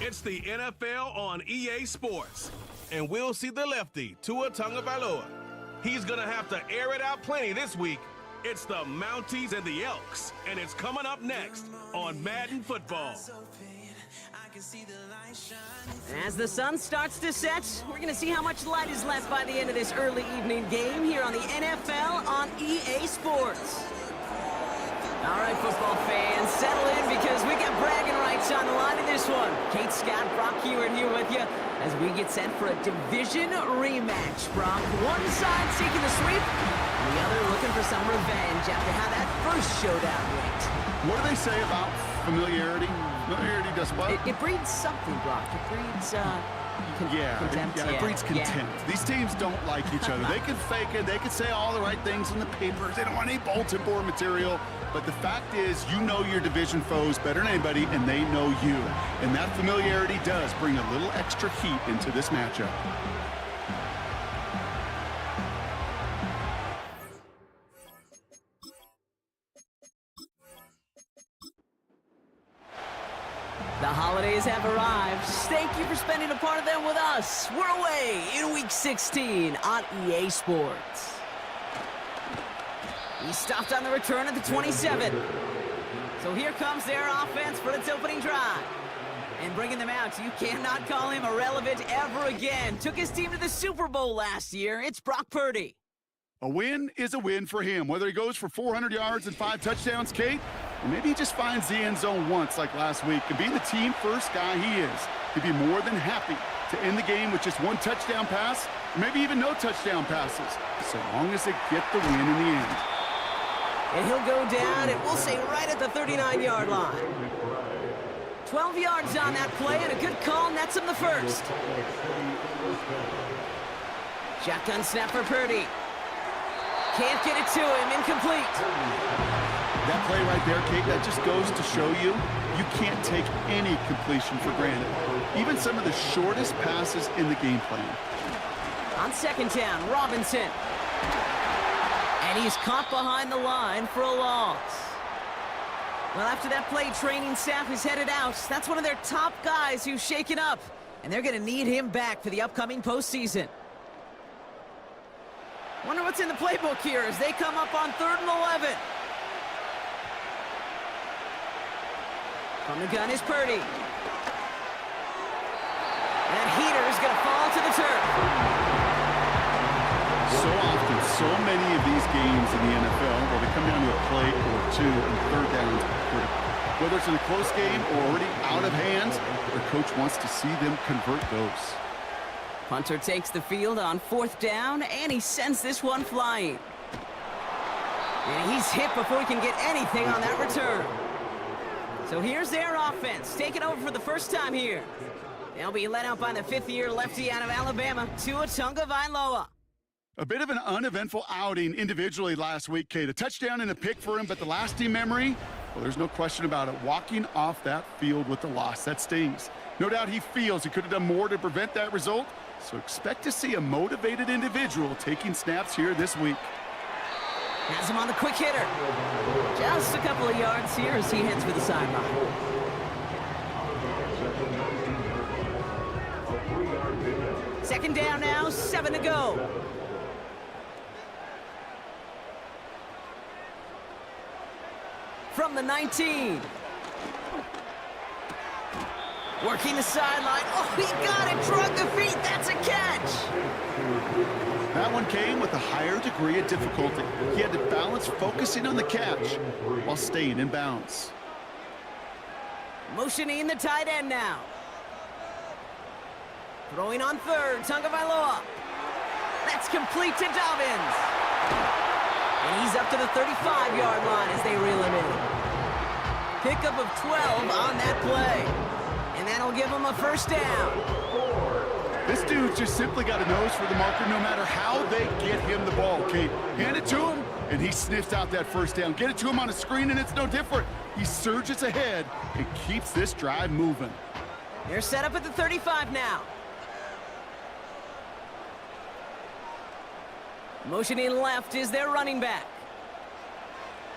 It's the NFL on EA Sports, and we'll see the lefty, Tua Tagovailoa. He's going to have to air it out plenty this week. It's the Mounties and the Elks, and it's coming up next on Madden Football. As the sun starts to set, we're going to see how much light is left by the end of this early evening game here on the NFL on EA Sports. All right, football fans, settle in because we got bragging rights on the line in this one. Kate Scott, Brock Heward here with you as we get set for a division rematch. Brock, one side seeking the sweep, and the other looking for some revenge after how that first showdown went. What do they say about familiarity? Familiarity does what? It breeds something, Brock. It breeds, contempt. Yeah, it breeds contempt. Yeah. These teams don't like each other. They can fake it. They can say all the right things in the papers. They don't want any bulletin board material. But the fact is, you know your division foes better than anybody, and they know you. And that familiarity does bring a little extra heat into this matchup. The holidays have arrived. Thank you for spending a part of them with us. We're away in Week 16 on EA Sports. He stopped on the return at the 27. So here comes their offense for its opening drive. And bringing them out, you cannot call him irrelevant ever again. Took his team to the Super Bowl last year. It's Brock Purdy. A win is a win for him, whether he goes for 400 yards and 5 touchdowns, Kate, or maybe he just finds the end zone once like last week. And being the team-first guy he is, he'd be more than happy to end the game with just one touchdown pass, or maybe even no touchdown passes, so long as they get the win in the end. And he'll go down, and we'll say right at the 39-yard line. 12 yards on that play, and a good call nets him the first. Shotgun snap for Purdy. Can't get it to him, incomplete. That play right there, Kate, that just goes to show you, you can't take any completion for granted. Even some of the shortest passes in the game plan. On second down, Robinson. And he's caught behind the line for a loss. Well, after that play, training staff is headed out. That's one of their top guys who's shaken up. And they're going to need him back for the upcoming postseason. Wonder what's in the playbook here as they come up on 3rd and 11. From the gun is Purdy. And Heater is going to fall to the turf. So often, so many of these games in the NFL, where they come down to a play or two and third downs are critical. Whether it's in a close game or already out of hand, their coach wants to see them convert those. Punter takes the field on 4th down, and he sends this one flying. And he's hit before he can get anything on that return. So here's their offense, taking over for the first time here. They'll be led out by the 5th-year lefty out of Alabama, Tua Tagovailoa. A bit of an uneventful outing individually last week, Kate. A touchdown and a pick for him, but the lasting memory, well, there's no question about it. Walking off that field with the loss, that stings. No doubt he feels he could have done more to prevent that result, so expect to see a motivated individual taking snaps here this week. Has him on the quick hitter. Just a couple of yards here as he heads for the sideline. Second down now, 7 to go. From the 19. Working the sideline. Oh, he got it. Drug the feet. That's a catch. That one came with a higher degree of difficulty. He had to balance focusing on the catch while staying in bounds. Motioning the tight end now. Throwing on 3rd, Tagovailoa. That's complete to Dobbins. And he's up to the 35-yard line as they reel him in. Pickup of 12 on that play. And that'll give him a first down. This dude just simply got a nose for the marker no matter how they get him the ball, Kate. Hand it to him, and he sniffs out that first down. Get it to him on a screen, and it's no different. He surges ahead and keeps this drive moving. They're set up at the 35 now. Motioning left is their running back.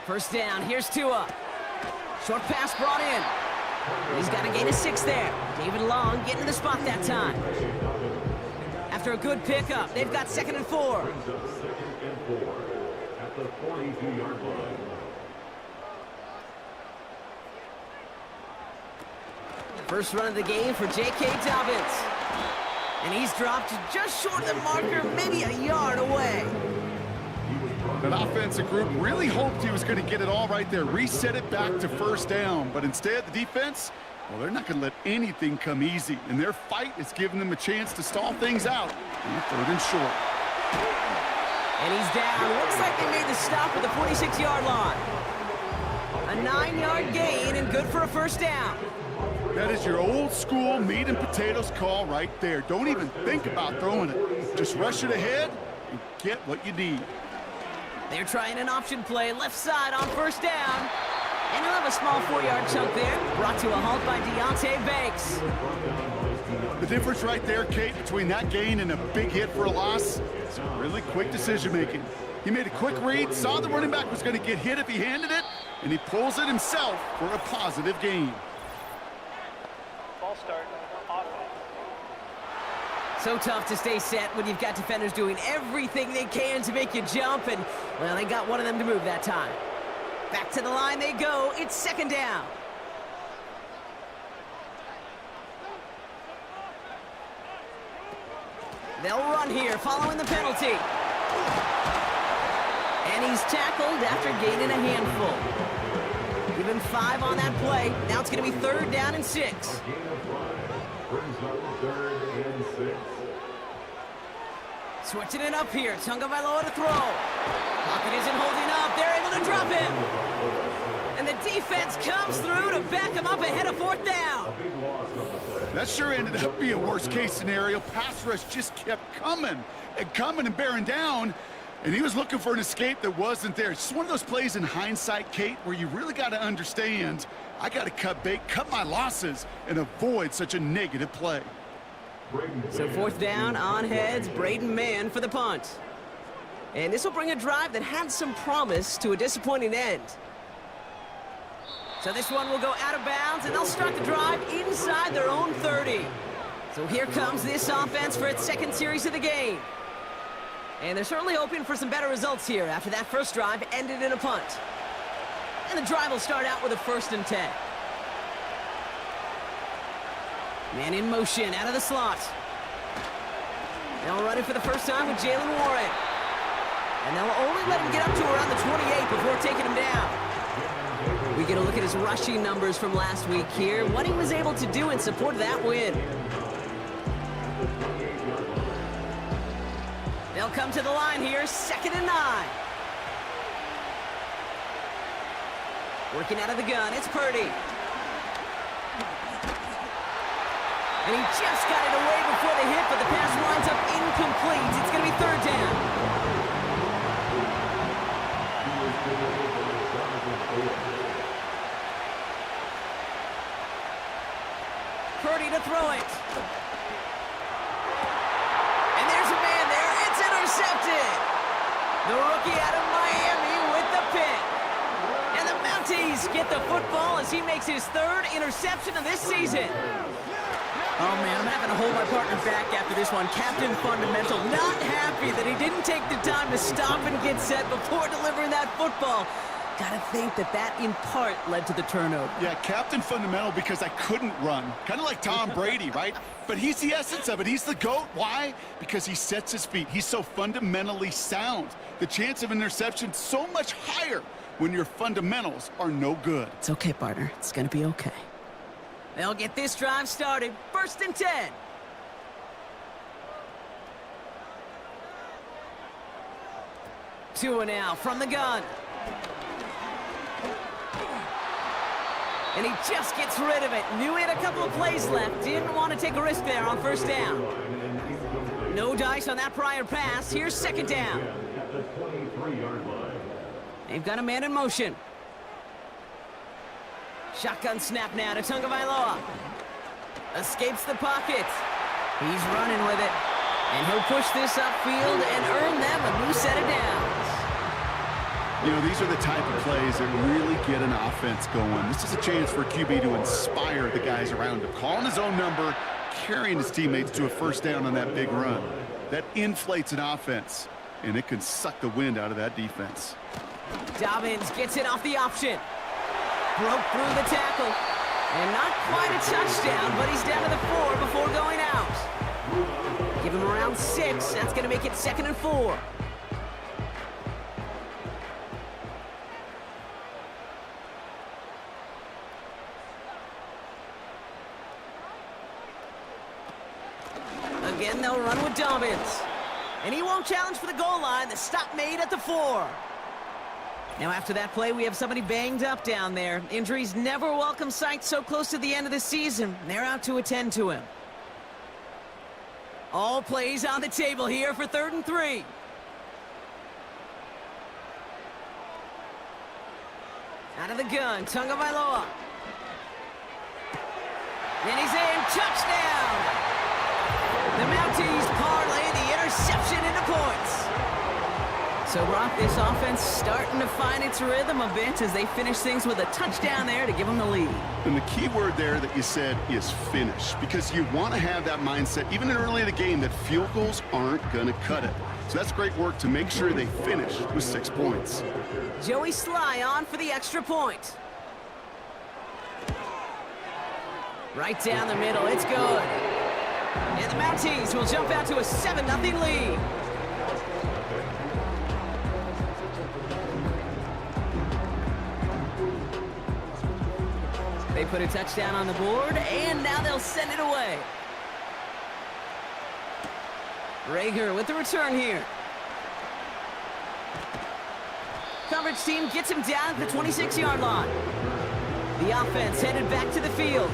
First down, here's Tua. Short pass brought in. He's got to gain a 6 there. David Long getting to the spot that time. After a good pickup, they've got 2nd and 4. At the 42-yard line. First run of the game for J.K. Dobbins. And he's dropped just short of the marker, maybe a yard away. That offensive group really hoped he was going to get it all right there, reset it back to first down. But instead, the defense, well, they're not going to let anything come easy. And their fight is giving them a chance to stall things out on 3rd and short. And he's down. Looks like they made the stop at the 46-yard line. A 9-yard gain and good for a first down. That is your old school meat and potatoes call right there. Don't even think about throwing it. Just rush it ahead and get what you need. They're trying an option play left side on first down. And he'll have a small 4-yard chunk there, brought to a halt by Deonte Banks. The difference right there, Kate, between that gain and a big hit for a loss is really quick decision-making. He made a quick read, saw the running back was going to get hit if he handed it, and he pulls it himself for a positive gain. Ball start, offense. So tough to stay set when you've got defenders doing everything they can to make you jump, and, well, they got one of them to move that time. Back to the line they go. It's 2nd down. They'll run here following the penalty. And he's tackled after gaining a handful. Even 5 on that play. Now it's going to be 3rd down and 6. Brings up 3rd and 6. Switching it up here. Tagovailoa to throw. Pocket isn't holding up. They're able to drop him. And the defense comes through to back him up ahead of 4th down. That sure ended up being a worst-case scenario. Pass rush just kept coming and bearing down. And he was looking for an escape that wasn't there. It's just one of those plays in hindsight, Kate, where you really got to understand, I got to cut bait, cut my losses, and avoid such a negative play. So 4th down on heads, Braden Mann for the punt. And this will bring a drive that had some promise to a disappointing end. So this one will go out of bounds, and they'll start the drive inside their own 30. So here comes this offense for its 2nd series of the game. And they're certainly hoping for some better results here after that first drive ended in a punt. And the drive will start out with a 1st and 10. Man in motion out of the slot. They'll run it for the first time with Jalen Warren. And they'll only let him get up to around the 28 before taking him down. We get a look at his rushing numbers from last week here, what he was able to do in support of that win. They'll come to the line here, 2nd and 9. Working out of the gun, it's Purdy. And he just got it away before the hit, but the pass winds up incomplete. It's going to be 3rd down. Purdy to throw it. And there's a man there. It's intercepted. The rookie out of Miami with the pick. And the Mounties get the football as he makes his 3rd interception of this season. Oh, man, I'm having to hold my partner back after this one. Captain Fundamental not happy that he didn't take the time to stop and get set before delivering that football. Gotta think that in part led to the turnover. Yeah, Captain Fundamental because I couldn't run. Kind of like Tom Brady, right? But he's the essence of it. He's the GOAT. Why? Because he sets his feet. He's so fundamentally sound. The chance of interception so much higher when your fundamentals are no good. It's okay, partner. It's gonna be okay. They'll get this drive started. 1st and 10. Tua now from the gun. And he just gets rid of it. Knew he had a couple of plays left. Didn't want to take a risk there on 1st down. No dice on that prior pass. Here's 2nd down. They've got a man in motion. Shotgun snap now to Tagovailoa. Escapes the pocket. He's running with it. And he'll push this upfield and earn them a new set of downs. You know, these are the type of plays that really get an offense going. This is a chance for QB to inspire the guys around him. Calling his own number, carrying his teammates to a first down on that big run. That inflates an offense, and it can suck the wind out of that defense. Dobbins gets it off the option. Broke through the tackle. And not quite a touchdown, but he's down to the 4 before going out. Give him around 6. That's going to make it 2nd and 4. Again, they'll run with Dobbins. And he won't challenge for the goal line. The stop made at the 4. Now, after that play, we have somebody banged up down there. Injuries never a welcome sight so close to the end of the season. They're out to attend to him. All plays on the table here for 3rd and 3. Out of the gun, Tagovailoa. And he's in, touchdown! The Mounties parlay the interception into points. So, Brock, this offense starting to find its rhythm a bit as they finish things with a touchdown there to give them the lead. And the key word there that you said is finish, because you want to have that mindset, even early in the game, that field goals aren't going to cut it. So that's great work to make sure they finish with 6 points. Joey Sly on for the extra point. Right down the middle, it's good. And the Mounties will jump out to a 7-0 lead. They put a touchdown on the board, and now they'll send it away. Rager with the return here. Coverage team gets him down at the 26-yard line. The offense headed back to the field.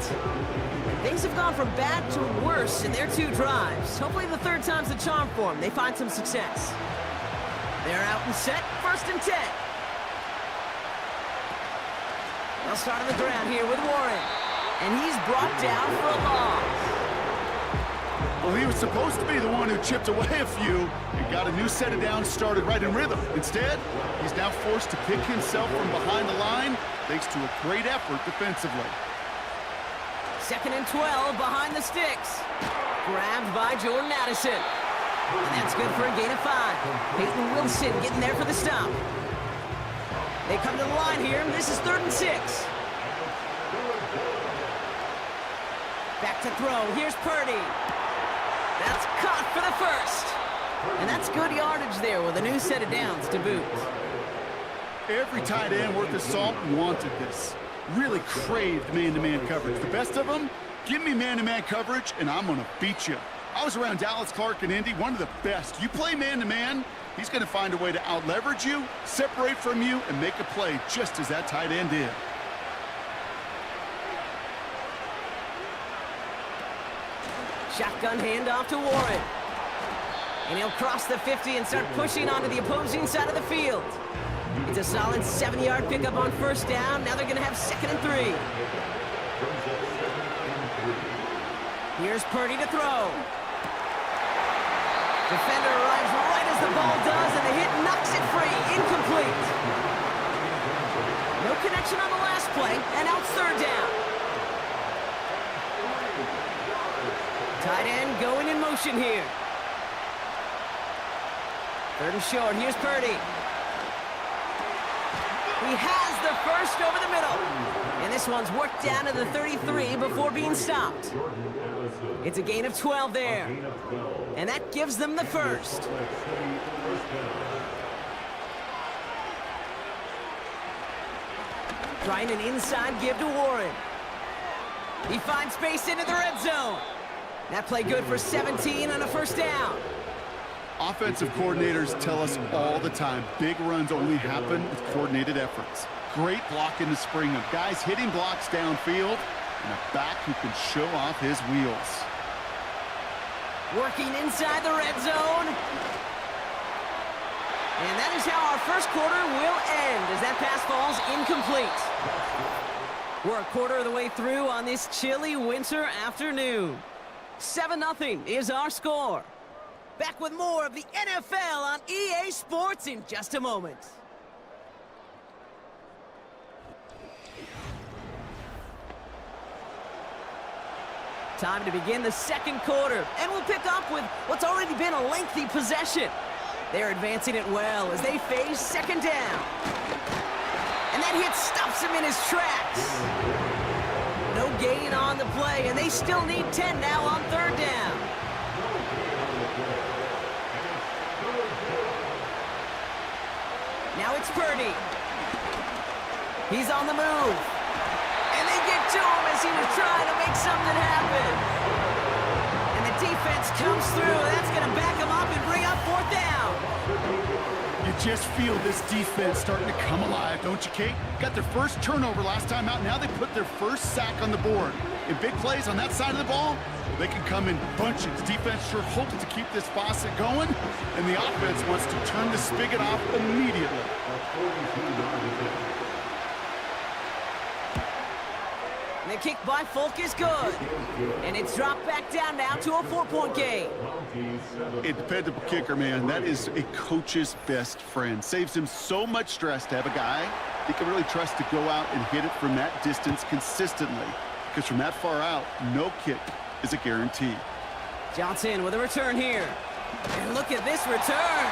Things have gone from bad to worse in their 2 drives. Hopefully the 3rd time's the charm for them. They find some success. They're out and set, 1st and 10. They'll start on the ground here with Warren. And he's brought down for a loss. Well, he was supposed to be the one who chipped away a few and got a new set of downs started right in rhythm. Instead, he's now forced to pick himself from behind the line thanks to a great effort defensively. 2nd and 12 behind the sticks. Grabbed by Jordan Addison. And that's good for a gain of 5. Peyton Wilson getting there for the stop. They come to the line here. This is 3rd and 6. Back to throw. Here's Purdy. That's caught for the 1st. And that's good yardage there with a new set of downs to boot. Every tight end worth his salt wanted this. Really craved man-to-man coverage. The best of them, give me man-to-man coverage, and I'm going to beat you. I was around Dallas Clark and Indy, one of the best. You play man-to-man, he's going to find a way to out-leverage you, separate from you, and make a play just as that tight end did. Shotgun handoff to Warren. And he'll cross the 50 and start pushing onto the opposing side of the field. It's a solid 7-yard pickup on 1st down. Now they're going to have 2nd and 3. Here's Purdy to throw. Defender arrives right as the ball does, and the hit knocks it free. Incomplete. No connection on the last play, and now it's 3rd down. Tight end going in motion here. 3rd and short. Here's Purdy. He has the 1st over the middle. And this one's worked down to the 33 before being stopped. It's a gain of 12 there. And that gives them the 1st. Trying an inside give to Warren. He finds space into the red zone. That play good for 17 on a 1st down. Offensive coordinators tell us all the time, big runs only happen with coordinated efforts. Great blocking to spring them. Guys hitting blocks downfield, and a back who can show off his wheels. Working inside the red zone. And that is how our 1st quarter will end as that pass falls incomplete. We're a quarter of the way through on this chilly winter afternoon. 7-0 is our score. Back with more of the NFL on EA Sports in just a moment. Time to begin the second quarter, and we'll pick up with what's already been a lengthy possession. They're advancing it well as they face second down. And that hit stops him in his tracks. No gain on the play, and they still need 10 now on third down. Now it's Purdy. He's on the move. And they get to him as he was trying to make something happen. And the defense comes through. That's going to back him up and bring up fourth down. You just feel this defense starting to come alive, don't you, Kate? Got their first turnover last time out. Now they put their first sack on the board. In big plays on that side of the ball, they can come in bunches. Defense sure hopes to keep this faucet going, and the offense wants to turn the spigot off immediately. And the kick by Folk is good. And it's dropped back down now to a 4-point game. A dependable kicker, man. That is a coach's best friend. Saves him so much stress to have a guy he can really trust to go out and hit it from that distance consistently. Because from that far out, no kick is a guarantee. Johnson with a return here. And look at this return.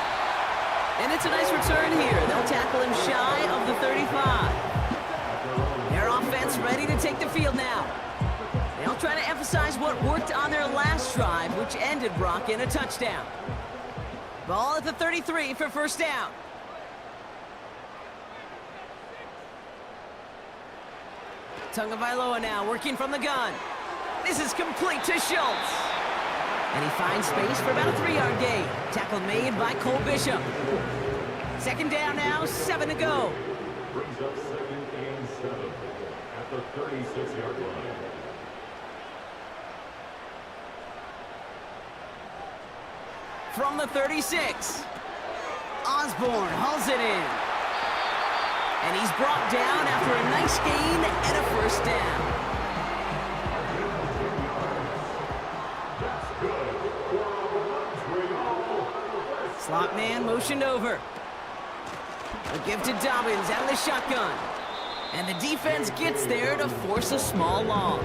And it's a nice return here. They'll tackle him shy of the 35. Their offense ready to take the field now. They'll try to emphasize what worked on their last drive, which ended, Brock, in a touchdown. Ball at the 33 for first down. Tagovailoa now working from the gun. This is complete to Schultz. And he finds space for about a 3-yard gain. Tackle made by Cole Bishop. Second down now, 7 to go. Brings up 2nd and 7 at the 36-yard line. From the 36, Osborne hauls it in. And he's brought down after a nice gain and a first down. Slot man motioned over. A give to Dobbins out of the shotgun. And the defense gets there to force a small loss.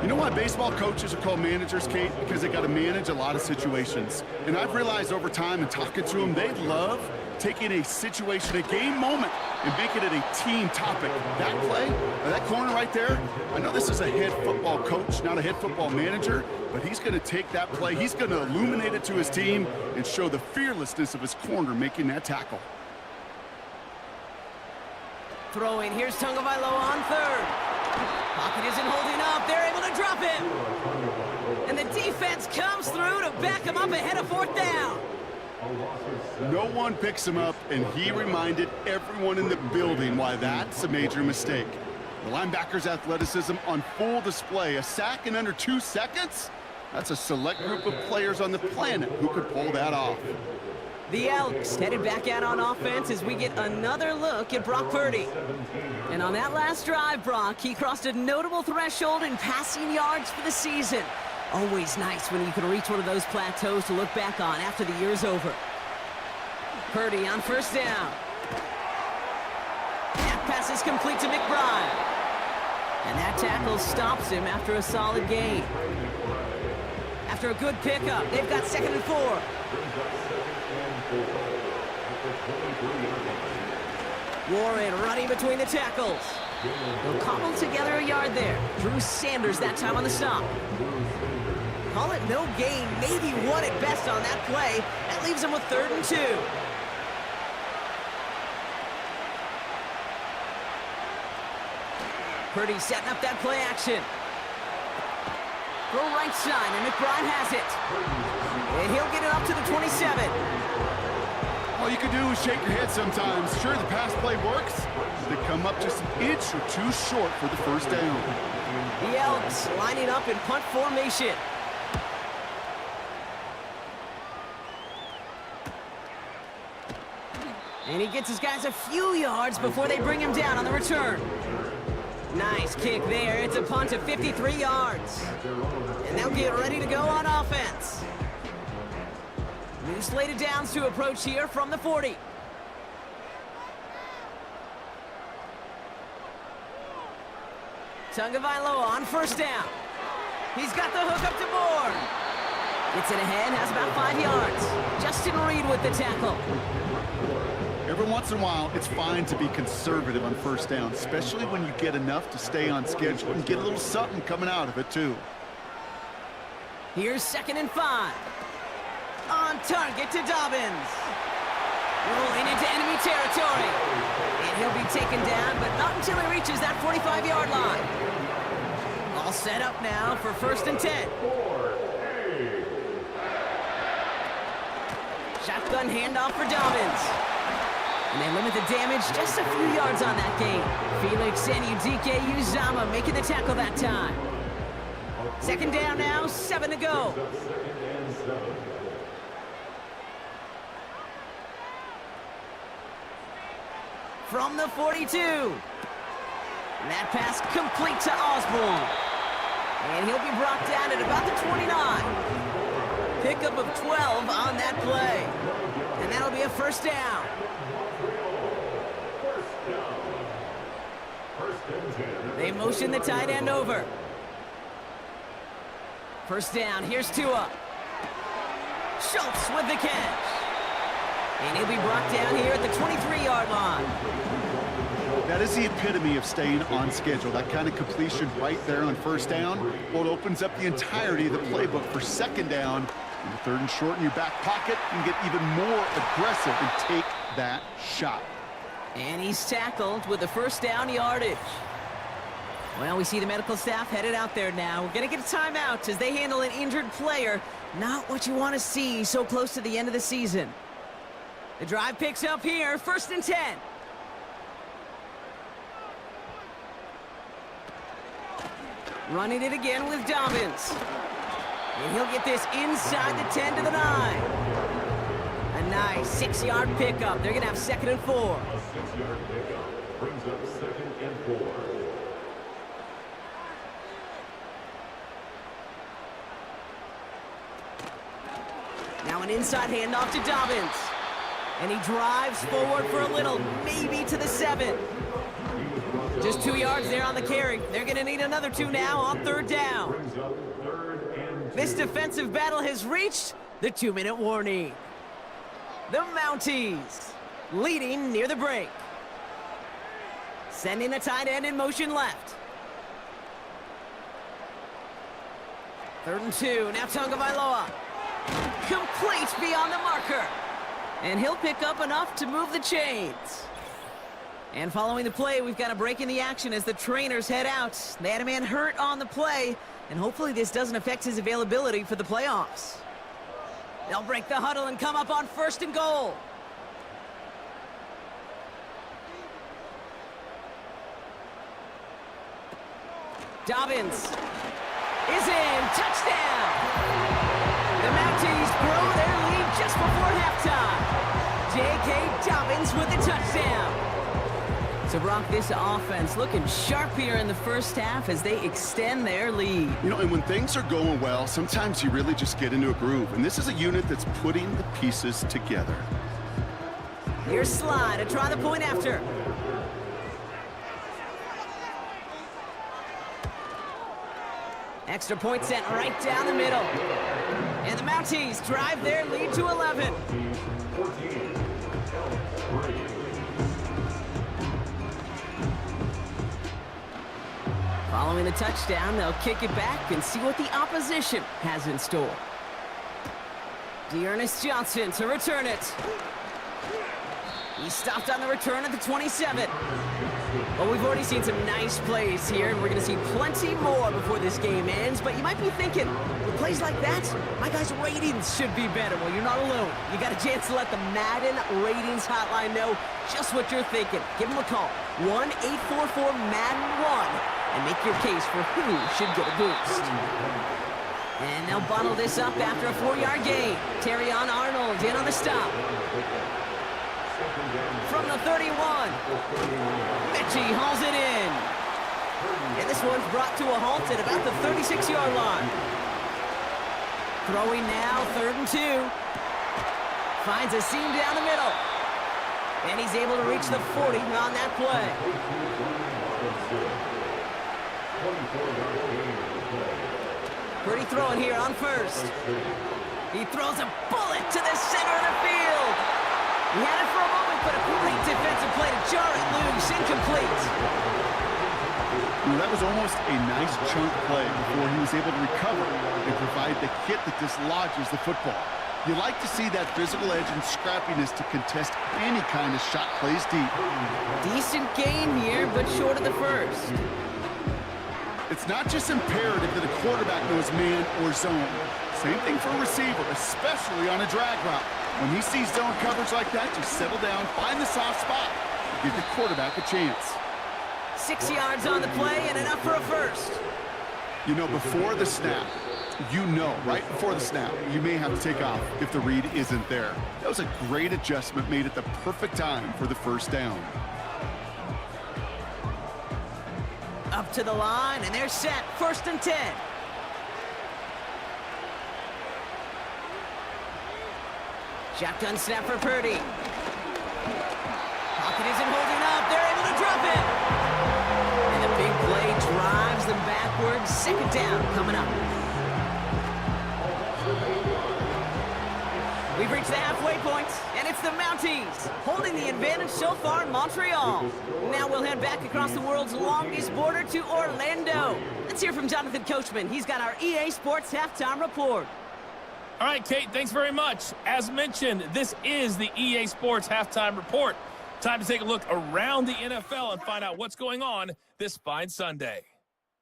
You know why baseball coaches are called managers, Kate? Because they got to manage a lot of situations. And I've realized over time and talking to them, they love taking a situation, a game moment, and making it a team topic. That play, or that corner right there, I know this is a head football coach, not a head football manager, but he's going to take that play, he's going to illuminate it to his team and show the fearlessness of his corner making that tackle. Throwing, here's Tagovailoa on third. Pocket isn't holding up, they're able to drop him. And the defense comes through to back him up ahead of fourth down. No one picks him up, and he reminded everyone in the building why that's a major mistake. The linebacker's athleticism on full display. A sack in under 2 seconds? That's a select group of players on the planet who could pull that off. The Elks headed back out on offense as we get another look at Brock Purdy. And on that last drive, Brock, he crossed a notable threshold in passing yards for the season. Always nice when you can reach one of those plateaus to look back on after the year's over. Purdy on first down. That pass is complete to McBride. And that tackle stops him after a solid gain. After a good pickup, they've got 2nd and 4. Warren running between the tackles. They'll cobble together a yard there. Drew Sanders that time on the stop. Call it no gain, maybe 1 at best on that play. That leaves him with 3rd and 2. Purdy setting up that play action. Throw right side, and McBride has it. And he'll get it up to the 27. All you can do is shake your head sometimes. Sure, the pass play works, but they come up just an inch or 2 short for the first down. The Elks lining up in punt formation. And he gets his guys a few yards before they bring him down on the return. Nice kick there. It's a punt of 53 yards. And they'll get ready to go on offense. New slate of downs to approach here from the 40. Tagovailoa on first down. He's got the hook up to Bourne. Gets it ahead, has about 5 yards. Justin Reed with the tackle. Every once in a while, it's fine to be conservative on first down, especially when you get enough to stay on schedule and get a little something coming out of it, too. Here's 2nd and 5. On target to Dobbins. Rolling into enemy territory. And he'll be taken down, but not until he reaches that 45-yard line. All set up now for 1st and 10. Shotgun handoff for Dobbins. And they limit the damage just a few yards on that game. Felix and Udike Uzama making the tackle that time. 2nd down now, 7 to go. From the 42. And that pass complete to Osborne. And he'll be brought down at about the 29. Pickup of 12 on that play. And that'll be a 1st down. They motion the tight end over. 1st down, here's Tua. Schultz with the catch. And he'll be brought down here at the 23-yard line. That is the epitome of staying on schedule. That kind of completion right there on 1st down. Well, it opens up the entirety of the playbook for 2nd down. In the 3rd and short in your back pocket, you can get even more aggressive and take that shot. And he's tackled with the 1st down yardage. Well, we see the medical staff headed out there now. We're going to get a timeout as they handle an injured player. Not what you want to see so close to the end of the season. The drive picks up here, 1st and 10. Running it again with Dobbins. And he'll get this inside the 10 to the 9. A nice 6-yard pickup. They're going to have 2nd and 4. A 6-yard pickup brings up 2nd and 4. Now an inside handoff to Dobbins. And he drives forward for a little, maybe to the 7. Just 2 yards there on the carry. They're going to need another 2 now on 3rd down. This defensive battle has reached the 2-minute warning. The Mounties leading near the break. Sending a tight end in motion left. 3rd and 2. Now Tagovailoa. Complete beyond the marker. And he'll pick up enough to move the chains. And following the play, we've got a break in the action as the trainers head out. They had a man hurt on the play, and hopefully this doesn't affect his availability for the playoffs. They'll break the huddle and come up on 1st and goal. Dobbins is in. Touchdown! The Mounties grow their lead just before halftime. J.K. Dobbins with the touchdown. So, Brock, this offense looking sharp here in the 1st half as they extend their lead. You know, and when things are going well, sometimes you really just get into a groove. And this is a unit that's putting the pieces together. Here's Slide to try the point after. Extra point sent right down the middle. And the Mounties drive their lead to 11. Following the touchdown, they'll kick it back and see what the opposition has in store. Dearness Johnson to return it. He stopped on the return at the 27. Well, we've already seen some nice plays here, and we're going to see plenty more before this game ends. But you might be thinking, with plays like that, my guys' ratings should be better. Well, you're not alone. You got a chance to let the Madden ratings hotline know just what you're thinking. Give them a call, 1-844-MADDEN-1. And make your case for who should get a boost. And they'll bottle this up after a 4-yard gain. Terrion Arnold in on the stop. From the 31. Mechie hauls it in. And this one's brought to a halt at about the 36-yard line. Throwing now, 3rd and 2. Finds a seam down the middle. And he's able to reach the 40 on that play. Purdy throwing here on first. He throws a bullet to the center of the field. He had it for a moment, but a great defensive play to jar it loose. Incomplete. That was almost a nice chunk play before he was able to recover and provide the hit that dislodges the football. You like to see that physical edge and scrappiness to contest any kind of shot plays deep. Decent gain here, but short of the first. It's not just imperative that a quarterback knows man or zone. Same thing for a receiver, especially on a drag route. When he sees zone coverage like that, just settle down, find the soft spot, and give the quarterback a chance. 6 yards on the play and enough for a first. You know, before the snap, right before the snap, you may have to take off if the read isn't there. That was a great adjustment made at the perfect time for the first down. Up to the line, and they're set. 1st and 10. Shotgun snap for Purdy. Pocket isn't holding up. They're able to drop it. And the big play drives them backwards. 2nd down coming up. We've reached the halfway point, and it's the Mounties holding the advantage so far in Montreal. Now we'll head back across the world's longest border to Orlando. Let's hear from Jonathan Coachman. He's got our EA Sports halftime report. All right, Kate, thanks very much. As mentioned, this is the EA Sports halftime report. Time to take a look around the NFL and find out what's going on this fine Sunday.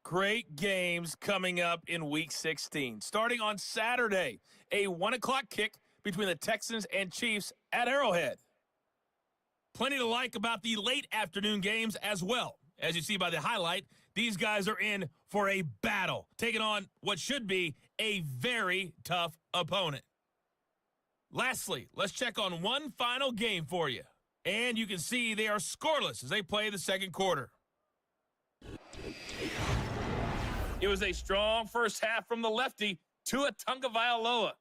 Great games coming up in Week 16. Starting on Saturday, a 1 o'clock kick between the Texans and Chiefs at Arrowhead. Plenty to like about the late afternoon games as well. As you see by the highlight, these guys are in for a battle, taking on what should be a very tough opponent. Lastly, let's check on one final game for you. And you can see they are scoreless as they play the second quarter. It was a strong first half from the lefty, Tua Tagovailoa.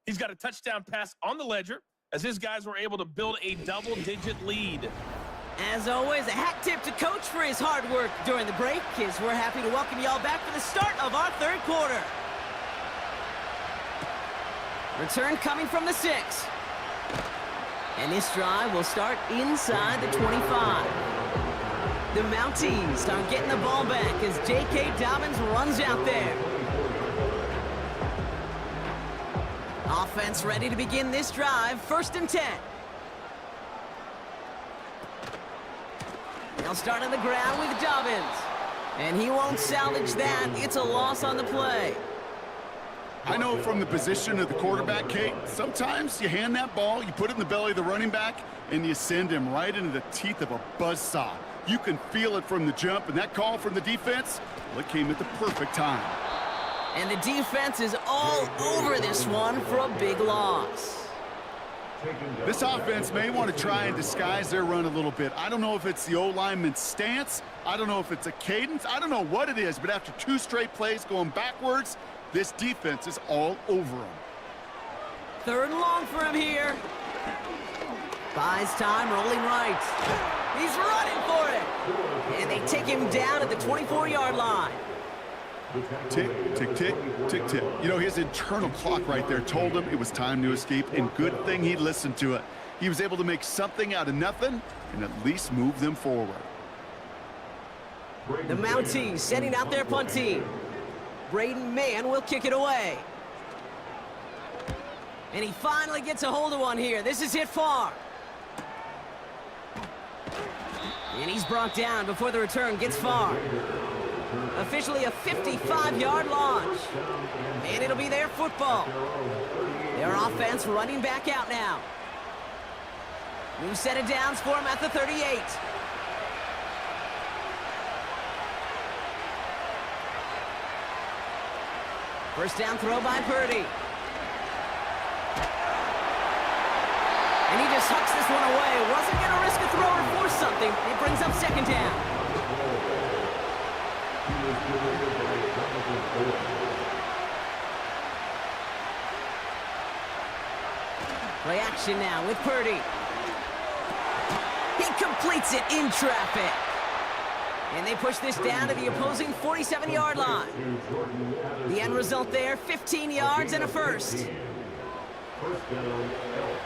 He's got a touchdown pass on the ledger as his guys were able to build a double-digit lead. As always, a hat tip to Coach for his hard work during the break, as we're happy to welcome you all back for the start of our third quarter. Return coming from the 6. And this drive will start inside the 25. The Mounties are getting the ball back as J.K. Dobbins runs out there. Offense ready to begin this drive. 1st and 10. They'll start on the ground with Dobbins. And he won't salvage that. It's a loss on the play. I know from the position of the quarterback, Kate, sometimes you hand that ball, you put it in the belly of the running back, and you send him right into the teeth of a buzzsaw. You can feel it from the jump, and that call from the defense, well, it came at the perfect time. And the defense is all over this one for a big loss. This offense may want to try and disguise their run a little bit. I don't know if it's the O-lineman's stance. I don't know if it's a cadence. I don't know what it is, but after 2 straight plays going backwards, this defense is all over him. 3rd and long for him here. Buys time, rolling right. He's running for it. And they take him down at the 24-yard line. Tick, tick, tick, tick, tick. You know, his internal clock right there told him it was time to escape, and good thing he listened to it. He was able to make something out of nothing and at least move them forward. The Mounties setting out their punt team. Braden Mann will kick it away. And he finally gets a hold of one here. This is hit far. And he's brought down before the return gets far. Officially a 55-yard launch. And it'll be their football. Their offense running back out now. New set of downs for him at the 38. First down throw by Purdy. And he just hucks this one away. Wasn't going to risk a throw or force something. It brings up 2nd down. Play action now with Purdy. He completes it in traffic. And they push this down to the opposing 47-yard line. The end result there, 15 yards and a first. First down, Elk.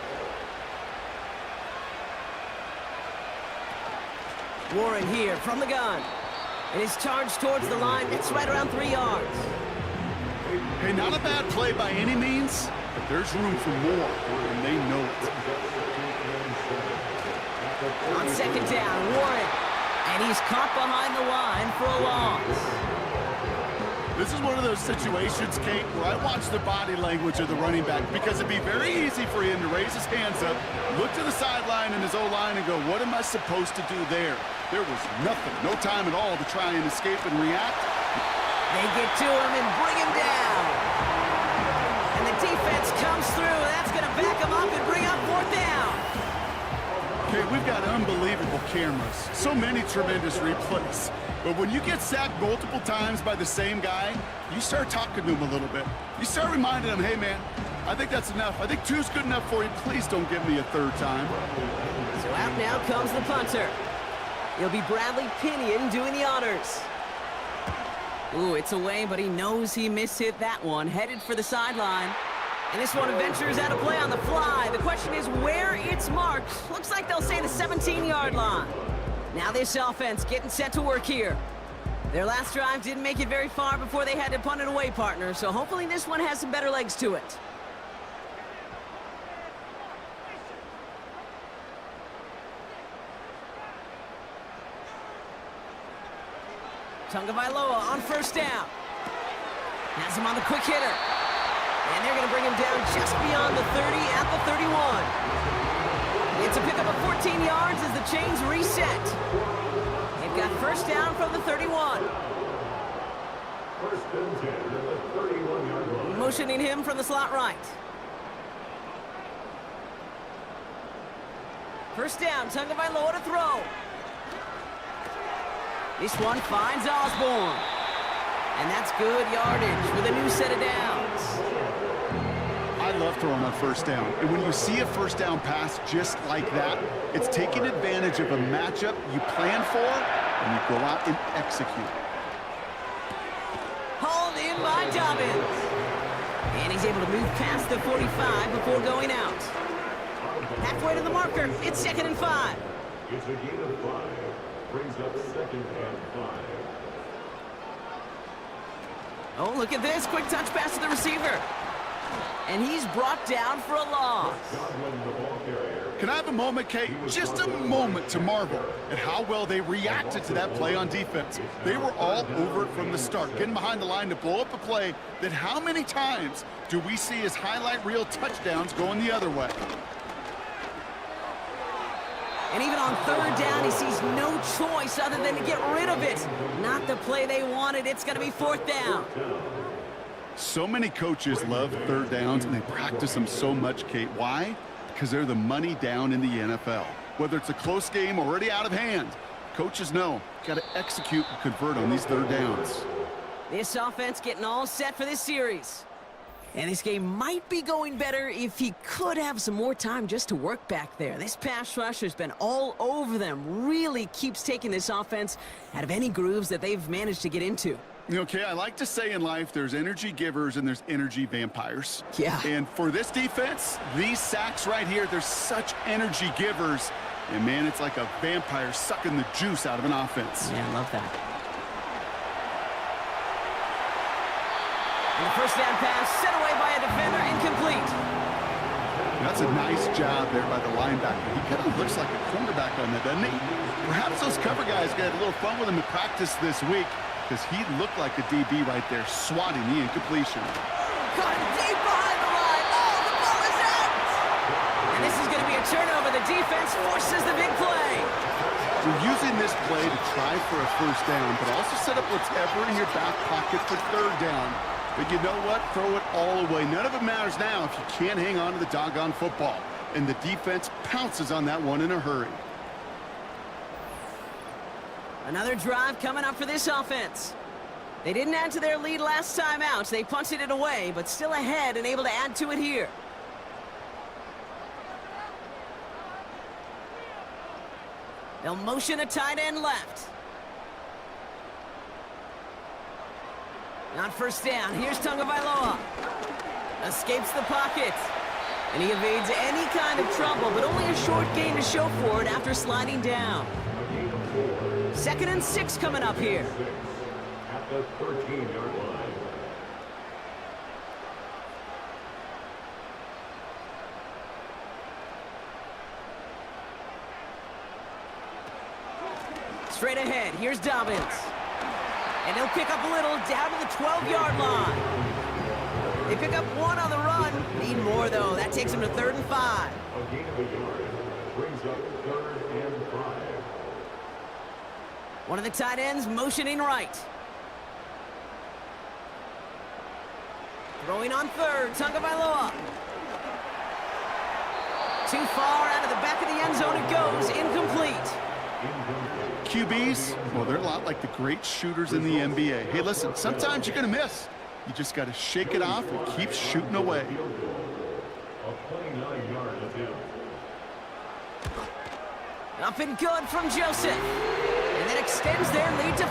Warren here from the gun. And his charge towards the line, it's right around 3 yards. Hey, not a bad play by any means, but there's room for more, and they know it. On second down, Warren. And he's caught behind the line for a loss. This is one of those situations, Kate, where I watch the body language of the running back because it'd be very easy for him to raise his hands up, look to the sideline and his O-line and go, what am I supposed to do there? There was nothing, no time at all to try and escape and react. They get to him and bring him down. And the defense comes through. That's going to back him up and bring up fourth down. Okay, we've got unbelievable cameras. So many tremendous replays. But when you get sacked multiple times by the same guy, you start talking to him a little bit. You start reminding him, hey, man, I think that's enough. I think two's good enough for you. Please don't give me a third time. So out now comes the punter. It'll be Bradley Pinion doing the honors. Ooh, it's away, but he knows he mishit that one. Headed for the sideline. And this one ventures out of play on the fly. The question is where it's marked. Looks like they'll say the 17-yard line. Now this offense getting set to work here. Their last drive didn't make it very far before they had to punt it away, partner. So hopefully this one has some better legs to it. Tagovailoa on first down. Has him on the quick hitter. And they're going to bring him down just beyond the 30 at the 31. It's a pickup of 14 yards as the chains reset. They've got first down from the 31. First and 10 at the 31-yard line. Motioning him from the slot right. First down, Tagovailoa to throw. This one finds Osborne. And that's good yardage with a new set of downs. I love throwing on first down. And when you see a first down pass just like that, it's taking advantage of a matchup you plan for, and you go out and execute. Hauled in by Dobbins. And he's able to move past the 45 before going out. Halfway to the marker, it's 2nd and 5. It's a gain of 5. Brings up 2nd and 5. Oh, look at this. Quick touch pass to the receiver. And he's brought down for a loss. Godwin, the ball carrier. Can I have a moment, Kate? Just a moment to marvel at how well they reacted to that play on defense. They were all over it from the start, getting behind the line to blow up a play that how many times do we see as highlight reel touchdowns going the other way? And even on third down, he sees no choice other than to get rid of it. Not the play they wanted. It's going to be fourth down. So many coaches love third downs, and they practice them so much, Kate. Why? Because they're the money down in the NFL. Whether it's a close game already out of hand, coaches know got to execute and convert on these third downs. This offense getting all set for this series. And this game might be going better if he could have some more time just to work back there. This pass rush has been all over them. Really keeps taking this offense out of any grooves that they've managed to get into. Okay, I like to say in life there's energy givers and there's energy vampires. Yeah. And for this defense, these sacks right here, they're such energy givers. And, man, it's like a vampire sucking the juice out of an offense. Yeah, I love that. And the first down pass set away by a defender, incomplete. That's a nice job there by the linebacker. He kind of looks like a cornerback on that, doesn't he? Perhaps those cover guys got a little fun with him in practice this week because he looked like a DB right there, swatting the incompletion. Caught deep behind the line. Oh, the ball is out! And this is going to be a turnover. The defense forces the big play. You're using this play to try for a first down, but also set up whatever in your back pocket for third down. But you know what? Throw it all away. None of it matters now if you can't hang on to the doggone football. And the defense pounces on that one in a hurry. Another drive coming up for this offense. They didn't add to their lead last time out. They punted it away, but still ahead and able to add to it here. They'll motion a tight end left. On first down, here's Tagovailoa. Escapes the pocket. And he evades any kind of trouble, but only a short gain to show for it after sliding down. 2nd and 6 coming up here. At the 13-yard line. Straight ahead, here's Dobbins. And he'll pick up a little down to the 12-yard line. They pick up 1 on the run. Need more, though. That takes him to 3rd and 5. A gain of a yard brings up 3rd and 5. One of the tight ends motioning right. Throwing on 3rd, Tagovailoa. Too far out of the back of the end zone it goes, incomplete. QBs, well, they're a lot like the great shooters in the NBA. Hey, listen, sometimes you're going to miss. You just got to shake it off and keep shooting away. A 29-yard attempt. Up and good from Joseph. And that extends their lead to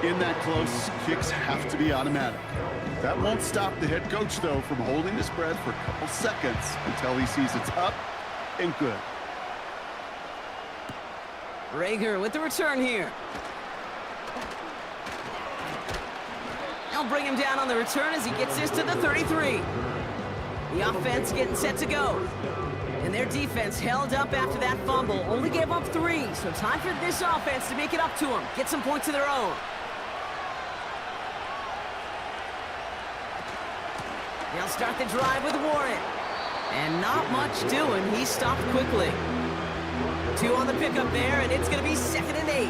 14. In that close, kicks have to be automatic. That won't stop the head coach, though, from holding his breath for a couple seconds until he sees it's up and good. Rager with the return here. They'll bring him down on the return as he gets this to the 33. The offense getting set to go. And their defense held up after that fumble. Only gave up 3, so time for this offense to make it up to them. Get some points of their own. They'll start the drive with Warren. And not much doing. He stopped quickly. 2 on the pickup there, and it's going to be 2nd and 8.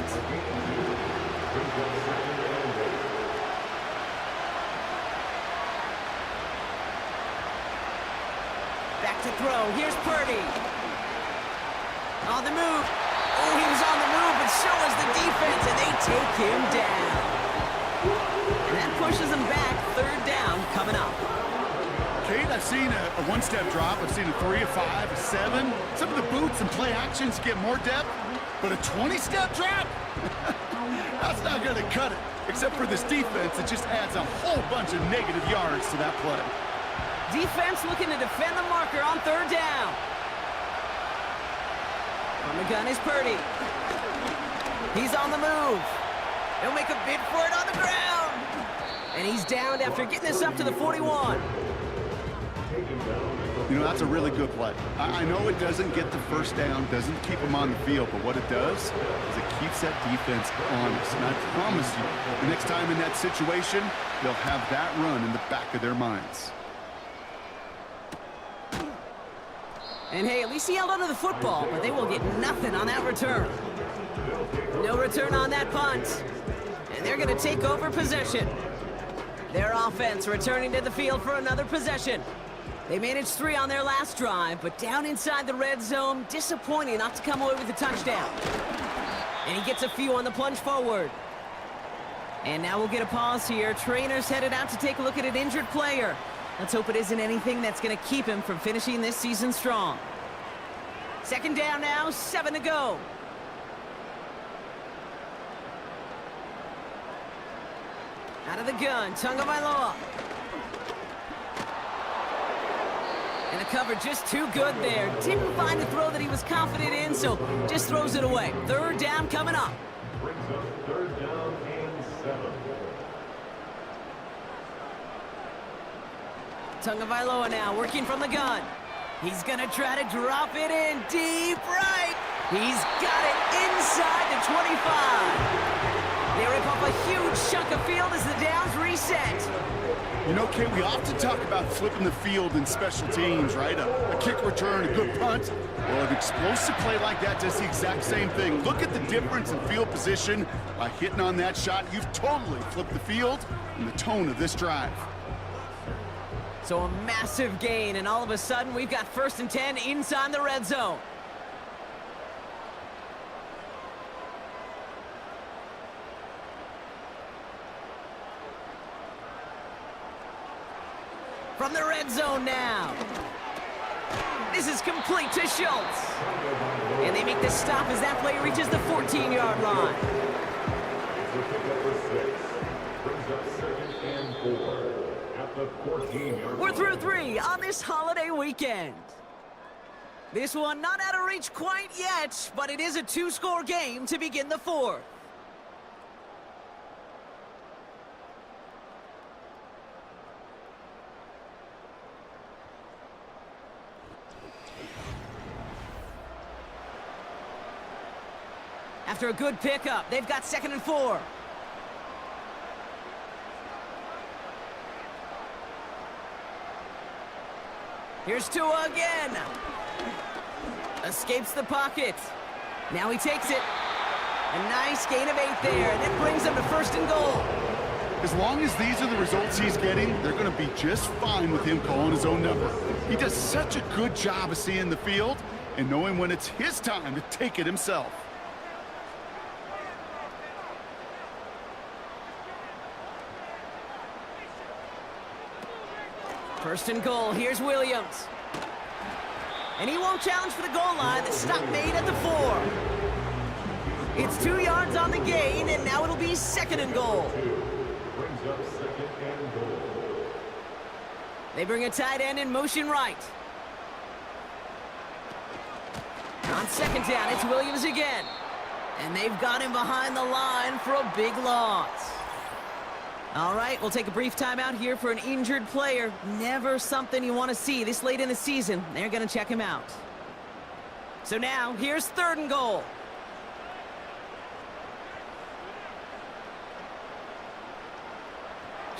Back to throw. Here's Purdy. On the move. Oh, he was on the move, but so was the defense, and they take him down. And that pushes him back. 3rd down coming up. Kate, I've seen a one-step drop. I've seen a 3, a 5, a 7. Some of the boots and play actions get more depth, but a 20-step drop? That's not going to cut it. Except for this defense, it just adds a whole bunch of negative yards to that play. Defense looking to defend the marker on 3rd down. On the gun is Purdy. He's on the move. He'll make a bid for it on the ground. And he's downed after getting this up to the 41. You know, that's a really good play. I know it doesn't get the first down, doesn't keep them on the field, but what it does is it keeps that defense honest. And I promise you, the next time in that situation, they'll have that run in the back of their minds. And hey, at least he held onto the football, but they will get nothing on that return. No return on that punt. And they're going to take over possession. Their offense returning to the field for another possession. They managed 3 on their last drive, but down inside the red zone, disappointing not to come away with a touchdown. And he gets a few on the plunge forward. And now we'll get a pause here. Trainer's headed out to take a look at an injured player. Let's hope it isn't anything that's going to keep him from finishing this season strong. 2nd down now, 7 to go. Out of the gun, Tagovailoa. And the cover just too good there. Didn't find the throw that he was confident in, so just throws it away. 3rd down coming up. Brings up 3rd down and 7. Tagovailoa now working from the gun. He's going to try to drop it in deep right. He's got it inside the 25. They rip up a huge chunk of field as the downs reset. You know, Kate, we often talk about flipping the field in special teams, right? A kick return, a good punt. Well, an explosive play like that does the exact same thing. Look at the difference in field position by hitting on that shot. You've totally flipped the field and the tone of this drive. So a massive gain, and all of a sudden we've got 1st and 10 inside the red zone. From the red zone now. This is complete to Schultz. And they make the stop as that play reaches the 14-yard line. for pickup for 6. Brings up 2nd and 4 at the 14-yard We're line. through 3 on this holiday weekend. This one not out of reach quite yet, but it is a 2-score game to begin the 4th. After a good pickup, they've got 2nd and 4. Here's Tua again. Escapes the pocket. Now he takes it. A nice gain of 8 there, and it brings him to 1st and goal. As long as these are the results he's getting, they're going to be just fine with him calling his own number. He does such a good job of seeing the field and knowing when it's his time to take it himself. First and goal, here's Williams. And he won't challenge for the goal line. The stop made at the 4. It's 2 yards on the gain, and now it'll be 2nd and goal. Brings up 2nd and goal. They bring a tight end in motion right. On 2nd down, it's Williams again. And they've got him behind the line for a big loss. All right, we'll take a brief timeout here for an injured player. Never something you want to see this late in the season. They're going to check him out. So now, here's 3rd and goal.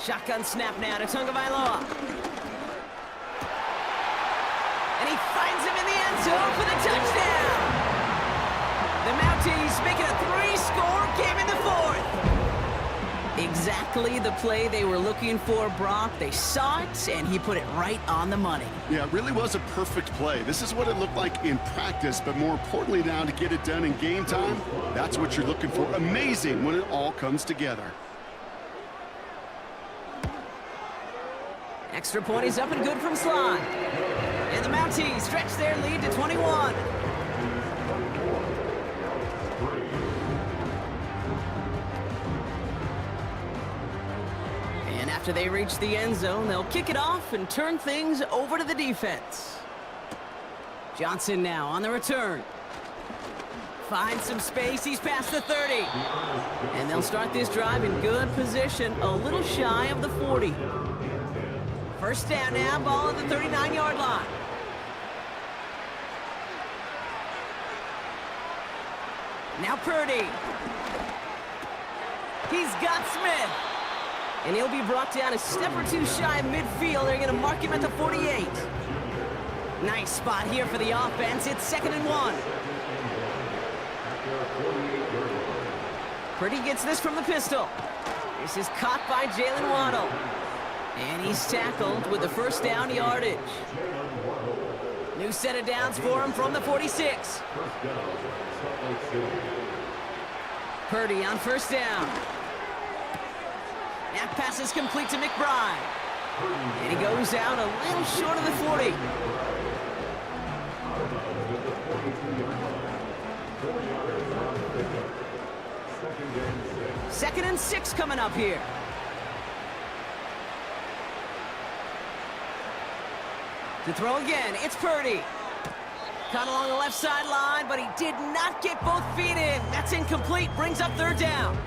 Shotgun snap now to Tagovailoa. And he finds him in the end zone for the touchdown. The Mounties make it a 3-score game in the 4th. Exactly the play they were looking for, Brock. They saw it, and he put it right on the money. Yeah, it really was a perfect play. This is what it looked like in practice, but more importantly now to get it done in game time, that's what you're looking for. Amazing when it all comes together. Extra point is up and good from Slot. And the Mounties stretch their lead to 21. And after they reach the end zone, they'll kick it off and turn things over to the defense. Johnson now on the return. Finds some space. He's past the 30. And they'll start this drive in good position, a little shy of the 40. First down now, ball at the 39-yard line. Now Purdy. He's got Smith. And he'll be brought down a step or two shy of midfield. They're going to mark him at the 48. Nice spot here for the offense. It's 2nd and 1. Purdy gets this from the pistol. This is caught by Jalen Waddle. And he's tackled with the first down yardage. New set of downs for him from the 46. Purdy on first down. That pass is complete to McBride. And he goes out a little short of the 40. Second and 6 coming up here. To throw again, it's Purdy. Caught along the left sideline, but he did not get both feet in. That's incomplete, brings up 3rd down.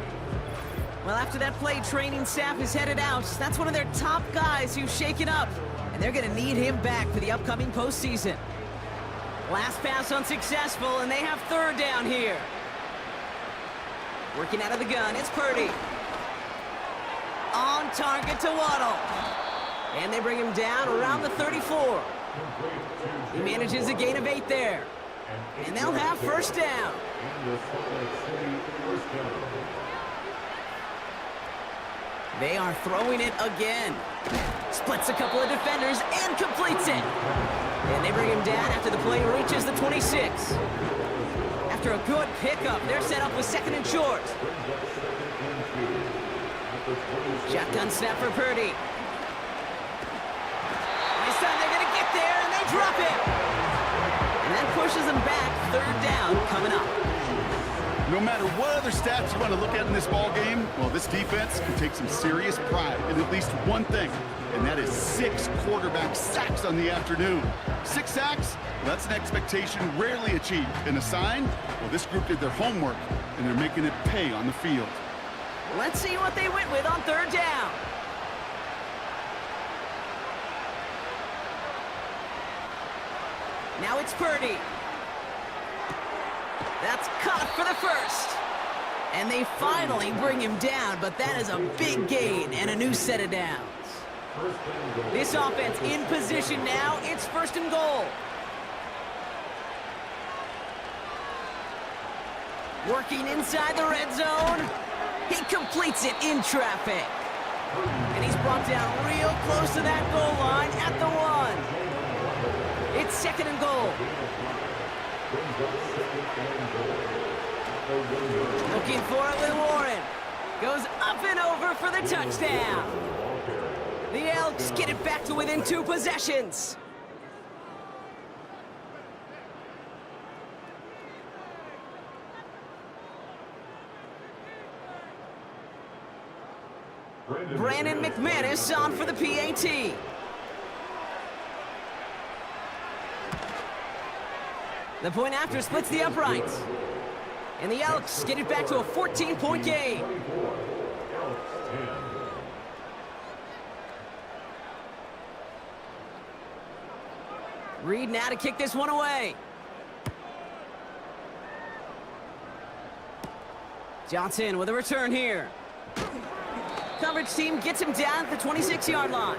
Well, after that play, training staff is headed out. That's one of their top guys who's shaken up, and they're going to need him back for the upcoming postseason. Last pass unsuccessful, and they have 3rd down here. Working out of the gun, it's Purdy. On target to Waddle. And they bring him down around the 34. He manages a gain of 8 there. And they'll have first down. They are throwing it again. Splits a couple of defenders and completes it. And they bring him down after the play reaches the 26. After a good pickup, they're set up with 2nd and short. Shotgun snap for Purdy. This time they're going to get there, and they drop it. And that pushes them back. 3rd down coming up. No matter what other stats you want to look at in this ball game, well, this defense can take some serious pride in at least one thing, and that is 6 quarterback sacks on the afternoon. 6 sacks, well, that's an expectation rarely achieved. And a sign, well, this group did their homework, and they're making it pay on the field. Let's see what they went with on 3rd down. Now it's Purdy. That's caught for the first. And they finally bring him down, but that is a big gain and a new set of downs. This offense in position now. It's 1st and goal. Working inside the red zone. He completes it in traffic. And he's brought down real close to that goal line at the 1. It's 2nd and goal. Looking for it with Warren. Goes up and over for the touchdown. The Elks get it back to within 2 possessions. Brandon McManus on for the PAT. The point after splits the uprights. And the Elks get it back to a 14-point game. Reed now to kick this one away. Johnson with a return here. Coverage team gets him down at the 26-yard line.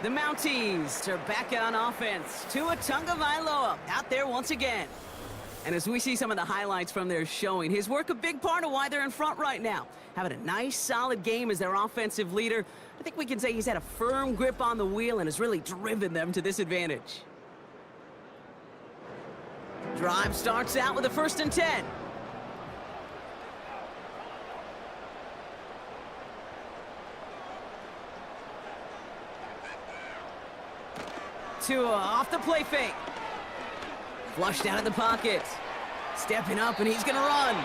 The Mounties are back on offense. Tua Tagovailoa out there once again. And as we see some of the highlights from their showing, his work a big part of why they're in front right now. Having a nice, solid game as their offensive leader. I think we can say he's had a firm grip on the wheel and has really driven them to this advantage. Drive starts out with a 1st and 10. Tua off the play fake. Flushed out of the pocket. Stepping up, and he's going to run.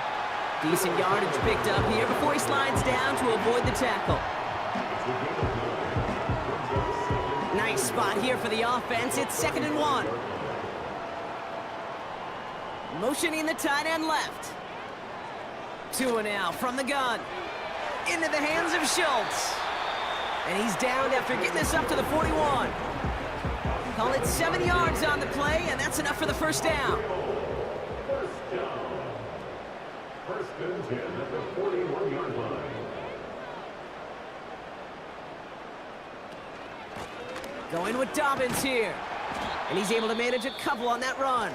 Decent yardage picked up here before he slides down to avoid the tackle. Nice spot here for the offense. It's 2nd and 1. Motioning the tight end left. Tua now from the gun. Into the hands of Schultz. And he's down after getting this up to the 41. Call it 7 yards on the play, and that's enough for the 1st down. 1st and 10 at the 41-yard line. Going with Dobbins here. And he's able to manage a couple on that run.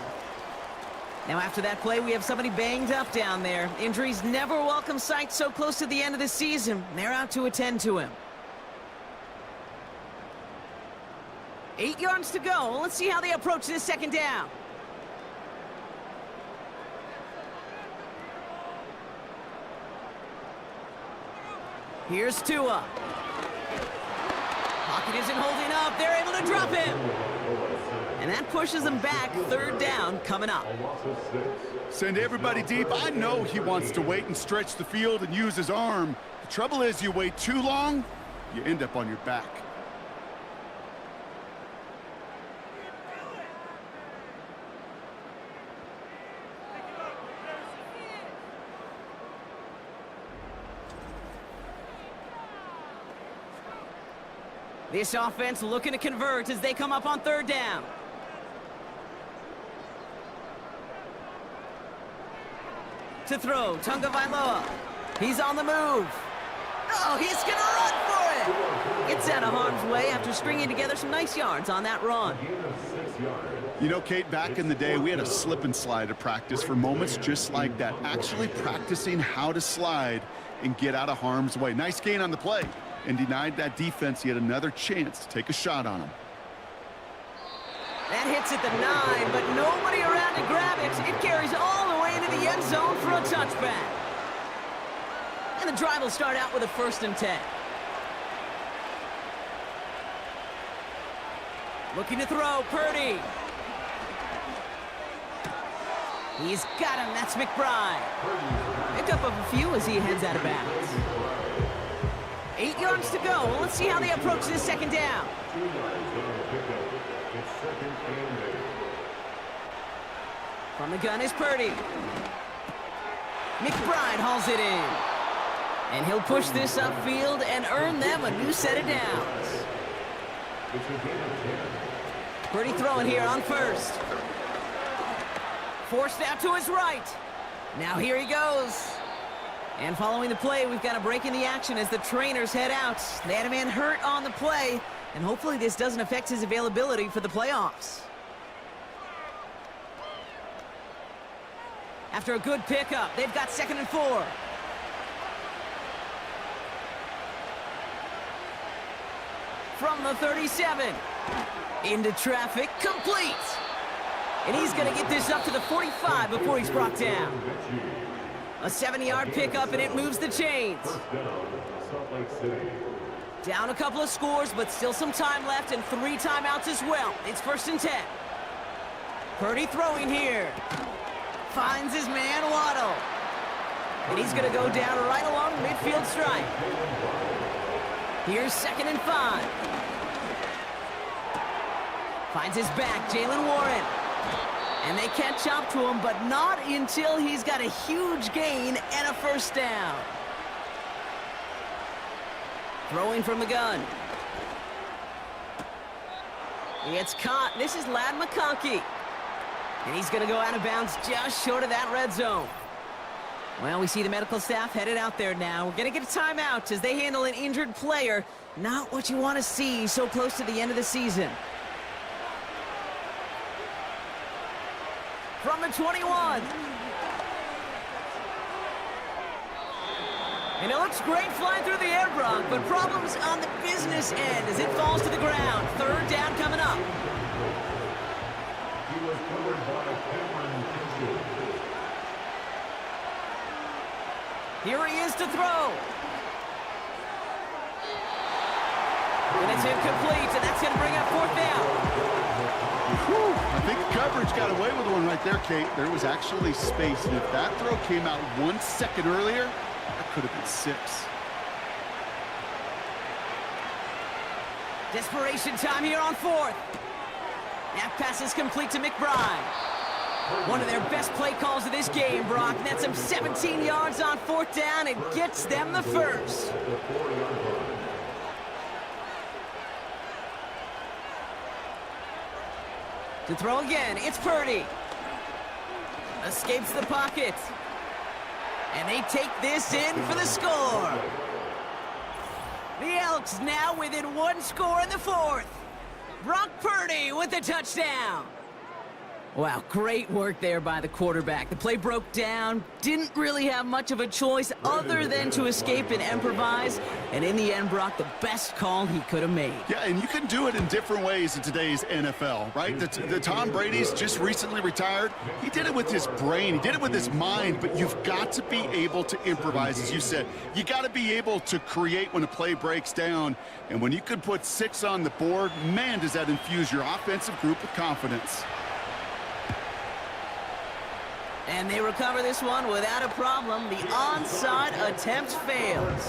Now after that play, we have somebody banged up down there. Injuries never a welcome sight so close to the end of the season. They're out to attend to him. 8 yards to go. Let's see how they approach this 2nd down. Here's Tua. Pocket isn't holding up. They're able to drop him. And that pushes them back. 3rd down coming up. Send everybody deep. I know he wants to wait and stretch the field and use his arm. The trouble is you wait too long, you end up on your back. This offense looking to convert as they come up on 3rd down. To throw, Tagovailoa. He's on the move. Oh, he's going to run for it. Gets out of harm's way after stringing together some nice yards on that run. You know, Kate, back in the day, we had a slip and slide at practice for moments just like that. Actually practicing how to slide and get out of harm's way. Nice gain on the play. And denied that defense yet another chance to take a shot on him. That hits at the 9, but nobody around to grab it. It carries all the way into the end zone for a touchback. And the drive will start out with a 1st and 10. Looking to throw, Purdy. He's got him. That's McBride. Pickup of a few as he heads out of bounds. 8 yards to go. Well, let's see how they approach this second down. 2 yards on the pickup. It's 2nd and 8. From the gun is Purdy. McBride hauls it in. And he'll push this upfield and earn them a new set of downs. It's a gain of 10. Purdy throwing here on first. Forced out to his right. Now here he goes. And following the play, we've got a break in the action as the trainers head out. They had a man hurt on the play, and hopefully this doesn't affect his availability for the playoffs. After a good pickup, they've got 2nd and 4. From the 37. Into traffic, complete. And he's going to get this up to the 45 before he's brought down. A 7-yard pickup, and it moves the chains. First down, Salt Lake City. Down a couple of scores, but still some time left and 3 timeouts as well. It's 1st and 10. Purdy throwing here. Finds his man, Waddle. And he's going to go down right along the midfield stripe. Here's 2nd and 5. Finds his back, Jalen Warren. And they catch up to him, but not until he's got a huge gain and a 1st down. Throwing from the gun. It's caught. This is Ladd McConkey. And he's going to go out of bounds just short of that red zone. Well, we see the medical staff headed out there now. We're going to get a timeout as they handle an injured player. Not what you want to see so close to the end of the season. From the 21. And it looks great flying through the air, Brock, but problems on the business end as it falls to the ground. 3rd down coming up. He was covered by Cameron Kinsey. Here he is to throw. And it's incomplete, and that's going to bring up 4th down. Whew, I think coverage got away with one right there, Kate. There was actually space, and if that throw came out 1 second earlier, that could have been 6. Desperation time here on 4th. That pass is complete to McBride. One of their best play calls of this game, Brock. Nets them 17 yards on 4th down and gets them the 1st. To throw again, it's Purdy. Escapes the pocket. And they take this in for the score. The Elks now within 1 score in the 4th. Brock Purdy with the touchdown. Wow, great work there by the quarterback. The play broke down, didn't really have much of a choice other than to escape and improvise. And in the end, Brock, the best call he could have made. Yeah, and you can do it in different ways in today's NFL, right? The Tom Brady's just recently retired. He did it with his brain. He did it with his mind, but you've got to be able to improvise, as you said. You got to be able to create when a play breaks down. And when you can put 6 on the board, man, does that infuse your offensive group with confidence. And they recover this one without a problem. The onside attempt fails.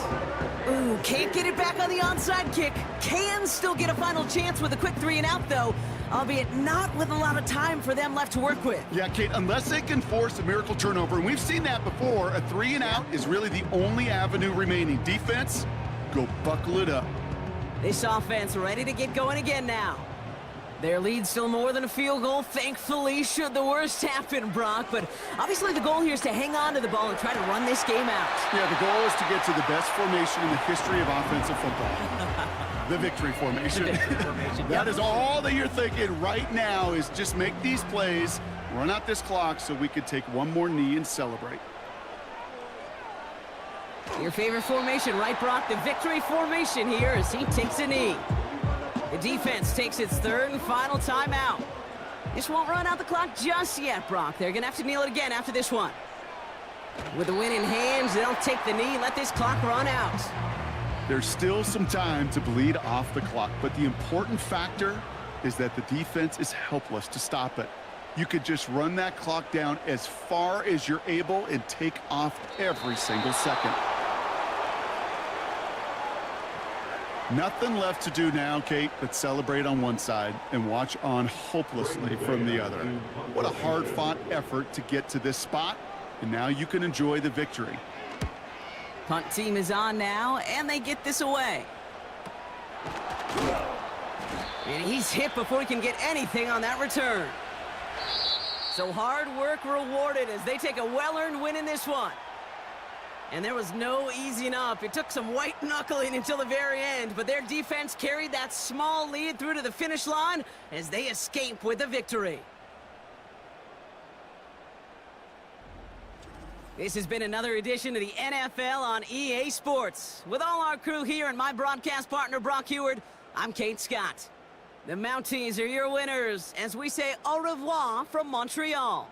Ooh, can't get it back on the onside kick. Can still get a final chance with a quick 3 and out, though, albeit not with a lot of time for them left to work with. Yeah, Kate, unless they can force a miracle turnover, and we've seen that before, a 3 and out is really the only avenue remaining. Defense, go buckle it up. This offense ready to get going again now. Their lead still more than a field goal, thankfully, should the worst happen, Brock. But obviously the goal here is to hang on to the ball and try to run this game out. Yeah, the goal is to get to the best formation in the history of offensive football. The victory formation. That is all that you're thinking right now, is just make these plays, run out this clock so we could take one more knee and celebrate. Your favorite formation, right, Brock? The victory formation here as he takes a knee. The defense takes its 3rd and final timeout. This won't run out the clock just yet, Brock. They're going to have to kneel it again after this one. With the win in hands, they'll take the knee, let this clock run out. There's still some time to bleed off the clock, but the important factor is that the defense is helpless to stop it. you could just run that clock down as far as you're able and take off every single second. Nothing left to do now, Kate, but celebrate on one side and watch on hopelessly from the other. What a hard-fought effort to get to this spot, and now you can enjoy the victory. Punt team is on now, and they get this away. And he's hit before he can get anything on that return. So hard work rewarded as they take a well-earned win in this one. And there was no easing up. It took some white knuckling until the very end, but their defense carried that small lead through to the finish line as they escape with the victory. This has been another edition of the NFL on EA Sports. With all our crew here and my broadcast partner, Brock Heward, I'm Kate Scott. The Mounties are your winners as we say au revoir from Montreal.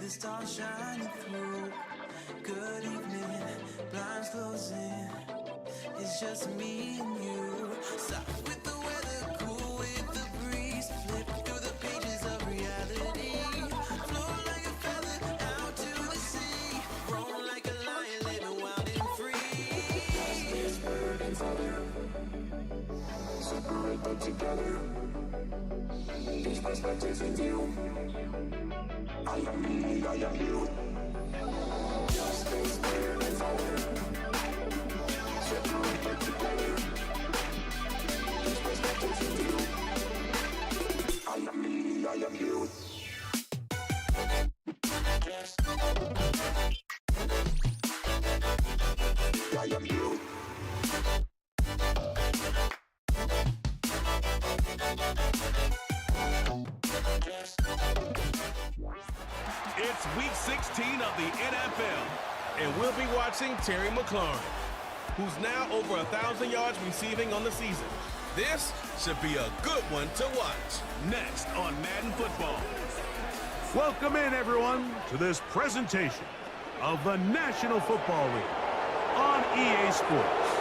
the stars shining through. Good evening, blinds closing. It's just me and you. Soft with the weather, cool with the breeze. Flip through the pages of reality. Float like a feather out to the sea. Roll like a lion, living wild and free. Separate but together. Each perspective's in view. I am me, I am you. Space, where and fire. Separate but together. Each perspective's in view. I am me, I am you. I am you. It's week 16 of the NFL, and we'll be watching Terry McLaurin, who's now over 1,000 yards receiving on the season. This should be a good one to watch. Next on Madden Football. Welcome in, everyone, to this presentation of the National Football League on EA Sports.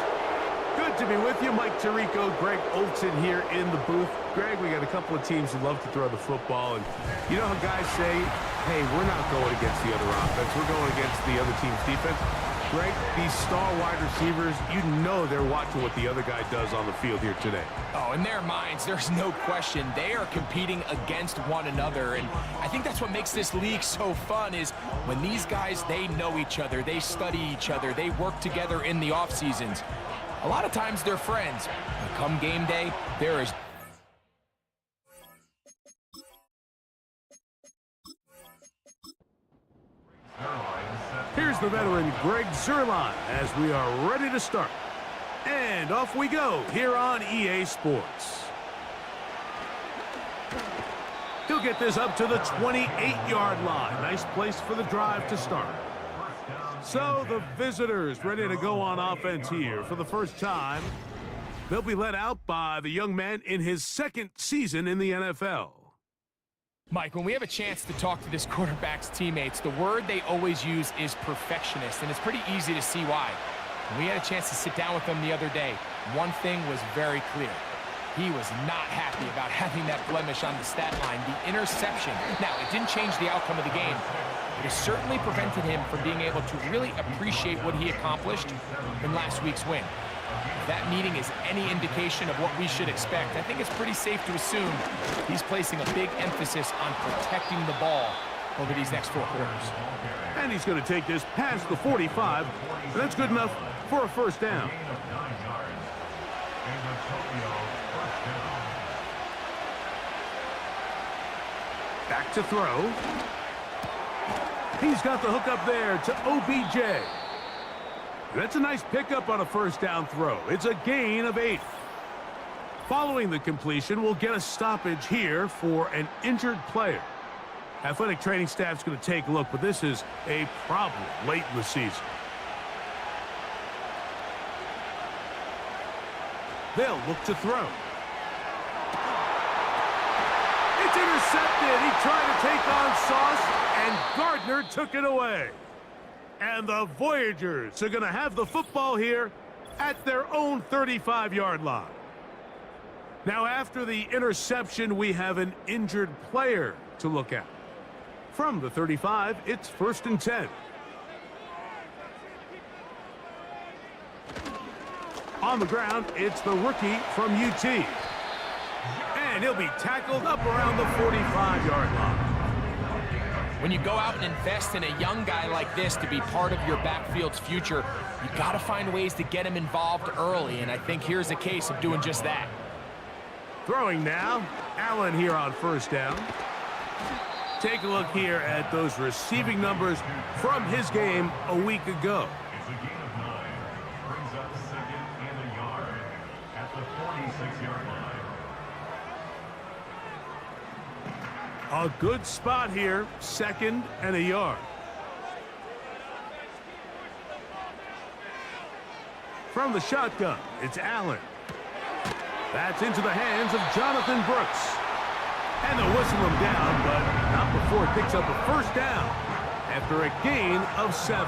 Good to be with you. Mike Tirico, Greg Olson here in the booth. Greg, we got a couple of teams who love to throw the football, and you know how guys say, hey, we're not going against the other offense. We're going against the other team's defense. Greg, these star wide receivers, you know they're watching what the other guy does on the field here today. Oh, in their minds, there's no question. They are competing against one another, and I think that's what makes this league so fun is when these guys, they know each other, they study each other, they work together in the off seasons. A lot of times they're friends, but come game day, there is... Here's the veteran Greg Zuerlein as we are ready to start. And off we go here on EA Sports. He'll get this up to the 28-yard line. Nice place for the drive to start. So the visitors ready to go on offense here for the first time. They'll be led out by the young man in his second season in the NFL. Mike, when we have a chance to talk to this quarterback's teammates, the word they always use is perfectionist, and it's pretty easy to see why. When we had a chance to sit down with them the other day, one thing was very clear. He was not happy about having that blemish on the stat line, the interception. Now, it didn't change the outcome of the game, but it certainly prevented him from being able to really appreciate what he accomplished in last week's win. If that meeting is any indication of what we should expect, I think it's pretty safe to assume he's placing a big emphasis on protecting the ball over these next 4 quarters. And he's going to take this past the 45, and that's good enough for a first down. Back to throw. He's got the hook up there to OBJ. That's a nice pickup on a first down throw. It's a gain of 8. Following the completion, we'll get a stoppage here for an injured player. Athletic training staff's going to take a look, but this is a problem late in the season. They'll look to throw. It's intercepted. He tried to take on Sauce, and Gardner took it away. And the Voyagers are going to have the football here at their own 35-yard line. Now, after the interception, we have an injured player to look at. From the 35, it's 1st and 10. On the ground, it's the rookie from UT. And he'll be tackled up around the 45-yard line. When you go out and invest in a young guy like this to be part of your backfield's future, you got to find ways to get him involved early, and I think here's a case of doing just that. Throwing now, Allen here on first down. Take a look here at those receiving numbers from his game a week ago. It's a gain of 9. Brings up 2nd and a yard at the 46-yard line. A good spot here, 2nd and a yard. From the shotgun, it's Allen. That's into the hands of Jonathan Brooks. And they'll whistle him down, but not before it picks up a first down. after a gain of 7.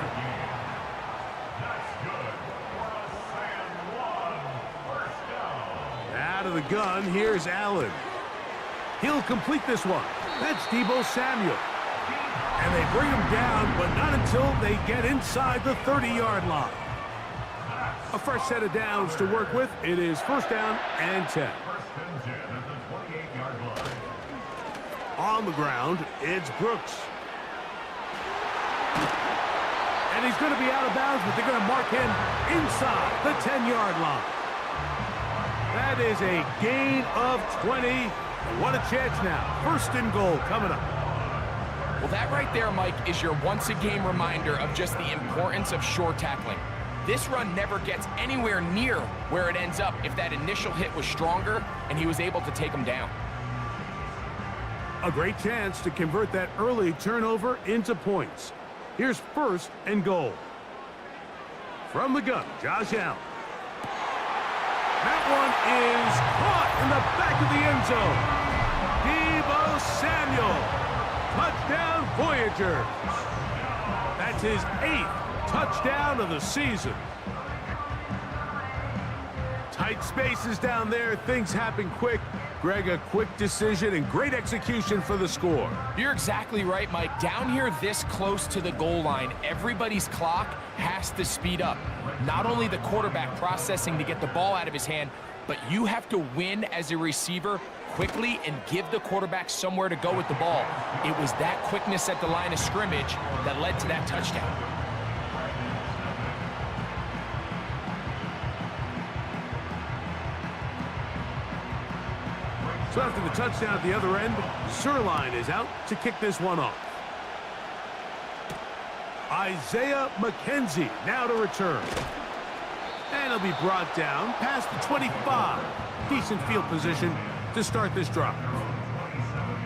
Out of the gun, here's Allen. He'll complete this one. That's Deebo Samuel. And they bring him down, but not until they get inside the 30-yard line. A fresh set of downs to work with. It is 1st down and 10. On the ground, it's Brooks. And he's going to be out of bounds, but they're going to mark him inside the 10-yard line. That is a gain of 20. And what a chance now. 1st and goal coming up. Well, that right there, Mike, is your once-a-game reminder of just the importance of short tackling. This run never gets anywhere near where it ends up if that initial hit was stronger and he was able to take him down. A great chance to convert that early turnover into points. Here's 1st and goal. From the gun, Josh Allen. That one is caught in the back of the end zone. Deebo Samuel. Touchdown, Voyagers. That's his 8th touchdown of the season. Tight spaces down there. Things happen quick. Greg, a quick decision and great execution for the score. You're exactly right, Mike. Down here this close to the goal line, everybody's clock has to speed up. Not only the quarterback processing to get the ball out of his hand, but you have to win as a receiver quickly and give the quarterback somewhere to go with the ball. It was that quickness at the line of scrimmage that led to that touchdown. So after the touchdown at the other end, Sirline is out to kick this one off. Isaiah McKenzie now to return. And he'll be brought down past the 25. Decent field position to start this drive.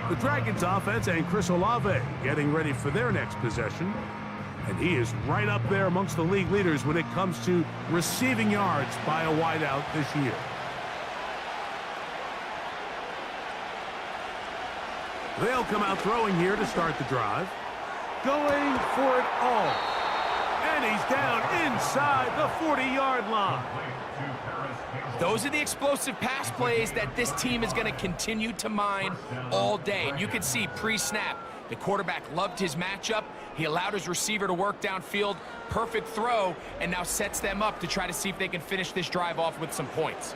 The Dragons offense and Chris Olave getting ready for their next possession. And he is right up there amongst the league leaders when it comes to receiving yards by a wideout this year. They'll come out throwing here to start the drive. Going for it all. And he's down inside the 40-yard line. Those are the explosive pass plays that this team is going to continue to mine all day. And you can see pre-snap, the quarterback loved his matchup. He allowed his receiver to work downfield. Perfect throw, and now sets them up to try to see if they can finish this drive off with some points.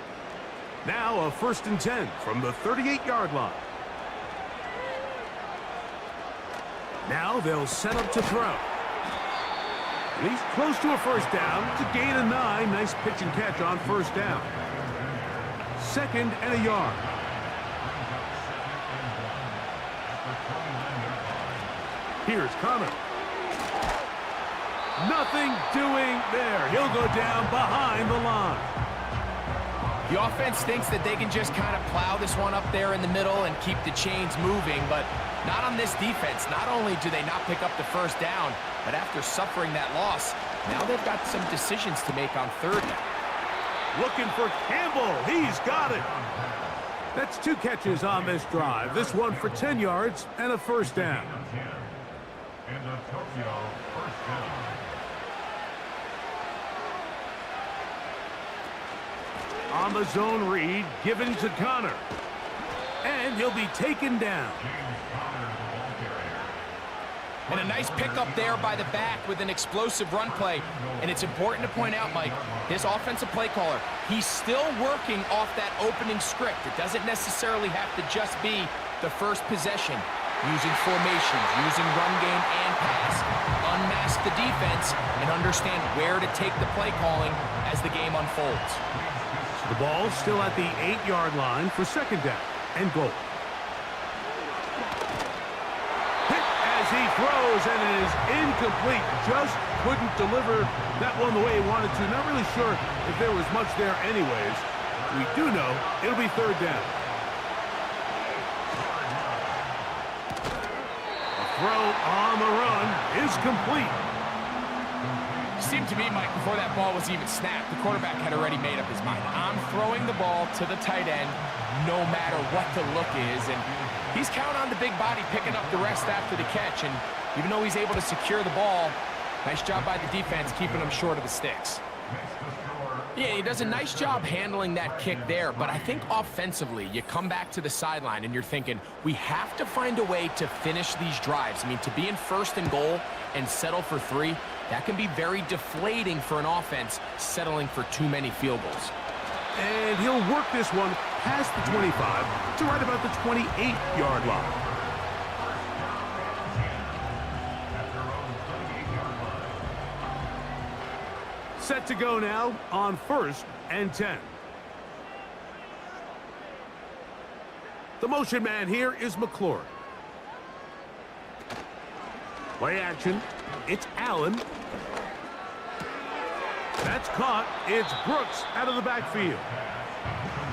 Now a 1st and 10 from the 38-yard line. Now they'll set up to throw. And he's close to a 1st down. It's a gain of 9. Nice pitch and catch on 1st down. 2nd and a yard. Here's Connor. Nothing doing there. He'll go down behind the line. The offense thinks that they can just kind of plow this one up there in the middle and keep the chains moving, but not on this defense. Not only do they not pick up the 1st down, but after suffering that loss, now they've got some decisions to make on 3rd down. Looking for Campbell. He's got it. That's 2 catches on this drive. This one for 10 yards and a 1st down. On the zone read, given to Connor. And he'll be taken down. And a nice pickup there by the back with an explosive run play. And it's important to point out, Mike, his offensive play caller, he's still working off that opening script. It doesn't necessarily have to just be the first possession. Using formations, using run game and pass. Unmask the defense and understand where to take the play calling as the game unfolds. The ball still at the 8-yard line for 2nd down and goal. He throws, and it is incomplete. Just couldn't deliver that one the way he wanted to. Not really sure if there was much there anyways. We do know it'll be 3rd down. A throw on the run is complete. seemed to me, Mike, before that ball was even snapped, the quarterback had already made up his mind. I'm throwing the ball to the tight end no matter what the look is, and he's counting on the big body picking up the rest after the catch, and even though he's able to secure the ball, nice job by the defense keeping him short of the sticks. Yeah, he does a nice job handling that kick there, but I think offensively, you come back to the sideline and you're thinking, we have to find a way to finish these drives. I mean, to be in 1st and goal and settle for 3, that can be very deflating for an offense settling for too many field goals. And he'll work this one past the 25 to right about the 28-yard line. Set to go now on 1st and 10. The motion man here is McLaurin. Play action. It's Allen. That's caught. It's Brooks out of the backfield.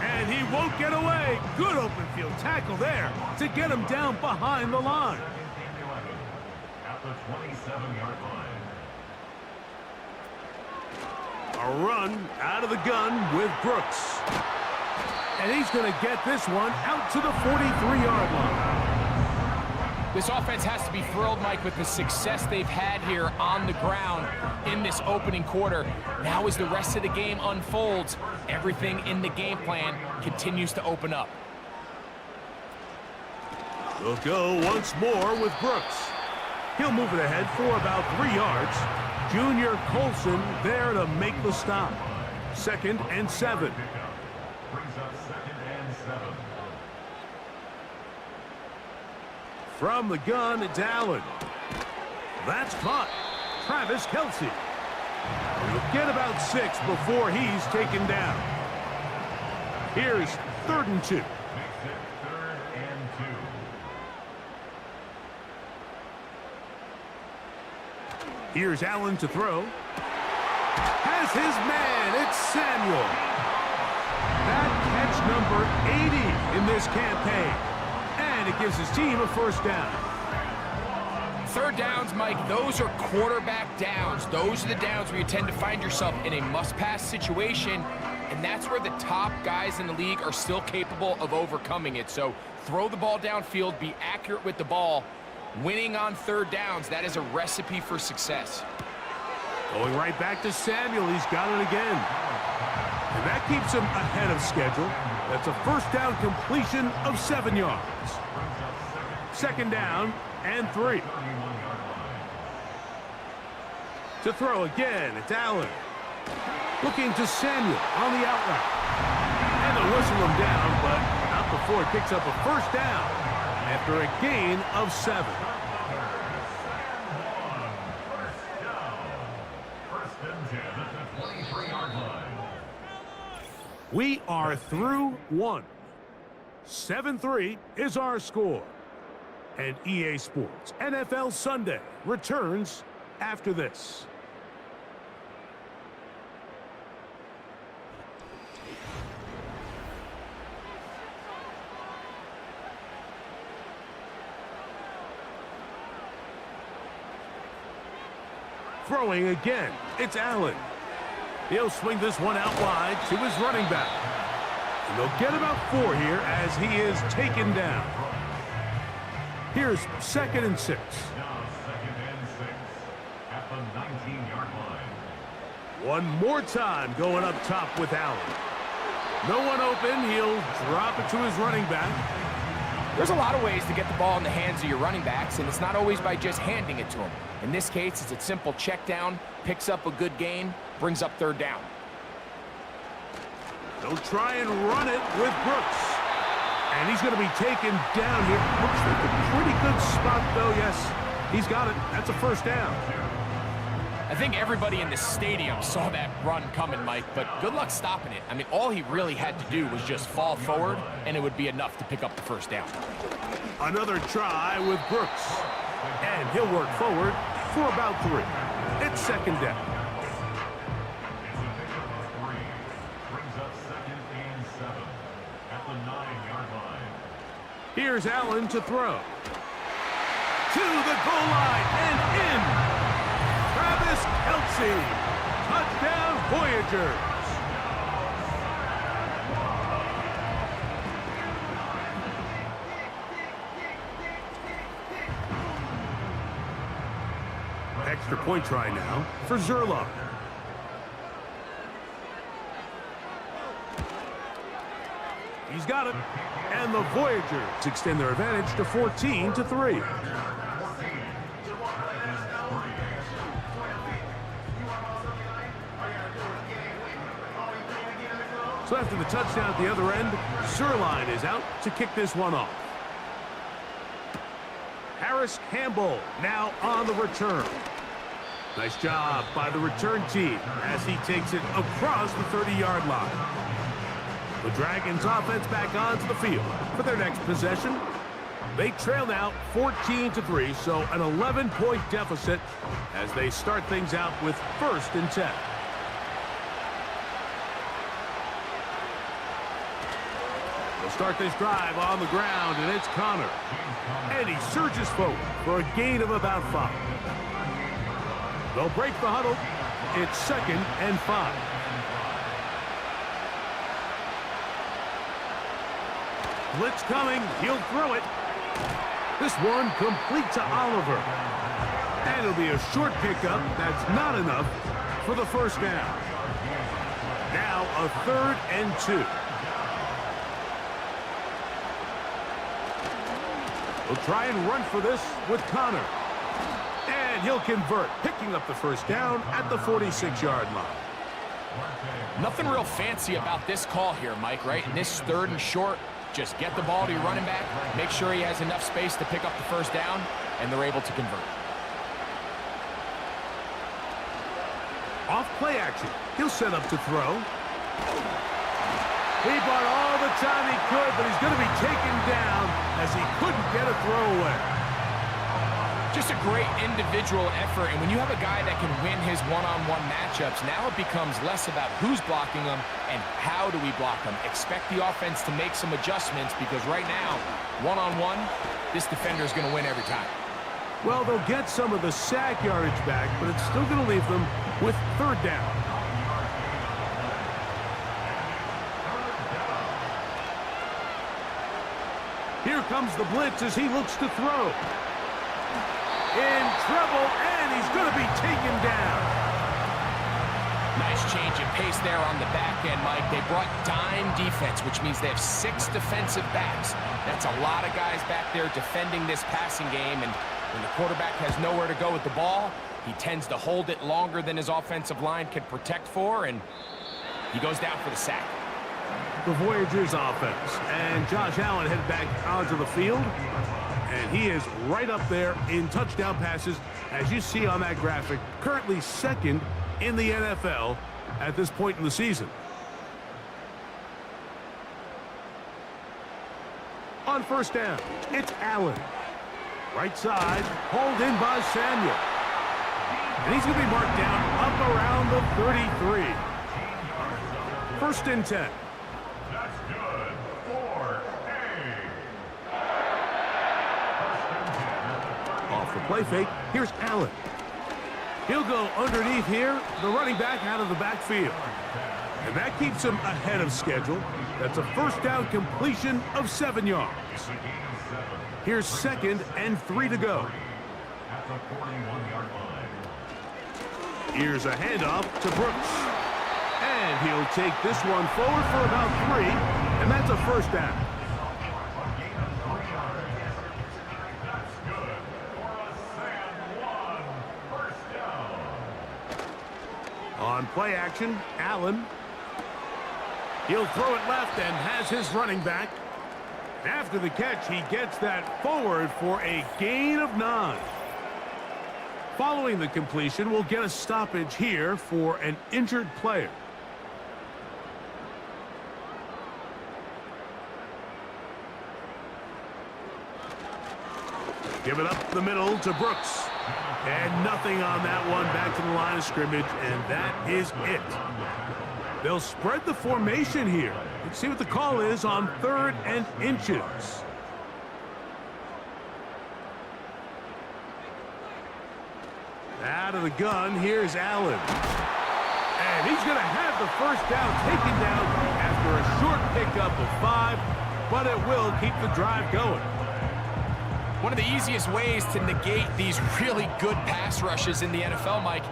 And he won't get away. Good open field tackle there to get him down behind the line. At the 27-yard line. A run out of the gun with Brooks. And he's going to get this one out to the 43-yard line. This offense has to be thrilled, Mike, with the success they've had here on the ground in this opening quarter. Now as the rest of the game unfolds, everything in the game plan continues to open up. They'll go once more with Brooks. He'll move it ahead for about 3 yards. Junior Colson there to make the stop. 2nd and 7. Brings up 2nd and 7. From the gun, it's Allen. That's caught. Travis Kelce. He'll get about 6 before he's taken down. Here's 3rd and 2. Makes it 3rd and 2. Here's Allen to throw. Has his man. It's Samuel. That catch number 80 in this campaign. And it gives his team a 1st down. 3rd downs, Mike, those are quarterback downs. Those are the downs where you tend to find yourself in a must-pass situation, and that's where the top guys in the league are still capable of overcoming it. So throw the ball downfield, be accurate with the ball. Winning on 3rd downs, that is a recipe for success. Going right back to Samuel. He's got it again. And that keeps him ahead of schedule. That's a 1st down completion of 7 yards. 2nd down and 3. To throw again, it's Allen. Looking to Samuel on the out route. And they'll whistle him down, but not before he picks up a 1st down after a gain of 7. We are through 1. 7-3 is our score. And EA Sports NFL Sunday returns after this. Throwing again, it's Allen. He'll swing this one out wide to his running back. And they'll get about 4 here as he is taken down. Here's 2nd and 6. Now 2nd and 6 at the 19-yard line. One more time going up top with Allen. No one open. He'll drop it to his running back. There's a lot of ways to get the ball in the hands of your running backs, and it's not always by just handing it to them. In this case, it's a simple check down, picks up a good gain, brings up 3rd down. They'll try and run it with Brooks. And he's going to be taken down here. Looks like a pretty good spot, though. Yes, he's got it. That's a 1st down. I think everybody in the stadium saw that run coming, Mike, but good luck stopping it. I mean, all he really had to do was just fall forward, and it would be enough to pick up the 1st down. Another try with Brooks. And he'll work forward for about 3. It's 2nd down. It's a pickup of 3. Brings up 2nd and 7 at the 9-yard line. Here's Allen to throw. To the goal line and in. Travis Kelce Voyagers. Extra point try now for Zerlo. He's got it. And the Voyagers extend their advantage to 14-3. So after the touchdown at the other end, Zerline is out to kick this one off. Harris Campbell now on the return. Nice job by the return team as he takes it across the 30-yard line. The Dragons offense back onto the field for their next possession. They trail now 14-3, so an 11-point deficit as they start things out with 1st and 10. They'll start this drive on the ground, and it's Connor. And he surges forward for a gain of about 5. They'll break the huddle. It's 2nd and 5. Blitz coming. He'll throw it. This one complete to Oliver. And it'll be a short pickup. That's not enough for the 1st down. Now a 3rd and 2. We'll try and run for this with Connor. And he'll convert, picking up the 1st down at the 46-yard line. Nothing real fancy about this call here, Mike, right? In this 3rd and short, just get the ball to your running back, make sure he has enough space to pick up the 1st down, and they're able to convert. Off play action. He'll set up to throw. He bought all the time he could, but he's going to be taken down as he couldn't get a throw away. Just a great individual effort, and when you have a guy that can win his one-on-one matchups, now it becomes less about who's blocking him and how do we block him. Expect the offense to make some adjustments because right now, one-on-one, this defender is going to win every time. Well, they'll get some of the sack yardage back, but it's still going to leave them with 3rd down. Here comes the blitz as he looks to throw. In trouble, and he's going to be taken down. Nice change in pace there on the back end, Mike. They brought dime defense, which means they have 6 defensive backs. That's a lot of guys back there defending this passing game, and when the quarterback has nowhere to go with the ball, he tends to hold it longer than his offensive line can protect for, and he goes down for the sack. The Voyagers offense, and Josh Allen headed back onto the field. And he is right up there in touchdown passes, as you see on that graphic. Currently 2nd in the NFL at this point in the season. On 1st down, it's Allen. Right side, hauled in by Samuel. And he's going to be marked down up around the 33. 1st and 10. That's good. 4A. Off the play fake, here's Allen. He'll go underneath here, the running back out of the backfield. And that keeps him ahead of schedule. That's a 1st down completion of 7 yards. Here's 2nd and 3 to go. At the 41-yard line. Here's a handoff to Brooks. And he'll take this one forward for about 3, and that's a 1st down. On play action, Allen. He'll throw it left and has his running back. After the catch, he gets that forward for a gain of 9. Following the completion, we'll get a stoppage here for an injured player. Give it up the middle to Brooks. And nothing on that one, back to the line of scrimmage, and that is it. They'll spread the formation here. Let's see what the call is on 3rd and inches. Out of the gun, here's Allen. And He's going to have the first down taken down after a short pickup of 5, but it will keep the drive going. One of the easiest ways to negate these really good pass rushes in the NFL, Mike,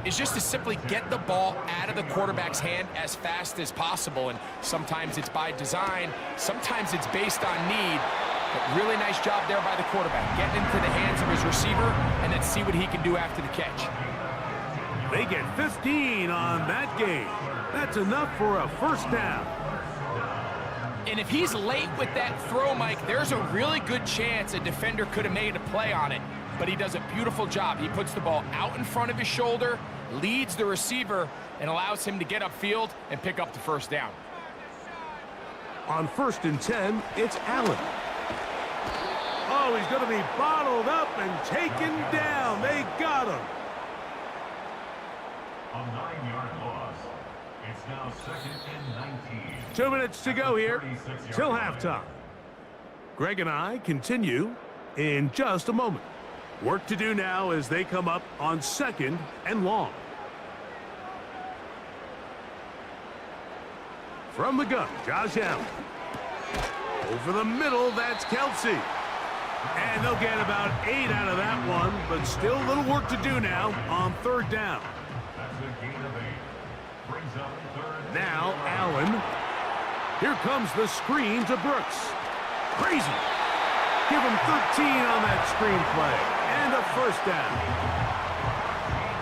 is just to simply get the ball out of the quarterback's hand as fast as possible. And sometimes it's by design, sometimes it's based on need. But really nice job there by the quarterback, getting into the hands of his receiver, and then see what he can do after the catch. They get 15 on that game. That's enough for a first down. And if he's late with that throw, Mike, there's a really good chance a defender could have made a play on it. But he does a beautiful job. He puts the ball out in front of his shoulder, leads the receiver, and allows him to get upfield and pick up the first down. On 1st and 10, it's Allen. Oh, he's going to be bottled up and taken down. They got him. A 9-yard loss. It's now 2nd and 19. 2 minutes to go here till halftime. Greg and I continue in just a moment. Work to do now as they come up on 2nd and long. From the gun, Josh Allen. Over the middle, that's Kelsey. And they'll get about 8 out of that one, but still a little work to do now on 3rd down. That's a gain of 8. Brings up 3rd. Now Allen. Here comes the screen to Brooks. Crazy. Give him 13 on that screen play. And a first down.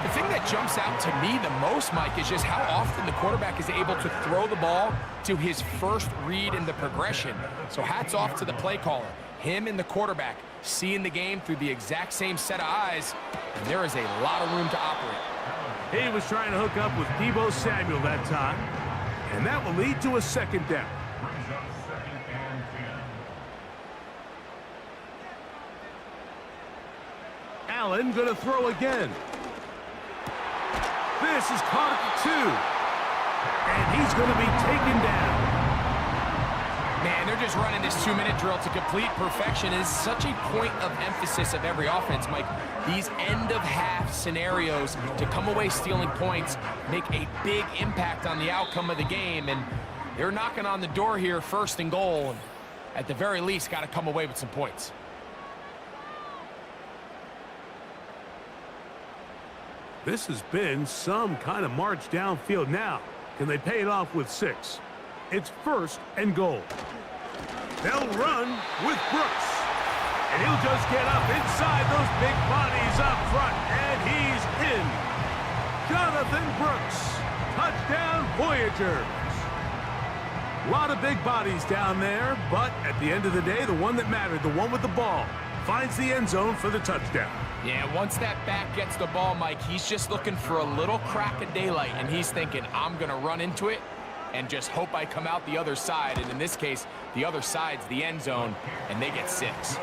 The thing that jumps out to me the most, Mike, is just how often the quarterback is able to throw the ball to his first read in the progression. So hats off to the play caller. Him and the quarterback seeing the game through the exact same set of eyes, and there is a lot of room to operate. He was trying to hook up with Deebo Samuel that time, and that will lead to a 2nd down. Brings up 2nd and 10. Allen going to throw again. This is caught at the 2, and he's going to be taken down. Man, they're just running this 2-minute drill to complete perfection. It's such a point of emphasis of every offense, Mike. These end-of-half scenarios to come away stealing points make a big impact on the outcome of the game, and they're knocking on the door here, 1st and goal, and at the very least, got to come away with some points. This has been some kind of march downfield now. Can they pay it off with 6? It's 1st and goal. They'll run with Brooks. And he'll just get up inside those big bodies up front. And he's in. Jonathan Brooks. Touchdown, Voyagers. A lot of big bodies down there, but at the end of the day, the one that mattered, the one with the ball, finds the end zone for the touchdown. Yeah, once that back gets the ball, Mike, he's just looking for a little crack of daylight, and he's thinking, I'm going to run into it and just hope I come out the other side. And in this case, the other side's the end zone, and they get 6.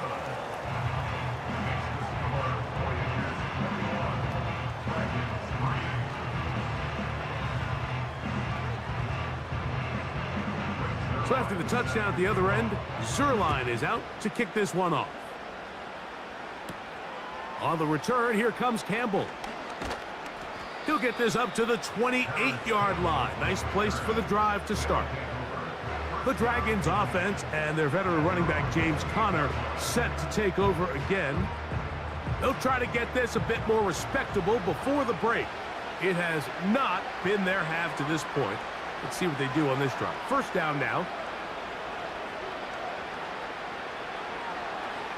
So after the touchdown at the other end, Zerline is out to kick this one off. On the return, here comes Campbell. He'll get this up to the 28-yard line. Nice place for the drive to start. The Dragons offense and their veteran running back James Conner set to take over again. They'll try to get this a bit more respectable before the break. It has not been their half to this point. Let's see what they do on this drive. 1st down now.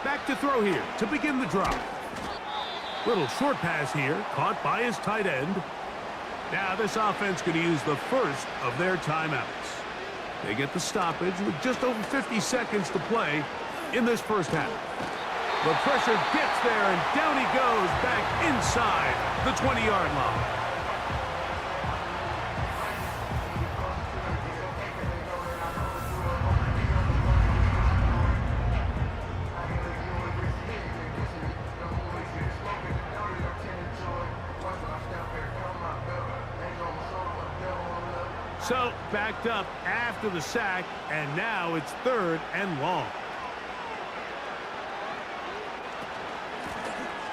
Back to throw here to begin the drive. Little short pass here, caught by his tight end. Now this offense could use the first of their timeouts. They get the stoppage with just over 50 seconds to play in this first half. The pressure gets there, and down he goes back inside the 20-yard line. So, backed up after the sack, and now it's 3rd and long.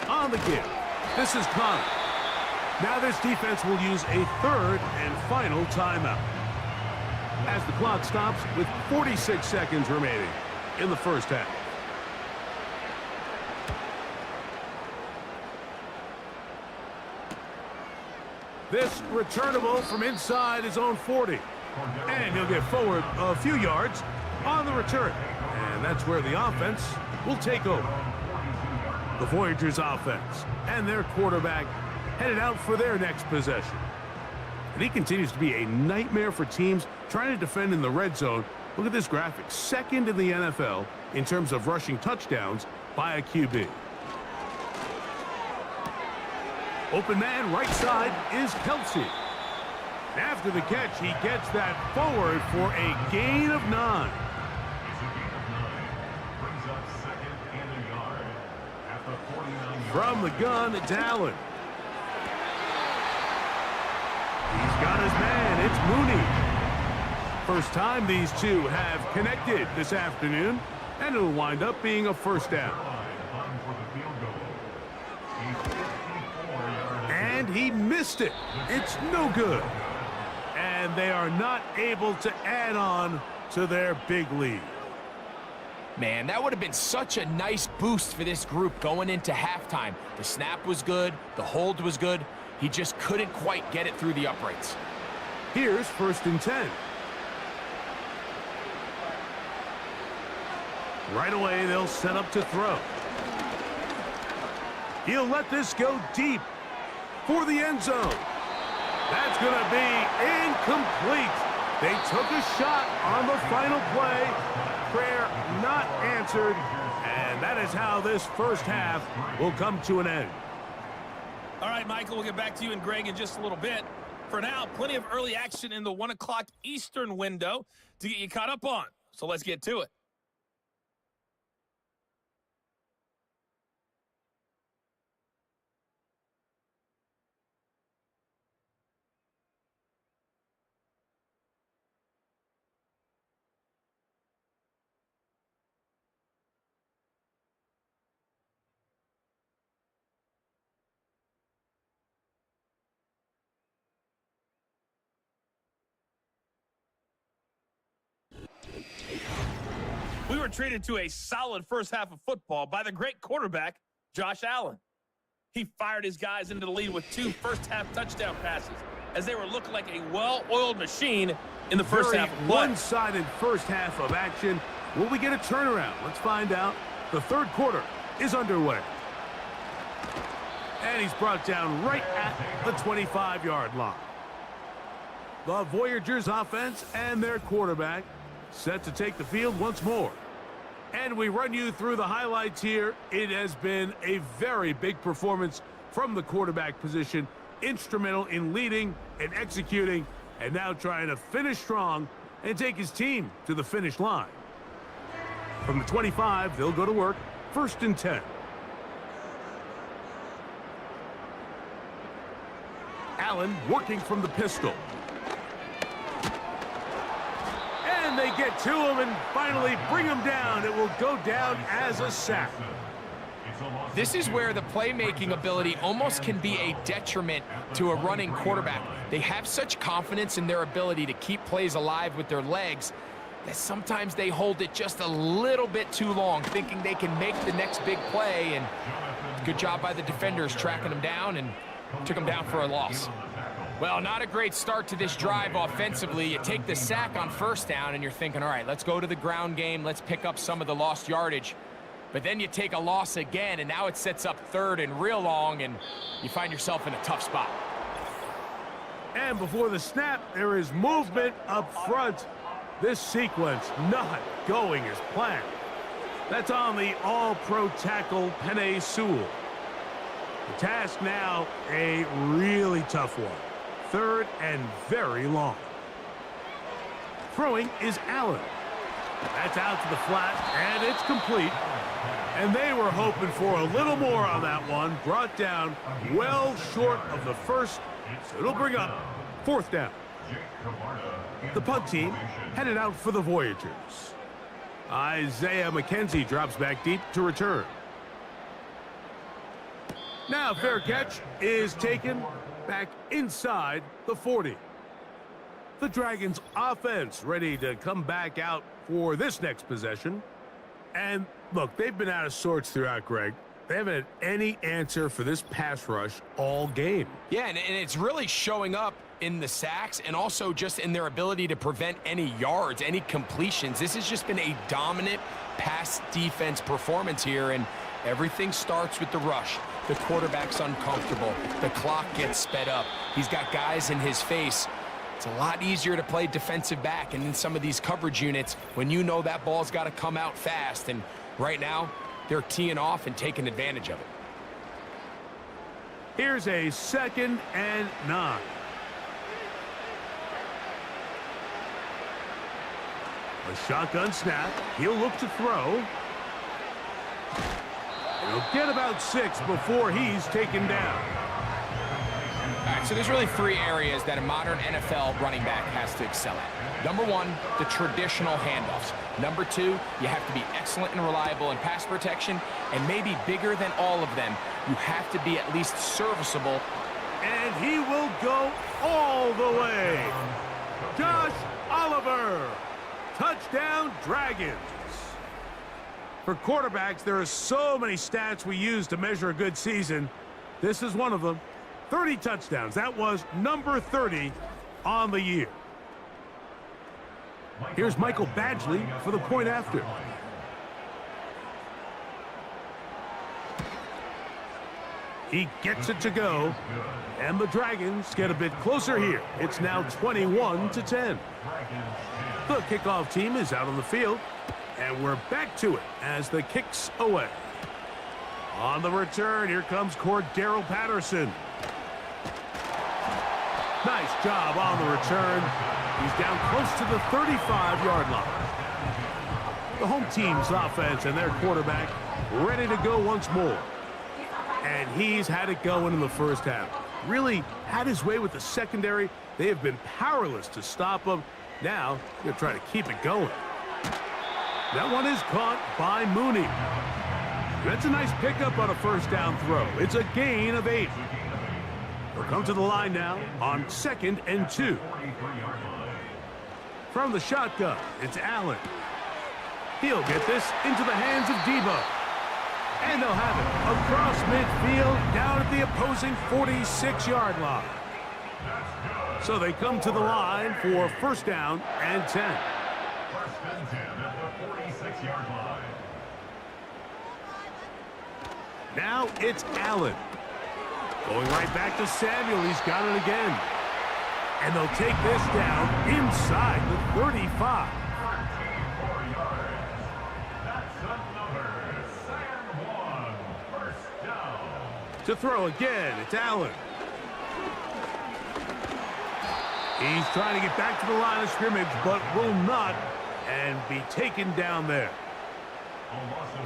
On the give, this is Conner. Now this defense will use a third and final timeout as the clock stops with 46 seconds remaining in the first half. This returnable from inside his own 40. And he'll get forward a few yards on the return. And that's where the offense will take over. The Voyagers offense and their quarterback headed out for their next possession. And he continues to be a nightmare for teams trying to defend in the red zone. Look at this graphic. Second in the NFL in terms of rushing touchdowns by a QB. Open man right side is Kelsey. After the catch, he gets that forward for a gain of 9. From the gun, it's Allen. He's got his man. It's Mooney. First time these two have connected this afternoon, and it'll wind up being a first down. And he missed it. It's no good. And they are not able to add on to their big lead. Man, that would have been such a nice boost for this group going into halftime. The snap was good. The hold was good. He just couldn't quite get it through the uprights. Here's 1st and 10. Right away, they'll set up to throw. He'll let this go deep for the end zone. That's going to be incomplete. They took a shot on the final play. Prayer not answered. And that is how this first half will come to an end. All right, Michael, we'll get back to you and Greg in just a little bit. For now, plenty of early action in the 1 o'clock Eastern window to get you caught up on. So let's get to it. We were treated to a solid first half of football by the great quarterback, Josh Allen. He fired his guys into the lead with 2 first-half touchdown passes as they were looking like a well-oiled machine in the first half of play. One-sided first half of action. Will we get a turnaround? Let's find out. The third quarter is underway. And he's brought down right at the 25-yard line. The Voyagers offense and their quarterback set to take the field once more. And we run you through the highlights here. It has been a very big performance from the quarterback position. Instrumental in leading and executing, and now trying to finish strong and take his team to the finish line. From the 25, they'll go to work. 1st and 10. Allen working from the pistol. And they get to him and finally bring him down. It will go down as a sack. This is where the playmaking ability almost can be a detriment to a running quarterback. They have such confidence in their ability to keep plays alive with their legs that sometimes they hold it just a little bit too long, thinking they can make the next big play. And good job by the defenders tracking him down and took him down for a loss. Well, not a great start to this drive offensively. You take the sack on first down, and you're thinking, all right, let's go to the ground game. Let's pick up some of the lost yardage. But then you take a loss again, and now it sets up 3rd and real long, and you find yourself in a tough spot. And before the snap, there is movement up front. This sequence not going as planned. That's on the all-pro tackle, Penei Sewell. The task now, a really tough one. 3rd and very long. Throwing is Allen. That's out to the flat, and it's complete. And they were hoping for a little more on that one. Brought down well short of the first, so it'll bring up 4th down. The punt team headed out for the Voyagers. Isaiah McKenzie drops back deep to return. Now fair catch is taken back inside the 40. The Dragons offense ready to come back out for this next possession. And look, they've been out of sorts throughout, Greg. They haven't had any answer for this pass rush all game. Yeah, and it's really showing up in the sacks and also just in their ability to prevent any yards, any completions. This has just been a dominant pass defense performance here, and everything starts with the rush. The quarterback's uncomfortable. The clock gets sped up. He's got guys in his face. It's a lot easier to play defensive back and in some of these coverage units when you know that ball's got to come out fast. And right now, they're teeing off and taking advantage of it. Here's a 2nd and 9. A shotgun snap. He'll look to throw. He'll get about 6 before he's taken down. All right, so there's really 3 areas that a modern NFL running back has to excel at. Number 1, the traditional handoffs. Number 2, you have to be excellent and reliable in pass protection. And maybe bigger than all of them, you have to be at least serviceable. And he will go all the way. Josh Oliver. Touchdown, Dragons. For quarterbacks, there are so many stats we use to measure a good season. This is one of them. 30 touchdowns. That was number 30 on the year. Here's Michael Badgley for the point after. He gets it to go, and the Dragons get a bit closer here. It's now 21-10. The kickoff team is out on the field, and we're back to it as the kick's away. On the return, here comes Cordero Patterson. Nice job on the return. He's down close to the 35-yard line. The home team's offense and their quarterback ready to go once more. And he's had it going in the first half. Really had his way with the secondary. They have been powerless to stop him. Now, they're trying to keep it going. That one is caught by Mooney. That's a nice pickup on a first down throw. It's a gain of 8. They'll come to the line now on 2nd and 2. From the shotgun, it's Allen. He'll get this into the hands of Debo. And they'll have it across midfield down at the opposing 46-yard line. So they come to the line for first down and 10. First and 10 at the 46-yard line. Now it's Allen. Going right back to Samuel. He's got it again. And they'll take this down inside the 35. 34 yards. That's another second one. First down. To throw again, it's Allen. He's trying to get back to the line of scrimmage, but will not, and be taken down there.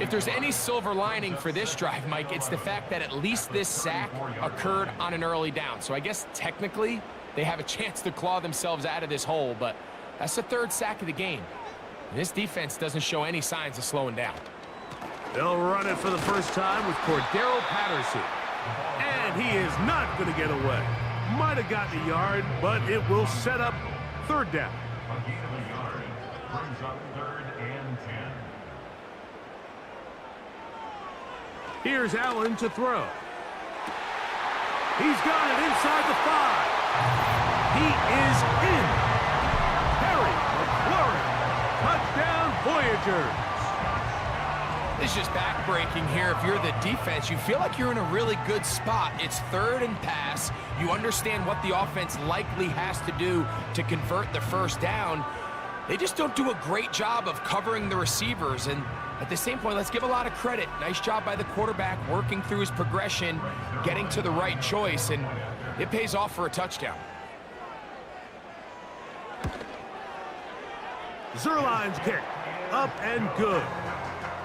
If there's any silver lining for this drive, Mike, it's the fact that at least this sack occurred on an early down. So I guess technically they have a chance to claw themselves out of this hole, but that's the 3rd sack of the game. And this defense doesn't show any signs of slowing down. They'll run it for the first time with Cordero Patterson. And he is not going to get away. Might have gotten a yard, but it will set up 3rd down. A gain of a yard brings up 3rd and 10. Here's Allen to throw. He's got it inside the 5. He is in. Harry McLaurin. Touchdown, Voyagers. It's just back-breaking here. If you're the defense, you feel like you're in a really good spot. It's 3rd and pass. You understand what the offense likely has to do to convert the first down. They just don't do a great job of covering the receivers. And at the same point, let's give a lot of credit. Nice job by the quarterback working through his progression, getting to the right choice, and it pays off for a touchdown. Zerline's kick, up and good.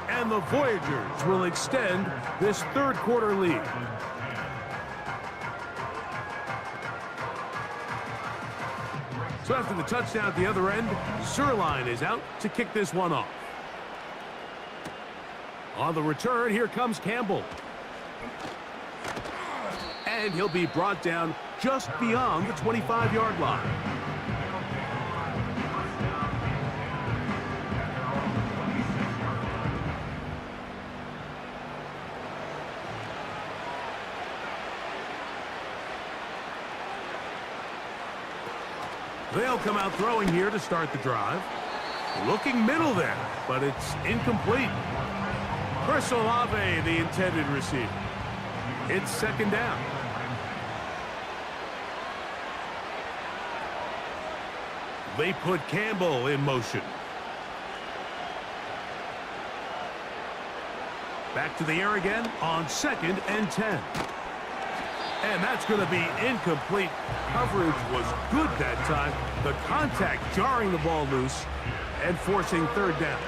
And the Voyagers will extend this 3rd quarter lead. So after the touchdown at the other end, Zerline is out to kick this one off. On the return, here comes Campbell. And he'll be brought down just beyond the 25-yard line. They'll come out throwing here to start the drive. Looking middle there, but it's incomplete. Chris Olave, the intended receiver. It's second down. They put Campbell in motion. Back to the air again on 2nd and 10. And that's going to be incomplete. Coverage was good that time. The contact jarring the ball loose and forcing 3rd down.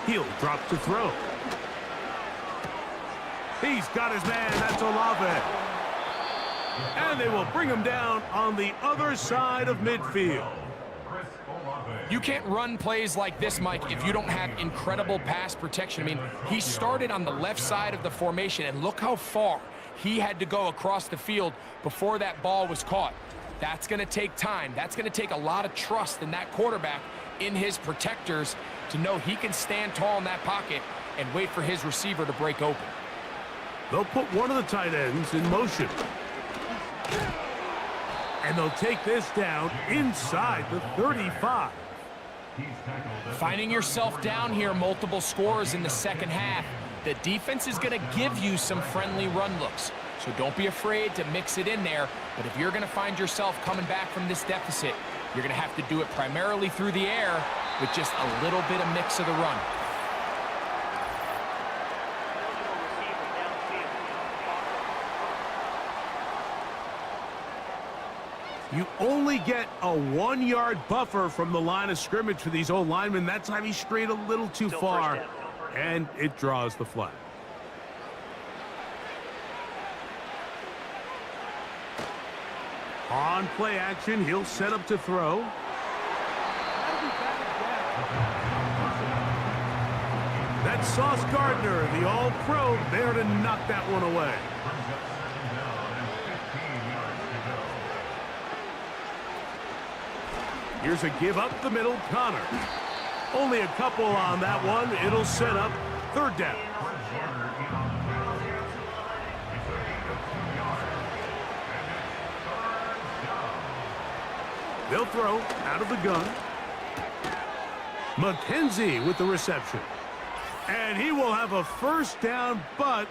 He'll drop to throw. He's got his man. That's Olave. And they will bring him down on the other side of midfield. You can't run plays like this, Mike, if you don't have incredible pass protection. I mean, he started on the left side of the formation, and look how far he had to go across the field before that ball was caught. That's going to take time. That's going to take a lot of trust in that quarterback, in his protectors, to know he can stand tall in that pocket and wait for his receiver to break open. They'll put one of the tight ends in motion. And they'll take this down inside the 35. Finding yourself down here, multiple scores in the second half. The defense is going to give you some friendly run looks. So don't be afraid to mix it in there. But if you're going to find yourself coming back from this deficit, you're going to have to do it primarily through the air with just a little bit of mix of the run. You only get a 1-yard buffer from the line of scrimmage for these old linemen. That time he strayed a little too far, and it draws the flag. On play action, he'll set up to throw. That's Sauce Gardner, the All-Pro, there to knock that one away. Here's a give up the middle, Connor. Only a couple on that one. It'll set up 3rd down. They'll throw out of the gun. McKenzie with the reception. And he will have a 1st down, but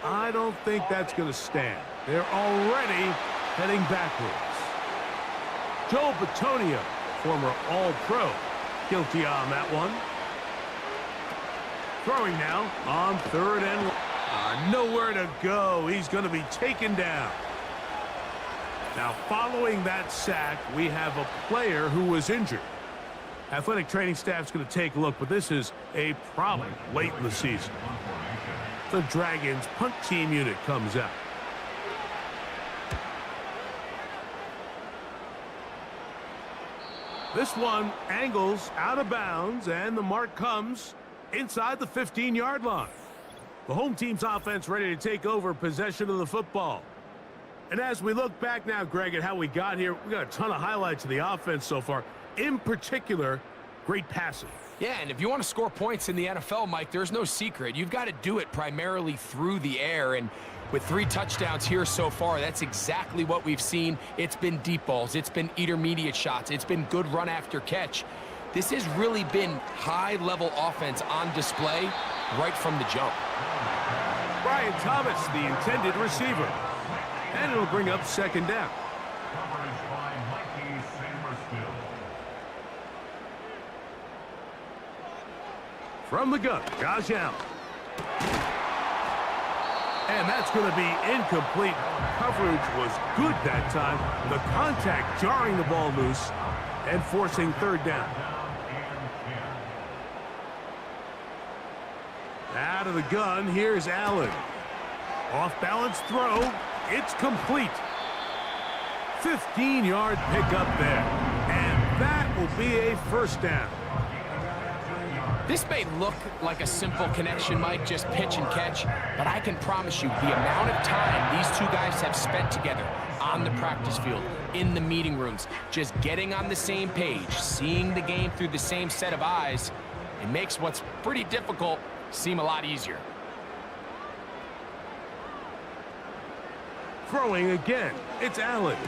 I don't think that's going to stand. They're already heading backwards. Joe Bitonio, former All-Pro, guilty on that one. Throwing now on 3rd and nowhere to go. He's going to be taken down. Now, following that sack, we have a player who was injured. Athletic training staff's going to take a look, but this is a problem late in the season. The Dragons punt team unit comes out. This one angles out of bounds, and the mark comes inside the 15-yard line. The home team's offense ready to take over possession of the football. And as we look back now, Greg, at how we got here, we got a ton of highlights of the offense so far. In particular, great passing. Yeah, and if you want to score points in the NFL, Mike, there's no secret. You've got to do it primarily through the air, and with 3 touchdowns here so far, that's exactly what we've seen. It's been deep balls. It's been intermediate shots. It's been good run after catch. This has really been high-level offense on display right from the jump. Brian Thomas, the intended receiver. And it'll bring up 2nd down. From the gun, Josh Allen. And that's going to be incomplete. Coverage was good that time. The contact jarring the ball loose and forcing 3rd down. Out of the gun, here's Allen. Off-balance throw. It's complete. 15-yard pickup there. And that will be a 1st down. This may look like a simple connection, Mike, just pitch and catch, but I can promise you the amount of time these two guys have spent together on the practice field, in the meeting rooms, just getting on the same page, seeing the game through the same set of eyes, it makes what's pretty difficult seem a lot easier. Throwing again, it's Allen.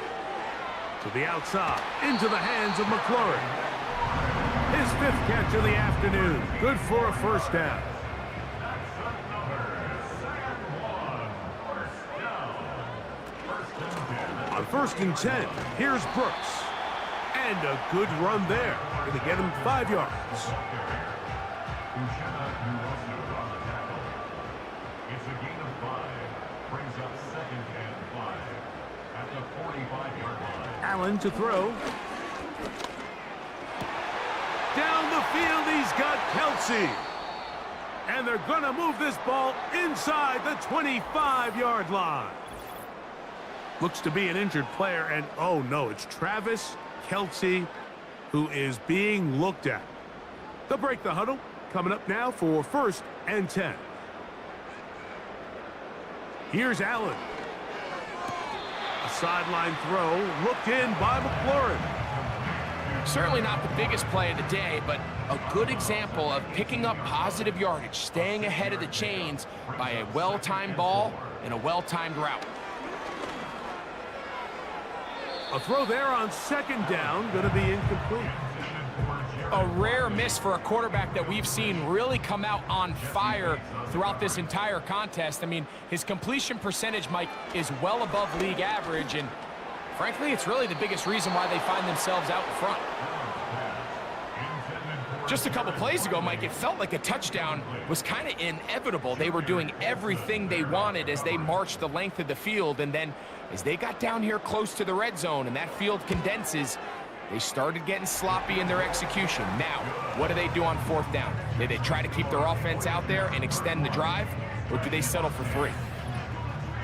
To the outside, into the hands of McLaurin. His 5th catch of the afternoon. Good for a first down. On 1st and 10, here's Brooks. And a good run there. Going to get him 5 yards. It's a gain of 5. Brings up 2nd and 5 at the 45-yard line. Allen to throw. Down the field, he's got Kelsey. And they're going to move this ball inside the 25-yard line. Looks to be an injured player, and oh no, it's Travis Kelsey who is being looked at. They'll break the huddle. Coming up now for 1st and 10. Here's Allen. A sideline throw looked in by McLaurin. Certainly not the biggest play of the day, but a good example of picking up positive yardage, staying ahead of the chains by a well-timed ball and a well-timed route. A throw there on 2nd down, going to be incomplete. A rare miss for a quarterback that we've seen really come out on fire throughout this entire contest. I mean, his completion percentage, Mike, is well above league average, and frankly, it's really the biggest reason why they find themselves out in front. Just a couple plays ago, Mike, it felt like a touchdown was kind of inevitable. They were doing everything they wanted as they marched the length of the field, and then as they got down here close to the red zone and that field condenses, they started getting sloppy in their execution. Now, what do they do on 4th down? Do they try to keep their offense out there and extend the drive, or do they settle for 3?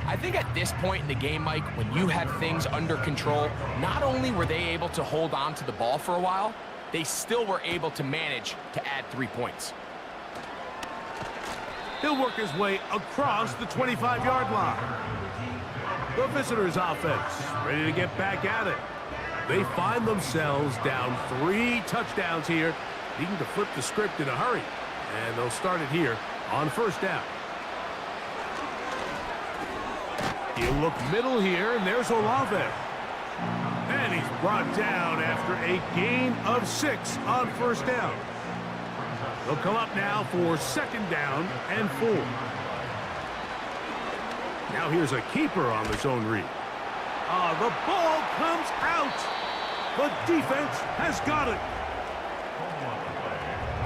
I think at this point in the game, Mike, when you have things under control, not only were they able to hold on to the ball for a while, they still were able to manage to add 3 points. He'll work his way across the 25-yard line. The visitors' offense ready to get back at it. They find themselves down 3 touchdowns here, needing to flip the script in a hurry. And they'll start it here on 1st down. He'll look middle here, and there's Olave. And he's brought down after a gain of 6 on 1st down. They'll come up now for 2nd down and 4. Now here's a keeper on the zone read. The ball comes out. The defense has got it.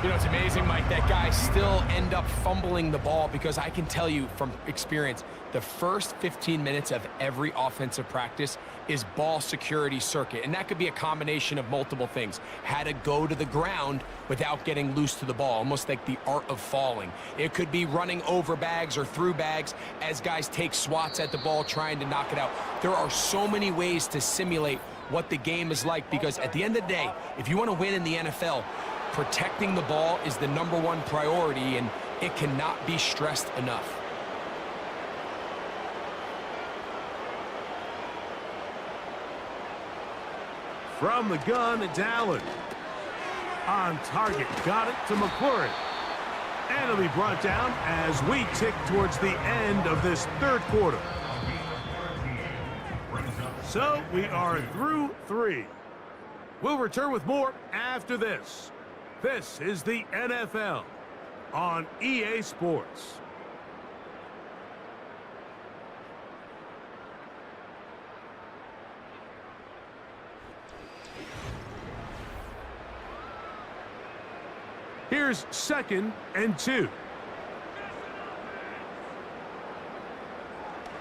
You know, it's amazing, Mike, that guys still end up fumbling the ball, because I can tell you from experience, the first 15 minutes of every offensive practice is ball security circuit, and that could be a combination of multiple things. How to go to the ground without getting loose to the ball, almost like the art of falling. It could be running over bags or through bags as guys take swats at the ball trying to knock it out. There are so many ways to simulate what the game is like, because at the end of the day, if you want to win in the NFL, protecting the ball is the #1 priority, and it cannot be stressed enough. From the gun, it's Allen. On target, got it to McLaurin. And it'll be brought down as we tick towards the end of this 3rd quarter. So we are through 3. We'll return with more after this. This is the NFL on EA Sports. Here's 2nd and 2.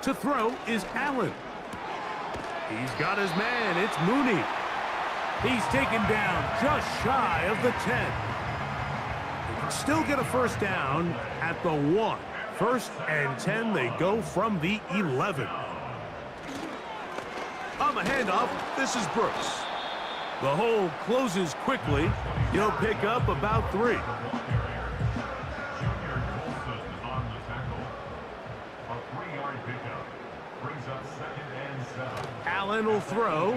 To throw is Allen. He's got his man. It's Mooney. He's taken down just shy of the 10. They can still get a 1st down at the 1. 1st and 10, they go from the 11. On the handoff, this is Brooks. The hole closes quickly. He'll pick up about 3. brings up 2nd and 7. Allen will throw.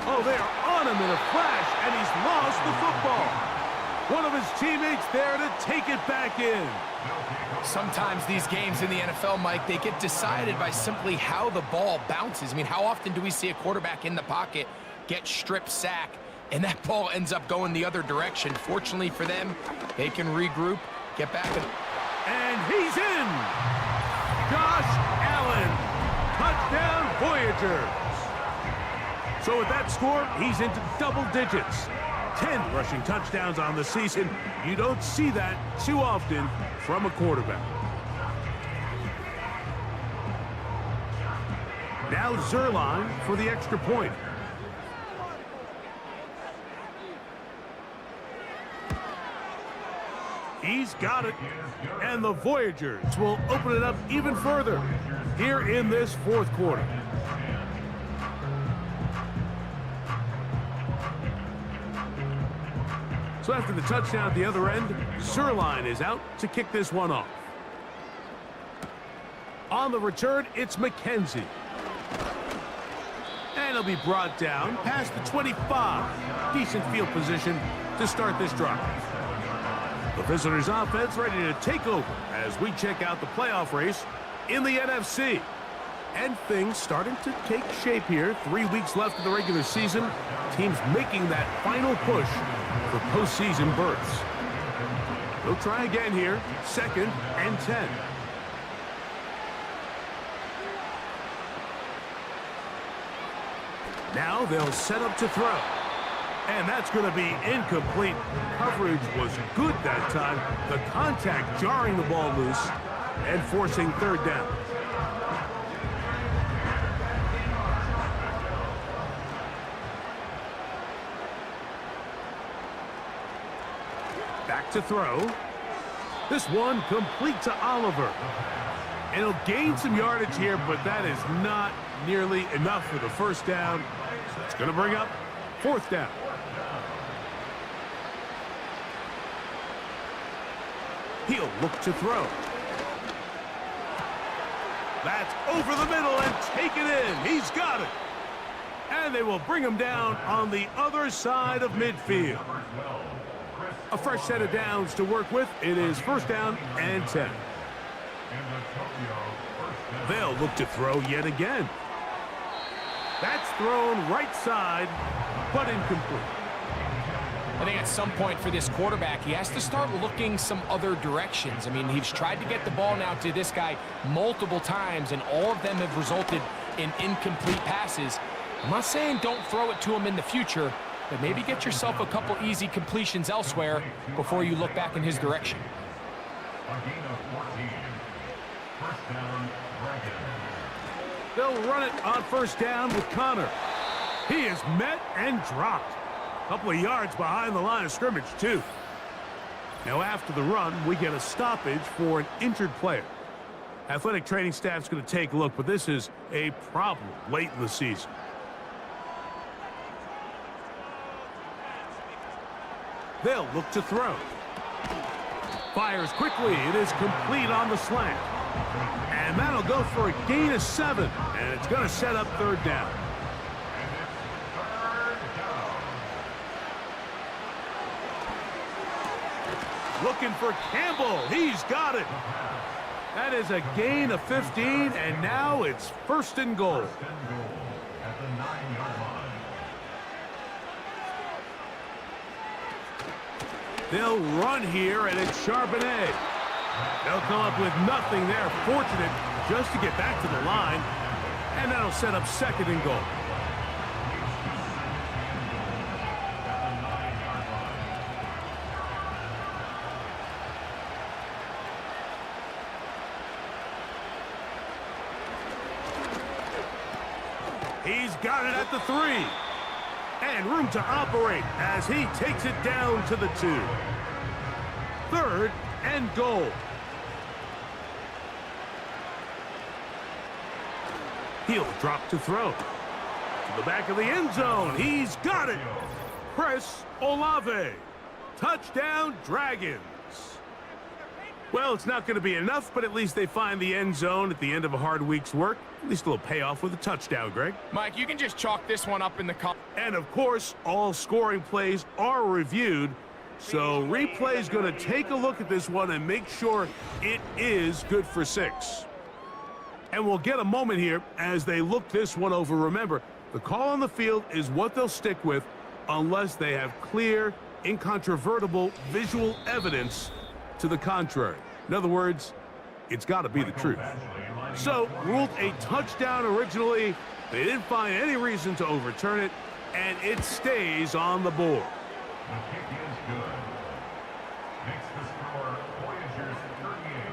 Oh, they are on him in a flash, and he's lost the football. One of his teammates there to take it back in. Sometimes these games in the NFL, Mike, they get decided by simply how the ball bounces. I mean, how often do we see a quarterback in the pocket get strip sack, and that ball ends up going the other direction? Fortunately for them, they can regroup, get back. And he's in! Josh Allen, touchdown Voyagers. So with that score, he's into double digits. 10 rushing touchdowns on the season. You don't see that too often from a quarterback. Now Zerline for the extra point. He's got it. And the Voyagers will open it up even further here in this fourth quarter. So after the touchdown at the other end, Zerline is out to kick this one off. On the return, it's McKenzie. And he'll be brought down past the 25. Decent field position to start this drive. The visitors' offense ready to take over as we check out the playoff race in the NFC. And things starting to take shape here. 3 weeks left of the regular season. Teams making that final push for postseason berths. They'll try again here. 2nd and 10. Now they'll set up to throw. And that's going to be incomplete. Coverage was good that time. The contact jarring the ball loose and forcing 3rd down. Back to throw. This one complete to Oliver. And he'll gain some yardage here, but that is not nearly enough for the 1st down. So it's going to bring up 4th down. He'll look to throw. That's over the middle and take it in. He's got it. And they will bring him down on the other side of midfield. A fresh set of downs to work with. It is 1st down and 10. They'll look to throw yet again. That's thrown right side, but incomplete. I think at some point for this quarterback, he has to start looking some other directions. I mean, he's tried to get the ball now to this guy multiple times, and all of them have resulted in incomplete passes. I'm not saying don't throw it to him in the future, but maybe get yourself a couple easy completions elsewhere before you look back in his direction. A gain of 14. 1st down, Dragons. They'll run it on 1st down with Connor. He is met and dropped. A couple of yards behind the line of scrimmage, too. Now, after the run, we get a stoppage for an injured player. Athletic training staff's going to take a look, but this is a problem late in the season. They'll look to throw. Fires quickly. It is complete on the slant. And that'll go for a gain of 7. And it's going to set up 3rd down. Looking for Campbell. He's got it. That is a gain of 15, and now it's 1st and goal. At the 9-yard line. They'll run here, and it's Charbonnet. They'll come up with nothing there. Fortunate just to get back to the line, and that'll set up 2nd and goal. He's got it at the 3. And room to operate as he takes it down to the 2. 3rd and goal. He'll drop to throw. To the back of the end zone. He's got it. Chris Olave. Touchdown, Dragons. Well, it's not going to be enough, but at least they find the end zone at the end of a hard week's work. At least a little payoff with a touchdown, Greg. Mike, you can just chalk this one up in the column. And, of course, all scoring plays are reviewed. So replay is going to take a look at this one and make sure it is good for 6. And we'll get a moment here as they look this one over. Remember, the call on the field is what they'll stick with unless they have clear, incontrovertible visual evidence to the contrary. In other words, it's got to be the truth. So, ruled a touchdown originally. They didn't find any reason to overturn it, and it stays on the board. The kick is good. Makes the score Voyagers 38,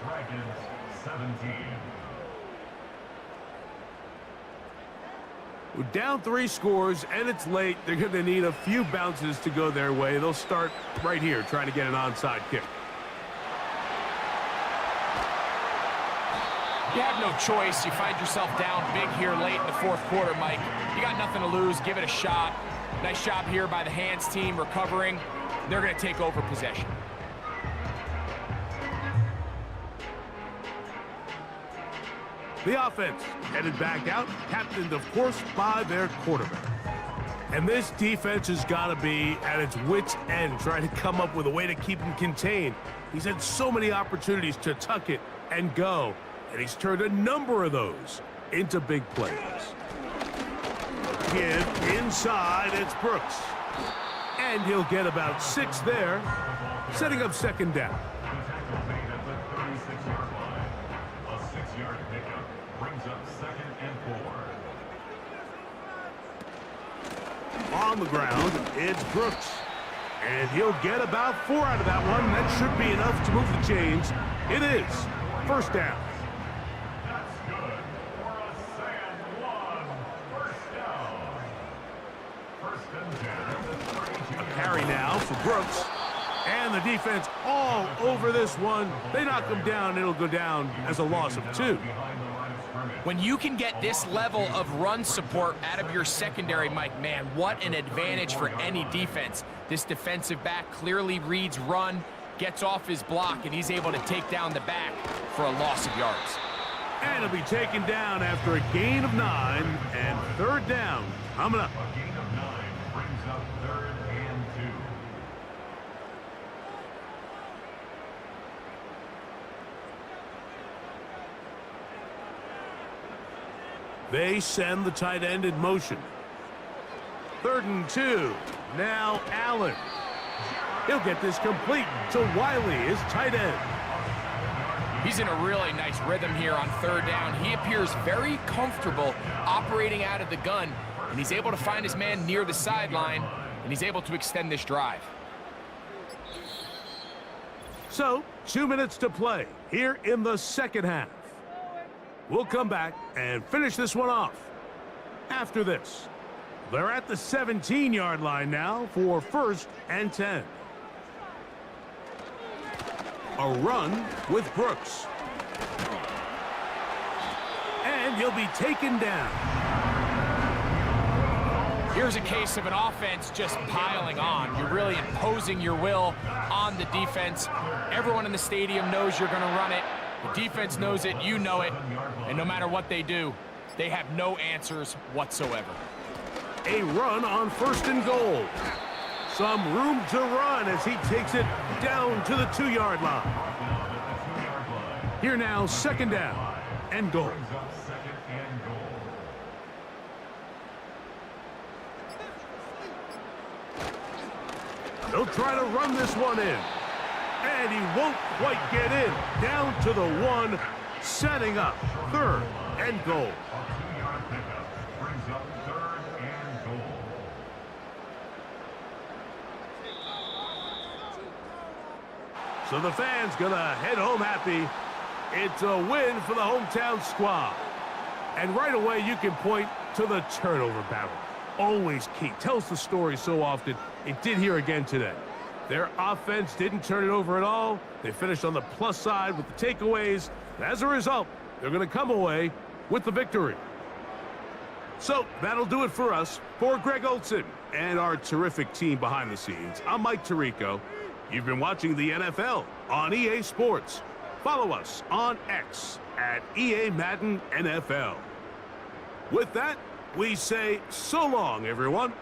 Dragons 17. We're down 3 scores, and it's late. They're going to need a few bounces to go their way. They'll start right here trying to get an onside kick. You have no choice. You find yourself down big here late in the fourth quarter, Mike. You got nothing to lose. Give it a shot. Nice job here by the hands team recovering. They're going to take over possession. The offense headed back out, captained, of course, by their quarterback. And this defense has got to be at its wits' end, trying to come up with a way to keep him contained. He's had so many opportunities to tuck it and go, and he's turned a number of those into big plays. Give inside, it's Brooks. And he'll get about 6 there, setting up second down. The tackle made at the 36-yard line. A 6-yard pickup brings up 2nd and 4. On the ground, it's Brooks. And he'll get about 4 out of that one. That should be enough to move the chains. It is. First down. That's good for a Sam 1. First down. First and 10 at the 32. Carry now for Brooks. And the defense all over this one. They knock him down. It'll go down as a loss of 2. When you can get this level of run support out of your secondary, Mike, man, what an advantage for any defense. This defensive back clearly reads run, gets off his block, and he's able to take down the back for a loss of yards. And he'll be taken down after a gain of 9 and third down. Coming up. A gain of 9 brings up 3rd and 2. They send the tight end in motion. 3rd and 2. Now Allen. He'll get this complete to Wiley, his tight end. He's in a really nice rhythm here on 3rd down. He appears very comfortable operating out of the gun, and he's able to find his man near the sideline, and he's able to extend this drive. So, 2 minutes to play here in the second half. We'll come back and finish this one off after this. They're at the 17-yard line now for 1st and 10. A run with Brooks. And he'll be taken down. Here's a case of an offense just piling on. You're really imposing your will on the defense. Everyone in the stadium knows you're going to run it. The defense knows it, you know it, and no matter what they do, they have no answers whatsoever. A run on 1st and goal. Some room to run as he takes it down to the 2-yard line. Here now, 2nd down and goal. Brings up 2nd and goal. They'll try to run this one in. And he won't quite get in. Down to the 1, setting up 3rd and goal. A 2-yard pickup brings up 3rd and goal. So the fans gonna head home happy. It's a win for the hometown squad. And right away you can point to the turnover battle. Always key. Tells the story so often. It did here again today. Their offense didn't turn it over at all. They finished on the plus side with the takeaways. As a result, they're going to come away with the victory. So that'll do it for us. For Greg Olson and our terrific team behind the scenes, I'm Mike Tirico. You've been watching the NFL on EA Sports. Follow us on X at EA Madden NFL. With that, we say so long, everyone.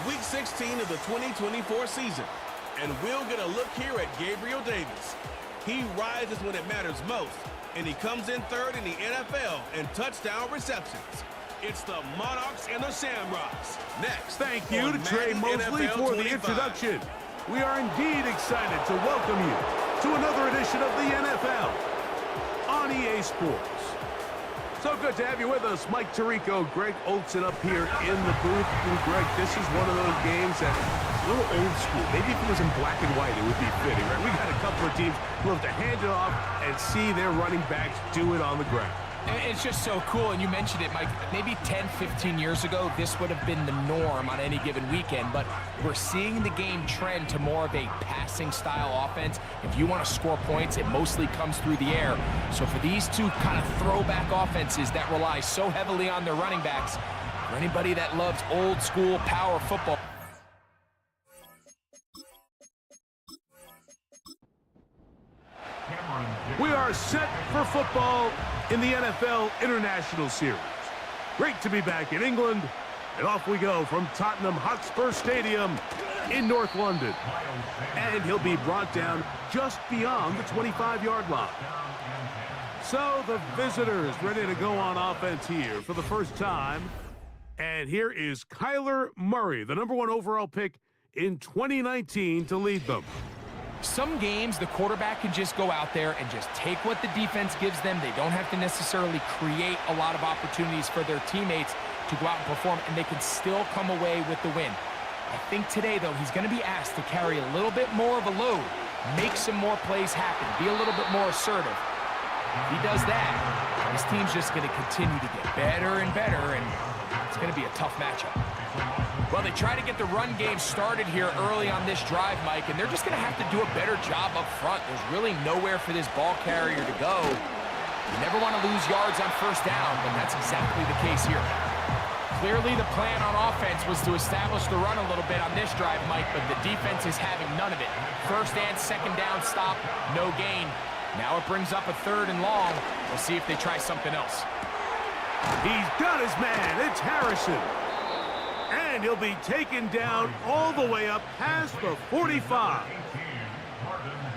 Week 16 of the 2024 season, and we'll get a look here at Gabriel Davis. He rises when it matters most, and he comes in third in the NFL in touchdown receptions. It's the Monarchs and the Shamrocks. Next, Thank you on to Trey Madden Mosley NFL for the 25. introduction. We are indeed excited to welcome you to another edition of the NFL on EA Sports. So good to have you with us. Mike Tirico, Greg Olsen up here in the booth. And Greg, this is one of those games that's a little old school. Maybe if it was in black and white, it would be fitting, right? We got a couple of teams who love to hand it off and see their running backs do it on the ground. It's just so cool, and you mentioned it, Mike. Maybe 10, 15 years ago, this would have been the norm on any given weekend, but we're seeing the game trend to more of a passing-style offense. If you want to score points, it mostly comes through the air. So for these two kind of throwback offenses that rely so heavily on their running backs, for anybody that loves old-school power football, We are set for football in the NFL International Series. Great to be back in England, and off we go from Tottenham Hotspur Stadium in North London. And he'll be brought down just beyond the 25-yard line. So the visitors ready to go on offense here for the first time. And here is Kyler Murray, the #1 overall pick in 2019 to lead them. some games the quarterback can just go out there and just take what the defense gives them. They don't have to necessarily create a lot of opportunities for their teammates to go out and perform, and they can still come away with the win. I think today, though, he's going to be asked to carry a little bit more of a load, make some more plays happen, be a little bit more assertive. If he does that, his team's just going to continue to get better and better, and it's going to be a tough matchup. Well, they try to get the run game started here early on this drive, Mike, and they're just going to have to do a better job up front. There's really nowhere for this ball carrier to go. You never want to lose yards on first down, but that's exactly the case here. Clearly, the plan on offense was to establish the run a little bit on this drive, Mike, but the defense is having none of it. First and second down stop, no gain. Now it brings up a 3rd and long. We'll see if they try something else. He's got his man. It's Harrison. And he'll be taken down all the way up past the 45.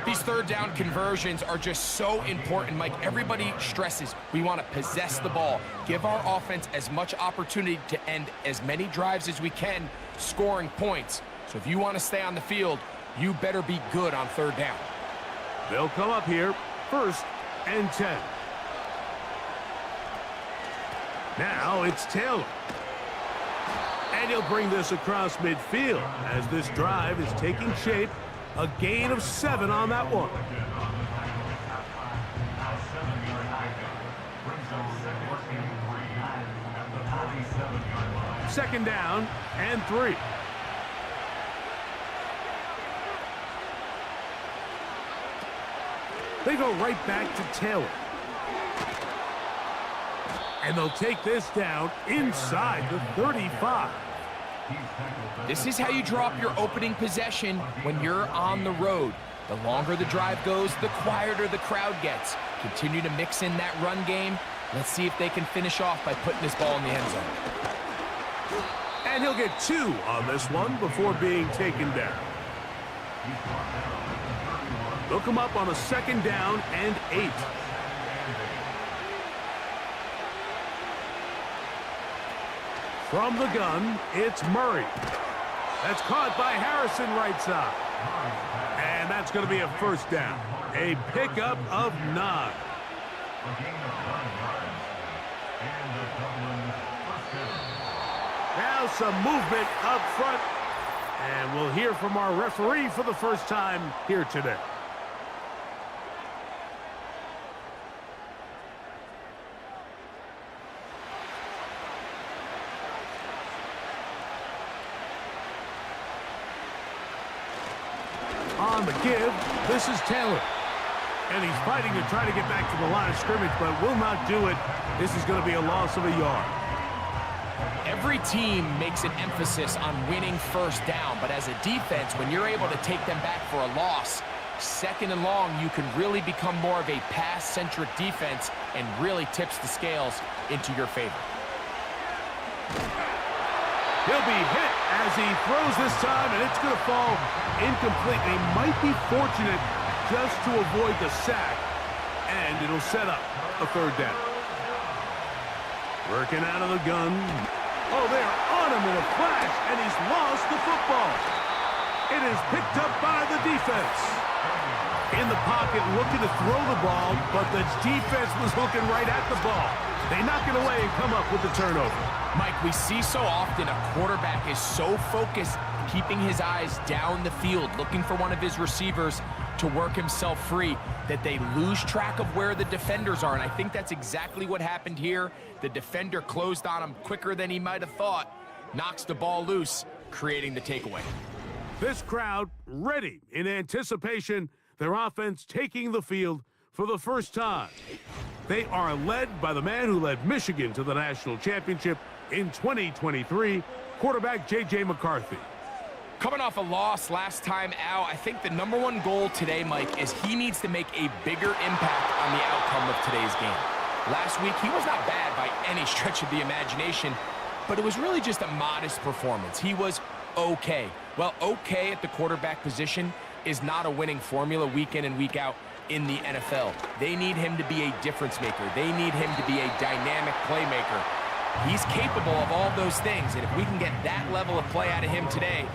These 3rd down conversions are just so important, Mike. Everybody stresses we want to possess the ball, give our offense as much opportunity to end as many drives as we can, scoring points. So if you want to stay on the field, you better be good on 3rd down. They'll come up here, 1st and 10. Now it's Taylor. And he'll bring this across midfield as this drive is taking shape. A gain of 7 on that one. Second down and 3. They go right back to Taylor. And they'll take this down inside the 35. This is how you drop your opening possession when you're on the road. The longer the drive goes, the quieter the crowd gets. Continue to mix in that run game. Let's see if they can finish off by putting this ball in the end zone. And he'll get 2 on this one before being taken down. They'll come up on a 2nd down and 8. From the gun, it's Murray. That's caught by Harrison right side. And that's going to be a 1st down. A pickup of 9. Now some movement up front. And we'll hear from our referee for the first time here today. On the give, this is Taylor. And he's fighting to try to get back to the line of scrimmage, but will not do it. This is going to be a loss of a yard. Every team makes an emphasis on winning first down, but as a defense, when you're able to take them back for a loss, 2nd and long, you can really become more of a pass-centric defense and really tips the scales into your favor. He'll be hit as he throws this time, and it's going to fall incomplete. They might be fortunate just to avoid the sack, and it'll set up a third down. Working out of the gun. Oh, they're on him in a flash, and he's lost the football. It is picked up by the defense. In the pocket, looking to throw the ball, but the defense was looking right at the ball. They knock it away and come up with the turnover. Mike, we see so often a quarterback is so focused, keeping his eyes down the field, looking for one of his receivers to work himself free, that they lose track of where the defenders are. And I think that's exactly what happened here. The defender closed on him quicker than he might have thought, knocks the ball loose, creating the takeaway. This crowd ready in anticipation, their offense taking the field for the first time. They are led by the man who led Michigan to the national championship in 2023, quarterback J.J. McCarthy. Coming off a loss last time out, I think the #1 goal today, Mike, is he needs to make a bigger impact on the outcome of today's game. Last week, he was not bad by any stretch of the imagination, but it was really just a modest performance. He was okay. Well, okay at the quarterback position is not a winning formula week in and week out in the NFL. They need him to be a difference maker. They need him to be a dynamic playmaker. He's capable of all those things, and if we can get that level of play out of him today,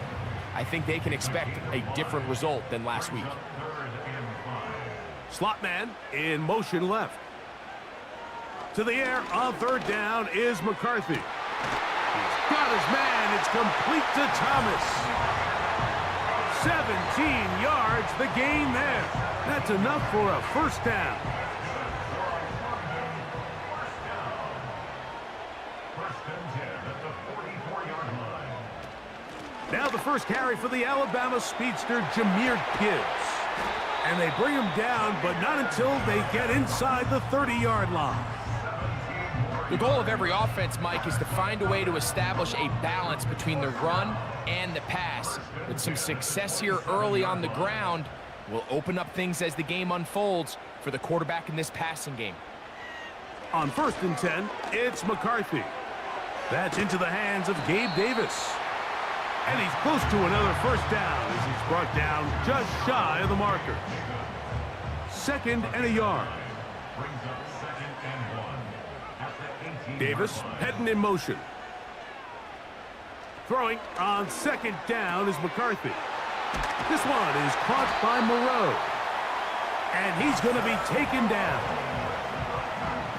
I think they can expect a different result than last week. Slot man in motion left. To the air on third down is McCarthy. He's got his man. It's complete to Thomas. 17 yards, the gain there. That's enough for a first down. Now the first carry for the Alabama speedster, Jahmyr Gibbs. And they bring him down, but not until they get inside the 30-yard line. The goal of every offense, Mike, is to find a way to establish a balance between the run and the pass. With some success here early on the ground, will open up things as the game unfolds for the quarterback in this passing game. On 1st and 10, it's McCarthy. That's into the hands of Gabe Davis. And he's close to another first down as he's brought down just shy of the marker. 2nd and a yard. Davis heading in motion. Throwing on 2nd down is McCarthy. This one is caught by Moreau. And he's going to be taken down.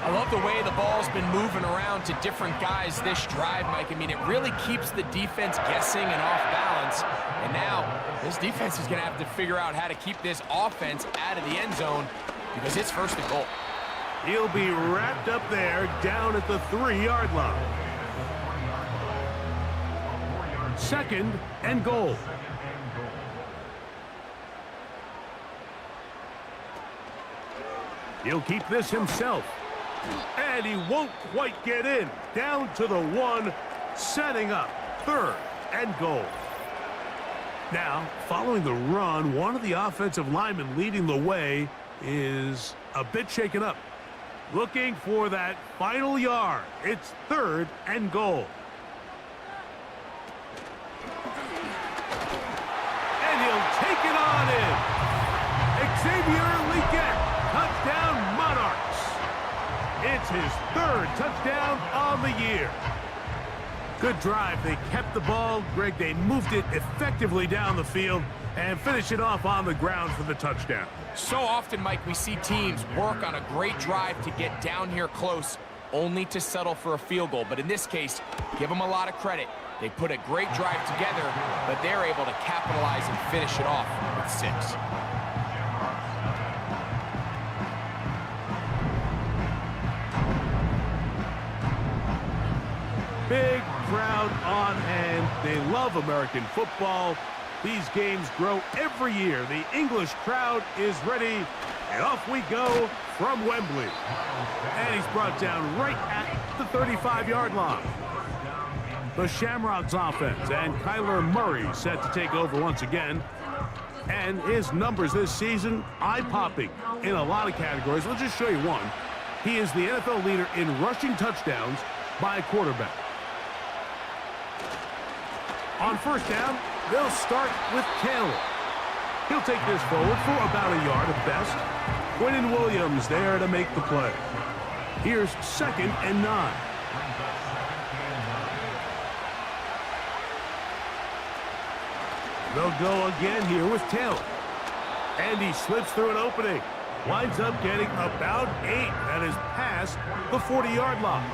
I love the way the ball's been moving around to different guys this drive, Mike. I mean, it really keeps the defense guessing and off balance. And now, this defense is going to have to figure out how to keep this offense out of the end zone because it's 1st and goal. He'll be wrapped up there down at the 3-yard line. 2nd and goal. He'll keep this himself. And he won't quite get in. Down to the 1, setting up 3rd and goal. Now, following the run, one of the offensive linemen leading the way is a bit shaken up. Looking for that final yard. It's 3rd and goal. And he'll take it on in. Xavier Legette, touchdown Monarchs. It's his 3rd touchdown on the year. Good drive. They kept the ball. Greg, they moved it effectively down the field and finish it off on the ground for the touchdown. So often, Mike, we see teams work on a great drive to get down here close, only to settle for a field goal. But in this case, give them a lot of credit. They put a great drive together, but they're able to capitalize and finish it off with 6. Big crowd on hand. They love American football. These games grow every year. The English crowd is ready, and off we go from Wembley. And he's brought down right at the 35-yard line. The Shamrocks offense and Kyler Murray set to take over once again. And his numbers this season, eye-popping in a lot of categories. Let's just show you one. He is the NFL leader in rushing touchdowns by a quarterback. On first down, they'll start with Taylor. He'll take this forward for about a yard at best. Quinton Williams there to make the play. Here's 2nd and 9. They'll go again here with Taylor. And he slips through an opening. Winds up getting about 8. That is past the 40-yard line.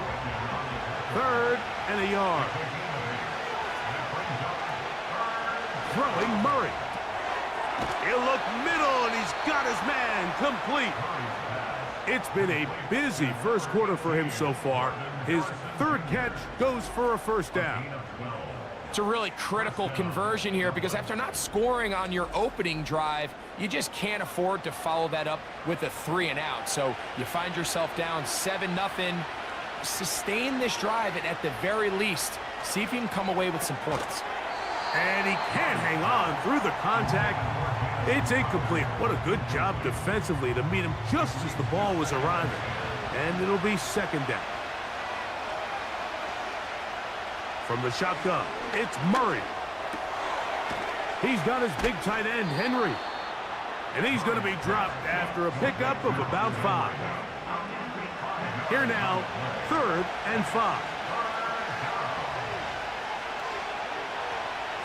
3rd and a yard. Throwing Murray. He'll look middle, and he's got his man complete. It's been a busy first quarter for him so far. His 3rd catch goes for a first down. It's a really critical conversion here because after not scoring on your opening drive, you just can't afford to follow that up with a 3 and out. So you find yourself down 7-0. Sustain this drive, and at the very least, see if you can come away with some points. And he can't hang on through the contact. It's incomplete. What a good job defensively to meet him just as the ball was arriving. And it'll be 2nd down. From the shotgun, it's Murray. He's got his big tight end, Henry. And he's going to be dropped after a pickup of about 5. Here now, 3rd and 5.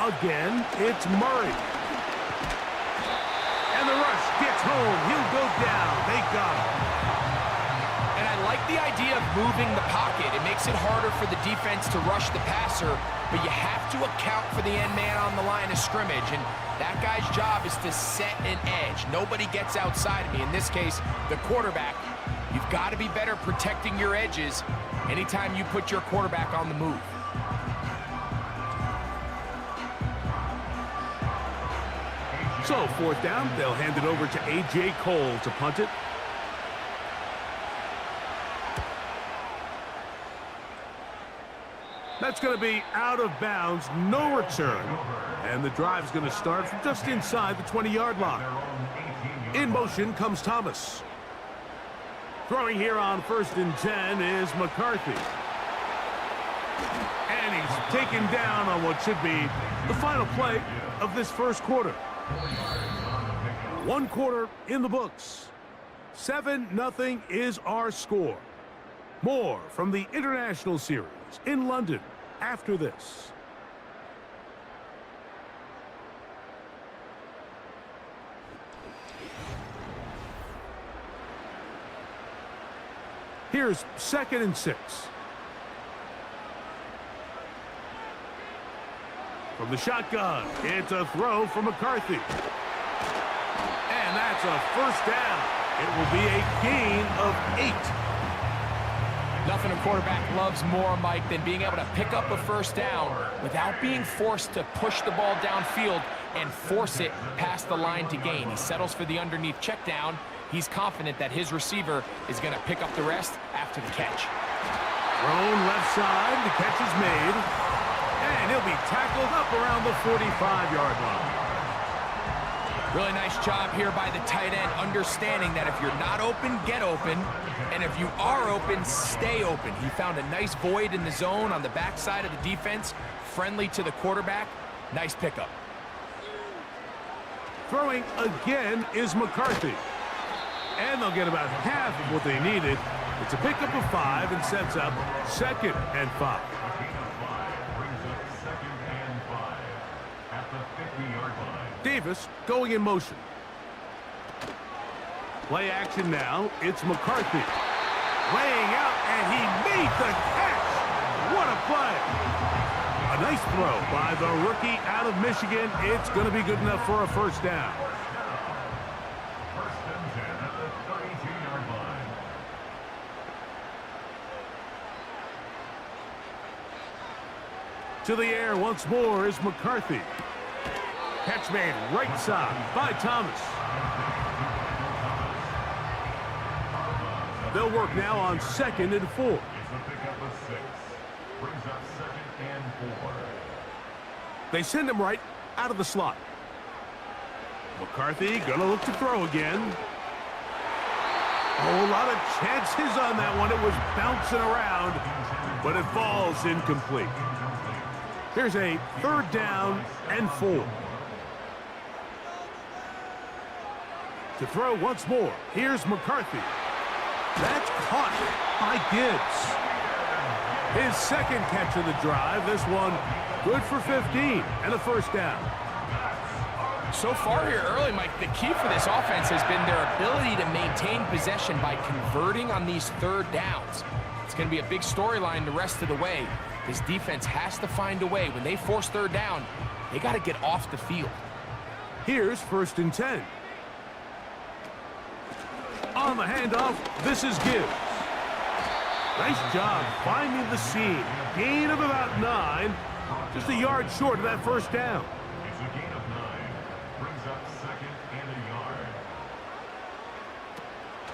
Again, it's Murray. And the rush gets home. He'll go down. They got him. And I like the idea of moving the pocket. It makes it harder for the defense to rush the passer, but you have to account for the end man on the line of scrimmage, and that guy's job is to set an edge. Nobody gets outside of me. In this case, the quarterback. You've got to be better protecting your edges anytime you put your quarterback on the move. So, 4th down, they'll hand it over to A.J. Cole to punt it. That's going to be out of bounds, no return. And the drive's going to start from just inside the 20-yard line. In motion comes Thomas. Throwing here on 1st and 10 is McCarthy. And he's taken down on what should be the final play of this first quarter. 1 quarter in the books. 7-0 is our score. More from the International Series in London after this. Here's 2nd and 6. From the shotgun, it's a throw from McCarthy. And that's a first down. It will be a gain of 8. Nothing a quarterback loves more, Mike, than being able to pick up a first down without being forced to push the ball downfield and force it past the line to gain. He settles for the underneath check down. He's confident that his receiver is going to pick up the rest after the catch. Thrown left side, the catch is made. And he'll be tackled up around the 45-yard line. Really nice job here by the tight end, understanding that if you're not open, get open. And if you are open, stay open. He found a nice void in the zone on the backside of the defense, friendly to the quarterback. Nice pickup. Throwing again is McCarthy. And they'll get about half of what they needed. It's a pickup of 5 and sets up 2nd and 5. Davis going in motion. Play action now. It's McCarthy. Laying out, and he made the catch. What a play. A nice throw by the rookie out of Michigan. It's going to be good enough for a first down. To the air once more is McCarthy. Catch made right side by Thomas. They'll work now on 2nd and 4. They send him right out of the slot. McCarthy gonna look to throw again. A lot of chances on that one. It was bouncing around, but it falls incomplete. Here's a 3rd down and 4. To throw once more. Here's McCarthy. That's caught by Gibbs. His 2nd catch of the drive. This one good for 15 and a 1st down. So far here early, Mike, the key for this offense has been their ability to maintain possession by converting on these 3rd downs. It's going to be a big storyline the rest of the way. This defense has to find a way. When they force 3rd down, they got to get off the field. Here's 1st and 10. On the handoff, this is Gibbs. Nice job finding the seam. Gain of about 9. Just a yard short of that 1st down. It's a gain of 9. Brings up 2nd and a yard.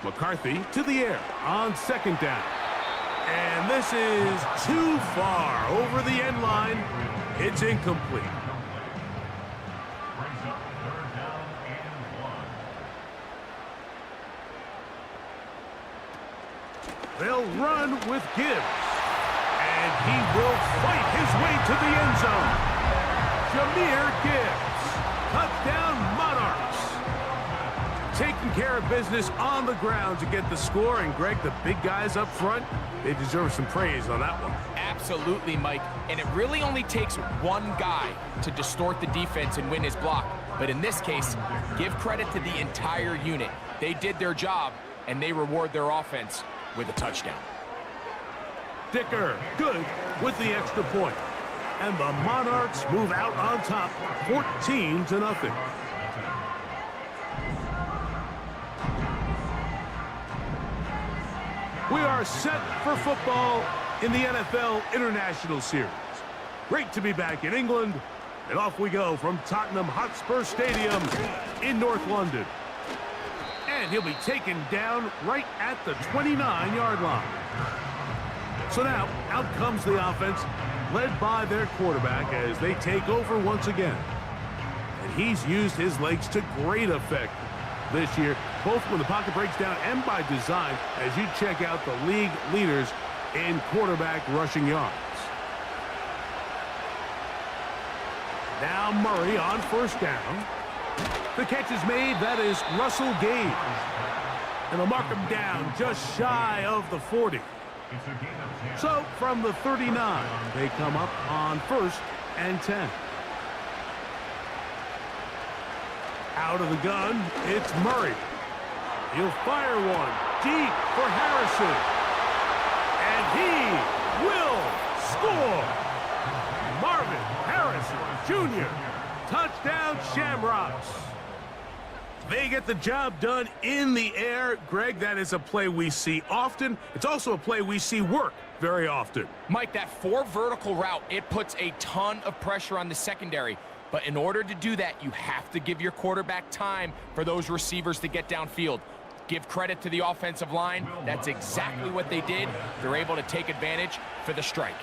McCarthy to the air on 2nd down. And this is too far over the end line. It's incomplete. Brings up 3rd down and 1. They'll run with Gibbs. And he will fight his way to the end zone. Jahmyr Gibbs. Touchdown Monarchs. Taking care of business on the ground to get the score. And Greg, the big guys up front, they deserve some praise on that one. Absolutely, Mike. And it really only takes one guy to distort the defense and win his block. But in this case, give credit to the entire unit. They did their job, and they reward their offense with a touchdown. Dicker, good with the extra point. And the Monarchs move out on top, 14-0. We are set for football in the NFL International Series. Great to be back in England. And off we go from Tottenham Hotspur Stadium in North London. And he'll be taken down right at the 29-yard line. So now, out comes the offense, led by their quarterback as they take over once again. And he's used his legs to great effect this year, both when the pocket breaks down and by design, as you check out the league leaders in quarterback rushing yards. Now Murray on 1st down. The catch is made. That is Russell Gage. And they'll mark him down just shy of the 40. So from the 39, they come up on 1st and 10. Out of the gun, it's Murray. He'll fire one deep for Harrison. And he will score. Marvin Harrison Jr. Touchdown Shamrocks. They get the job done in the air. Greg, that is a play we see often. It's also a play we see work very often. Mike, that 4 vertical route, it puts a ton of pressure on the secondary. But in order to do that, you have to give your quarterback time for those receivers to get downfield. Give credit to the offensive line. That's exactly what they did. They're able to take advantage for the strike.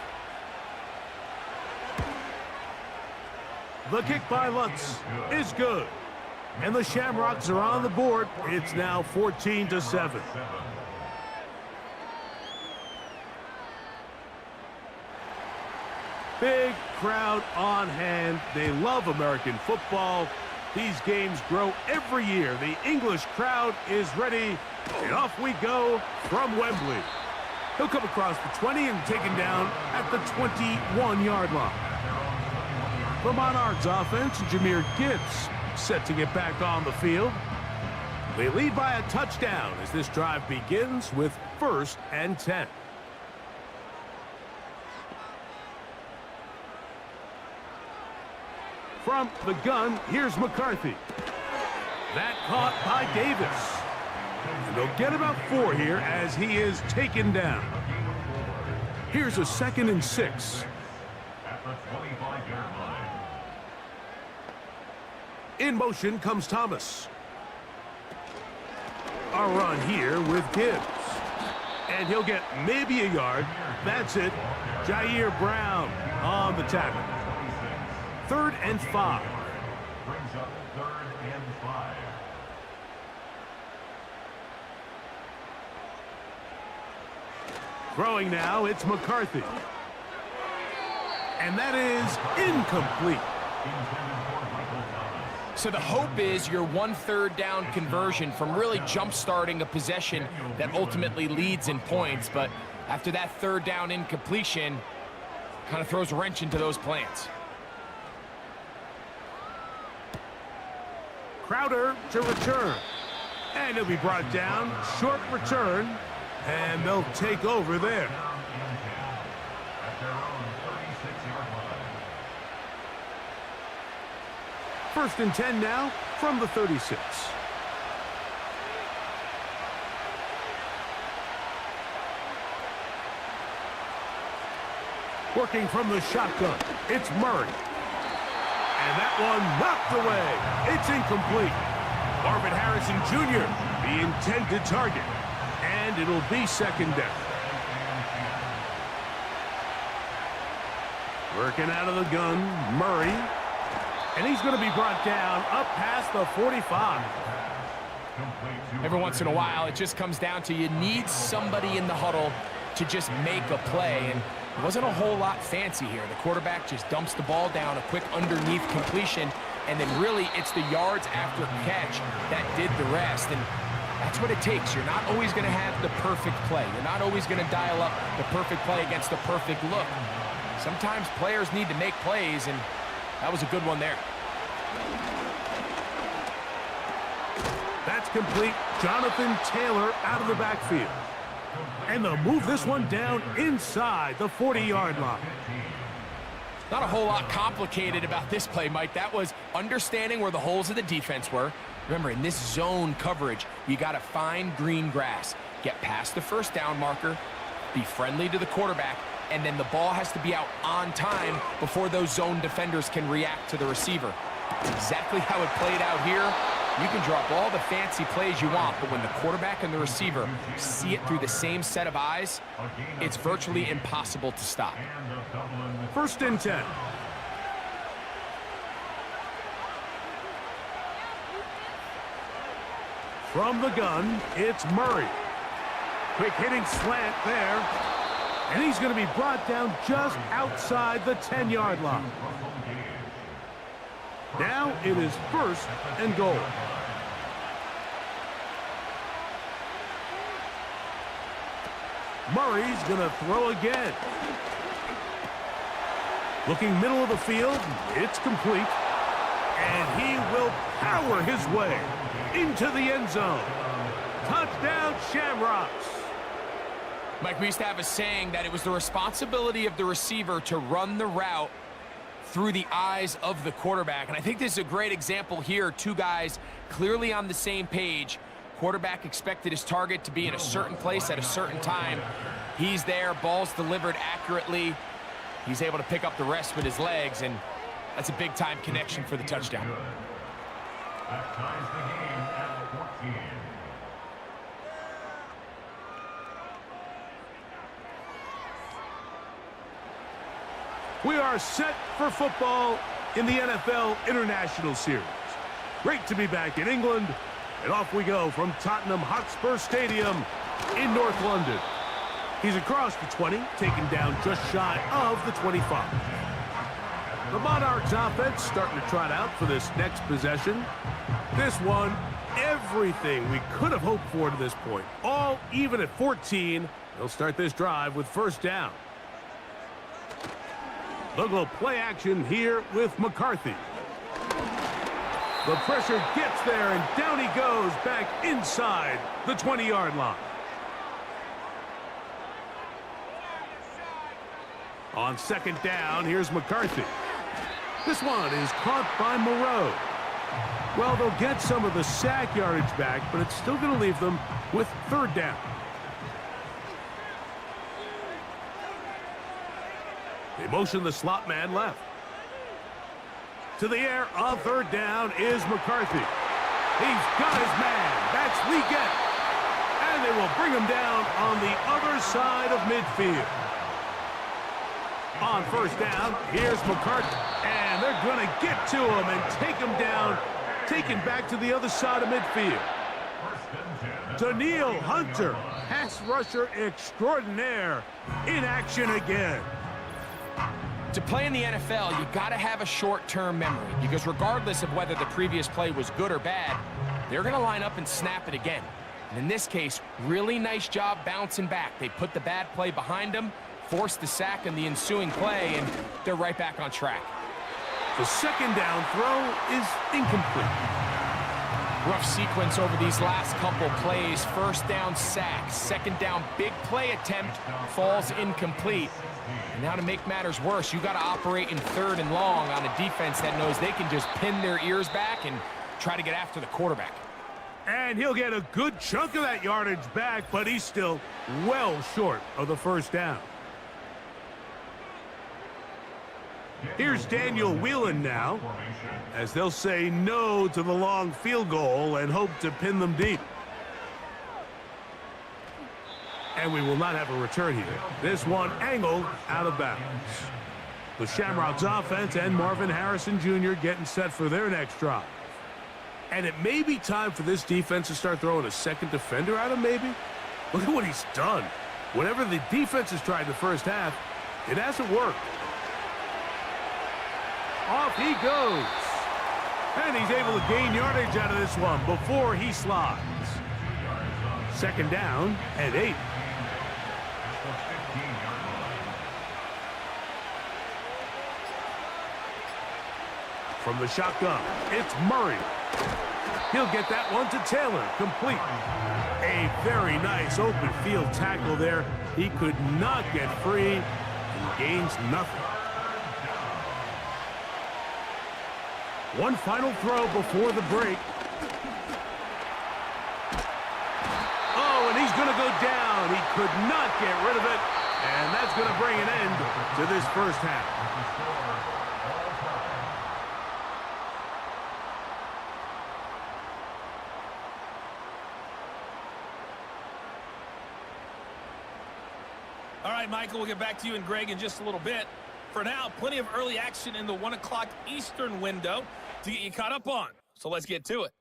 The kick by Lutz is good. And the Shamrocks are on the board. It's now 14-7. Big crowd on hand. They love American football. These games grow every year. The English crowd is ready. And off we go from Wembley. He'll come across the 20 and taken down at the 21-yard line. The Monarchs offense, Jahmyr Gibbs, set to get back on the field. They lead by a touchdown as this drive begins with 1st and 10. From the gun, here's McCarthy. That caught by Davis. And they'll get about 4 here as he is taken down. Here's a 2nd and 6. At the 25-yard line. In motion comes Thomas. A run here with Gibbs. And he'll get maybe a yard. That's it. Jair Brown on the tackle. 3rd and 5. Brings up 3rd and 5. Throwing now, it's McCarthy. And that is incomplete. So the hope is your 1/3 down conversion from really jump-starting a possession that ultimately leads in points. But after that 3rd down incompletion, kind of throws a wrench into those plans. Crowder to return. And he'll be brought down. Short return. And they'll take over there. First and 10 now from the 36. Working from the shotgun, it's Murray. And that one knocked away. It's incomplete. Marvin Harrison Jr., the intended target. And it'll be 2nd down. Working out of the gun, Murray. And he's going to be brought down up past the 45. Every once in a while, it just comes down to you need somebody in the huddle to just make a play. And it wasn't a whole lot fancy here. The quarterback just dumps the ball down, a quick underneath completion, and then really it's the yards after catch that did the rest. And that's what it takes. You're not always going to have the perfect play. You're not always going to dial up the perfect play against the perfect look. Sometimes players need to make plays, and that was a good one there. That's complete. Jonathan Taylor out of the backfield. And they'll move this one down inside the 40-yard line. Not a whole lot complicated about this play, Mike. That was understanding where the holes of the defense were. Remember, in this zone coverage, you got to find green grass, get past the 1st down marker, be friendly to the quarterback, and then the ball has to be out on time before those zone defenders can react to the receiver. That's exactly how it played out here. You can drop all the fancy plays you want, but when the quarterback and the receiver see it through the same set of eyes, it's virtually impossible to stop. First and 10. From the gun, it's Murray. Quick hitting slant there. And he's going to be brought down just outside the 10-yard line. Now it is 1st and goal. Murray's going to throw again. Looking middle of the field, it's complete. And he will power his way into the end zone. Touchdown, Shamrocks. Mike, we used to have a saying that it was the responsibility of the receiver to run the route through the eyes of the quarterback. And I think this is a great example here. 2 guys clearly on the same page. Quarterback expected his target to be in a certain place at a certain time. He's there, ball's delivered accurately. He's able to pick up the rest with his legs, and that's a big-time connection for the touchdown. That ties the game at 14. We are set for football in the NFL International Series. Great to be back in England, and off we go from Tottenham Hotspur Stadium in North London. He's across the 20, taken down just shy of the 25. The Monarchs offense starting to trot out for this next possession. This one, everything we could have hoped for to this point. All even at 14. They'll start this drive with 1st down. They'll go play action here with McCarthy. The pressure gets there, and down he goes back inside the 20-yard line. On 2nd down, here's McCarthy. This one is caught by Moreau. Well, they'll get some of the sack yardage back, but it's still going to leave them with 3rd down. They motion the slot man left. To the air on 3rd down is McCarthy. He's got his man. That's Leggett. And they will bring him down on the other side of midfield. On 1st down, here's McCarthy. And they're going to get to him and take him down, taken back to the other side of midfield. Daniil Hunter, pass rusher extraordinaire, in action again. To play in the NFL, you got to have a short-term memory because regardless of whether the previous play was good or bad, they're going to line up and snap it again. And in this case, really nice job bouncing back. They put the bad play behind them, forced the sack in the ensuing play, and they're right back on track. The second down throw is incomplete. Rough sequence over these last couple plays. First down sack, second down big play attempt falls incomplete. And now to make matters worse, you got to operate in 3rd and long on a defense that knows they can just pin their ears back and try to get after the quarterback. And he'll get a good chunk of that yardage back, but he's still well short of the first down. Here's Daniel Whelan now, as they'll say no to the long field goal and hope to pin them deep. And we will not have a return here. This one angled out of bounds. The Shamrocks offense and Marvin Harrison Jr. getting set for their next drive. And it may be time for this defense to start throwing a second defender at him, maybe. Look at what he's done. Whatever the defense has tried the first half, it hasn't worked. Off he goes. And he's able to gain yardage out of this one before he slides. Second down and 8. From the shotgun, it's Murray. He'll get that one to Taylor, complete. A very nice open field tackle there. He could not get free and gains nothing. One final throw before the break. Oh, and he's going to go down. He could not get rid of it, and that's going to bring an end to this first half. All right, Michael, we'll get back to you and Greg in just a little bit. For now, plenty of early action in the 1 o'clock Eastern window to get you caught up on. So let's get to it.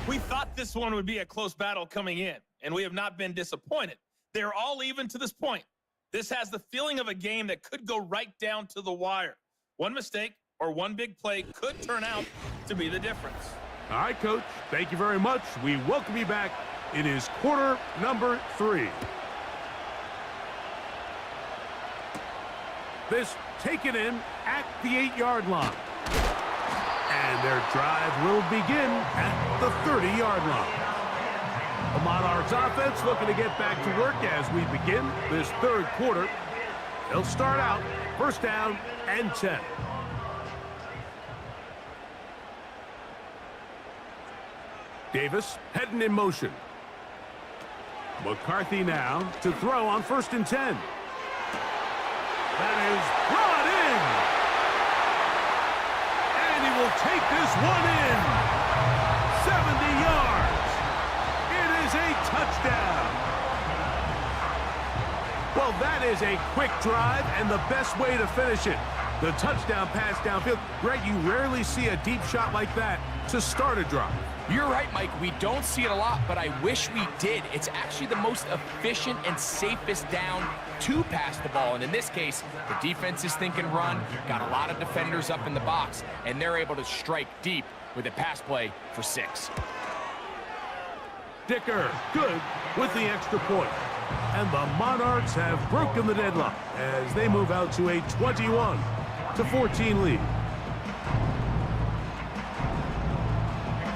We thought this one would be a close battle coming in, and we have not been disappointed. They're all even to this point. This has the feeling of a game that could go right down to the wire. One mistake or one big play could turn out to be the difference. All right, Coach. Thank you very much. We welcome you back. It is quarter number 3. This taken in at the 8-yard line. And their drive will begin at the 30-yard line. The Monarchs offense looking to get back to work as we begin this third quarter. They'll start out first down and 10. Davis heading in motion. McCarthy now to throw on first and 10. That is brought in. And he will take this one in. 70 yards. It is a touchdown. Well, that is a quick drive and the best way to finish it. The touchdown pass downfield. Greg, you rarely see a deep shot like that to start a drive. You're right, Mike. We don't see it a lot, but I wish we did. It's actually the most efficient and safest down to pass the ball. And in this case, the defense is thinking run, got a lot of defenders up in the box, and they're able to strike deep with a pass play for 6. Dicker, good with the extra point. And the Monarchs have broken the deadlock as they move out to a 21-14 lead.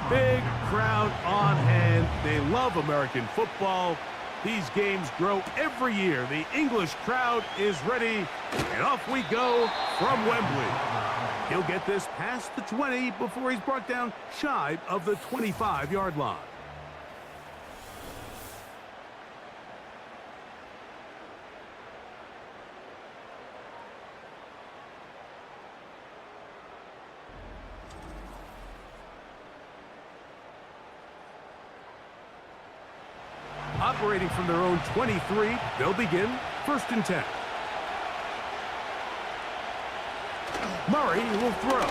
Big crowd on hand. They love American football. These games grow every year. The English crowd is ready, and off we go from Wembley. He'll get this past the 20 before he's brought down shy of the 25-yard line. operating from their own 23. They'll begin 1st and 10. Murray will throw.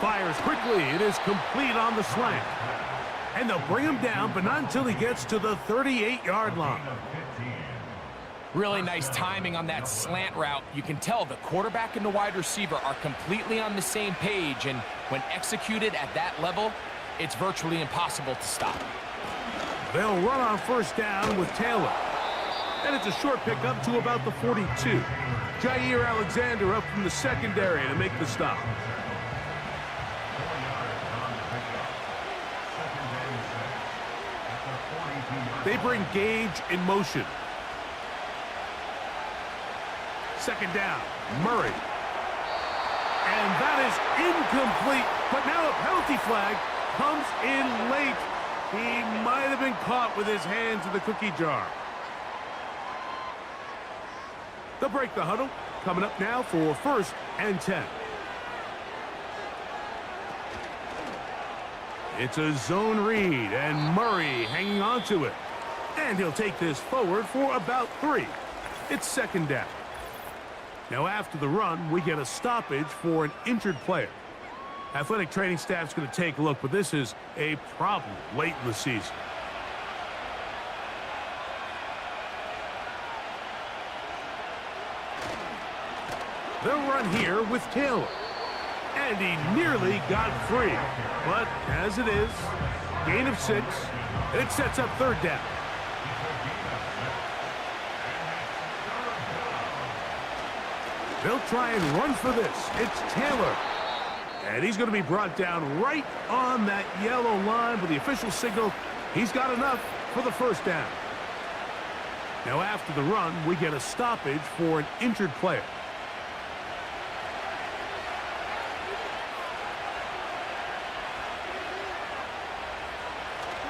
Fires quickly. It is complete on the slant. And they'll bring him down, but not until he gets to the 38-yard line. Really nice timing on that slant route. You can tell the quarterback and the wide receiver are completely on the same page, and when executed at that level, it's virtually impossible to stop. They'll run on 1st down with Taylor. And it's a short pickup to about the 42. Jair Alexander up from the secondary to make the stop. They bring Gage in motion. 2nd down, Murray. And that is incomplete, but now a penalty flag comes in late. He might have been caught with his hands in the cookie jar. They'll break the huddle. Coming up now for 1st and 10. It's a zone read, and Murray hanging on to it. And he'll take this forward for about 3. It's 2nd down. Now after the run, we get a stoppage for an injured player. Athletic training staff's going to take a look, but this is a problem late in the season. They'll run here with Taylor. And he nearly got free. But as it is, gain of 6, and it sets up 3rd down. They'll try and run for this. It's Taylor. And he's going to be brought down right on that yellow line with the official signal. He's got enough for the 1st down. Now after the run, we get a stoppage for an injured player.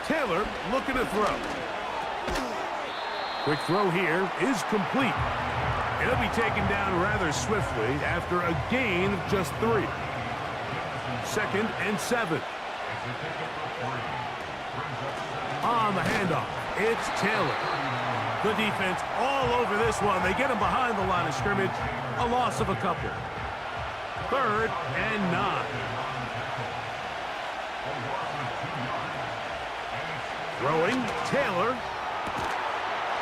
Taylor looking to throw. Quick throw here is complete. It'll be taken down rather swiftly after a gain of just 3. 2nd and 7. On the handoff, it's Taylor. The defense all over this one. They get him behind the line of scrimmage. A loss of a couple. 3rd and 9. Throwing, Taylor.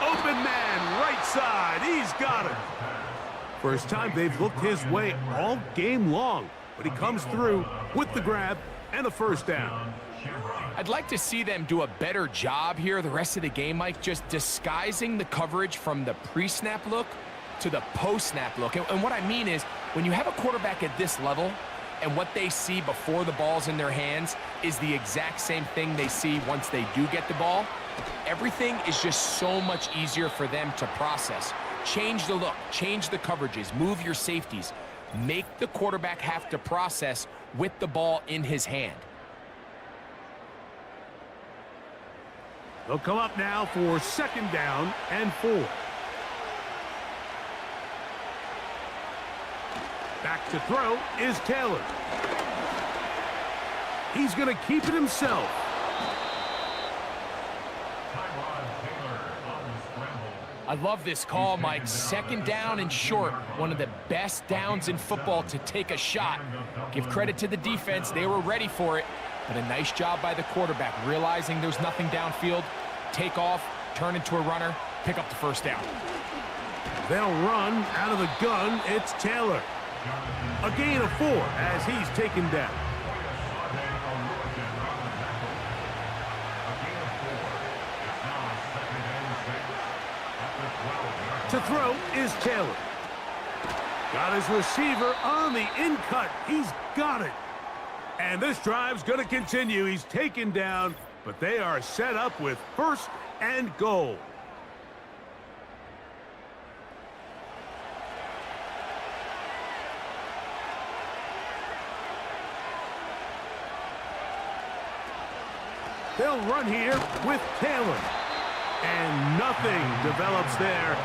Open man, right side. He's got it. First time they've looked his way all game long, but he comes through with the grab and a 1st down. I'd like to see them do a better job here the rest of the game, Mike, just disguising the coverage from the pre-snap look to the post-snap look. And what I mean is, when you have a quarterback at this level, and what they see before the ball's in their hands is the exact same thing they see once they do get the ball, everything is just so much easier for them to process. Change the look, change the coverages, move your safeties. Make the quarterback have to process with the ball in his hand. They'll come up now for 2nd down and 4. Back to throw is Taylor. He's going to keep it himself. I love this call, Mike. 2nd down and short. One of the best downs in football to take a shot. Give credit to the defense. They were ready for it. But a nice job by the quarterback, realizing there's nothing downfield. Take off, turn into a runner, pick up the 1st down. They'll run out of the gun. It's Taylor. A gain of 4 as he's taken down. To throw is Taylor. Got his receiver on the in-cut. He's got it. And this drive's going to continue. He's taken down, but they are set up with 1st and goal. They'll run here with Taylor. And nothing develops there.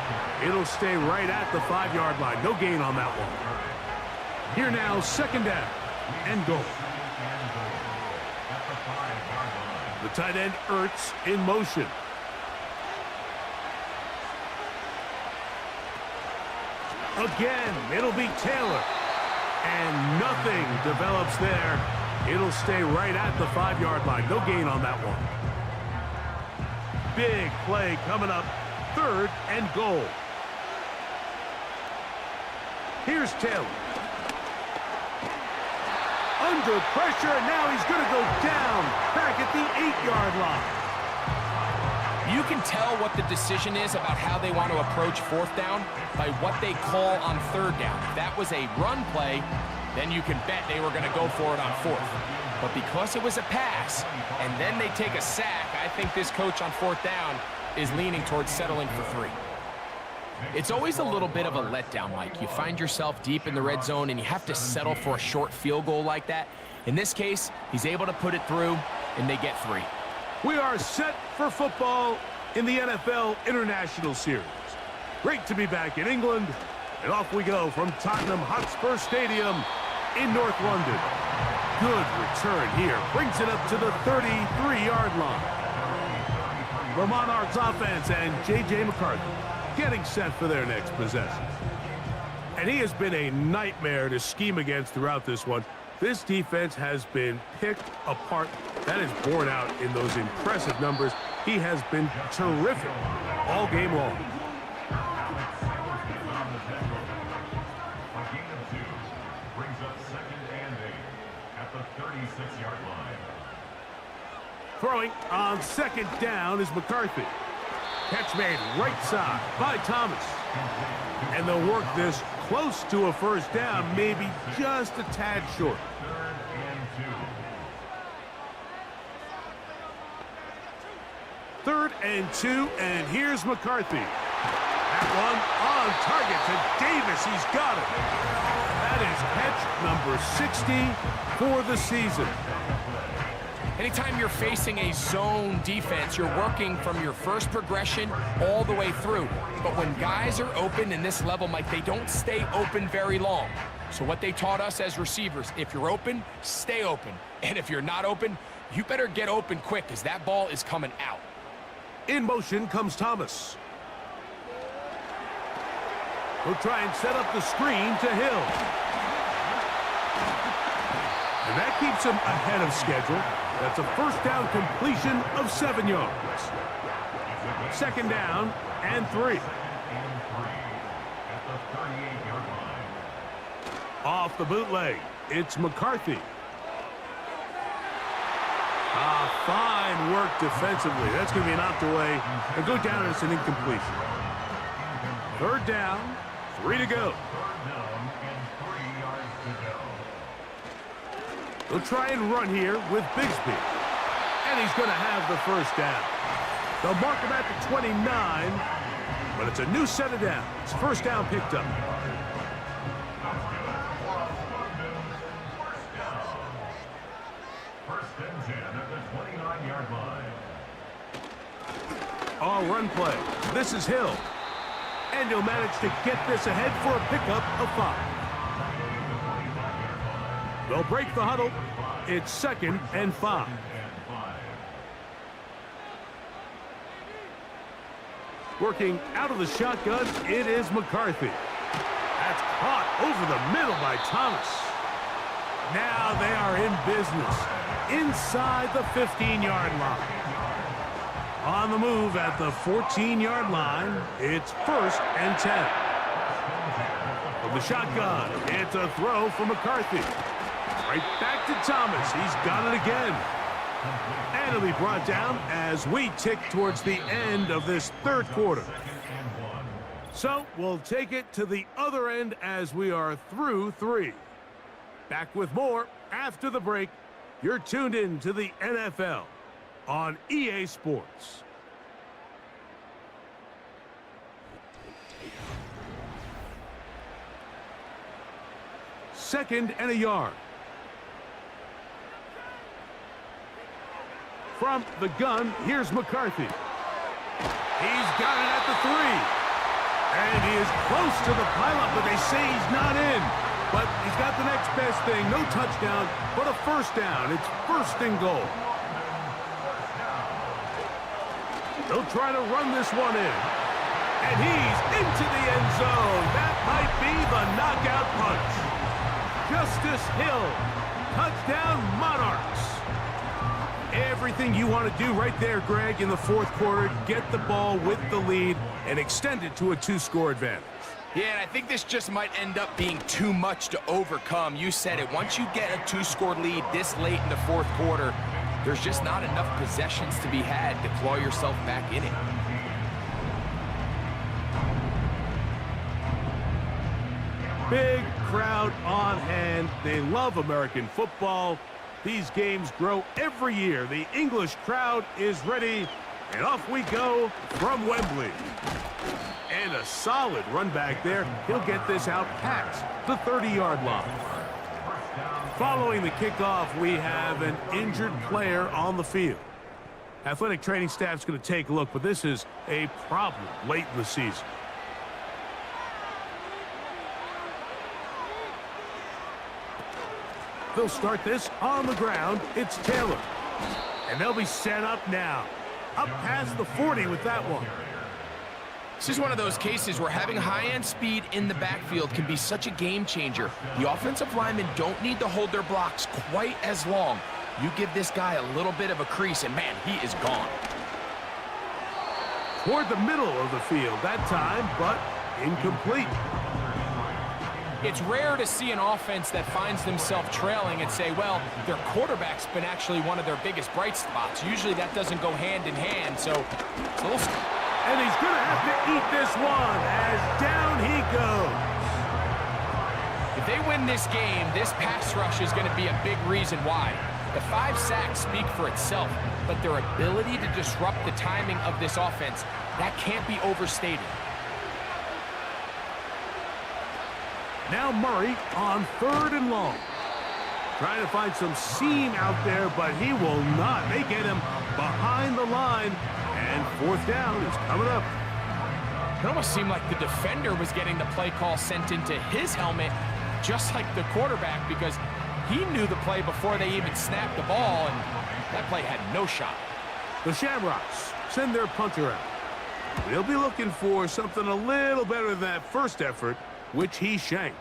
It'll stay right at the 5-yard line. No gain on that one. Here now, 2nd down and goal. The tight end, Ertz, in motion. Again, it'll be Taylor. And nothing develops there. It'll stay right at the 5-yard line. No gain on that one. Big play coming up. 3rd and goal. Here's Taylor. Under pressure, and now he's going to go down back at the 8-yard line. You can tell what the decision is about how they want to approach 4th down by what they call on 3rd down. If that was a run play, then you can bet they were going to go for it on 4th. But because it was a pass, and then they take a sack, I think this coach on 4th down is leaning towards settling for 3. It's always a little bit of a letdown, Mike. You find yourself deep in the red zone, and you have to settle for a short field goal like that. In this case, he's able to put it through, and they get 3. We are set for football in the NFL International Series. Great to be back in England, and off we go from Tottenham Hotspur Stadium in North London. Good return here. Brings it up to the 33-yard line. The Monarchs offense and J.J. McCarthy getting set for their next possession. And he has been a nightmare to scheme against throughout this one. This defense has been picked apart. That is borne out in those impressive numbers. He has been terrific all game long. A gain of 2 brings up 2nd and 8 at the 36-yard line. Throwing on 2nd down is McCarthy. Catch made right side by Thomas. And they'll work this close to a 1st down, maybe just a tad short. 3rd and 2. 3rd and 2, and here's McCarthy. That one on target to Davis. He's got it. That is catch number 60 for the season. Anytime you're facing a zone defense, you're working from your first progression all the way through. But when guys are open in this level, Mike, they don't stay open very long. So what they taught us as receivers, if you're open, stay open. And if you're not open, you better get open quick because that ball is coming out. In motion comes Thomas. He'll try and set up the screen to Hill. And that keeps him ahead of schedule. That's a 1st down completion of 7 yards. 2nd down and 3. Off the bootleg, it's McCarthy. Fine work defensively. That's going to be knocked away and go down as an incompletion. 3rd down, 3 to go. They'll try and run here with Bigsby. And he's going to have the 1st down. They'll mark him at the 29, but it's a new set of downs. 1st down picked up. All run play. This is Hill. And he'll manage to get this ahead for a pickup of 5. They'll break the huddle. It's 2nd and 5. Working out of the shotgun, it is McCarthy. That's caught over the middle by Thomas. Now they are in business inside the 15-yard line. On the move at the 14-yard line, it's 1st and 10. From the shotgun, it's a throw for McCarthy. Right back to Thomas. He's got it again. And it'll be brought down as we tick towards the end of this 3rd quarter. So we'll take it to the other end as we are through 3. Back with more after the break. You're tuned in to the NFL on EA Sports. Second and a yard. From the gun, here's McCarthy. He's got it at the 3. And he is close to the pileup, but they say he's not in. But he's got the next best thing. No touchdown, but a 1st down. It's 1st and goal. They'll try to run this one in. And he's into the end zone. That might be the knockout punch. Justice Hill. Touchdown, Monarchs. Everything you want to do right there, Greg, in the fourth quarter. Get the ball with the lead and extend it to a 2-score advantage. Yeah, and I think this just might end up being too much to overcome. You said it. Once you get a 2-score lead this late in the fourth quarter, there's just not enough possessions to be had to claw yourself back in it. Big crowd on hand. They love American football. These games grow every year. The English crowd is ready, and off we go from Wembley. And a solid run back there. He'll get this out past the 30-yard line. Following the kickoff, we have an injured player on the field. Athletic training staff's going to take a look, but this is a problem late in the season. They'll start this on the ground. It's Taylor. And they'll be set up now. Up past the 40 with that one. This is one of those cases where having high-end speed in the backfield can be such a game changer. The offensive linemen don't need to hold their blocks quite as long. You give this guy a little bit of a crease, and man, he is gone. Toward the middle of the field that time, but incomplete. It's rare to see an offense that finds themselves trailing and say, well, their quarterback's been actually one of their biggest bright spots. Usually that doesn't go hand in hand, so it's a little... And he's going to have to eat this one as down he goes. If they win this game, this pass rush is going to be a big reason why. The 5 sacks speak for itself, but their ability to disrupt the timing of this offense, that can't be overstated. Now Murray on 3rd and long. Trying to find some seam out there, but he will not. They get him behind the line, and 4th down is coming up. It almost seemed like the defender was getting the play call sent into his helmet, just like the quarterback, because he knew the play before they even snapped the ball, and that play had no shot. The Shamrocks send their punter out. They'll be looking for something a little better than that first effort, which he shanked.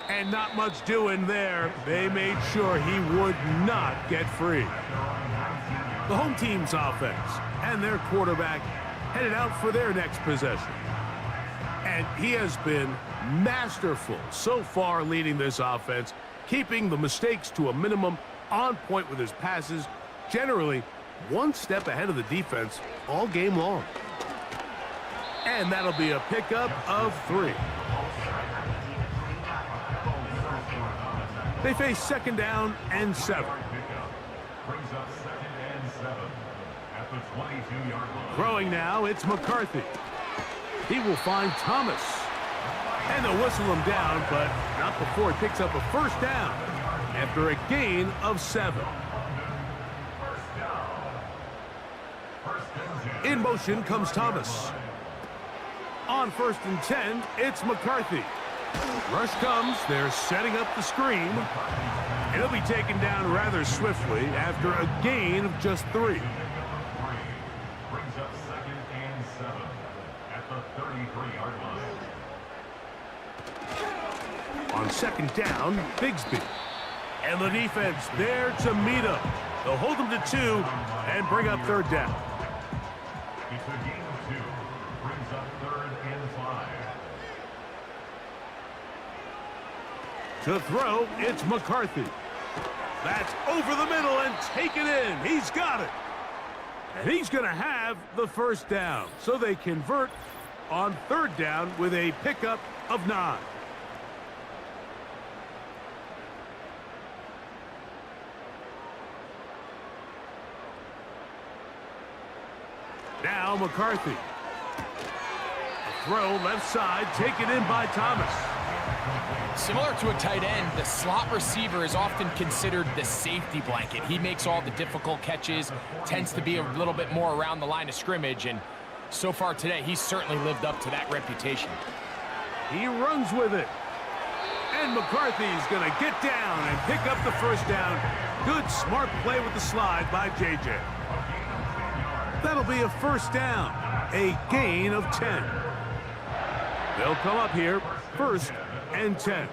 And not much doing there. They made sure he would not get free. The home team's offense and their quarterback headed out for their next possession. And he has been masterful so far leading this offense, keeping the mistakes to a minimum, on point with his passes, generally one step ahead of the defense all game long. And that'll be a pickup of 3. They face 2nd down and 7. Brings up 2nd and 7 at the 22-yard line. Throwing now, it's McCarthy. He will find Thomas. And they'll whistle him down, but not before he picks up a 1st down after a gain of 7. In motion comes Thomas. On 1st and 10, it's McCarthy. Rush comes, they're setting up the screen. He'll be taken down rather swiftly after a gain of just 3. Brings up 2nd and 7 at the 33-yard line. On 2nd down, Bigsby. And the defense there to meet him. They'll hold him to 2 and bring up 3rd down. It's a gain of 2. Brings up 3rd and 5. To throw, it's McCarthy. That's over the middle and taken in. He's got it. And he's going to have the 1st down. So they convert on 3rd down with a pickup of 9. Now McCarthy. A throw left side, taken in by Thomas. Similar to a tight end, the slot receiver is often considered the safety blanket. He makes all the difficult catches, tends to be a little bit more around the line of scrimmage, and so far today, he's certainly lived up to that reputation. He runs with it. And McCarthy's going to get down and pick up the 1st down. Good, smart play with the slide by J.J. That'll be a 1st down. a gain of 10. They'll come up here, 1st and 10.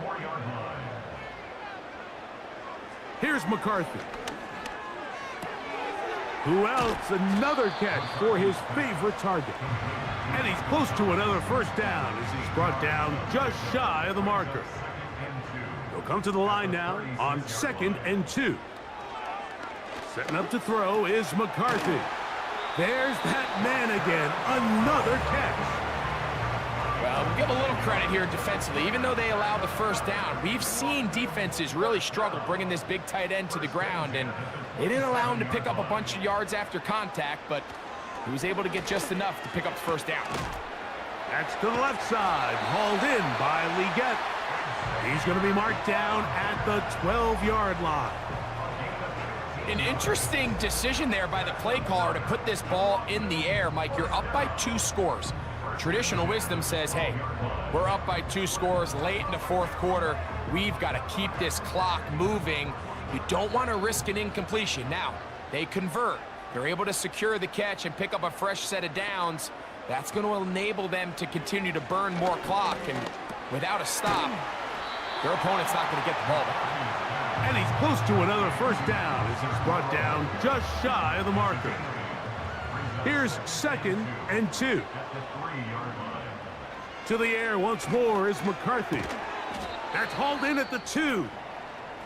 Here's McCarthy. Who else? Another catch for his favorite target. And he's close to another first down as he's brought down just shy of the marker. He'll come to the line now on 2nd and 2. Setting up to throw is McCarthy. There's that man again. Another catch. Well, we'll give a little credit here defensively. Even though they allow the first down, we've seen defenses really struggle bringing this big tight end to the ground, and they didn't allow him to pick up a bunch of yards after contact, but he was able to get just enough to pick up the first down. That's to the left side, hauled in by Leggett. He's going to be marked down at the 12-yard line. An interesting decision there by the play caller to put this ball in the air. Mike, you're up by 2 scores. Traditional wisdom says, hey, we're up by 2 scores late in the 4th quarter. We've got to keep this clock moving. You don't want to risk an incompletion. Now, they convert. They're able to secure the catch and pick up a fresh set of downs. That's going to enable them to continue to burn more clock, and without a stop, their opponent's not going to get the ball back. And he's close to another first down as he's brought down just shy of the marker. Here's 2nd and 2. To the air once more is McCarthy. That's hauled in at the 2.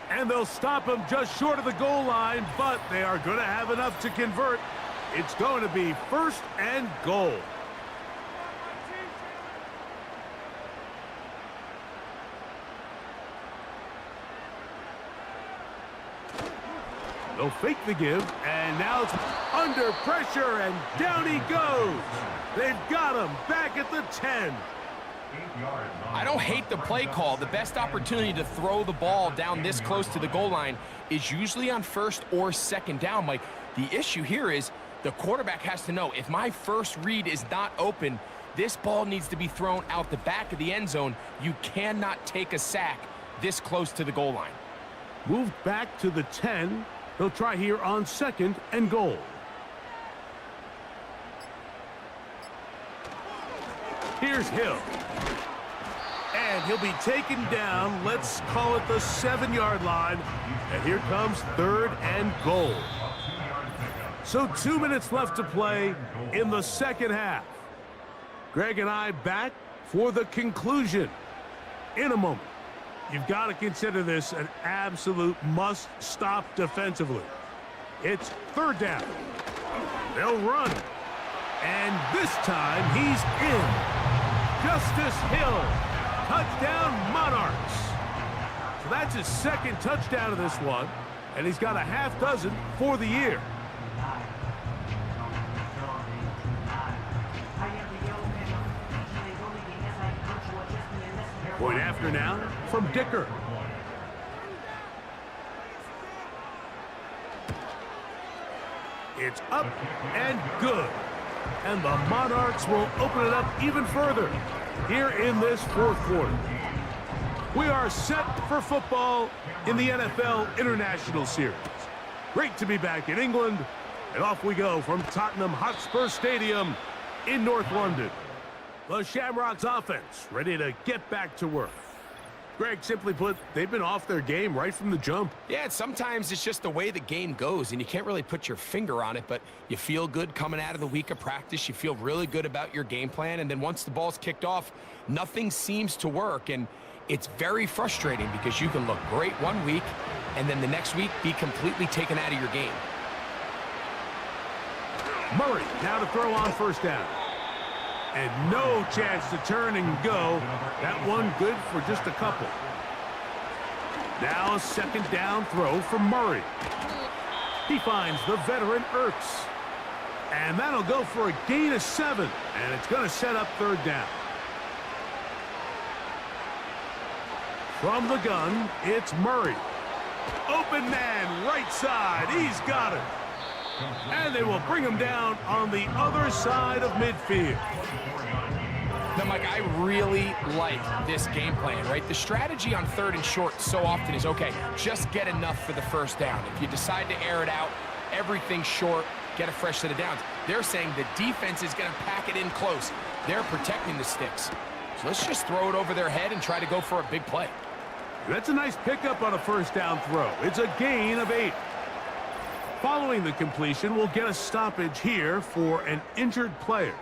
And they'll stop him just short of the goal line, but they are going to have enough to convert. It's going to be 1st and goal. They'll fake the give, and now it's under pressure, and down he goes. They've got him back at the 10. I don't hate the play call. The best opportunity to throw the ball down this close to the goal line is usually on 1st or 2nd down, Mike. The issue here is the quarterback has to know, if my first read is not open, this ball needs to be thrown out the back of the end zone. You cannot take a sack this close to the goal line. Moved back to the 10. They'll try here on 2nd and goal. Here's Hill. And he'll be taken down, let's call it the 7-yard line. And here comes 3rd and goal. So 2 minutes left to play in the 2nd half. Greg and I back for the conclusion in a moment. You've got to consider this an absolute must-stop defensively. It's 3rd down. They'll run. And this time he's in. Justice Hill. Touchdown, Monarchs. So that's his 2nd touchdown of this one, and he's got a half dozen for the year. Point after now from Dicker. It's up and good. And the Monarchs will open it up even further here in this 4th quarter. We are set for football in the NFL International Series. Great to be back in England, and off we go from Tottenham Hotspur Stadium in North London. The Shamrocks offense ready to get back to work. Greg, simply put, they've been off their game right from the jump. Yeah, and sometimes it's just the way the game goes, and you can't really put your finger on it, but you feel good coming out of the week of practice. You feel really good about your game plan, and then once the ball's kicked off, nothing seems to work, and it's very frustrating because you can look great one week, and then the next week be completely taken out of your game. Murray now to throw on 1st down. And no chance to turn and go. That one good for just a couple. Now a 2nd down throw from Murray. He finds the veteran Ertz. And that'll go for a gain of 7. And it's going to set up 3rd down. From the gun, it's Murray. Open man, right side. He's got it. And they will bring him down on the other side of midfield. Now, Mike, I really like this game plan, right? The strategy on 3rd and short so often is, okay, just get enough for the 1st down. If you decide to air it out, everything short, get a fresh set of downs. They're saying the defense is going to pack it in close. They're protecting the sticks. So let's just throw it over their head and try to go for a big play. That's a nice pickup on a first down throw. It's a gain of 8. Following the completion, we'll get a stoppage here for an injured player.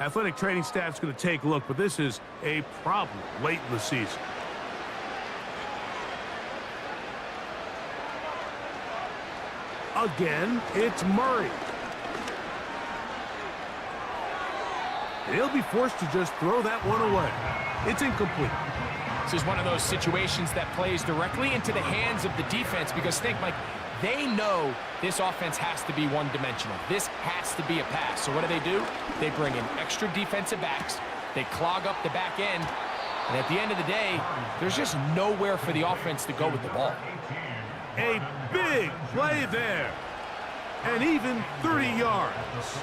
Athletic training staff's going to take a look, but this is a problem late in the season. Again, it's Murray. He'll be forced to just throw that one away. It's incomplete. This is one of those situations that plays directly into the hands of the defense because think, Mike, they know this offense has to be one-dimensional. This has to be a pass. So what do? They bring in extra defensive backs. They clog up the back end. And at the end of the day, there's just nowhere for the offense to go with the ball. A big play there. And even 30 yards.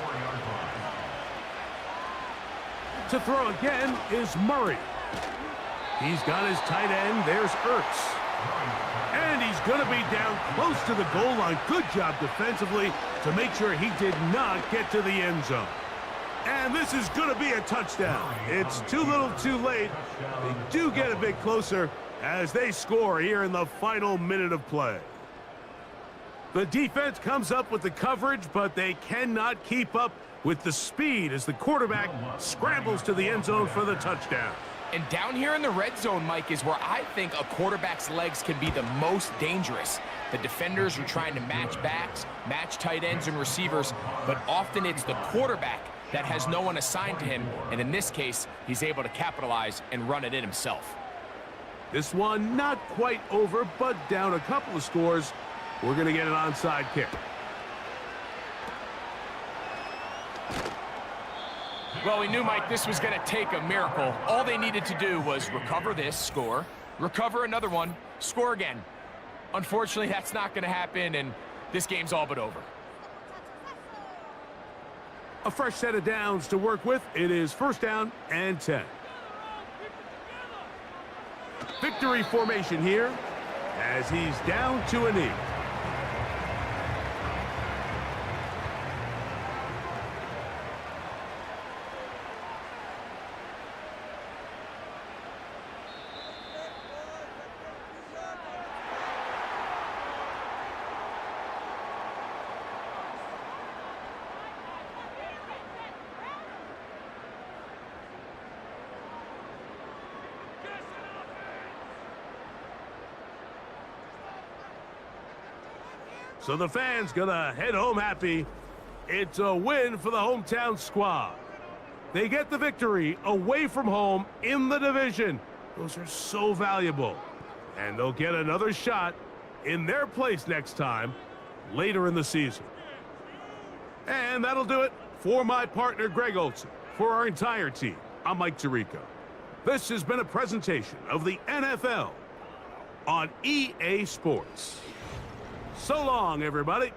To throw again is Murray. He's got his tight end. There's Ertz. And he's going to be down close to the goal line. Good job defensively to make sure he did not get to the end zone. And this is going to be a touchdown. It's too little too late. They do get a bit closer as they score here in the final minute of play. The defense comes up with the coverage, but they cannot keep up with the speed as the quarterback scrambles to the end zone for the touchdown. And down here in the red zone, Mike, is where I think a quarterback's legs can be the most dangerous. The defenders are trying to match backs, match tight ends and receivers, but often it's the quarterback that has no one assigned to him, and in this case, he's able to capitalize and run it in himself. This one not quite over, but down a couple of scores. We're going to get an onside kick. Well, we knew, Mike, this was going to take a miracle. All they needed to do was recover this, score, recover another one, score again. Unfortunately, that's not going to happen, and this game's all but over. A fresh set of downs to work with. It is first down and 10. Victory formation here as he's down to a knee. So the fans gonna head home happy. It's a win for the hometown squad. They get the victory away from home in the division. Those are so valuable. And they'll get another shot in their place next time, later in the season. And that'll do it for my partner, Greg Olson. For our entire team, I'm Mike Tirico. This has been a presentation of the NFL on EA Sports. So long, everybody.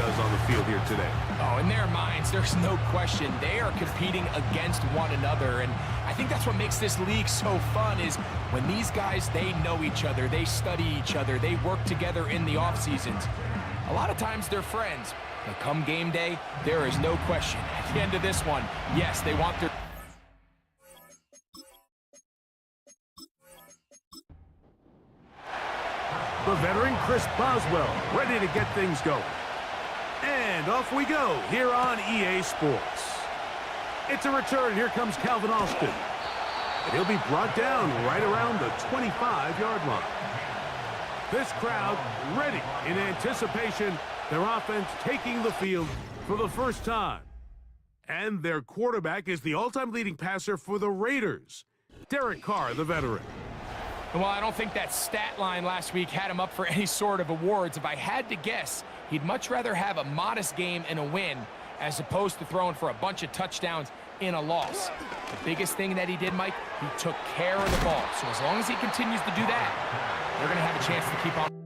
does on the field here today. Oh, in their minds, there's no question. They are competing against one another, and I think that's what makes this league so fun is when these guys, they know each other, they study each other, they work together in the off seasons. A lot of times they're friends, but come game day, there is no question. At the end of this one, yes, they want their... The veteran Chris Boswell ready to get things going. And off we go here on EA Sports. It's a return. Here comes Calvin Austin. And he'll be brought down right around the 25-yard line. This crowd ready in anticipation. Their offense taking the field for the first time. And their quarterback is the all-time leading passer for the Raiders, Derek Carr, the veteran. Well, I don't think that stat line last week had him up for any sort of awards. If I had to guess, he'd much rather have a modest game and a win as opposed to throwing for a bunch of touchdowns in a loss. The biggest thing that he did, Mike, he took care of the ball. So as long as he continues to do that, they're going to have a chance to keep on.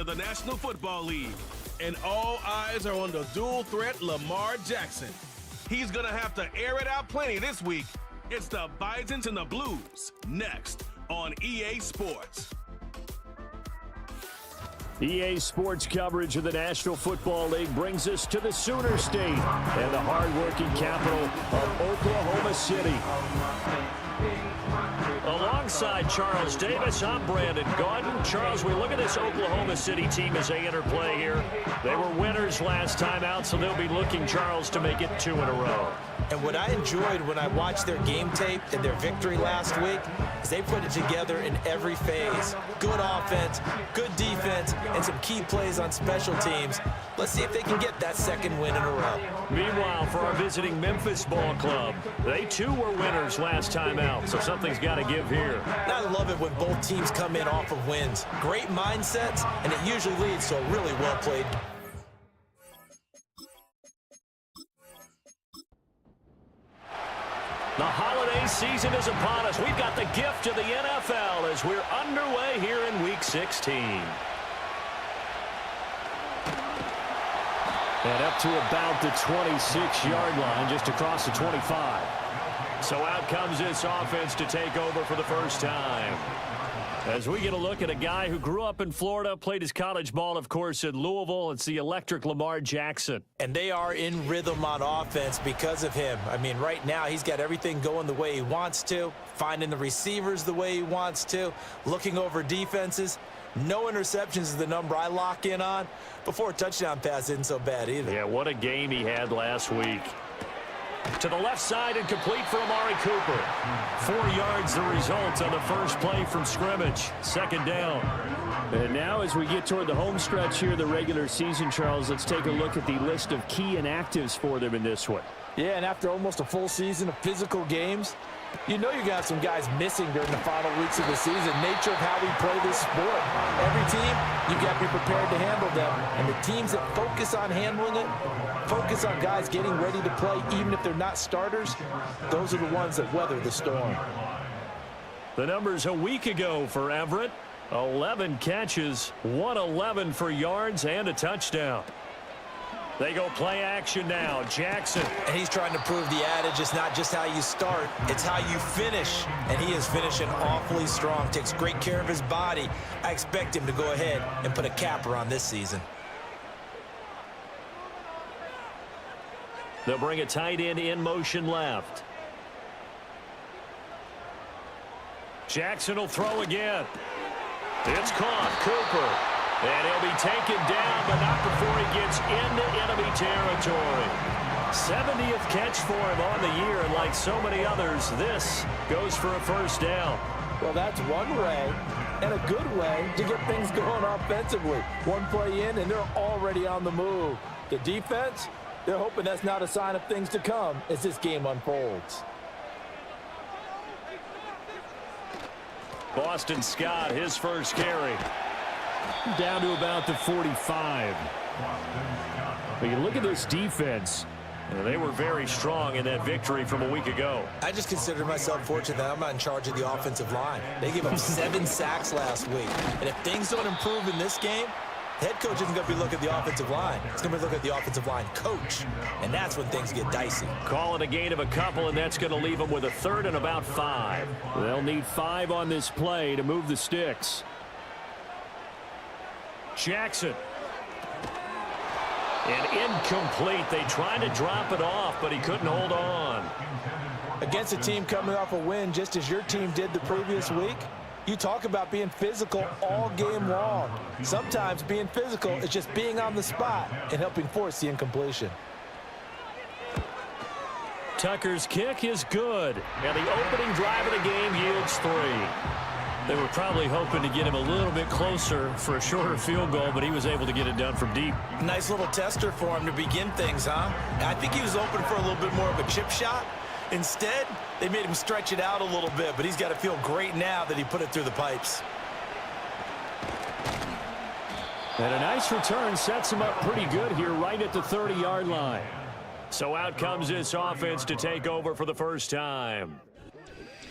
the National Football League. And all eyes are on the dual threat Lamar Jackson. He's going to have to air it out plenty this week. It's the Bisons and the Blues, next on EA Sports. EA Sports coverage of the National Football League brings us to the Sooner State and the hard-working capital of Oklahoma City. Alongside Charles Davis, I'm Brandon Gaudin. Charles, we look at this Oklahoma City team as they enter play here. They were winners last time out, so they'll be looking, Charles, to make it 2 in a row. And what I enjoyed when I watched their game tape and their victory last week is they put it together in every phase. Good offense, good defense, and some key plays on special teams. Let's see if they can get that second win in a row. Meanwhile, for our visiting Memphis ball club, they too were winners last time out, so something's got to give here. I love it when both teams come in off of wins. Great mindsets, and it usually leads to a really well-played game. The holiday season is upon us. We've got the gift of the NFL as we're underway here in Week 16. And up to about the 26-yard line, just across the 25. So out comes this offense to take over for the first time. As we get a look at a guy who grew up in Florida, played his college ball, of course, in Louisville. It's the electric Lamar Jackson. And they are in rhythm on offense because of him. I mean, right now, he's got everything going the way he wants to, finding the receivers the way he wants to, looking over defenses. No interceptions is the number I lock in on. Before a touchdown pass isn't so bad either. Yeah, what a game he had last week. To the left side and complete for Amari Cooper. 4 yards the result on the first play from scrimmage. Second down. And now as we get toward the home stretch here, the regular season, Charles, let's take a look at the list of key inactives for them in this one. Yeah, and after almost a full season of physical games, you know you're going to have some guys missing during the final weeks of the season. Nature of how we play this sport. Every team, you've got to be prepared to handle them. And the teams that focus on handling it, focus on guys getting ready to play, even if they're not starters, those are the ones that weather the storm. The numbers a week ago for Everett, 11 catches, 111 for yards, and a touchdown. They go play action now. Jackson. And he's trying to prove the adage, it's not just how you start, it's how you finish. And he is finishing awfully strong, takes great care of his body. I expect him to go ahead and put a capper on this season. They'll bring a tight end in motion left. Jackson will throw again. It's caught. Cooper. And he'll be taken down, but not before he gets into enemy territory. 70th catch for him on the year, and like so many others, this goes for a first down. Well, that's one way, and a good way, to get things going offensively. One play in, and they're already on the move. The defense, they're hoping that's not a sign of things to come as this game unfolds. Boston Scott, his first carry. Down to about the 45. But you look at this defense. They were very strong in that victory from a week ago. I just consider myself fortunate that I'm not in charge of the offensive line. They gave up 7 sacks last week. And if things don't improve in this game, the head coach isn't going to be looking at the offensive line. He's going to be looking at the offensive line coach. And that's when things get dicey. Call it a gain of a couple, and that's going to leave them with a third and about 5. They'll need 5 on this play to move the sticks. Jackson. And incomplete. They tried to drop it off, but he couldn't hold on. Against a team coming off a win just as your team did the previous week, you talk about being physical all game long. Sometimes being physical is just being on the spot and helping force the incompletion. Tucker's kick is good. And the opening drive of the game yields 3. They were probably hoping to get him a little bit closer for a shorter field goal, but he was able to get it done from deep. Nice little tester for him to begin things, huh? I think he was open for a little bit more of a chip shot. Instead, they made him stretch it out a little bit, but he's got to feel great now that he put it through the pipes. And a nice return sets him up pretty good here right at the 30-yard line. So out comes this offense to take over for the first time.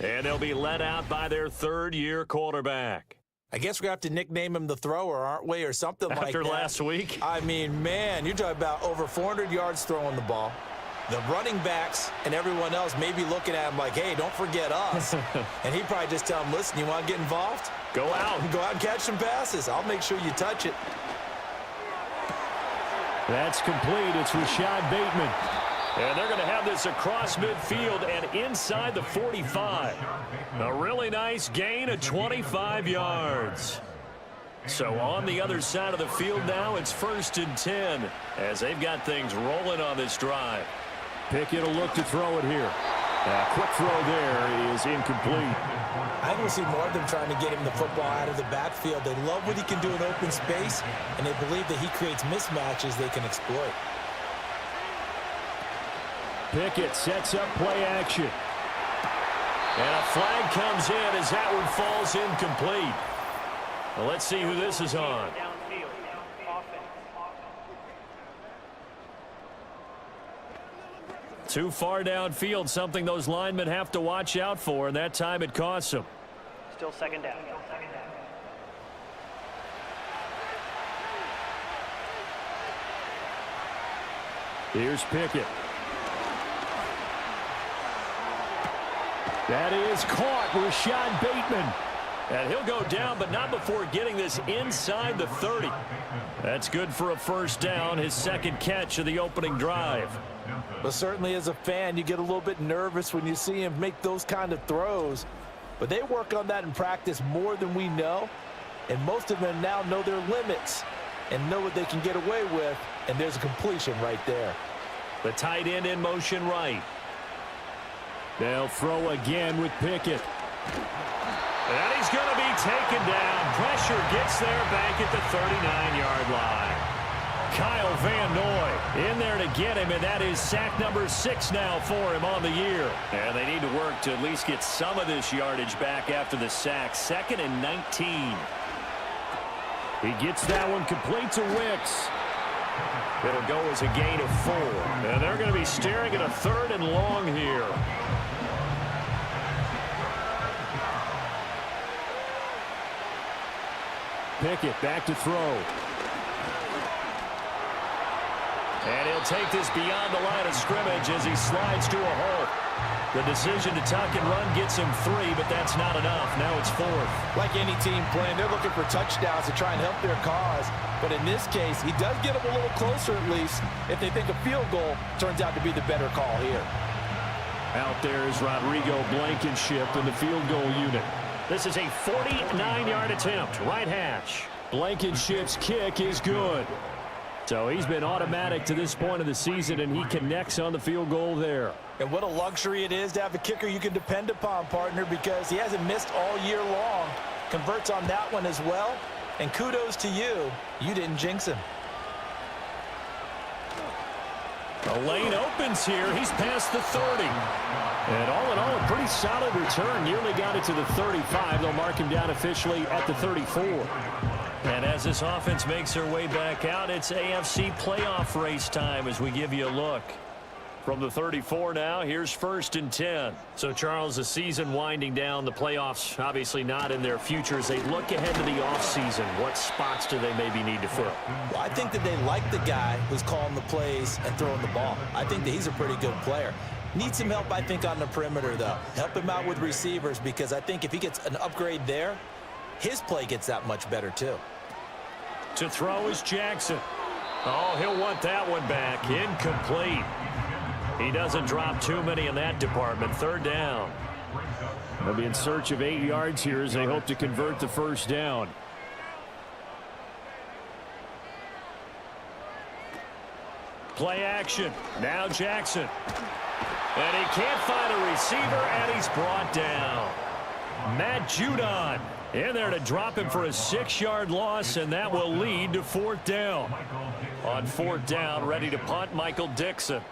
And they'll be led out by their third-year quarterback. I guess we have to nickname him the thrower, aren't we, or something like that. After last week? I mean, man, you're talking about over 400 yards throwing the ball. The running backs and everyone else may be looking at him like, hey, don't forget us. And he'd probably just tell him, listen, you want to get involved? Go out. Go out and catch some passes. I'll make sure you touch it. That's complete. It's Rashad Bateman. And they're going to have this across midfield and inside the 45. A really nice gain of 25 yards. So on the other side of the field now, it's 1st and 10 as they've got things rolling on this drive. Pickett will look to throw it here. Quick throw there is incomplete. I think we'll see more of them trying to get him the football out of the backfield. They love what he can do in open space, and they believe that he creates mismatches they can exploit. Pickett sets up play action. And a flag comes in as that one falls incomplete. Well, let's see who this is on. Downfield. Offense. Too far downfield, something those linemen have to watch out for, and that time it costs them. Still second down. Here's Pickett. That is caught. Rashad Bateman. And he'll go down, but not before getting this inside the 30. That's good for a first down, his second catch of the opening drive. But certainly as a fan, you get a little bit nervous when you see him make those kind of throws. But they work on that in practice more than we know. And most of them now know their limits and know what they can get away with. And there's a completion right there. The tight end in motion right. They'll throw again with Pickett. And he's going to be taken down. Pressure gets there back at the 39-yard line. Kyle Van Noy in there to get him, and that is sack number 6 now for him on the year. And they need to work to at least get some of this yardage back after the sack. 2nd and 19. He gets that one complete to Wicks. It'll go as a gain of 4. And they're going to be staring at a 3rd and long here. Pickett back to throw. And he'll take this beyond the line of scrimmage as he slides to a halt. The decision to tuck and run gets him 3, but that's not enough. Now it's 4th. Like any team playing, they're looking for touchdowns to try and help their cause. But in this case, he does get them a little closer at least if they think a field goal turns out to be the better call here. Out there is Rodrigo Blankenship in the field goal unit. This is a 49-yard attempt, right hash. Blankenship's kick is good. So he's been automatic to this point of the season, and he connects on the field goal there. And what a luxury it is to have a kicker you can depend upon, partner, because he hasn't missed all year long. Converts on that one as well. And kudos to you. You didn't jinx him. The lane opens here. He's past the 30. And all in all, a pretty solid return. Nearly got it to the 35. They'll mark him down officially at the 34. And as this offense makes their way back out, it's AFC playoff race time as we give you a look. From the 34 now, here's 1st and 10. So, Charles, the season winding down, the playoffs obviously not in their future. As they look ahead to the offseason, what spots do they maybe need to fill? Well, I think that they like the guy who's calling the plays and throwing the ball. I think that he's a pretty good player. Needs some help, I think, on the perimeter, though. Help him out with receivers, because I think if he gets an upgrade there, his play gets that much better, too. To throw is Jackson. Oh, he'll want that one back. Incomplete. He doesn't drop too many in that department. 3rd down. They'll be in search of 8 yards here as they hope to convert the first down. Play action. Now Jackson. And he can't find a receiver, and he's brought down. Matt Judon in there to drop him for a 6-yard loss, and that will lead to 4th down. On 4th down, ready to punt, Michael Dixon.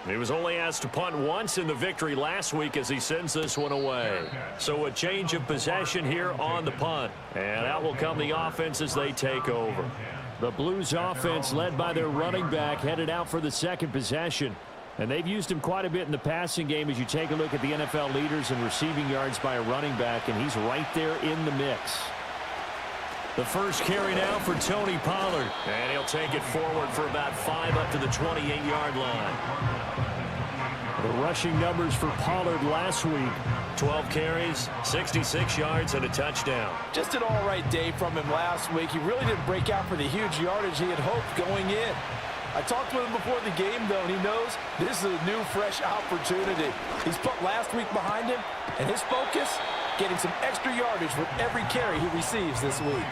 He was only asked to punt once in the victory last week as he sends this one away. So a change of possession here on the punt. And out will come the offense as they take over. The Blues offense, led by their running back, headed out for the second possession. And they've used him quite a bit in the passing game as you take a look at the NFL leaders in receiving yards by a running back, and he's right there in the mix. The first carry now for Tony Pollard. And he'll take it forward for about 5 up to the 28-yard line. The rushing numbers for Pollard last week: 12 carries, 66 yards, and a touchdown. Just an all-right day from him last week. He really didn't break out for the huge yardage he had hoped going in. I talked with him before the game, though, and he knows this is a new, fresh opportunity. He's put last week behind him, and his focus, getting some extra yardage with every carry he receives this week.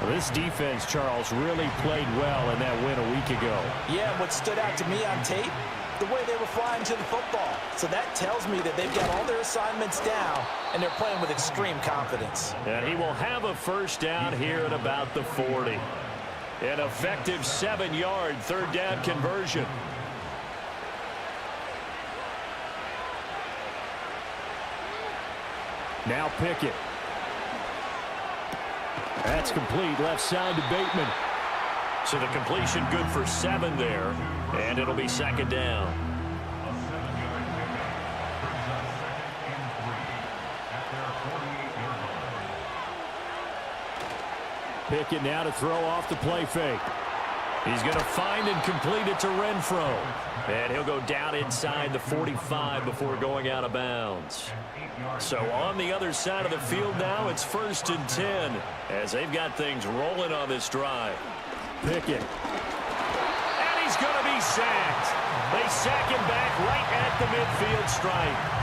Well, this defense, Charles, really played well in that win a week ago. Yeah, what stood out to me on tape, the way they were flying to the football. So that tells me that they've got all their assignments down, and they're playing with extreme confidence. And he will have a first down here at about the 40. An effective 7-yard third down conversion. Now Pickett. That's complete, left side to Bateman. So the completion good for 7 there, and it'll be second down. Pickett now to throw off the play fake. He's going to find and complete it to Renfro. And he'll go down inside the 45 before going out of bounds. So on the other side of the field now, it's 1st and 10 as they've got things rolling on this drive. Pickett. And he's going to be sacked. They sack him back right at the midfield stripe.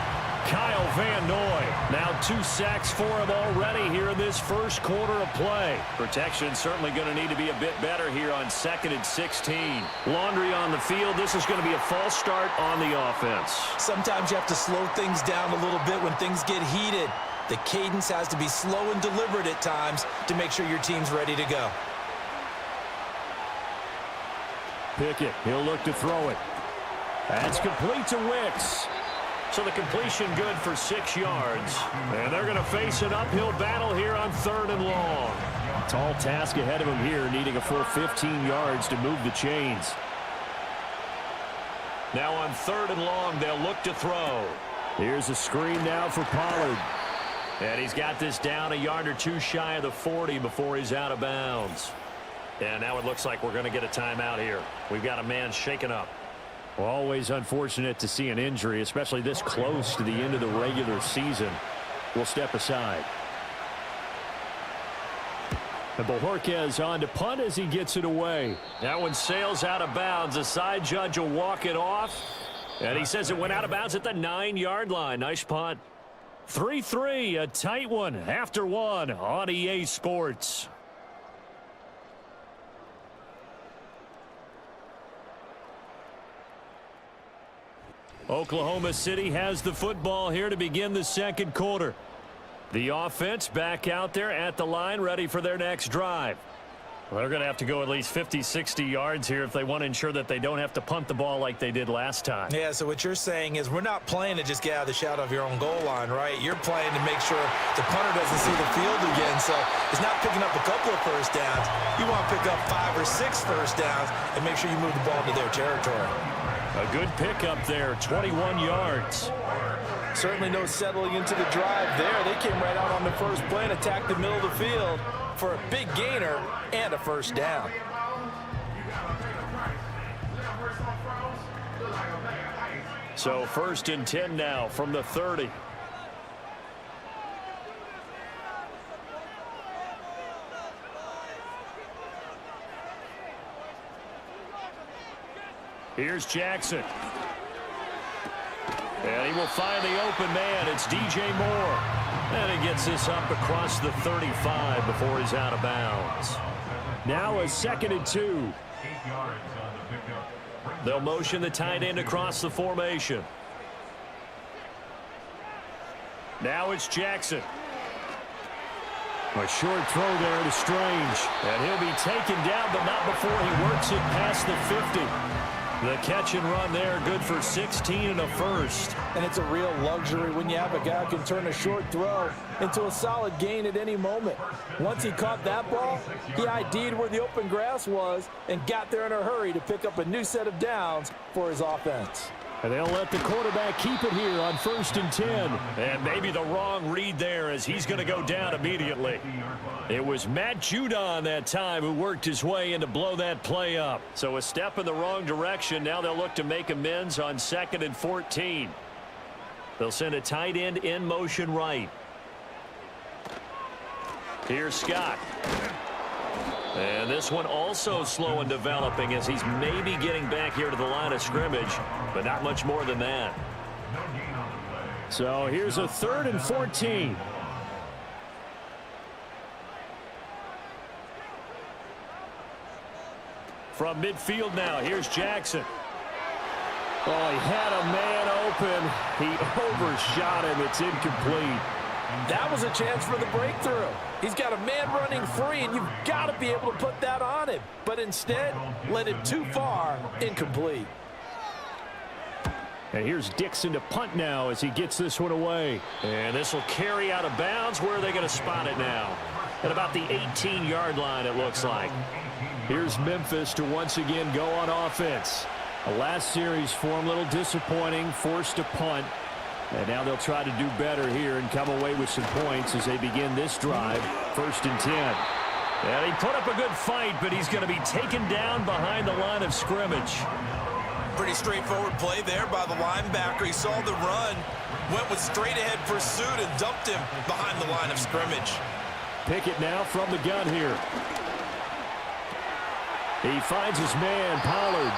Kyle Van Noy, now 2 sacks for him already here in this first quarter of play. Protection certainly going to need to be a bit better here on 2nd and 16. Laundry on the field. This is going to be a false start on the offense. Sometimes you have to slow things down a little bit when things get heated. The cadence has to be slow and deliberate at times to make sure your team's ready to go. Pickett, he'll look to throw it. That's complete to Wicks. So the completion good for 6 yards. And they're going to face an uphill battle here on 3rd and long. Tall task ahead of him here, needing a full 15 yards to move the chains. Now on 3rd and long, they'll look to throw. Here's a screen now for Pollard. And he's got this down a yard or 2 shy of the 40 before he's out of bounds. And now it looks like we're going to get a timeout here. We've got a man shaken up. Well, always unfortunate to see an injury, especially this close to the end of the regular season. We'll step aside. And Bojorquez on to punt as he gets it away. That one sails out of bounds. The side judge will walk it off. And he says it went out of bounds at the 9-yard line. Nice punt. 3-3, a tight one after 1 on EA Sports. Oklahoma City has the football here to begin the second quarter. The offense back out there at the line, ready for their next drive. Well, they're going to have to go at least 50, 60 yards here if they want to ensure that they don't have to punt the ball like they did last time. Yeah, so what you're saying is we're not playing to just get out of the shadow of your own goal line, right? You're playing to make sure the punter doesn't see the field again. So it's not picking up a couple of first downs. You want to pick up 5 or 6 first downs and make sure you move the ball to their territory. A good pickup there, 21 yards. Certainly no settling into the drive there. They came right out on the first play and attacked the middle of the field for a big gainer and a first down. So 1st and 10 now from the 30. Here's Jackson. And he will find the open man. It's DJ Moore. And he gets this up across the 35 before he's out of bounds. Now a 2nd and 2. They'll motion the tight end across the formation. Now it's Jackson. A short throw there to Strange. And he'll be taken down, but not before he works it past the 50. The catch and run there, good for 16 and a first. And it's a real luxury when you have a guy who can turn a short throw into a solid gain at any moment. Once he caught that ball, he ID'd where the open grass was and got there in a hurry to pick up a new set of downs for his offense. And they'll let the quarterback keep it here on 1st and 10. And maybe the wrong read there as he's going to go down immediately. It was Matt Judon that time who worked his way in to blow that play up. So a step in the wrong direction. Now they'll look to make amends on 2nd and 14. They'll send a tight end in motion right. Here's Scott. And this one also slow in developing as he's maybe getting back here to the line of scrimmage, but not much more than that. So here's a 3rd and 14. From midfield now, here's Jackson. Oh, he had a man open. He overshot him. It's incomplete. That was a chance for the breakthrough. He's got a man running free, and you've got to be able to put that on him. But instead, led it too far, incomplete. And here's Dixon to punt now as he gets this one away. And this will carry out of bounds. Where are they going to spot it now? At about the 18-yard line, it looks like. Here's Memphis to once again go on offense. The last series for him, a little disappointing, forced to punt. And now they'll try to do better here and come away with some points as they begin this drive. 1st and 10. And he put up a good fight, but he's going to be taken down behind the line of scrimmage. Pretty straightforward play there by the linebacker. He saw the run, went with straight-ahead pursuit, and dumped him behind the line of scrimmage. Pickett now from the gun here. He finds his man, Pollard.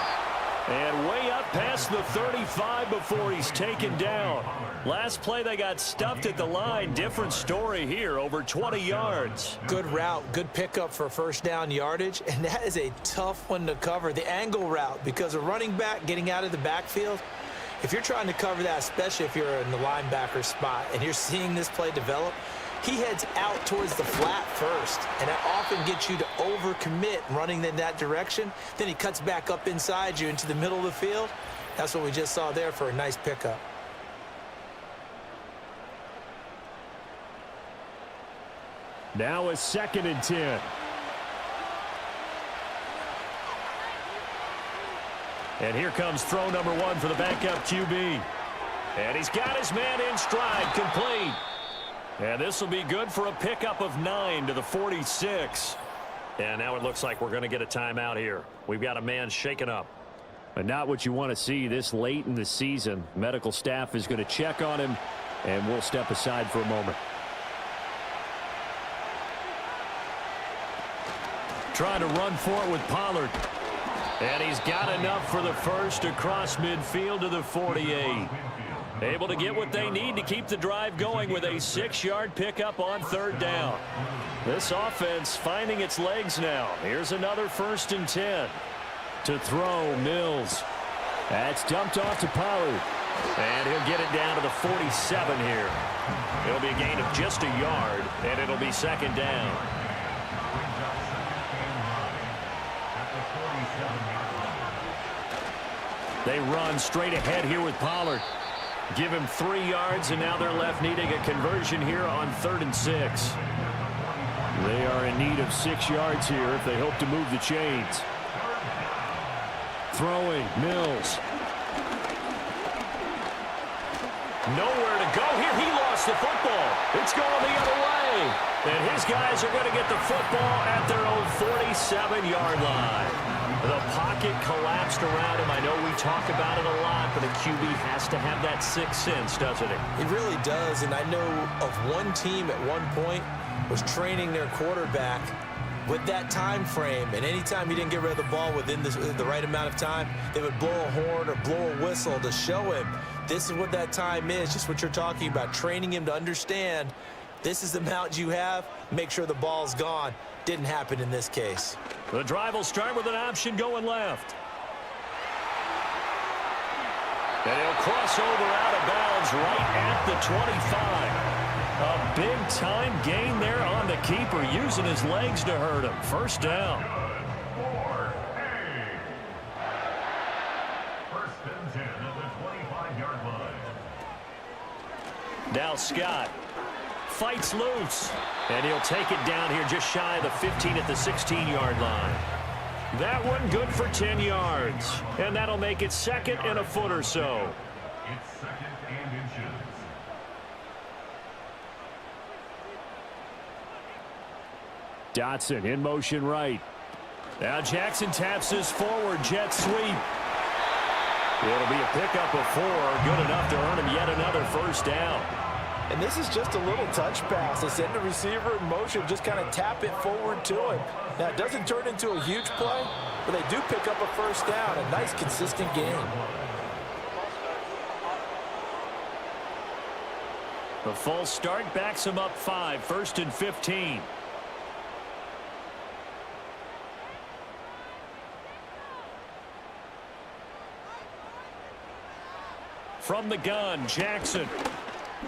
And way up past the 35 before he's taken down. Last play they got stuffed at the line. Different story here, over 20 yards. Good route, good pickup for 1st down yardage, and that is a tough one to cover, the angle route, because a running back getting out of the backfield, if you're trying to cover that, especially if you're in the linebacker spot and you're seeing this play develop, he heads out towards the flat first, and that often gets you to overcommit running in that direction. Then he cuts back up inside you into the middle of the field. That's what we just saw there for a nice pickup. Now a 2nd and 10. And here comes throw number 1 for the backup QB. And he's got his man in stride, complete. And this will be good for a pickup of 9 to the 46. And now it looks like we're going to get a timeout here. We've got a man shaken up. And not what you want to see this late in the season. Medical staff is going to check on him, and we'll step aside for a moment. Trying to run for it with Pollard. And he's got enough for the first across midfield to the 48. Able to get what they need to keep the drive going with a 6-yard pickup on 3rd down. This offense finding its legs now. Here's another 1st and 10. To throw, Mills. That's dumped off to Pollard. And he'll get it down to the 47 here. It'll be a gain of just a yard, and it'll be 2nd down. They run straight ahead here with Pollard. Give him 3 yards, and now they're left needing a conversion here on 3rd and 6. They are in need of 6 yards here if they hope to move the chains. Throwing, Mills. Nowhere to go here. He lost the football. It's going the other way. And his guys are going to get the football at their own 47-yard line. The pocket collapsed around him. I know we talk about it a lot, but a QB has to have that 6th sense, doesn't it? It really does, and I know of one team at one point was training their quarterback with that time frame, and anytime he didn't get rid of the ball within the right amount of time, they would blow a horn or blow a whistle to show him this is what that time is, just what you're talking about, training him to understand this is the amount you have, make sure the ball's gone. Didn't happen in this case. The drive will start with an option going left. And he'll cross over out of bounds right at the 25. A big-time gain there on the keeper, using his legs to hurt him. 1st down. Now Scott fights loose, and he'll take it down here just shy of the 15 at the 16-yard line. That one good for 10 yards, and that'll make it 2nd and a foot or so. It's 2nd and inches. Dotson in motion right. Now Jackson taps his forward jet sweep. It'll be a pickup of 4, good enough to earn him yet another first down. And this is just a little touch pass. They send the receiver in motion, just kind of tap it forward to him. Now, it doesn't turn into a huge play, but they do pick up a first down. A nice, consistent game. The false start backs him up 5, 1st and 15. From the gun, Jackson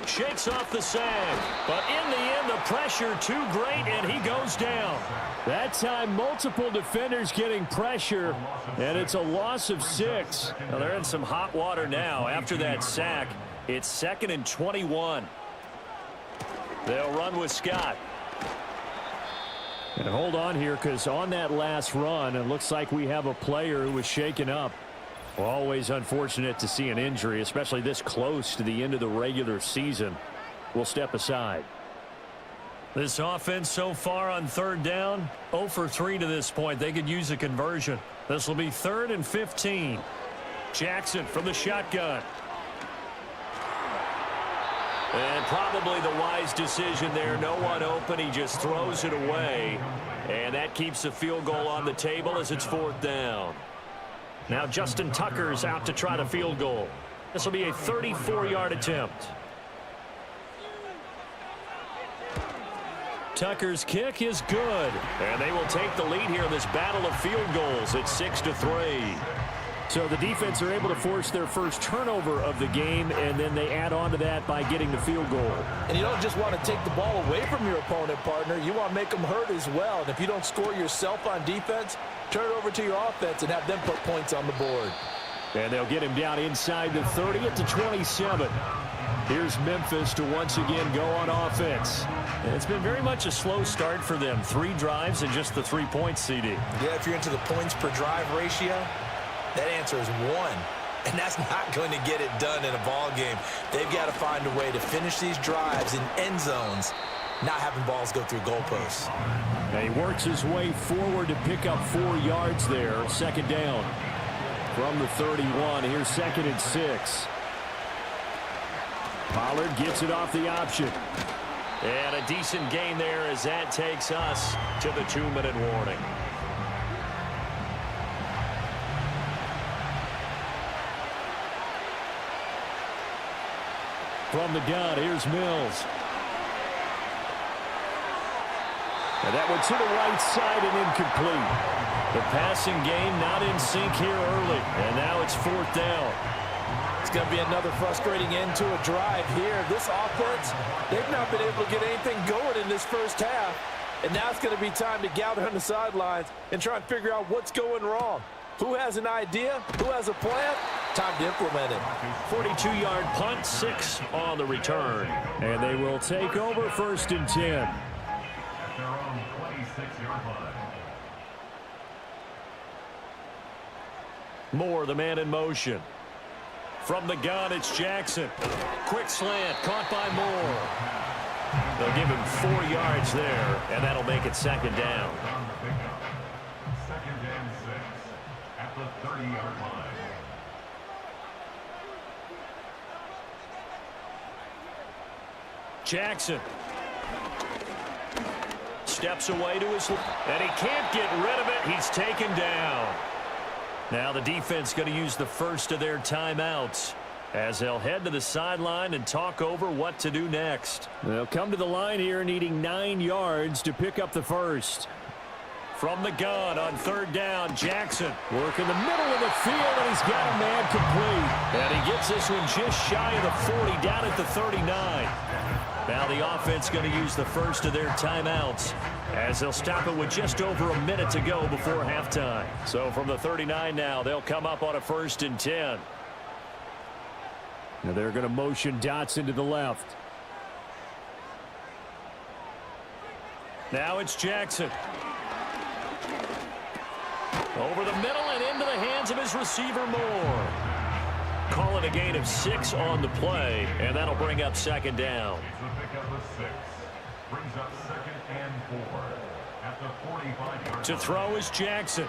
shakes off the sag, but in the end, the pressure too great, and he goes down. That time, multiple defenders getting pressure, and it's a loss of 6. Now, they're in some hot water now. After that sack, it's 2nd and 21. They'll run with Scott. And hold on here, because on that last run, it looks like we have a player who was shaken up. Well, always unfortunate to see an injury, especially this close to the end of the regular season. We'll step aside. This offense so far on 3rd down, 0 for 3 to this point. They could use a conversion. This will be 3rd and 15. Jackson from the shotgun. And probably the wise decision there. No one open. He just throws it away. And that keeps the field goal on the table as it's 4th down. Now Justin Tucker's out to try the field goal. This will be a 34-yard attempt. Tucker's kick is good. And they will take the lead here in this battle of field goals at 6-3. So the defense are able to force their first turnover of the game, and then they add on to that by getting the field goal. And you don't just want to take the ball away from your opponent, partner. You want to make them hurt as well. And if you don't score yourself on defense, turn it over to your offense and have them put points on the board. And they'll get him down inside the 30 at the 27. Here's Memphis to once again go on offense. And it's been very much a slow start for them. 3 drives and just the 3 points, CD. Yeah, if you're into the points per drive ratio, that answer is 1. And that's not going to get it done in a ball game. They've got to find a way to finish these drives in end zones, not having balls go through goalposts. Now he works his way forward to pick up 4 yards there. 2nd down from the 31. Here's 2nd and 6. Pollard gets it off the option. And a decent gain there as that takes us to the 2-minute warning. From the gun, here's Mills. And that one to the right side and incomplete. The passing game not in sync here early. And now it's 4th down. It's going to be another frustrating end to a drive here. This offense, they've not been able to get anything going in this first half. And now it's going to be time to gather on the sidelines and try and figure out what's going wrong. Who has an idea? Who has a plan? Time to implement it. 42-yard punt, 6 on the return. And they will take over 1st and 10. At their own 26-yard line. Moore, the man in motion. From the gun, it's Jackson. Quick slant, caught by Moore. They'll give him 4 yards there, and that'll make it 2nd down. 2nd and 6 at the 30-yard line. Jackson steps away to his left, and he can't get rid of it. He's taken down. Now the defense going to use the first of their timeouts as they'll head to the sideline and talk over what to do next. They'll come to the line here needing 9 yards to pick up the first. From the gun on 3rd down, Jackson working the middle of the field, and he's got a man complete. And he gets this one just shy of the 40, down at the 39. Now the offense going to use the first of their timeouts as they'll stop it with just over a minute to go before halftime. So from the 39 now, they'll come up on a 1st and 10. Now they're going to motion Dotson to the left. Now it's Jackson. Over the middle and into the hands of his receiver, Moore. Call it a gain of 6 on the play, and that'll bring up second down. The pickup of 6. Brings up 2nd and 4 at the 45-yard line. To throw is Jackson.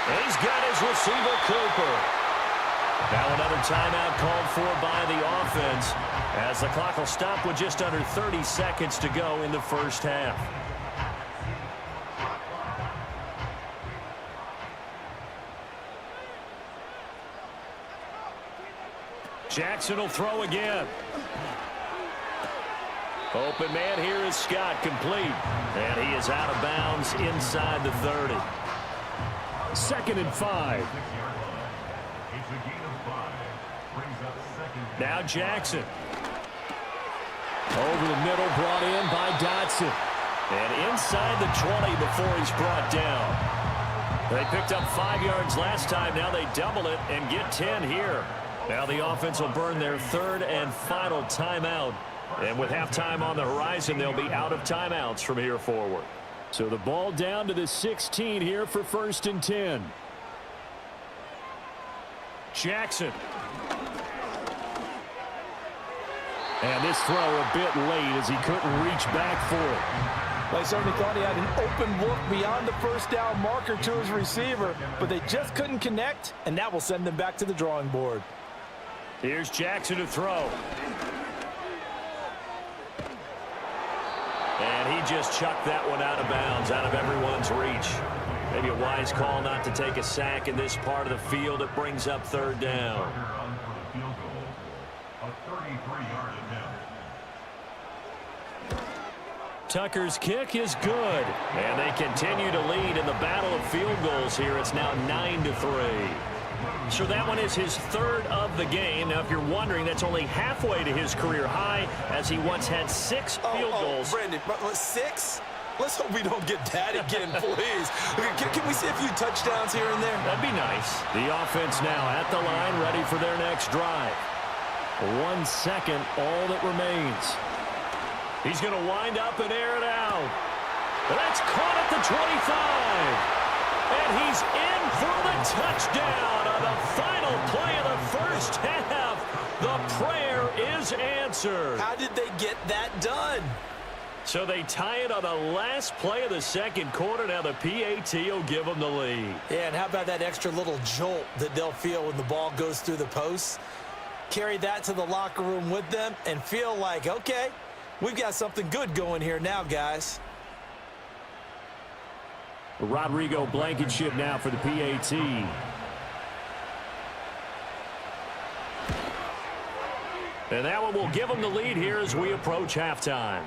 He's got his receiver, Cooper. Now another timeout called for by the offense, as the clock will stop with just under 30 seconds to go in the first half. Jackson will throw again. Open man here is Scott, complete. And he is out of bounds inside the 30. 2nd and 5. Now Jackson. Over the middle, brought in by Dotson. And inside the 20 before he's brought down. They picked up 5 yards last time. Now they double it and get 10 here. Now the offense will burn their 3rd and final timeout. And with halftime on the horizon, they'll be out of timeouts from here forward. So the ball down to the 16 here for 1st and 10. Jackson. And this throw a bit late as he couldn't reach back for it. Well, he certainly thought he had an open look beyond the first down marker to his receiver, but they just couldn't connect, and that will send them back to the drawing board. Here's Jackson to throw. And he just chucked that one out of bounds, out of everyone's reach. Maybe a wise call not to take a sack in this part of the field. It brings up 3rd down. Tucker's kick is good. And they continue to lead in the battle of field goals here. It's now 9-3. So that one is his 3rd of the game. Now, if you're wondering, that's only halfway to his career high, as he once had 6 field goals. Brandon, 6? Let's hope we don't get that again, please. Can we see a few touchdowns here and there? That'd be nice. The offense now at the line, ready for their next drive. 1 second, all that remains. He's going to wind up and air it out. That's caught at the 25. And he's in for the touchdown on the final play of the first half. The prayer is answered. How did they get that done? So they tie it on the last play of the second quarter. Now the PAT will give them the lead. Yeah, and how about that extra little jolt that they'll feel when the ball goes through the posts? Carry that to the locker room with them and feel like, okay, we've got something good going here now, guys. Rodrigo Blankenship now for the PAT. And that one will give them the lead here as we approach halftime.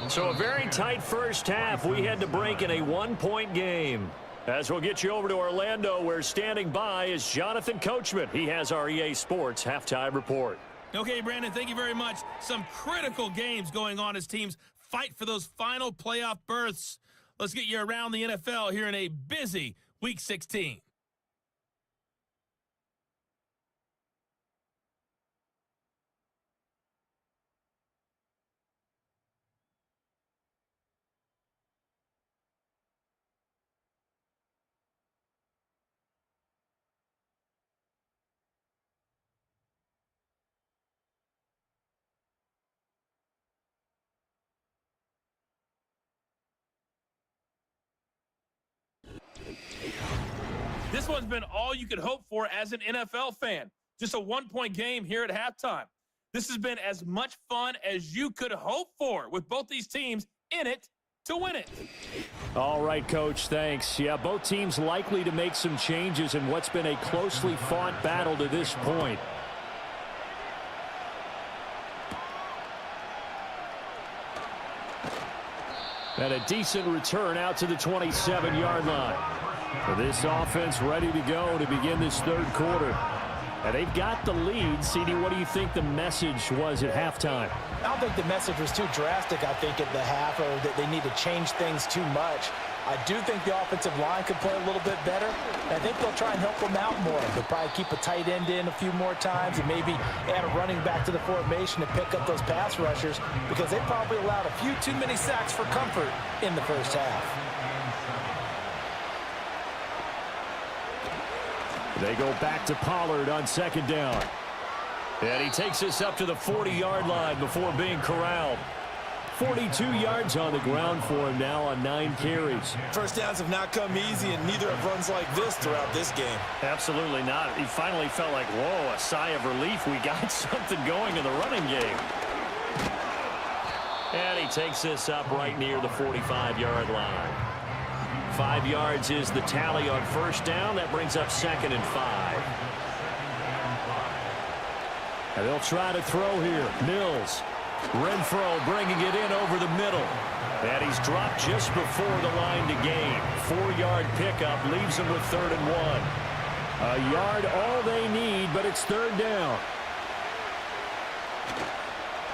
So a very tight first half. We had to break in a 1-point game. As we'll get you over to Orlando, where standing by is Jonathan Coachman. He has our EA Sports halftime report. Okay, Brandon, thank you very much. Some critical games going on as teams fight for those final playoff berths. Let's get you around the NFL here in a busy Week 16. This one's been all you could hope for as an NFL fan. Just a 1-point game here at halftime. This has been as much fun as you could hope for, with both these teams in it to win it. All right, Coach, thanks. Yeah, both teams likely to make some changes in what's been a closely fought battle to this point. And a decent return out to the 27-yard line. For this offense ready to go to begin this third quarter. And they've got the lead. CD, what do you think the message was at halftime? I don't think the message was too drastic, I think, at the half, or that they need to change things too much. I do think the offensive line could play a little bit better. I think they'll try and help them out more. They'll probably keep a tight end in a few more times and maybe add a running back to the formation to pick up those pass rushers because they probably allowed a few too many sacks for comfort in the first half. They go back to Pollard on second down. And he takes this up to the 40-yard line before being corralled. 42 yards on the ground for him now on 9 carries. First downs have not come easy, and neither have runs like this throughout this game. Absolutely not. He finally felt like, whoa, a sigh of relief. We got something going in the running game. And he takes this up right near the 45-yard line. 5 yards is the tally on first down. That brings up 2nd and 5. And they'll try to throw here. Mills. Renfro bringing it in over the middle. And he's dropped just before the line to gain. 4-yard pickup leaves him with 3rd and 1. A yard all they need, but it's 3rd down.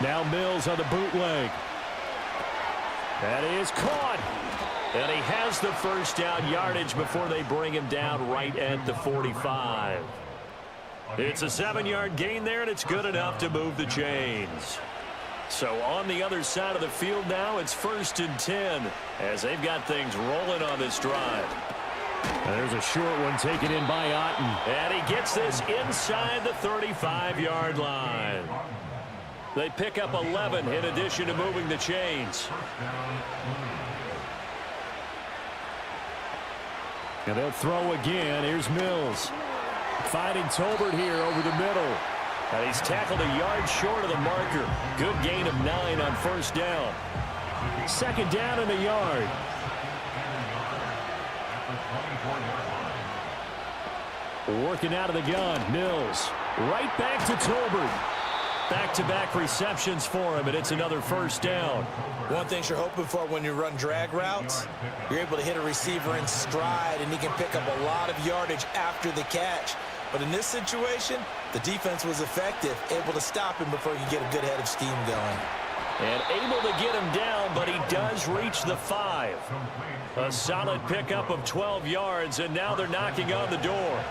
Now Mills on the bootleg. That is caught. And he has the first down yardage before they bring him down right at the 45. It's a 7-yard gain there, and it's good enough to move the chains. So on the other side of the field now, it's 1st and 10 as they've got things rolling on this drive. There's a short one taken in by Otten. And he gets this inside the 35-yard line. They pick up 11 in addition to moving the chains. And they'll throw again. Here's Mills. Finding Tolbert here over the middle. And he's tackled a yard short of the marker. Good gain of 9 on first down. 2nd down and a yard. Working out of the gun. Mills. Right back to Tolbert. Back-to-back receptions for him, and it's another first down. One thing you're hoping for when you run drag routes, you're able to hit a receiver in stride, and he can pick up a lot of yardage after the catch. But in this situation, the defense was effective, able to stop him before you get a good head of steam going. And able to get him down, but he does reach the 5. A solid pickup of 12 yards, and now they're knocking on the door.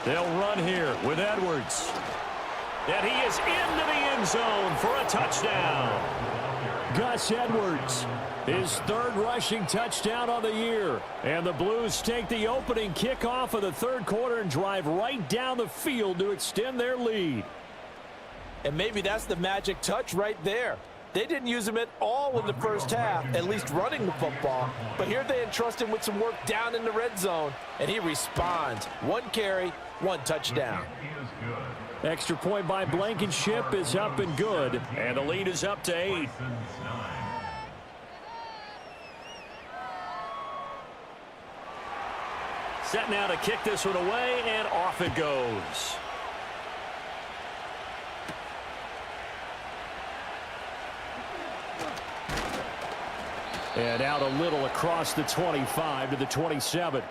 They'll run here with Edwards. And he is into the end zone for a touchdown. Gus Edwards, his 3rd rushing touchdown of the year. And the Blues take the opening kickoff of the 3rd quarter and drive right down the field to extend their lead. And maybe that's the magic touch right there. They didn't use him at all in the first half, at least running the football. But here they entrust him with some work down in the red zone, and he responds. 1 carry, 1 touchdown. Extra point by Blankenship is up and good, and the lead is up to 8. Set now to kick this one away, and off it goes. And out a little across the 25 to the 27.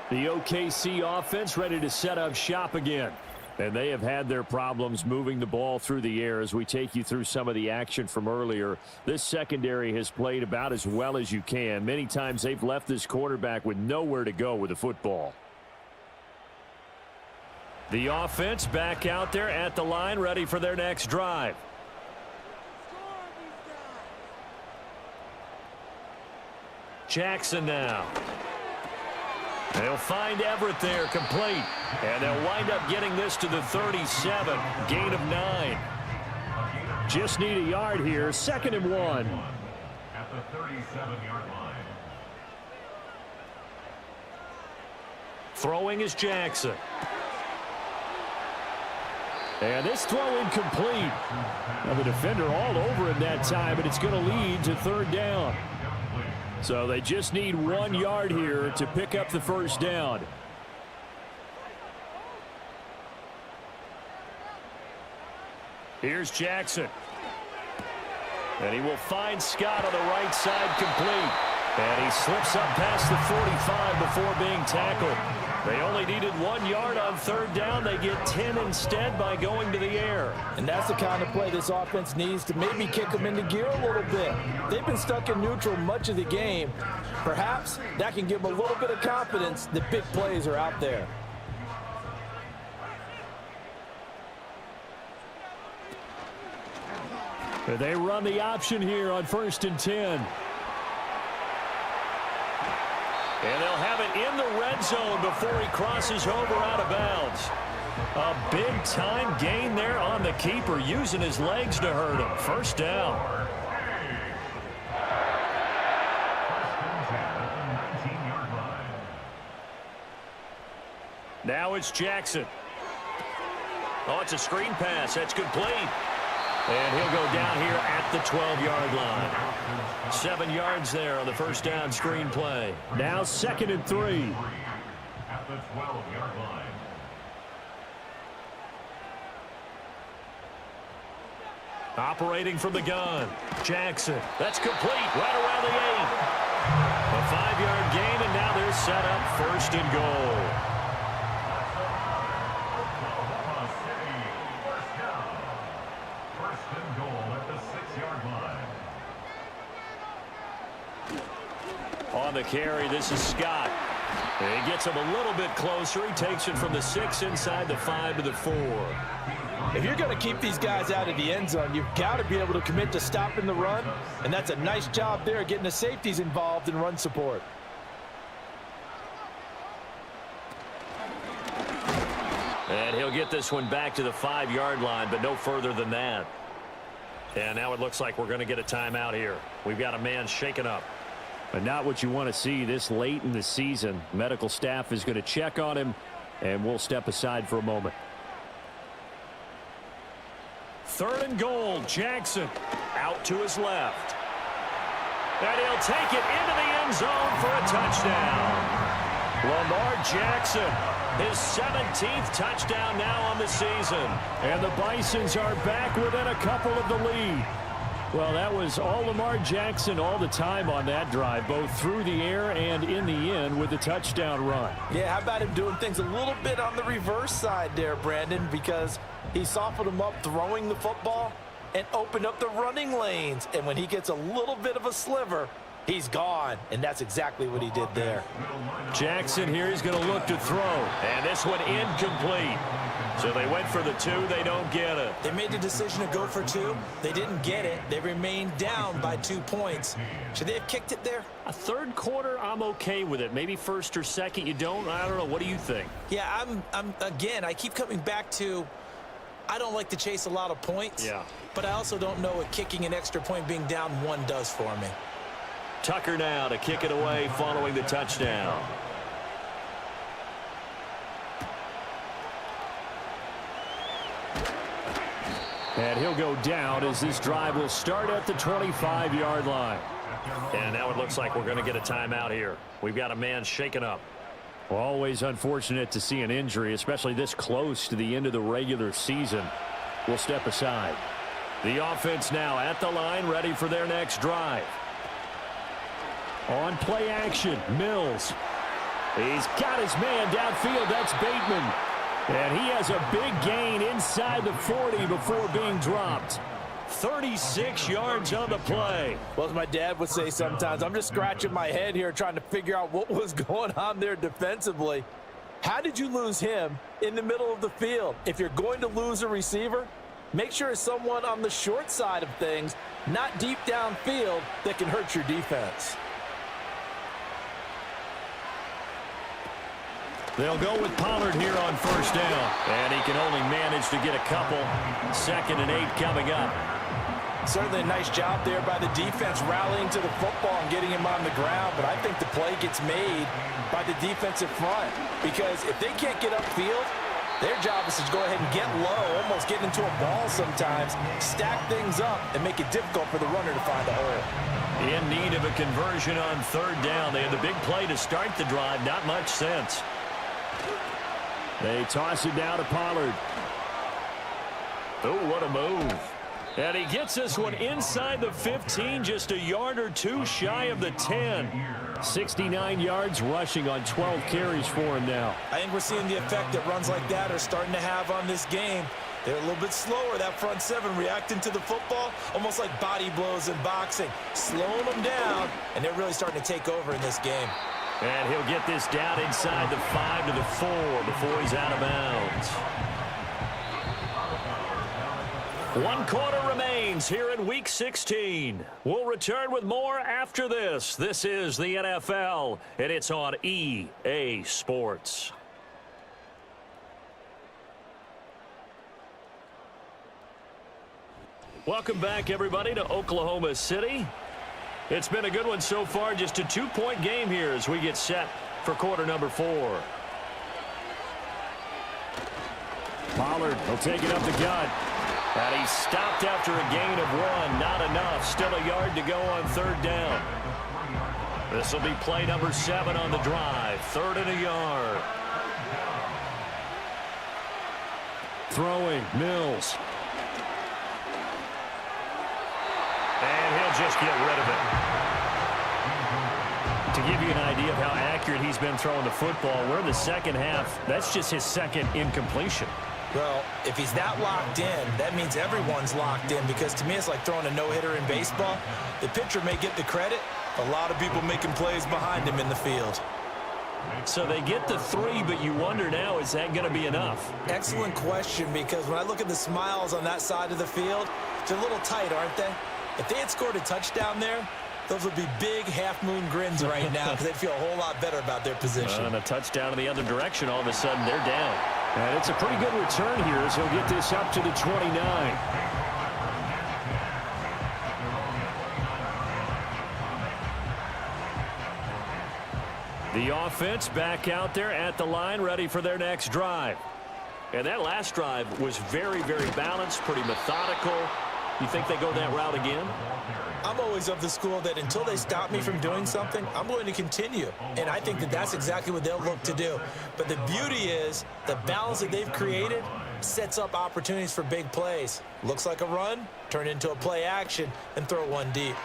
The OKC offense ready to set up shop again. And they have had their problems moving the ball through the air as we take you through some of the action from earlier. This secondary has played about as well as you can. Many times they've left this quarterback with nowhere to go with the football. The offense back out there at the line, ready for their next drive. Jackson now. They'll find Everett there, complete. And they'll wind up getting this to the 37. Gain of 9. Just need a yard here. 2nd and 1. At the 37-yard line. Throwing is Jackson. And this throw incomplete. Now the defender all over him that time, but it's going to lead to 3rd down. So they just need 1 yard here to pick up the first down. Here's Jackson. And he will find Scott on the right side, complete. And he slips up past the 45 before being tackled. They only needed 1 yard on third down. They get 10 instead by going to the air. And that's the kind of play this offense needs to maybe kick them into gear a little bit. They've been stuck in neutral much of the game. Perhaps that can give them a little bit of confidence that big plays are out there. They run the option here on 1st and 10. And they'll have it in the red zone before he crosses over out of bounds. A big-time gain there on the keeper, using his legs to hurt him. First down. Now it's Jackson. Oh, it's a screen pass. That's complete. And he'll go down here at the 12-yard line. 7 yards there on the first down screen play. Now 2nd and 3. At the 12-yard line. Operating from the gun. Jackson. That's complete. Right around the 8. A 5-yard gain, and now they're set up 1st and goal. On the carry, this is Scott. And he gets him a little bit closer. He takes it from the 6 inside the 5 to the 4. If you're going to keep these guys out of the end zone, you've got to be able to commit to stopping the run, and that's a nice job there getting the safeties involved in run support. And he'll get this one back to the 5-yard line, but no further than that. And now it looks like we're going to get a timeout here. We've got a man shaken up. But not what you want to see this late in the season. Medical staff is going to check on him, and we'll step aside for a moment. 3rd and goal, Jackson out to his left. And he'll take it into the end zone for a touchdown. Lamar Jackson, his 17th touchdown now on the season. And the Bisons are back within a couple of the lead. Well, that was all Lamar Jackson all the time on that drive, both through the air and in the end with the touchdown run. Yeah, how about him doing things a little bit on the reverse side there, Brandon, because he softened him up throwing the football and opened up the running lanes. And when he gets a little bit of a sliver, he's gone. And that's exactly what he did there. Jackson here is going to look to throw. And this one incomplete. So they went for the 2. They don't get it. They made the decision to go for 2. They didn't get it. They remained down by 2 points. Should they have kicked it there? A third quarter, I'm okay with it. Maybe first or second, you don't. I don't know. What do you think? Yeah, again, I keep coming back to I don't like to chase a lot of points. Yeah. But I also don't know what kicking an extra point being down 1 does for me. Tucker now to kick it away following the touchdown. And he'll go down as this drive will start at the 25-yard line. And now it looks like we're going to get a timeout here. We've got a man shaken up. Well, always unfortunate to see an injury, especially this close to the end of the regular season. We'll step aside. The offense now at the line, ready for their next drive. On play action, Mills. He's got his man downfield. That's Bateman. And he has a big gain inside the 40 before being dropped. 36 yards on the play. Well, as my dad would say sometimes, I'm just scratching my head here trying to figure out what was going on there defensively. How did you lose him in the middle of the field? If you're going to lose a receiver, make sure it's someone on the short side of things, not deep downfield, that can hurt your defense. They'll go with Pollard here on first down. And he can only manage to get a couple. 2nd and 8 coming up. Certainly a nice job there by the defense rallying to the football and getting him on the ground. But I think the play gets made by the defensive front. Because if they can't get upfield, their job is to go ahead and get low, almost get into a ball sometimes, stack things up, and make it difficult for the runner to find a hole. In need of a conversion on 3rd down. They had the big play to start the drive. Not much sense. They toss it down to Pollard. Oh, what a move. And he gets this one inside the 15, just a yard or two shy of the 10. 69 yards rushing on 12 carries for him now. I think we're seeing the effect that runs like that are starting to have on this game. They're a little bit slower, that front seven, reacting to the football, almost like body blows in boxing, slowing them down, and they're really starting to take over in this game. And he'll get this down inside the 5 to the 4 before he's out of bounds. 1 quarter remains here in Week 16. We'll return with more after this. This is the NFL, and it's on EA Sports. Welcome back, everybody, to Oklahoma City. It's been a good one so far. Just a 2-point game here as we get set for quarter number 4. Pollard will take it up the gut. And he's stopped after a gain of 1. Not enough. Still a yard to go on 3rd down. This will be play number 7 on the drive. 3rd and a yard. Throwing, Mills. And he'll just get rid of it. To give you an idea of how accurate he's been throwing the football, we're in the second half. That's just his second incompletion. Well, if he's that locked in, that means everyone's locked in, because to me it's like throwing a no-hitter in baseball. The pitcher may get the credit, a lot of people making plays behind him in the field. So they get the 3, but you wonder now, is that going to be enough? Excellent question, because when I look at the smiles on that side of the field, they're a little tight, aren't they? If they had scored a touchdown there, those would be big half-moon grins right now, because they'd feel a whole lot better about their position. And a touchdown in the other direction, all of a sudden they're down. And it's a pretty good return here as he'll get this up to the 29. The offense back out there at the line, ready for their next drive. And that last drive was very, very balanced, pretty methodical. You think they go that route again? I'm always of the school that until they stop me from doing something, I'm going to continue. And I think that that's exactly what they'll look to do. But the beauty is the balance that they've created sets up opportunities for big plays. Looks like a run, turn into a play action, and throw one deep.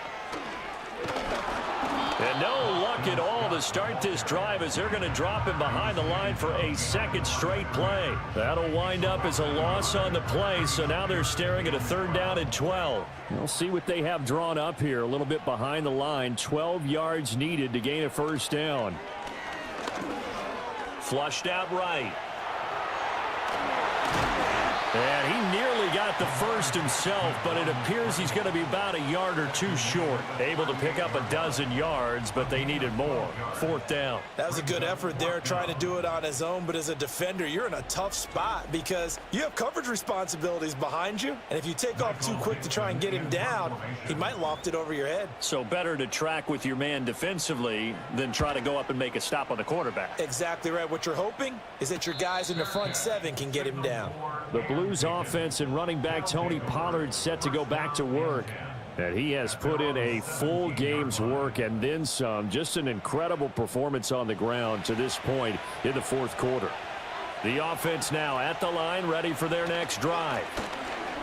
And no luck at all to start this drive as they're going to drop him behind the line for a second straight play. That'll wind up as a loss on the play, so now they're staring at a 3rd down and 12. We'll see what they have drawn up here, a little bit behind the line. 12 yards needed to gain a 1st down. Flushed out right. And he nearly got the 1st himself, but it appears he's going to be about a yard or 2 short. Able to pick up a dozen yards, but they needed more. 4th down. That was a good effort there, trying to do it on his own, but as a defender, you're in a tough spot because you have coverage responsibilities behind you, and if you take off too quick to try and get him down, he might loft it over your head. So better to track with your man defensively than try to go up and make a stop on the quarterback. Exactly right. What you're hoping is that your guys in the front 7 can get him down. The Blues offense and running back Tony Pollard set to go back to work. And he has put in a full game's work and then some. Just an incredible performance on the ground to this point in the 4th quarter. The offense now at the line, ready for their next drive.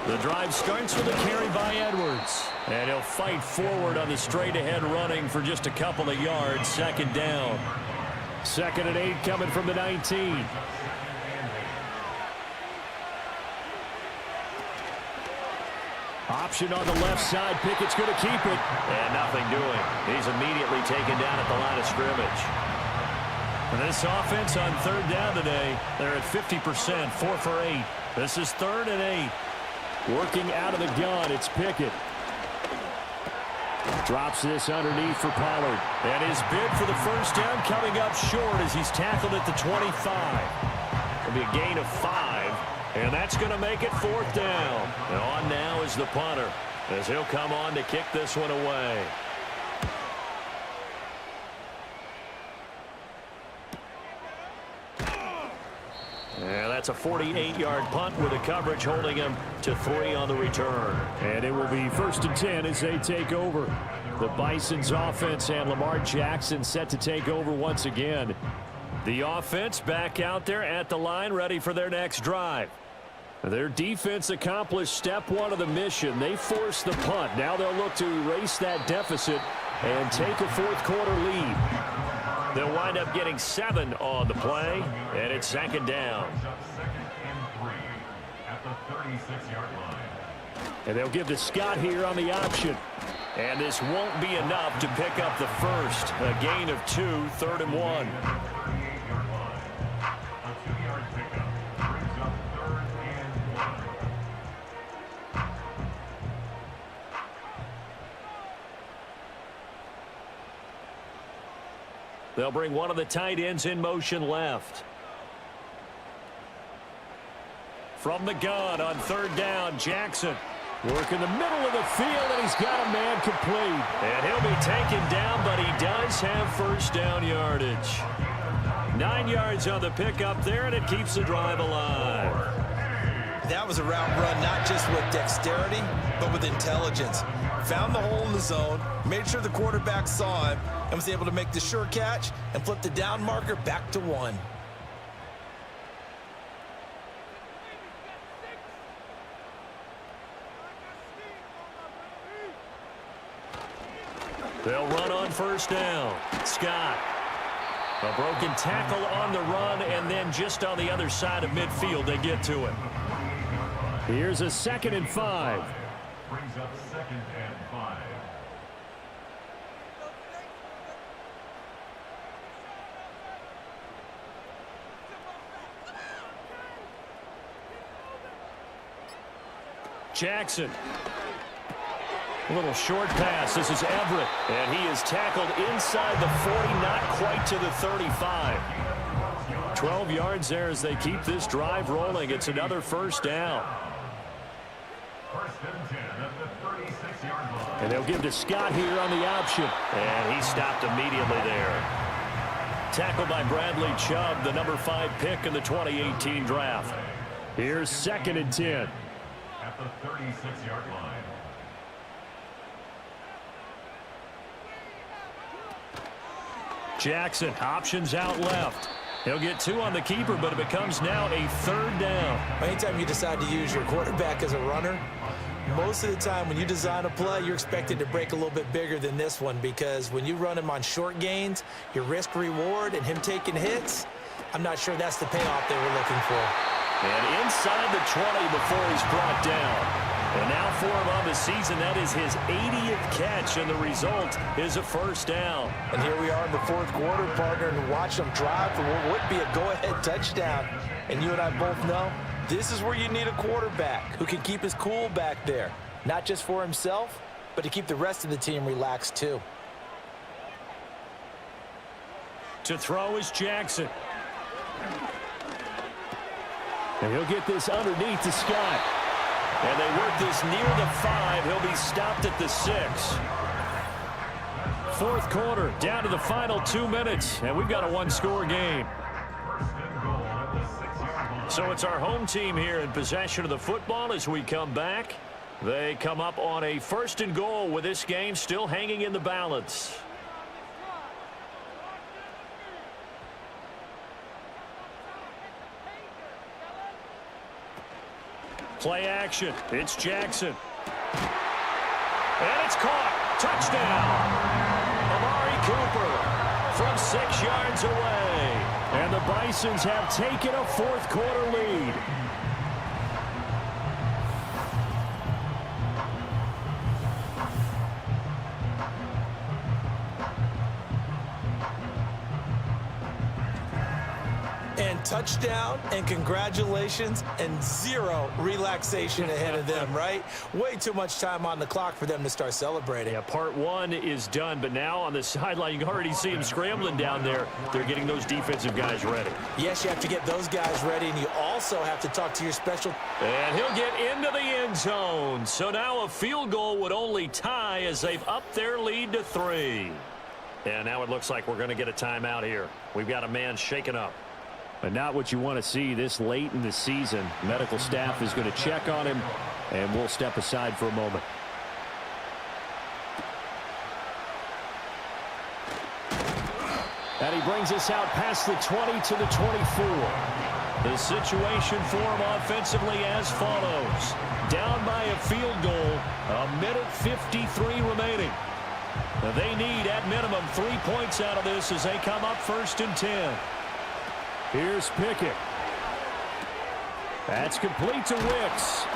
The drive starts with a carry by Edwards. And he'll fight forward on the straight-ahead running for just a couple of yards. 2nd down. 2nd and 8 coming from the 19. Option on the left side. Pickett's going to keep it. And nothing doing. He's immediately taken down at the line of scrimmage. And this offense on 3rd down today, they're at 50%, 4 for 8. This is 3rd and 8. Working out of the gun, it's Pickett. Drops this underneath for Pollard. And his bid for the 1st down coming up short as he's tackled at the 25. It'll be a gain of 5. And that's going to make it 4th down. And on now is the punter as he'll come on to kick this one away. And that's a 48-yard punt with the coverage holding him to 3 on the return. And it will be 1st and 10 as they take over. The Bison's offense and Lamar Jackson set to take over once again. The offense back out there at the line, ready for their next drive. Their defense accomplished step one of the mission. They forced the punt. Now they'll look to erase that deficit and take a fourth-quarter lead. They'll wind up getting 7 on the play, and it's second down. And they'll give to Scott here on the option. And this won't be enough to pick up the first. A gain of 2, 3rd and 1. They'll bring one of the tight ends in motion left. From the gun on 3rd down, Jackson. Work in the middle of the field, and he's got a man complete. And he'll be taken down, but he does have first down yardage. 9 yards on the pickup there, and it keeps the drive alive. That was a route run not just with dexterity, but with intelligence. Found the hole in the zone, made sure the quarterback saw him, and was able to make the sure catch and flip the down marker back to 1. They'll run on first down. Scott. A broken tackle on the run, and then just on the other side of midfield, they get to him. Here's a 2nd and 5. Brings up 2nd and 5. Jackson. A little short pass. This is Everett. And he is tackled inside the 40, not quite to the 35. 12 yards there as they keep this drive rolling. It's another first down. First and 10 at the 36-yard line. And they'll give to Scott here on the option. And he stopped immediately there. Tackled by Bradley Chubb, the number 5 pick in the 2018 draft. Here's 2nd and 10. At the 36-yard line. Jackson, options out left. He'll get 2 on the keeper, but it becomes now a 3rd down. Anytime you decide to use your quarterback as a runner, most of the time when you design a play, you're expected to break a little bit bigger than this one, because when you run him on short gains, your risk-reward and him taking hits, I'm not sure that's the payoff they were looking for. And inside the 20 before he's brought down. And now for him on the season, that is his 80th catch, and the result is a first down. And here we are in the 4th quarter, partner, and watch them drive for what would be a go-ahead touchdown. And you and I both know this is where you need a quarterback who can keep his cool back there, not just for himself, but to keep the rest of the team relaxed too. To throw is Jackson. And he'll get this underneath to Scott. And they work this near the 5. He'll be stopped at the 6. 4th quarter, down to the final 2 minutes, and we've got a 1-score game. So it's our home team here in possession of the football as we come back. They come up on a 1st and goal with this game still hanging in the balance. Play action. It's Jackson. And it's caught. Touchdown. Amari Cooper from 6 yards away. And the Bisons have taken a 4th quarter lead. And touchdown, and congratulations, and 0 relaxation ahead of them, right? Way too much time on the clock for them to start celebrating. Yeah, part 1 is done, but now on the sideline, you can already see them scrambling down there. They're getting those defensive guys ready. Yes, you have to get those guys ready, and you also have to talk to your special. And he'll get into the end zone. So now a field goal would only tie as they've upped their lead to 3. And now it looks like we're going to get a timeout here. We've got a man shaken up. But not what you want to see this late in the season. Medical staff is going to check on him, and we'll step aside for a moment. And he brings us out past the 20 to the 24. The situation for him offensively as follows. Down by a field goal, 1:53 remaining. They need, at minimum, 3 points out of this as they come up 1st and 10. Here's Pickett. That's complete to Wicks.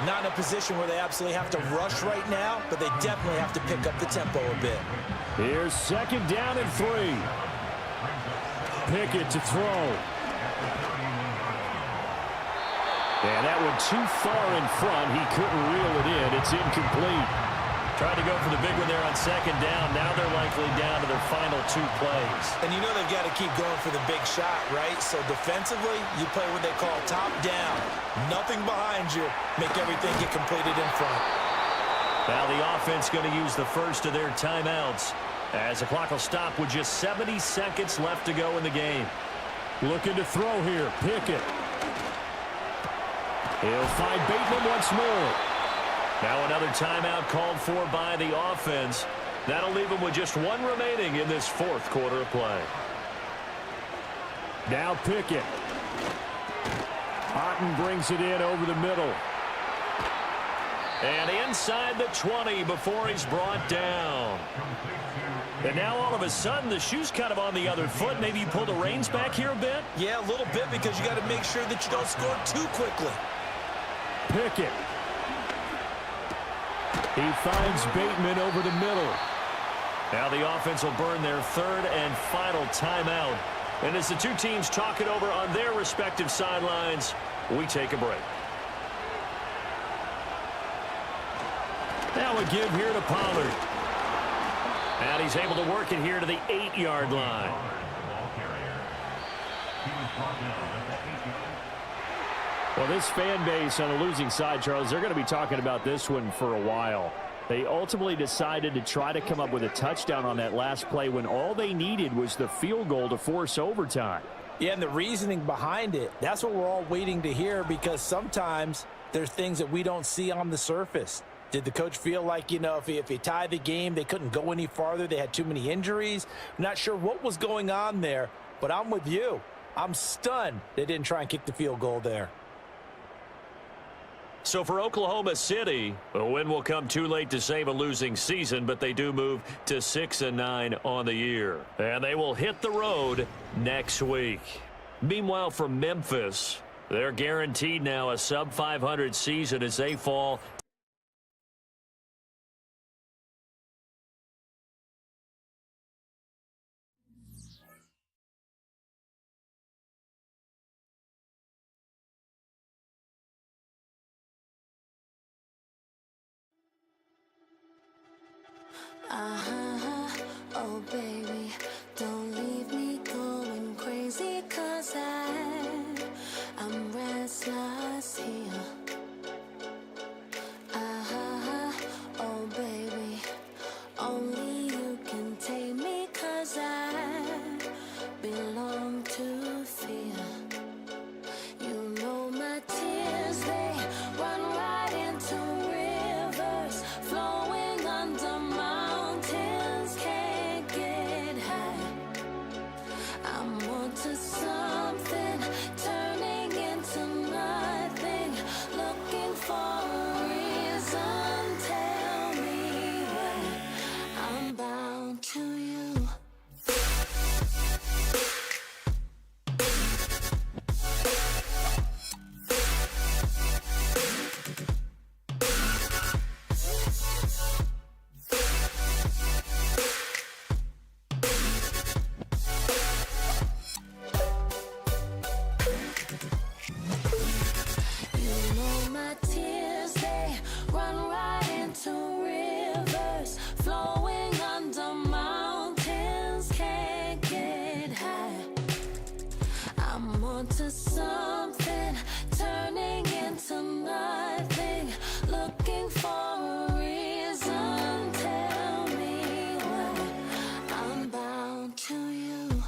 Not in a position where they absolutely have to rush right now, but they definitely have to pick up the tempo a bit. Here's 2nd down and 3. Pickett to throw. And that one too far in front. He couldn't reel it in. It's incomplete. Tried to go for the big one there on 2nd down. Now they're likely down to their final 2 plays. And you know they've got to keep going for the big shot, right? So defensively, you play what they call top down. Nothing behind you. Make everything get completed in front. Now the offense going to use the first of their timeouts as the clock will stop with just 70 seconds left to go in the game. Looking to throw here. Pickett. He'll find Bateman once more. Now another timeout called for by the offense. That'll leave them with just 1 remaining in this 4th quarter of play. Now Pickett. Otten brings it in over the middle. And inside the 20 before he's brought down. And now all of a sudden the shoe's kind of on the other foot. Maybe you pull the reins back here a bit? Yeah, a little bit, because you got to make sure that you don't score too quickly. Pickett. He finds Bateman over the middle. Now the offense will burn their 3rd and final timeout. And as the two teams talk it over on their respective sidelines, we take a break. Now a give here to Pollard. And he's able to work it here to the 8-yard line. Well, this fan base on the losing side, Charles, they're going to be talking about this one for a while. They ultimately decided to try to come up with a touchdown on that last play when all they needed was the field goal to force overtime. Yeah, and the reasoning behind it, that's what we're all waiting to hear, because sometimes there's things that we don't see on the surface. Did the coach feel like, you know, if he tied the game, they couldn't go any farther, they had too many injuries? I'm not sure what was going on there, but I'm with you. I'm stunned they didn't try and kick the field goal there. So for Oklahoma City, a win will come too late to save a losing season, but they do move to 6-9 on the year. And they will hit the road next week. Meanwhile, for Memphis, they're guaranteed now a sub-500 season as they fall oh baby, don't leave me going crazy, 'cause I'm restless here. Oh baby, only you can take me, 'cause I belong to fear. You know my tears, they run right into rivers flowing under mountains, can't get high. I'm onto something, turning into nothing, looking for a reason. Tell me why I'm bound to you. You know my tears, they run right into rivers flowing under mountains, can't get high. I'm onto something, turning into nothing, looking for a reason. Tell me why I'm bound to you.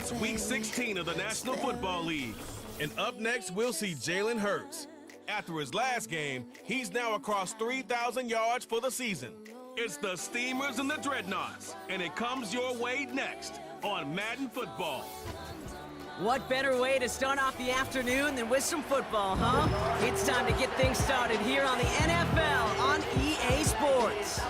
It's Week 16 of the National Football League. And up next, we'll see Jalen Hurts. After his last game, he's now across 3,000 yards for the season. It's the Steamers and the Dreadnoughts, and it comes your way next on Madden Football. What better way to start off the afternoon than with some football, huh? It's time to get things started here on the NFL on EA Sports.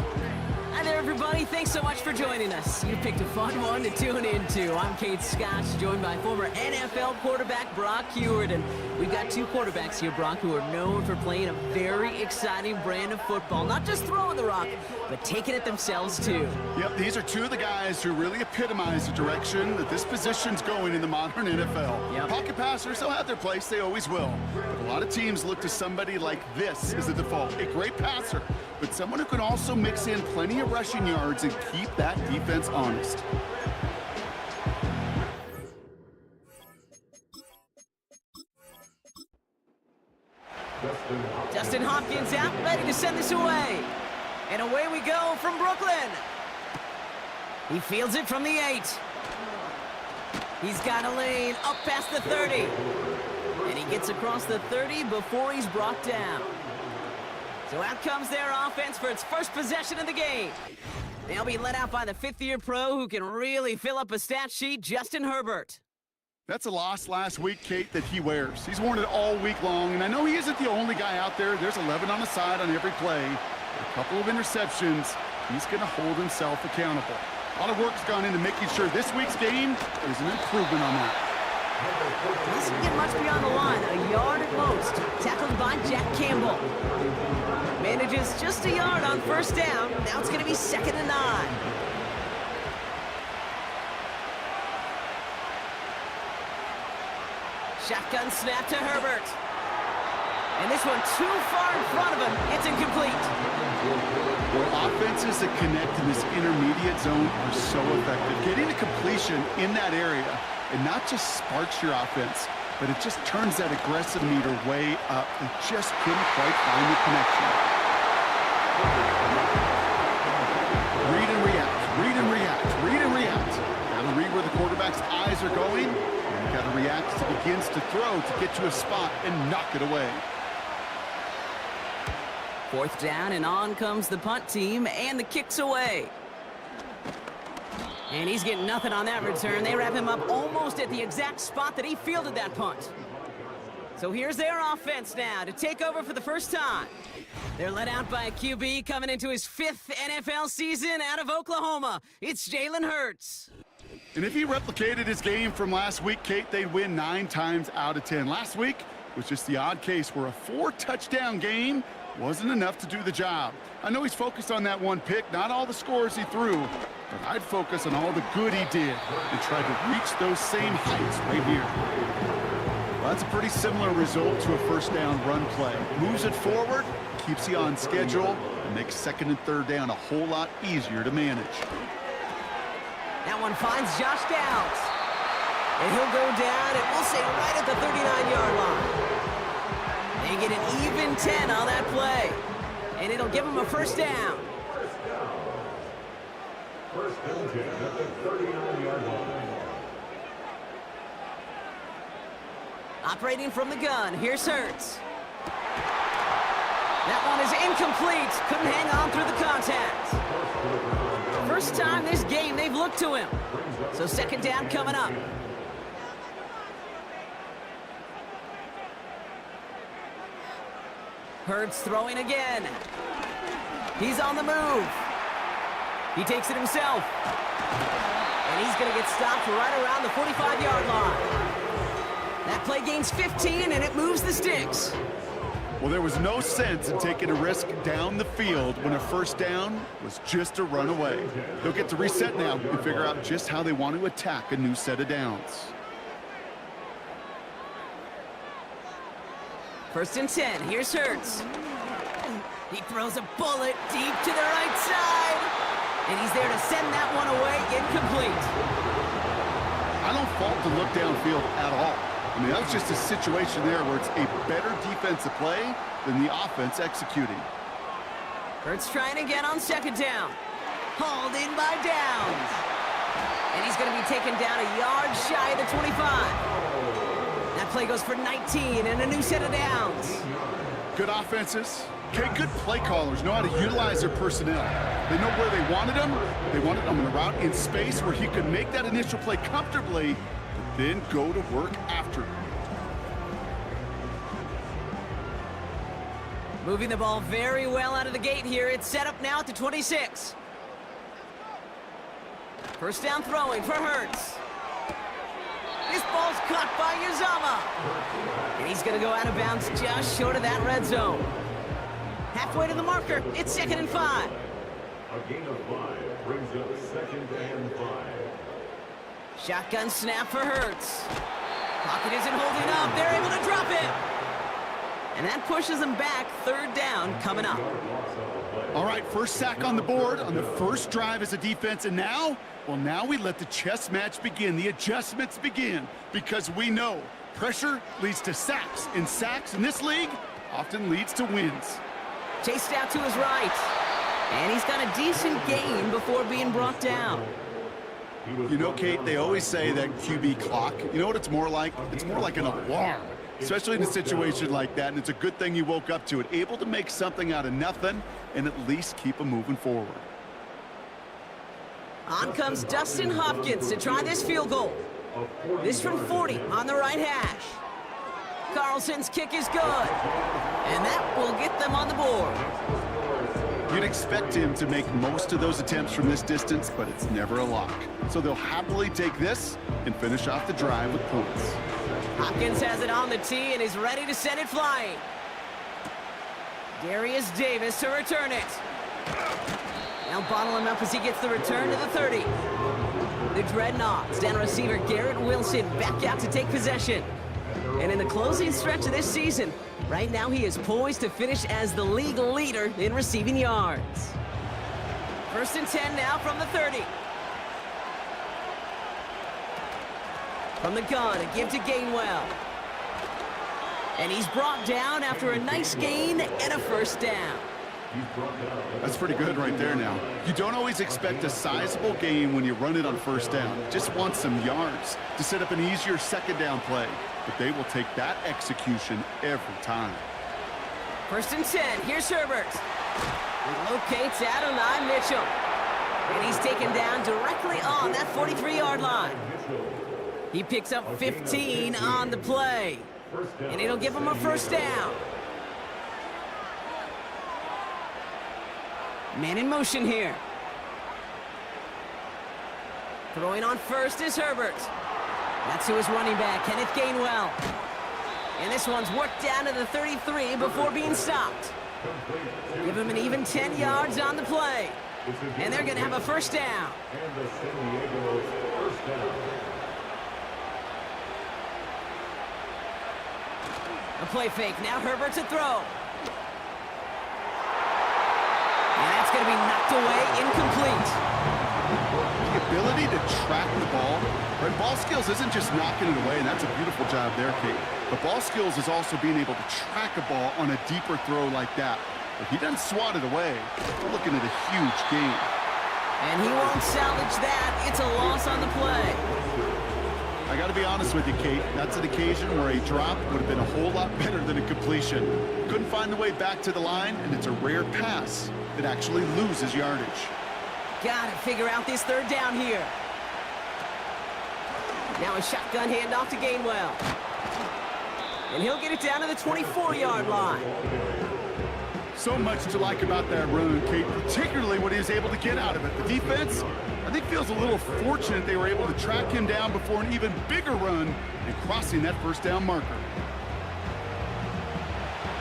Hi there, everybody. Thanks so much for joining us. You picked a fun one to tune into. I'm Kate Scotch, joined by former NFL quarterback Brock Huard. And we've got two quarterbacks here, Brock, who are known for playing a very exciting brand of football. Not just throwing the rock, but taking it themselves, too. Yep, these are two of the guys who really epitomize the direction that this position's going in the modern NFL. Yep. Pocket passers, they'll have their place. They always will. But a lot of teams look to somebody like this as the default. A great passer, but someone who can also mix in plenty of rushing yards and keep that defense honest. Justin Hopkins out, ready to send this away. And away we go from Brooklyn. He fields it from the 8. He's got a lane up past the 30. And he gets across the 30 before he's brought down. So out comes their offense for its first possession of the game. They'll be led out by the fifth-year pro who can really fill up a stat sheet, Justin Herbert. That's a loss last week, Kate, that he wears. He's worn it all week long, and I know he isn't the only guy out there. There's 11 on the side on every play. A couple of interceptions. He's going to hold himself accountable. A lot of work's gone into making sure this week's game is an improvement on that. Doesn't get much beyond the line, a yard at most. Tackled by Jack Campbell. Manages just a yard on first down. Now it's going to be 2nd and 9. Shotgun snap to Herbert. And this one too far in front of him. It's incomplete. Well, offenses that connect in this intermediate zone are so effective. Getting a completion in that area, it not just sparks your offense, but it just turns that aggressive meter way up. They just couldn't quite find the connection. Read and react, read and react, read and react. Gotta read where the quarterback's eyes are going, and you gotta react as he begins to throw to get to a spot and knock it away. 4th down, and on comes the punt team, and the kick's away. And he's getting nothing on that return. They wrap him up almost at the exact spot that he fielded that punt. So here's their offense now to take over for the first time. They're led out by a QB coming into his 5th NFL season out of Oklahoma. It's Jalen Hurts. And if he replicated his game from last week, Kate, they'd win 9 times out of 10. Last week was just the odd case where a 4-touchdown game wasn't enough to do the job. I know he's focused on that one pick, not all the scores he threw, but I'd focus on all the good he did and try to reach those same heights right here. Well, that's a pretty similar result to a first down run play. Moves it forward, keeps you on schedule, and makes 2nd and 3rd down a whole lot easier to manage. That one finds Josh Downs. And he'll go down, and we'll say right at the 39-yard line. They get an even 10 on that play. And it'll give him a first down. First and 10 at the 39-yard line. Operating from the gun, here's Hurts. That one is incomplete. Couldn't hang on through the contact. First time this game they've looked to him. So 2nd down coming up. Hurts throwing again. He's on the move. He takes it himself. And he's going to get stopped right around the 45-yard line. That play gains 15, and it moves the sticks. Well, there was no sense in taking a risk down the field when a first down was just a run away. They'll get to reset now and figure out just how they want to attack a new set of downs. 1st and 10, here's Hurts. He throws a bullet deep to the right side. And he's there to send that one away, incomplete. I don't fault the look downfield at all. I mean, that's just a situation there where it's a better defensive play than the offense executing. Hurts trying again on 2nd down. Hauled in by Downs. And he's going to be taken down a yard shy of the 25. That play goes for 19 and a new set of downs. Good offenses. Okay, good play callers know how to utilize their personnel. They know where they wanted them. They wanted them in a route in space where he could make that initial play comfortably, but then go to work after. Moving the ball very well out of the gate here. It's set up now at the 26. First down throwing for Hurts. This ball's caught by Uzama. And he's going to go out of bounds just short of that red zone. Halfway to the marker. It's 2nd and 5. A gain of 5 brings up 2nd and 5. Shotgun snap for Hurts. Pocket isn't holding up. They're able to drop it. And that pushes them back. 3rd down coming up. All right, first sack on the board on the first drive as a defense. And now, well, now we let the chess match begin. The adjustments begin because we know pressure leads to sacks. And sacks in this league often leads to wins. Chased out to his right. And he's got a decent gain before being brought down. You know, Kate, they always say that QB clock, you know what it's more like? It's more like an alarm, especially in a situation like that. And it's a good thing you woke up to it, able to make something out of nothing and at least keep them moving forward. On comes Dustin Hopkins to try this field goal. This from 40 on the right hash. Carlson's kick is good. And that will get them on the board. You'd expect him to make most of those attempts from this distance, but it's never a lock. So they'll happily take this and finish off the drive with points. Hopkins has it on the tee and is ready to send it flying. Darius Davis to return it. Now bottle him up as he gets the return to the 30. The Dreadnoughts down receiver Garrett Wilson back out to take possession. And in the closing stretch of this season, right now he is poised to finish as the league leader in receiving yards. 1st and 10 now from the 30. From the gun, a give to Gainwell. And he's brought down after a nice gain and a 1st down. That's pretty good right there now. You don't always expect a sizable gain when you run it on 1st down. Just want some yards to set up an easier 2nd down play. But they will take that execution every time. 1st and 10. Here's Herbert. He locates Adonai Mitchell. And he's taken down directly on that 43-yard line. He picks up 15 on the play. And it'll give him a 1st down. Man in motion here. Throwing on 1st is Herbert. That's to his running back, Kenneth Gainwell. And this one's worked down to the 33 before being stopped. Give him an even 10 yards on the play. And they're going to have a 1st down. A play fake. Now Herbert to throw. And that's going to be knocked away, incomplete. The ability to track the ball. Right, ball skills isn't just knocking it away, and that's a beautiful job there, Kate. But ball skills is also being able to track a ball on a deeper throw like that. If he doesn't swat it away, we're looking at a huge gain. And he won't salvage that. It's a loss on the play. I got to be honest with you, Kate. That's an occasion where a drop would have been a whole lot better than a completion. Couldn't find the way back to the line, and it's a rare pass that actually loses yardage. Got to figure out this 3rd down here. Now a shotgun handoff to Gainwell. And he'll get it down to the 24-yard line. So much to like about that run, Kate, particularly what he was able to get out of it. The defense, I think, feels a little fortunate they were able to track him down before an even bigger run and crossing that 1st down marker.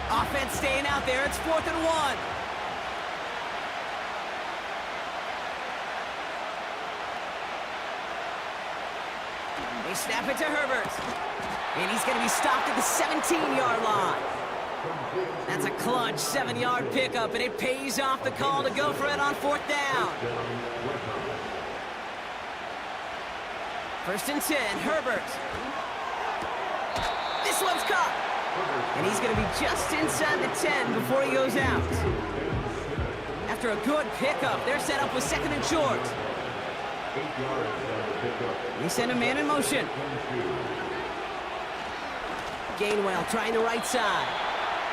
Offense staying out there. It's 4th and 1. They snap it to Herbert. And he's going to be stopped at the 17-yard line. That's a clutch 7-yard pickup, and it pays off the call to go for it on 4th down. 1st and 10, Herbert. This one's caught. And he's going to be just inside the 10 before he goes out. After a good pickup, they're set up with 2nd and short. He sent a man in motion. Gainwell trying the right side.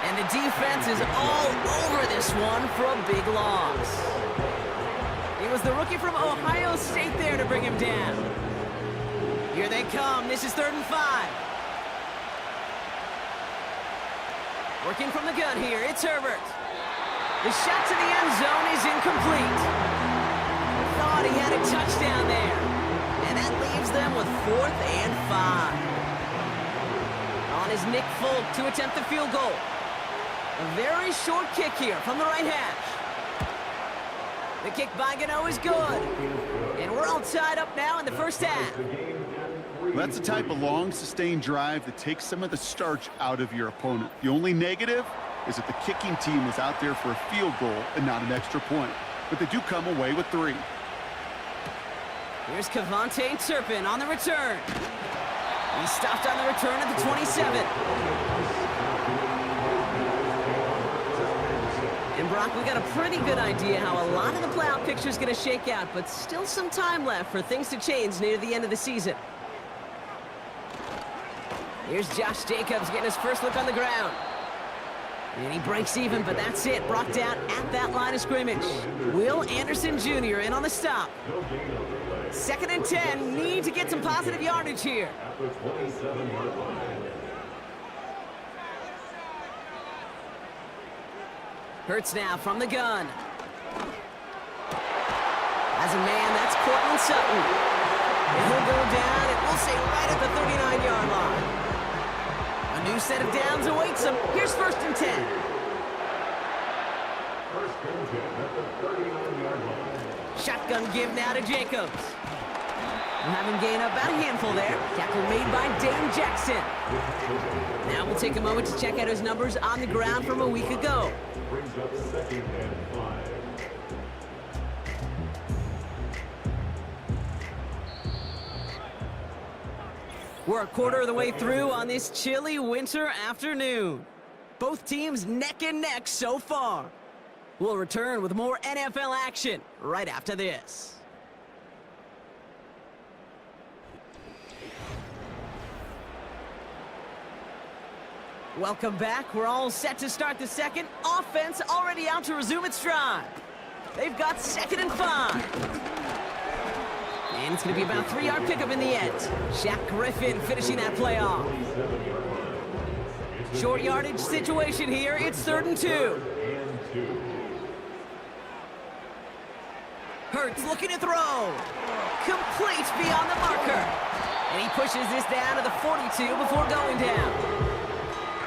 And the defense is all over this one for a big loss. It was the rookie from Ohio State there to bring him down. Here they come. This is 3rd and 5. Working from the gun here, it's Herbert. The shot to the end zone is incomplete. Thought he had a touchdown there. And that leaves them with 4th and 5. On is Nick Folk to attempt the field goal. A very short kick here from the right hash. The kick by Gano is good. And we're all tied up now in the first half. That's the type of long, sustained drive that takes some of the starch out of your opponent. The only negative is that the kicking team was out there for a field goal and not an extra point. But they do come away with 3. Here's Kavontae Turpin on the return. He stopped on the return at the 27. And Brock, we got a pretty good idea how a lot of the playoff picture is going to shake out, but still some time left for things to change near the end of the season. Here's Josh Jacobs getting his first look on the ground. And he breaks even, but that's it. Brought down at that line of scrimmage. Will Anderson Jr. in on the stop. 2nd and 10. Need to get some positive yardage here. Hurts now from the gun. As a man, that's Cortland Sutton. And he'll go down, and we'll say right at the 39-yard line. A new set of downs awaits him. Here's 1st and 10. Shotgun give now to Jacobs. We'll have him gain about a handful there. Tackle made by Dane Jackson. Now we'll take a moment to check out his numbers on the ground from a week ago. Brings up 2nd and 5. We're a quarter of the way through on this chilly winter afternoon. Both teams neck and neck so far. We'll return with more NFL action right after this. Welcome back. We're all set to start the second. Offense already out to resume its drive. They've got 2nd and 5. And it's going to be about a 3-yard pickup in the end. Shaq Griffin finishing that play off. Short yardage situation here. It's 3rd and 2. Hurts looking to throw. Complete beyond the marker. And he pushes this down to the 42 before going down.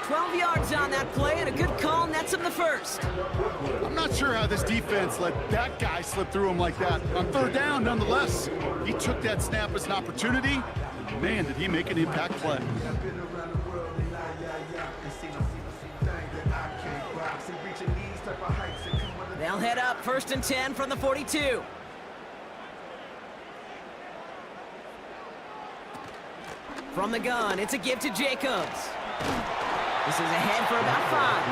12 yards on that play, and a good call nets him the first. I'm not sure how this defense let that guy slip through him like that. On 3rd down, nonetheless, he took that snap as an opportunity. Man, did he make an impact play. They'll head up 1st and 10 from the 42. From the gun, it's a give to Jacobs. This is ahead for about 5.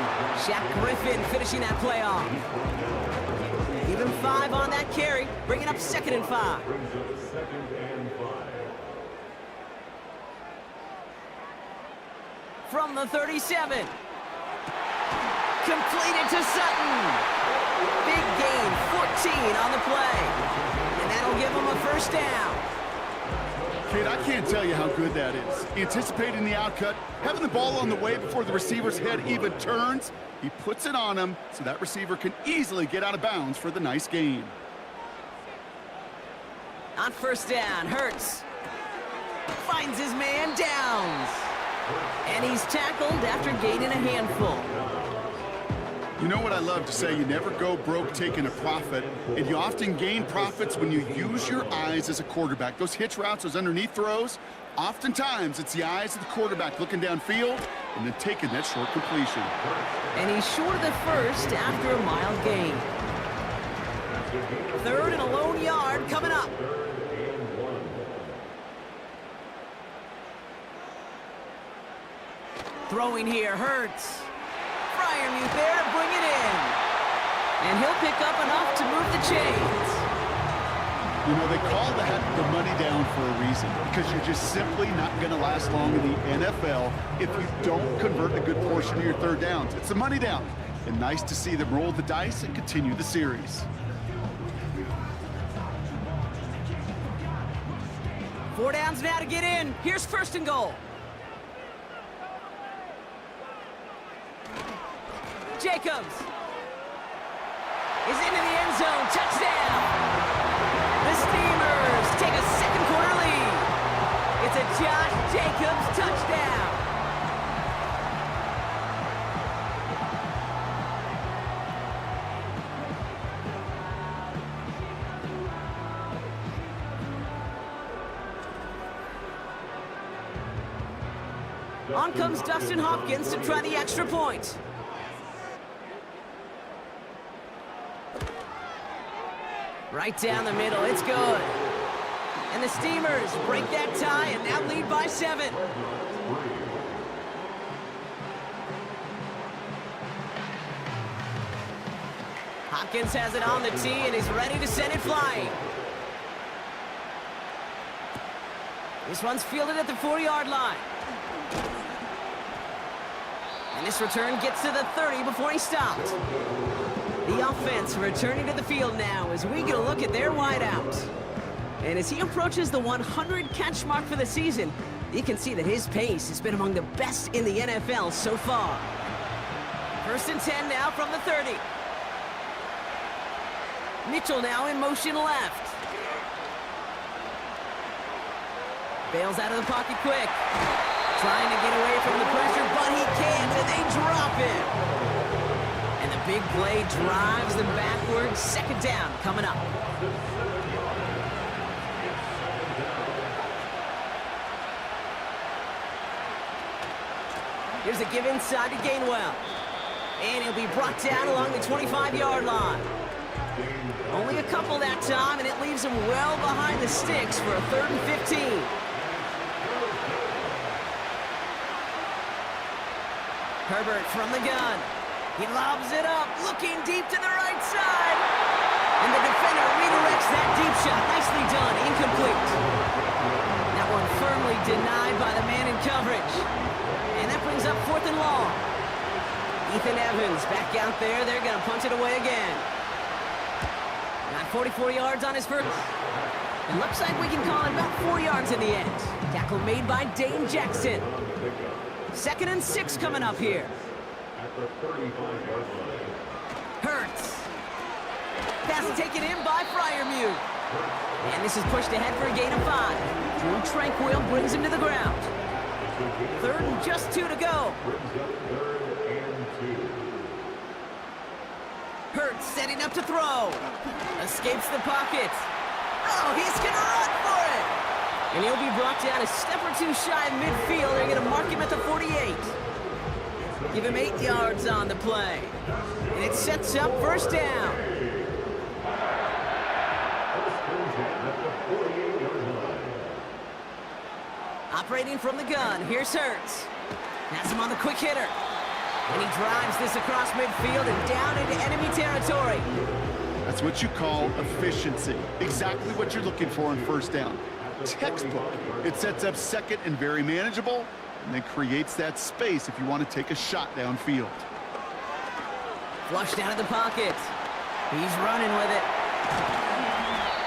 Shaq Griffin finishing that play off. Even 5 on that carry, bringing up 2nd and 5. From the 37. Completed to Sutton. Big gain, 14 on the play. And that'll give him a 1st down. Kid, I can't tell you how good that is. Anticipating the outcut, having the ball on the way before the receiver's head even turns. He puts it on him so that receiver can easily get out of bounds for the nice gain. On 1st down, Hurts finds his man, Downs. And he's tackled after gaining a handful. You know what I love to say? You never go broke taking a profit, and you often gain profits when you use your eyes as a quarterback. Those hitch routes, those underneath throws, oftentimes it's the eyes of the quarterback looking downfield and then taking that short completion. And he's short of the first after a mild gain. 3rd and a lone yard coming up. Throwing here, Hurts. Freiermuth there to bring it in. And he'll pick up enough to move the chains. You know, they call that the money down for a reason, because you're just simply not going to last long in the NFL if you don't convert a good portion of your third downs. It's the money down. And nice to see them roll the dice and continue the series. 4 downs now to get in. Here's 1st and goal. Jacobs is into the end zone. Touchdown. The Steamers take a second quarter lead. It's a Josh Jacobs touchdown. On comes Dustin Hopkins to try the extra point. Right down the middle, it's good. And the Steamers break that tie and now lead by 7. Hopkins has it on the tee and he's ready to send it flying. This one's fielded at the 4-yard line. And this return gets to the 30 before he stopped. The offense returning to the field now as we get a look at their wideout. And as he approaches the 100 catch mark for the season, you can see that his pace has been among the best in the NFL so far. 1st and 10 now from the 30. Mitchell now in motion left. Bails out of the pocket quick. Trying to get away from the pressure, but he can't, and they drop him. And the big play drives them backwards. 2nd down coming up. Here's a give inside to Gainwell. And he'll be brought down along the 25-yard line. Only a couple that time, and it leaves him well behind the sticks for a 3rd and 15. Herbert from the gun. He lobs it up, looking deep to the right side. And the defender redirects that deep shot. Nicely done, incomplete. That one firmly denied by the man in coverage. And that brings up 4th and long. Ethan Evans back out there. They're going to punt it away again. Got 44 yards on his first. It looks like we can call it about 4 yards in the end. Tackle made by Dane Jackson. 2nd and 6 coming up here. Hurts. Pass taken in by Freiermuth. And this is pushed ahead for a gain of 5. Drew Tranquil brings him to the ground. 3rd and just 2 to go. Hurts setting up to throw. Escapes the pocket. Oh, he's going to run for it. And he'll be brought down a step or 2 shy of midfield. They're going to mark him at the 48. Give him 8 yards on the play. And it sets up 1st down. Operating from the gun, here's Hurts. Has him on the quick hitter. And he drives this across midfield and down into enemy territory. That's what you call efficiency. Exactly what you're looking for on 1st down. Textbook. It sets up 2nd and very manageable, and then creates that space if you want to take a shot downfield. Flushed out of the pocket. He's running with it.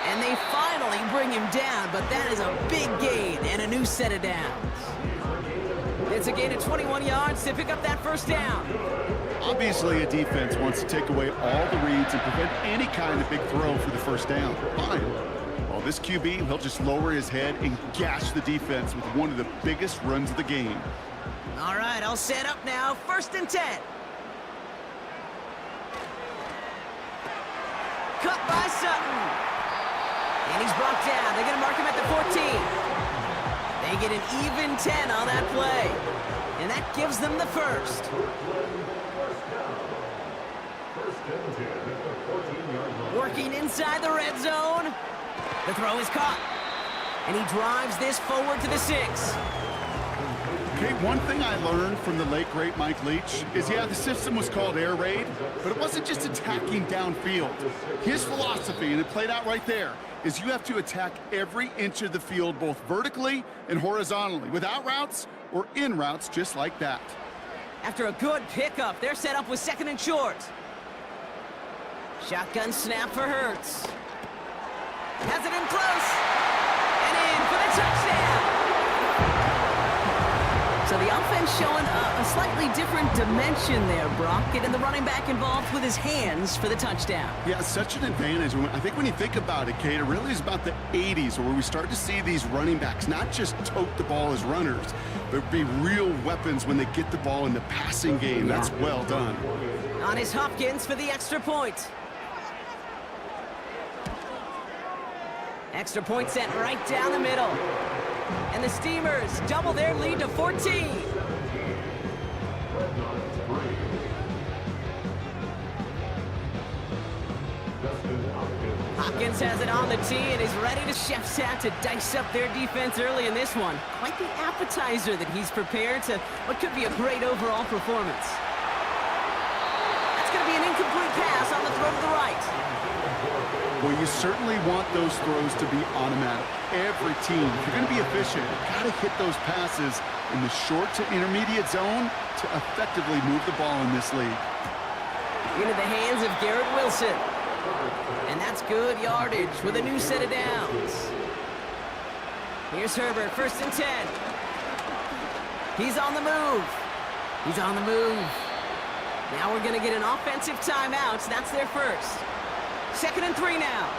And they finally bring him down, but that is a big gain and a new set of downs. It's a gain of 21 yards to pick up that 1st down. Obviously, a defense wants to take away all the reads and prevent any kind of big throw for the 1st down. Fine. Well, this QB, he'll just lower his head and gash the defense with one of the biggest runs of the game. All right, I'll set up now. 1st and 10. Cut by Sutton. And he's brought down. They're going to mark him at the 14. They get an even 10 on that play. And that gives them the 1st. Working inside the red zone. The throw is caught. And he drives this forward to the 6. Okay, One thing I learned from the late, great Mike Leach is, yeah, the system was called air raid, but it wasn't just attacking downfield. His philosophy, and it played out right there, is you have to attack every inch of the field, both vertically and horizontally, without routes or in routes just like that. After a good pickup, they're set up with 2nd and short. Shotgun snap for Hurts. Has it in close. And in for the touchdown. So the offense showing a slightly different dimension there, Brock. Getting the running back involved with his hands for the touchdown. Yeah, such an advantage. I think when you think about it, Kate, it really is about the 80s where we start to see these running backs not just tote the ball as runners, but be real weapons when they get the ball in the passing game. That's well done. On is Hopkins for the extra point. Extra point sent right down the middle. And the Steamers double their lead to 14. Hopkins has it on the tee and is ready to chef's hat to dice up their defense early in this one. Quite the appetizer that he's prepared to what could be a great overall performance. That's going to be an incomplete pass on the throw to the right. Well, you certainly want those throws to be automatic. Every team, if you're going to be efficient, you've got to hit those passes in the short to intermediate zone to effectively move the ball in this league. Into the hands of Garrett Wilson. And that's good yardage with a new set of downs. Here's Herbert, 1st and 10. He's on the move. He's on the move. Now we're going to get an offensive timeout. That's their first. 2nd and 3 now.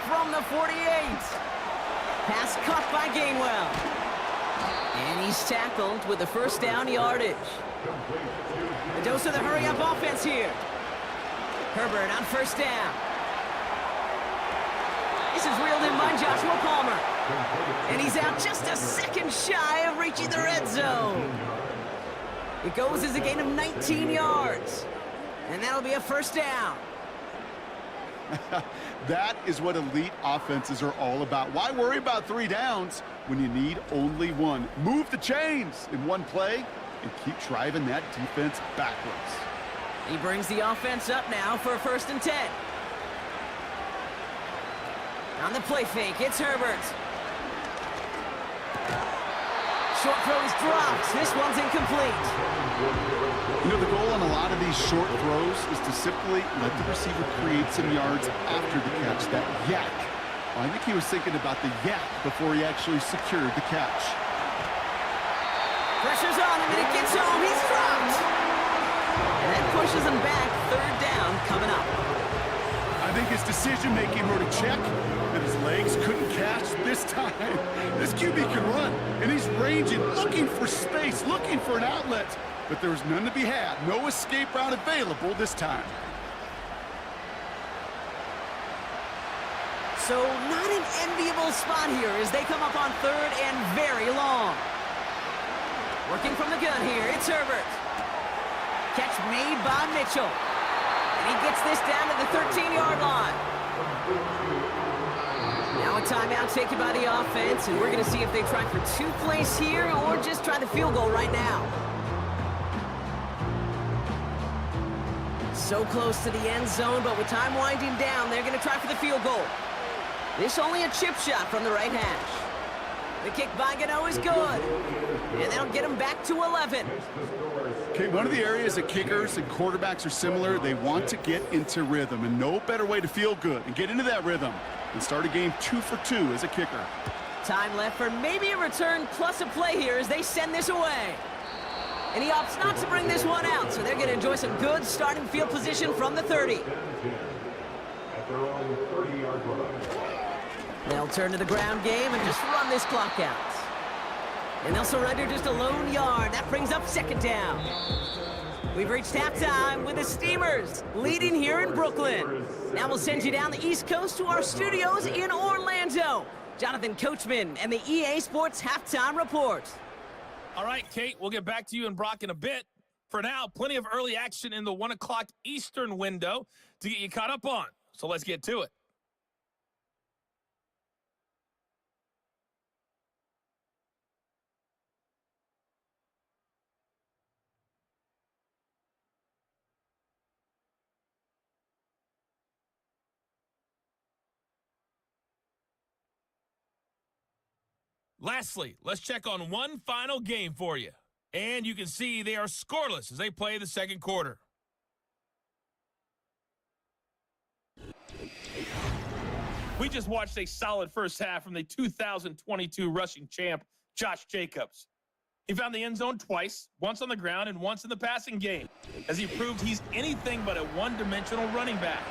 From the 48. Pass caught by Gainwell. And he's tackled with the 1st down yardage. A dose of the hurry-up offense here. Herbert on 1st down. This is reeled in by Joshua Palmer. And he's out just a second shy of reaching the red zone. It goes as a gain of 19 yards. And that'll be a 1st down. That is what elite offenses are all about. Why worry about 3 downs when you need only 1? Move the chains in one play and keep driving that defense backwards. He brings the offense up now for a 1st and 10. On the play fake, it's Herbert. Short throw is dropped. This one's incomplete. You know, the goal on a lot of these short throws is to simply let the receiver create some yards after the catch, that yak. Well, I think he was thinking about the yak before he actually secured the catch. Pressure's on him, and it gets home. He's dropped. And that pushes him back. 3rd down coming up. I think his decision-making wrote a check that his legs couldn't catch this time. This QB can run, and he's ranging, looking for space, looking for an outlet. But there was none to be had. No escape route available this time. So not an enviable spot here as they come up on 3rd and very long. Working from the gun here, it's Herbert. Catch made by Mitchell. And he gets this down to the 13-yard line. Now a timeout taken by the offense, and we're going to see if they try for 2 plays here or just try the field goal right now. So close to the end zone, but with time winding down, they're going to try for the field goal. This only a chip shot from the right hash. The kick by Gano is good. And that'll get him back to 11. Okay, one of the areas that kickers and quarterbacks are similar, they want to get into rhythm, and no better way to feel good and get into that rhythm than start a game 2 for 2 as a kicker. Time left for maybe a return plus a play here as they send this away. And he opts not to bring this one out, so they're going to enjoy some good starting field position from the 30. They'll turn to the ground game and just run this clock out. And they'll surrender just a lone yard. That brings up 2nd down. We've reached halftime with the Steamers leading here in Brooklyn. Now we'll send you down the East Coast to our studios in Orlando. Jonathan Coachman and the EA Sports Halftime Report. All right, Kate, we'll get back to you and Brock in a bit. For now, plenty of early action in the 1 o'clock Eastern window to get you caught up on. So let's get to it. Lastly, let's check on one final game for you. And you can see they are scoreless as they play the second quarter. We just watched a solid first half from the 2022 rushing champ, Josh Jacobs. He found the end zone twice, once on the ground and once in the passing game, as he proved he's anything but a one-dimensional running back.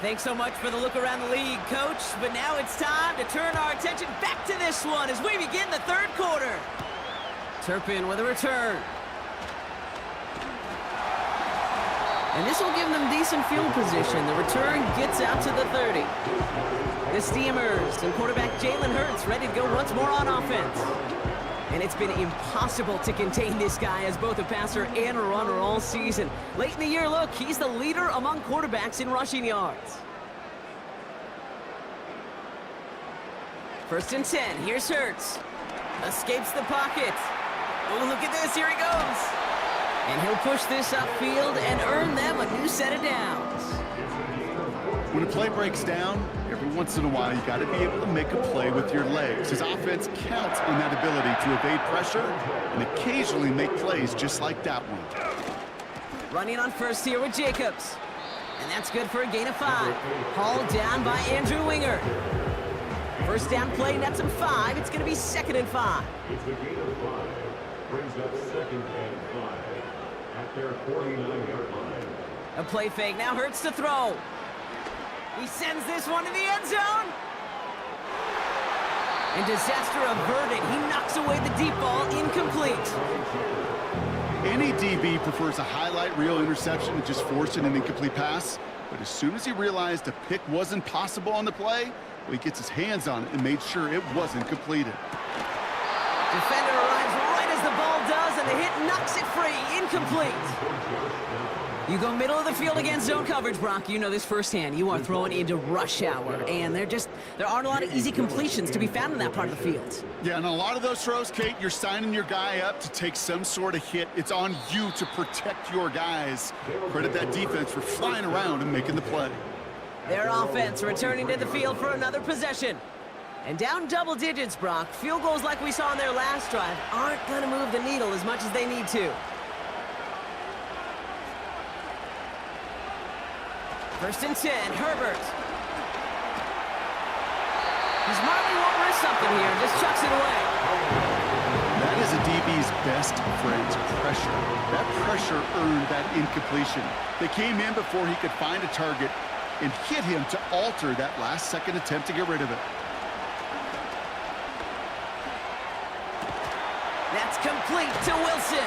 Thanks so much for the look around the league, Coach. But now it's time to turn our attention back to this one as we begin the third quarter. Turpin with a return. And this will give them decent field position. The return gets out to the 30. The Steamers and quarterback Jalen Hurts ready to go once more on offense. And it's been impossible to contain this guy as both a passer and a runner all season. Late in the year, look, he's the leader among quarterbacks in rushing yards. 1st and 10, here's Hurts. Escapes the pocket. Oh, look at this, here he goes. And he'll push this upfield and earn them a new set of downs. When a play breaks down, every once in a while, you got to be able to make a play with your legs. His offense counts on that ability to evade pressure and occasionally make plays just like that one. Running on first here with Jacobs. And that's good for a gain of 5. Hauled down by Andrew Winger. First down play, nets him 5. It's going to be 2nd and 5. It's a gain of 5. Brings up 2nd and 5 at their 49-yard line. A play fake, now Hurts to throw. He sends this one in the end zone. And disaster averted. He knocks away the deep ball, incomplete. Any DB prefers a highlight reel interception to just forcing an incomplete pass. But as soon as he realized a pick wasn't possible on the play, well, he gets his hands on it and made sure it wasn't completed. Defender arrives right as the ball does, and the hit knocks it free. Incomplete. You go middle of the field against zone coverage, Brock. You know this firsthand. You are throwing into rush hour, and there aren't a lot of easy completions to be found in that part of the field. Yeah, and a lot of those throws, Kate, you're signing your guy up to take some sort of hit. It's on you to protect your guys. Credit that defense for flying around and making the play. Their offense returning to the field for another possession. And down double digits, Brock. Field goals like we saw in their last drive aren't going to move the needle as much as they need to. 1st and 10, Herbert. He smartly won't risk something here, just chucks it away. That is a DB's best friend, pressure. That pressure earned that incompletion. They came in before he could find a target and hit him to alter that last-second attempt to get rid of it. That's complete to Wilson.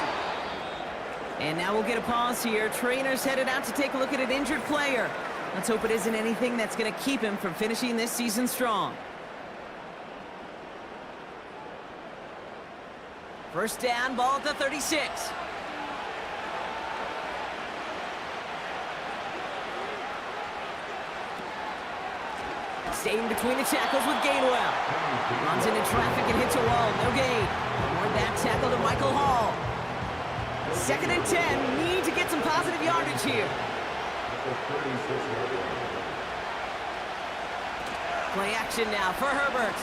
And now we'll get a pause here. Trainer's headed out to take a look at an injured player. Let's hope it isn't anything that's going to keep him from finishing this season strong. First down, ball at the 36. Staying between the tackles with Gainwell. Runs into traffic and hits a wall. No gain. More back tackle to Michael Hall. 2nd and 10. Need to get some positive yardage here. Play action now for Herbert.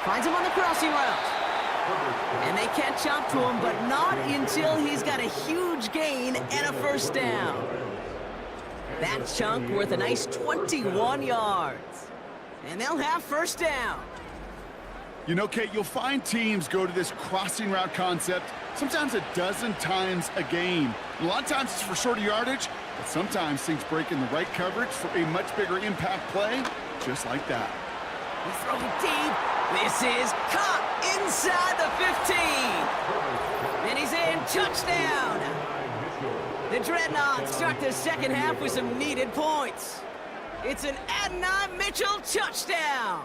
Finds him on the crossing route. And they catch up to him, but not until he's got a huge gain and a first down. That chunk worth a nice 21 yards. And they'll have first down. You know, Kate, you'll find teams go to this crossing route concept sometimes a dozen times a game. A lot of times it's for shorter yardage, but sometimes things break in the right coverage for a much bigger impact play, just like that. He's throwing deep. This is caught inside the 15. And he's in. Touchdown. The Dreadnoughts start the second half with some needed points. It's an Adonai Mitchell touchdown.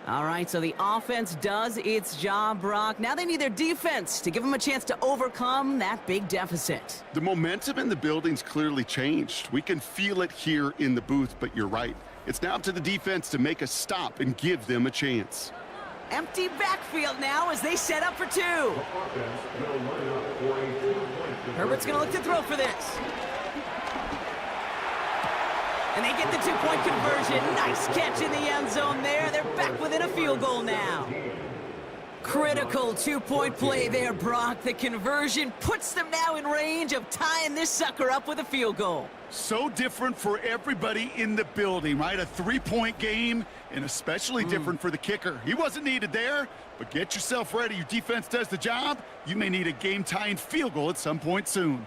All right, so the offense does its job, Brock. Now they need their defense to give them a chance to overcome that big deficit. The momentum in the building's clearly changed. We can feel it here in the booth, but you're right. It's now up to the defense to make a stop and give them a chance. Empty backfield now as they set up for 2. Herbert's going to look to throw for this. And And they get the two-point conversion. Nice catch in the end zone there. They're back within a field goal now. Critical two-point play there, Brock. The conversion puts them now in range of tying this sucker up with a field goal. So different for everybody in the building, right? A three-point game, and especially different for the kicker. He wasn't needed there, but get yourself ready. Your defense does the job. You may need a game-tying field goal at some point soon.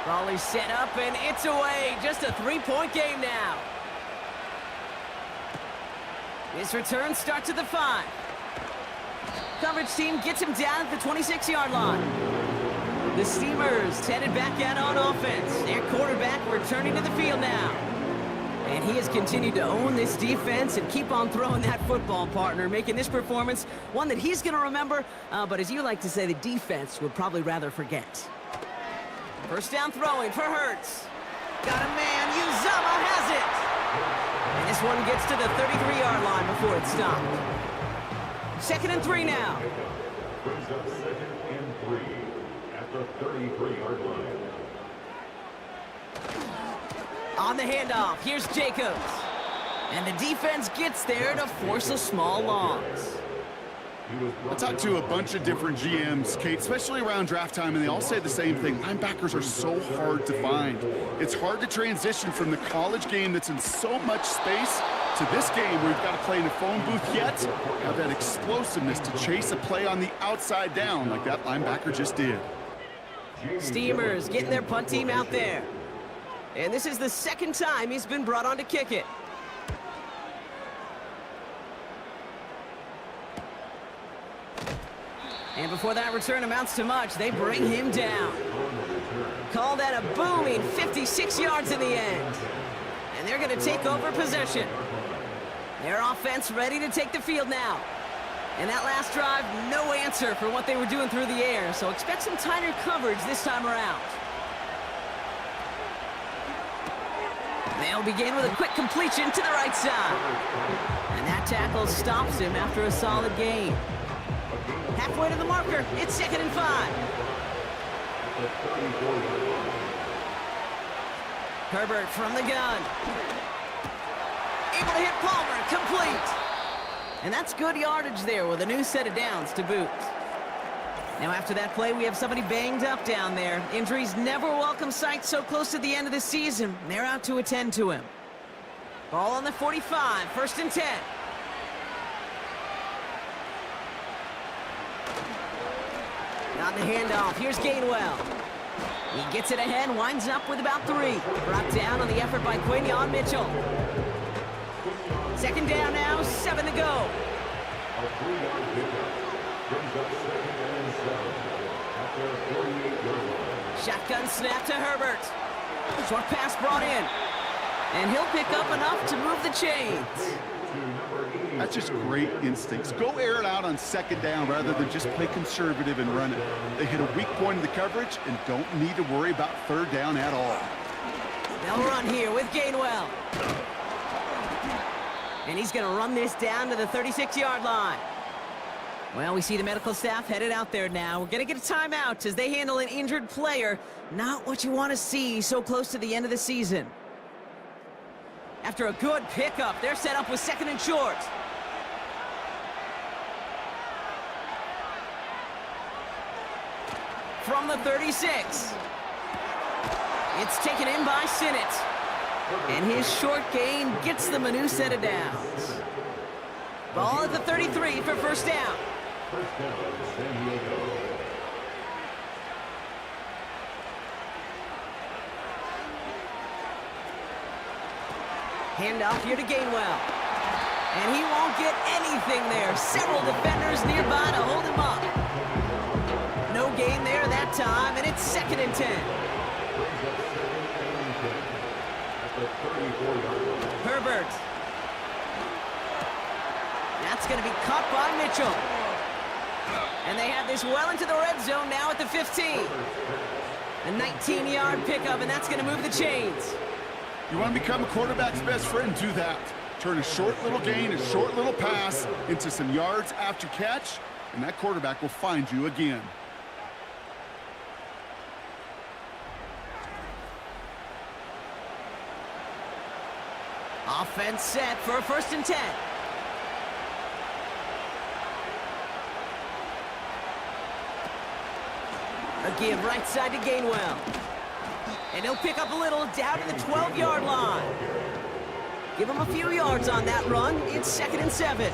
Ball is set up, and it's away. Just a three-point game now. This return starts at the 5. Coverage team gets him down at the 26-yard line. The Steamers headed back out on offense. Their quarterback returning to the field now. And he has continued to own this defense and keep on throwing that football, partner, making this performance one that he's going to remember, but as you like to say, the defense would probably rather forget. First down throwing for Hurts. Got a man. Uzama has it. And this one gets to the 33-yard line before it stopped. 2nd and 3 now. Brings up 2nd and 3 at the 33-yard line. On the handoff, here's Jacobs. And the defense gets there to force a small loss. I talked to a bunch of different GMs, Kate, especially around draft time, and they all say the same thing. Linebackers are so hard to find. It's hard to transition from the college game that's in so much space to this game where you've got to play in a phone booth yet have that explosiveness to chase a play on the outside down like that linebacker just did. Steamers getting their punt team out there. And this is the 2nd time he's been brought on to kick it. And before that return amounts to much, they bring him down. Call that a booming 56 yards in the end. And they're going to take over possession. Their offense ready to take the field now. And that last drive, no answer for what they were doing through the air. So expect some tighter coverage this time around. They'll begin with a quick completion to the right side. And that tackle stops him after a solid gain. Halfway to the marker, it's 2nd and 5. Herbert from the gun. Able to hit Palmer, complete. And that's good yardage there with a new set of downs to boot. Now after that play, we have somebody banged up down there. Injuries never a welcome sight so close to the end of the season. They're out to attend to him. Ball on the 45, 1st and 10. On the handoff, here's Gainwell. He gets it ahead, winds up with about 3. Brought down on the effort by Quinion Mitchell. 2nd down now, 7 to go. A 3-yard pickup brings up 2nd and 7 at their 48-yard line. Shotgun snap to Herbert. Short pass brought in. And he'll pick up enough to move the chains. That's just great instincts. Go air it out on 2nd down rather than just play conservative and run it. They hit a weak point in the coverage and don't need to worry about 3rd down at all. They'll run here with Gainwell. And he's going to run this down to the 36-yard line. Well, we see the medical staff headed out there now. We're going to get a timeout as they handle an injured player. Not what you want to see so close to the end of the season. After a good pickup, they're set up with 2nd and short. From the 36. It's taken in by Sinnott. And his short gain gets them a new set of downs. Ball at the 33 for 1st down. First down, San Diego. Handoff here to Gainwell. And he won't get anything there. Several defenders nearby to hold him up. No gain there that time, and it's 2nd and 10. Herbert. That's going to be caught by Mitchell. And they have this well into the red zone now at the 15. A 19-yard pickup, and that's going to move the chains. You want to become a quarterback's best friend, do that. Turn a short little gain, a short little pass into some yards after catch, and that quarterback will find you again. Offense set for a 1st and 10. A give right side to Gainwell. And he'll pick up a little down to the 12-yard line. Give him a few yards on that run. It's 2nd and 7.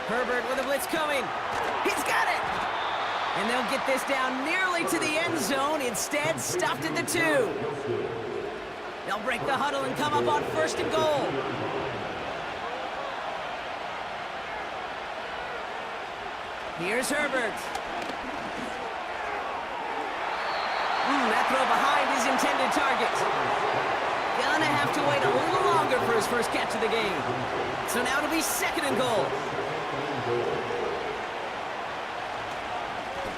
Herbert with a blitz coming. He's got it! And they'll get this down nearly to the end zone. Instead, stopped at the 2. They'll break the huddle and come up on 1st and goal. Here's Herbert. That throw behind his intended target. Gonna have to wait a little longer for his first catch of the game. So now it'll be 2nd and goal.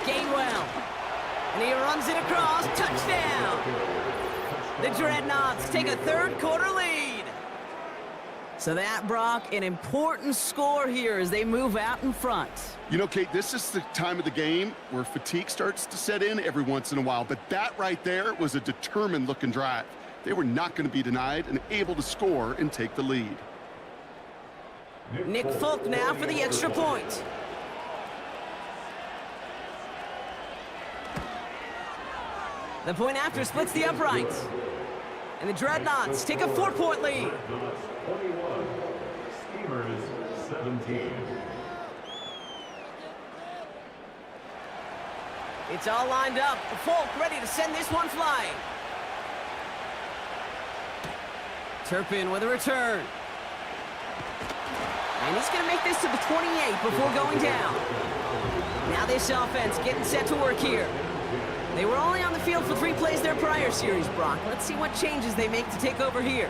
Gainwell. And he runs it across. Touchdown. The Dreadnoughts take a 3rd quarter lead. So that, Brock, an important score here as they move out in front. You know, Kate, this is the time of the game where fatigue starts to set in every once in a while. But that right there was a determined-looking drive. They were not going to be denied and able to score and take the lead. Nick Folk now for the extra point. The point after splits the uprights. And the Dreadnoughts take a 4-point lead. 21, Steamers 17. It's all lined up. Folk ready to send this one flying. Turpin with a return. And he's going to make this to the 28 before going down. Now this offense getting set to work here. They were only on the field for 3 plays their prior series, Brock. Let's see what changes they make to take over here.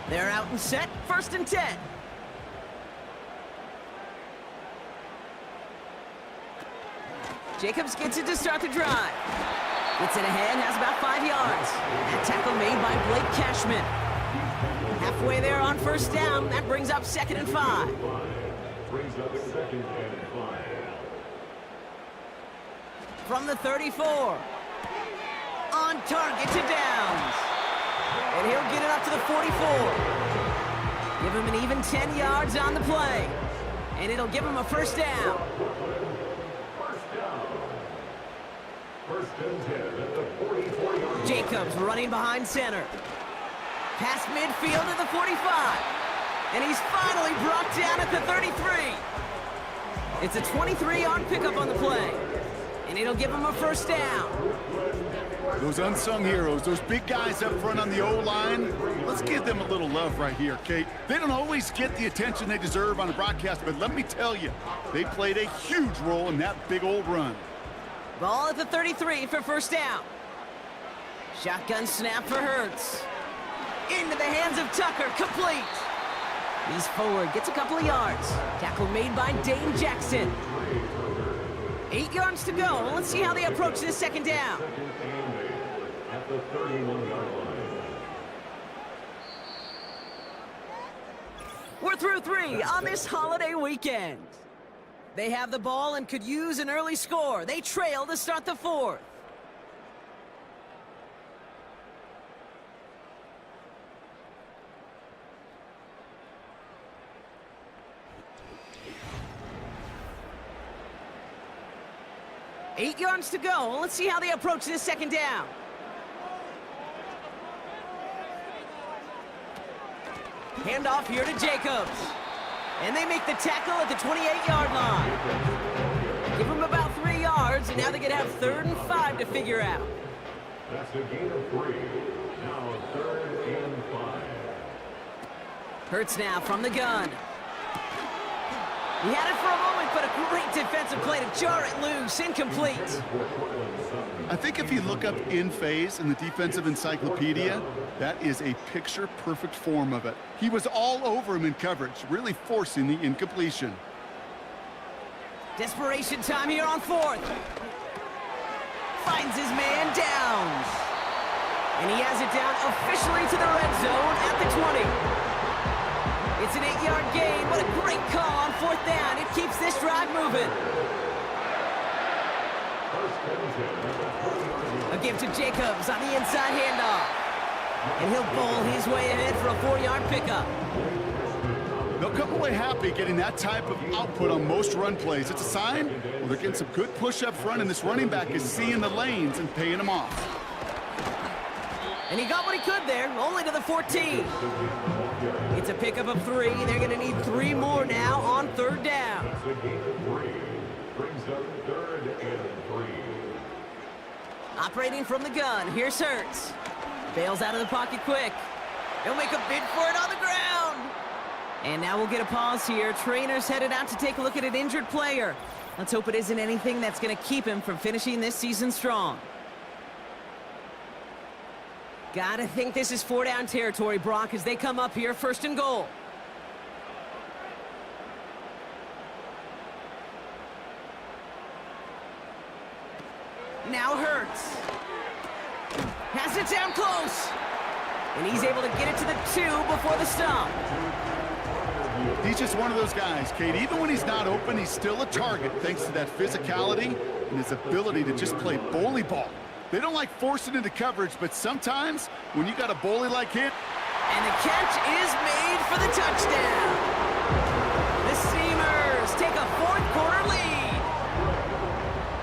They're out and set, 1st and 10. Jacobs gets it to start the drive. Gets it ahead, has about 5 yards. That tackle made by Blake Cashman. Halfway there on 1st down, that brings up 2nd and 5. Brings up 2nd and 5. From the 34. On target to Downs. And he'll get it up to the 44. Give him an even 10 yards on the play. And it'll give him a 1st down. 1st and 10 at the 44-yard line. Jacobs running behind center. Past midfield at the 45. And he's finally brought down at the 33. It's a 23-yard pickup on the play. And it'll give him a 1st down. Those unsung heroes, those big guys up front on the O-line, let's give them a little love right here, Kate. They don't always get the attention they deserve on the broadcast, but let me tell you, they played a huge role in that big old run. Ball at the 33 for 1st down. Shotgun snap for Hurts. Into the hands of Tucker, complete. He's forward, gets a couple of yards. Tackle made by Dane Jackson. 8 yards to go. Let's see how they approach this 2nd down. At the 31-yard line. We're through 3 on this holiday weekend. They have the ball and could use an early score. They trail to start the 4th. Eight yards to go. Let's see how they approach this 2nd down. Handoff here to Jacobs. And they make the tackle at the 28-yard line. Give them about 3 yards, and now they're going to have 3rd and 5 to figure out. That's a gain of 3. Now 3rd and 5. Hurts now from the gun. He had it for a moment, but a great defensive play to jar it loose. Incomplete. I think if you look up in phase in the defensive encyclopedia, that is a picture-perfect form of it. He was all over him in coverage, really forcing the incompletion. Desperation time here on 4th. Finds his man Downs. And he has it down officially to the red zone at the 20. It's an 8-yard gain. What a great call on 4th down. It keeps this drive moving. A give to Jacobs on the inside handoff. And he'll bowl his way ahead for a 4-yard pickup. They'll come away happy getting that type of output on most run plays. It's a sign, well, they're getting some good push up front, and this running back is seeing the lanes and paying them off. And he got what he could there, only to the 14. It's a pickup of 3. They're going to need 3 more now on 3rd down. Operating from the gun, here's Hurts. Bails out of the pocket quick. He'll make a bid for it on the ground. And now we'll get a pause here. Trainer's headed out to take a look at an injured player. Let's hope it isn't anything that's going to keep him from finishing this season strong. Gotta think this is 4-down territory, Brock, as they come up here, 1st and goal. Now Hurts. Has it down close. And he's able to get it to the 2 before the stop. He's just one of those guys, Kate. Even when he's not open, he's still a target thanks to that physicality and his ability to just play bully ball. They don't like forcing into coverage, but sometimes when you got a bully like him. And the catch is made for the touchdown. The Steamers take a 4th quarter lead.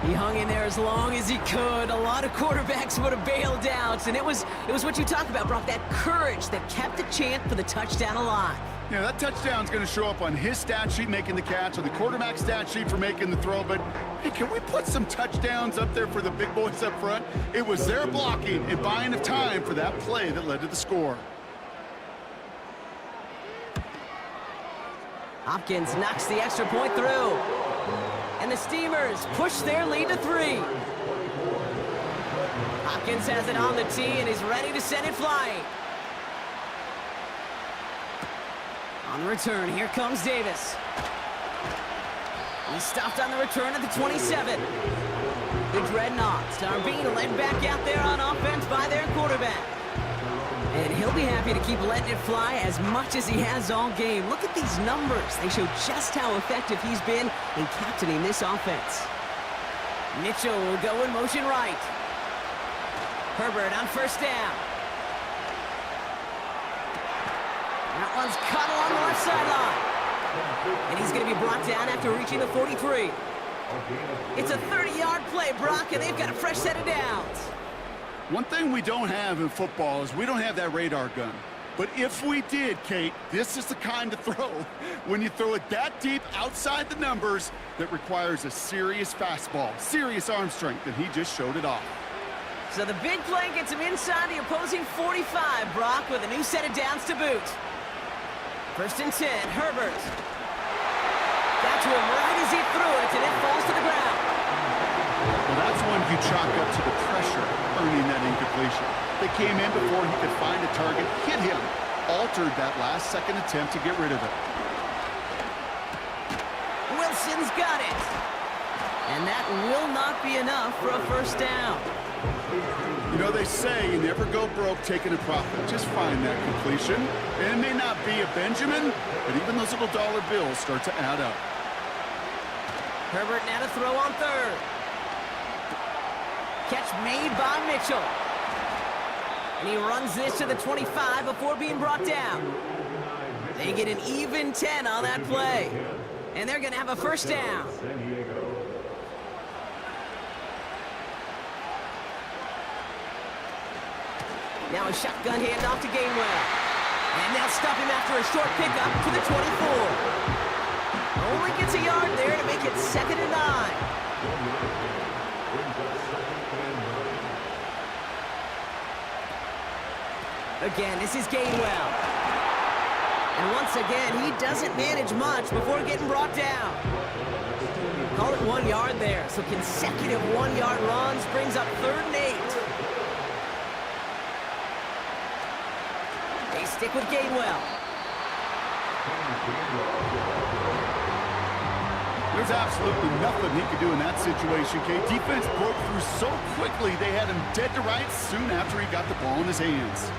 He hung in there as long as he could. A lot of quarterbacks would have bailed out, and it was what you talked about, Brock, that courage that kept the chant for the touchdown alive. Yeah, that touchdown's going to show up on his stat sheet making the catch, or the quarterback stat sheet for making the throw, but hey, can we put some touchdowns up there for the big boys up front? It was their blocking and buying of time for that play that led to the score. Hopkins knocks the extra point through. And the Steamers push their lead to 3. Hopkins has it on the tee and is ready to send it flying. On the return, here comes Davis. He's stopped on the return at the 27. The Dreadnoughts are being led back out there on offense by their quarterback. And he'll be happy to keep letting it fly as much as he has all game. Look at these numbers. They show just how effective he's been in captaining this offense. Mitchell will go in motion right. Herbert on 1st down. That one's cut along the left sideline. And he's going to be brought down after reaching the 43. It's a 30-yard play, Brock, and they've got a fresh set of downs. One thing we don't have in football is we don't have that radar gun. But if we did, Kate, this is the kind of throw, when you throw it that deep outside the numbers, that requires a serious fastball, serious arm strength, and he just showed it off. So the big play gets him inside the opposing 45, Brock, with a new set of downs to boot. 1st and 10, Herbert. Got to him right as he threw it, and it falls to the ground. Well, that's one you chalk up to the pressure, earning that incompletion. They came in before he could find a target, hit him, altered that last-second attempt to get rid of it. Wilson's got it. And that will not be enough for a 1st down. You know, they say you never go broke taking a profit. Just find that completion. And it may not be a Benjamin, but even those little dollar bills start to add up. Herbert now to throw on 3rd. Catch made by Mitchell. And he runs this to the 25 before being brought down. They get an even 10 on that play. And they're going to have a 1st down. Now a shotgun handoff to Gainwell. And they'll stop him after a short pickup to the 24. Only gets a yard there to make it 2nd and 9. Again, this is Gainwell. And once again, he doesn't manage much before getting brought down. Call it 1 yard there. So consecutive 1-yard runs brings up 3rd and 8. They stick with Gainwell. There's absolutely nothing he could do in that situation, Kate. Defense broke through so quickly, they had him dead to rights soon after he got the ball in his hands.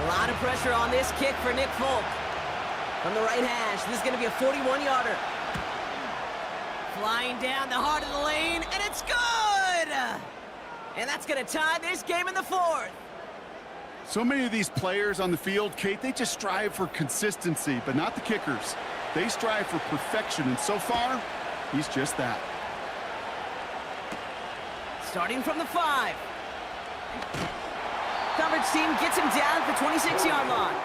A lot of pressure on this kick for Nick Folk. From the right hash, this is going to be a 41-yarder. Flying down the heart of the lane, and it's good! And that's going to tie this game in the fourth. So many of these players on the field, Kate, they just strive for consistency, but not the kickers. They strive for perfection, and so far, he's just that. Starting from the 5. Coverage team gets him down at the 26-yard line.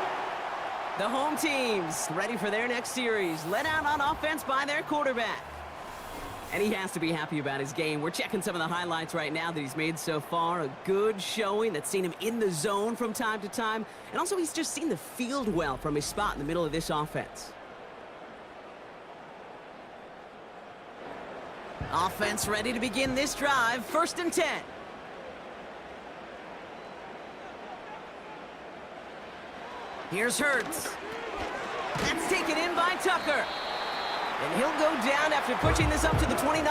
The home team's ready for their next series, led out on offense by their quarterback. And he has to be happy about his game. We're checking some of the highlights right now that he's made so far. A good showing that's seen him in the zone from time to time. And also he's just seen the field well from his spot in the middle of this offense. Offense ready to begin this drive. 1st and 10. Here's Hurts. That's taken in by Tucker. And he'll go down after pushing this up to the 29.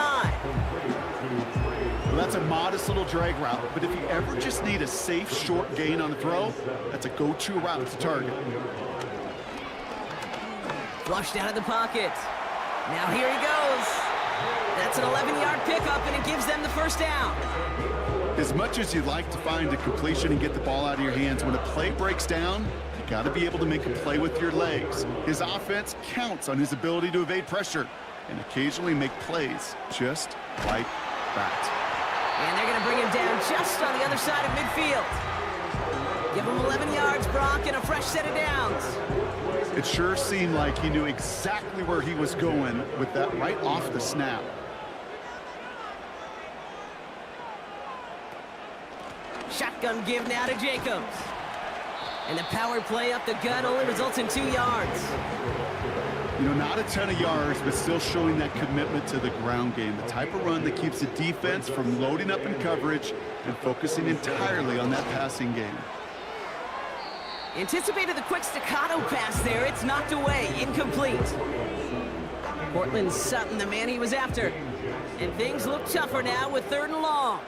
Well, that's a modest little drag route, but if you ever just need a safe, short gain on the throw, that's a go-to route to target. Flushed out of the pocket. Now here he goes. That's an 11-yard pickup, and it gives them the first down. As much as you'd like to find a completion and get the ball out of your hands, when a play breaks down, you got to be able to make a play with your legs. His offense counts on his ability to evade pressure and occasionally make plays just like that. And they're going to bring him down just on the other side of midfield. Give him 11 yards, Brock, and a fresh set of downs. It sure seemed like he knew exactly where he was going with that right off the snap. Shotgun give now to Jacobs. And the power play up the gut only results in 2 yards. You know, not a ton of yards, but still showing that commitment to the ground game. The type of run that keeps the defense from loading up in coverage and focusing entirely on that passing game. Anticipated the quick staccato pass there. It's knocked away. Incomplete. Cortland Sutton, the man he was after. And things look tougher now with 3rd and long.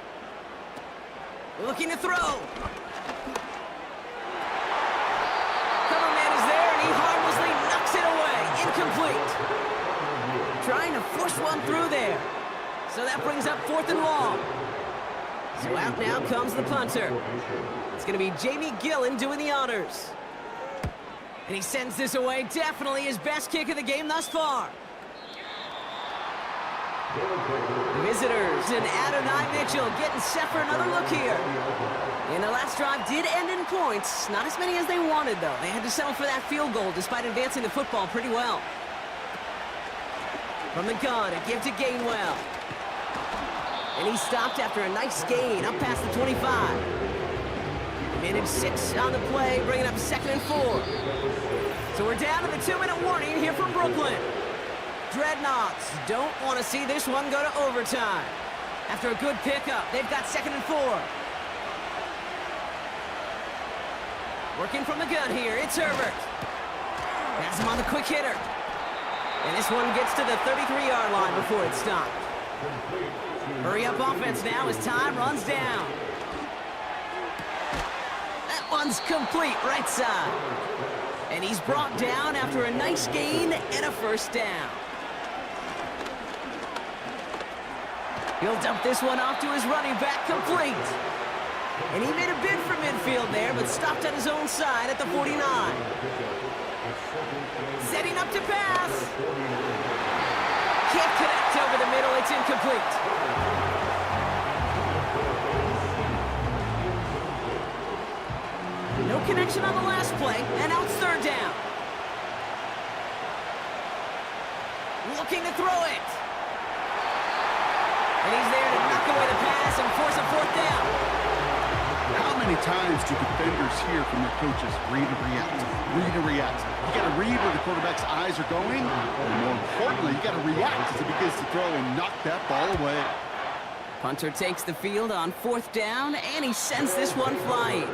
Looking to throw. Cover man is there, and he harmlessly knocks it away. Incomplete. Trying to force one through there. So that brings up 4th and long. So out now comes the punter. It's going to be Jamie Gillen doing the honors. And he sends this away. Definitely his best kick of the game thus far. Visitors and Adonai Mitchell getting set for another look here. And the last drive did end in points. Not as many as they wanted, though. They had to settle for that field goal despite advancing the football pretty well. From the gun, a give to Gainwell. And he stopped after a nice gain up past the 25. Managed 6 on the play, bringing up 2nd and 4. So we're down to the 2-minute warning here from Brooklyn. Dreadnoughts don't want to see this one go to overtime. After a good pickup, they've got 2nd and 4. Working from the gun here, it's Herbert. Has him on the quick hitter. And this one gets to the 33-yard line before it's stopped. Hurry up offense now as time runs down. That one's complete right side. And he's brought down after a nice gain and a first down. He'll dump this one off to his running back, complete. And he made a bid for midfield there, but stopped at his own side at the 49. Setting up to pass. Can't connect over the middle, it's incomplete. No connection on the last play, and now it's 3rd down. Looking to throw it. And he's there to knock away the pass and force a 4th down. How many times do defenders hear from their coaches, read and react, read and react? You got to read where the quarterback's eyes are going, and more importantly, you got to react as it begins to throw and knock that ball away. Punter takes the field on 4th down, and he sends this one flying.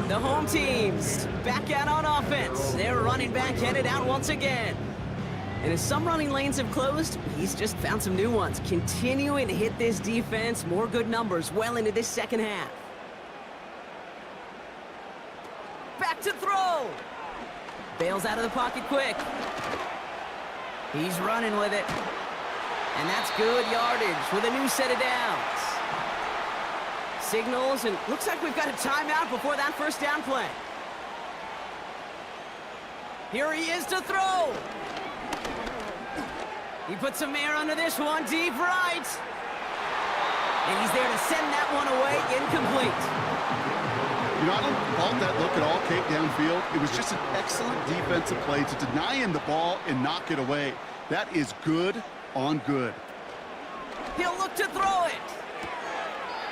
The home team's back out on offense. Their running back headed out once again. And as some running lanes have closed, he's just found some new ones. Continuing to hit this defense, more good numbers well into this second half. Back to throw. Bails out of the pocket quick. He's running with it. And that's good yardage with a new set of downs. Signals, and looks like we've got a timeout before that first down play. Here he is to throw. He puts some air under this one, deep right. And he's there to send that one away, incomplete. You know, I don't fault that look at all, Kate, downfield. It was just an excellent defensive play to deny him the ball and knock it away. That is good on good. He'll look to throw it.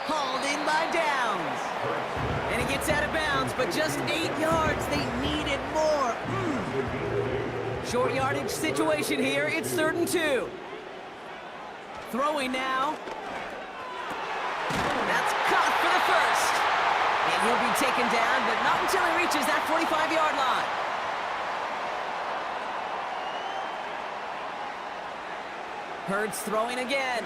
Hauled in by Downs. And he gets out of bounds, but just 8 yards. They needed more. Short yardage situation here. It's 3rd and 2. Throwing now. That's caught for the first. And he'll be taken down, but not until he reaches that 45-yard line. Hurts throwing again.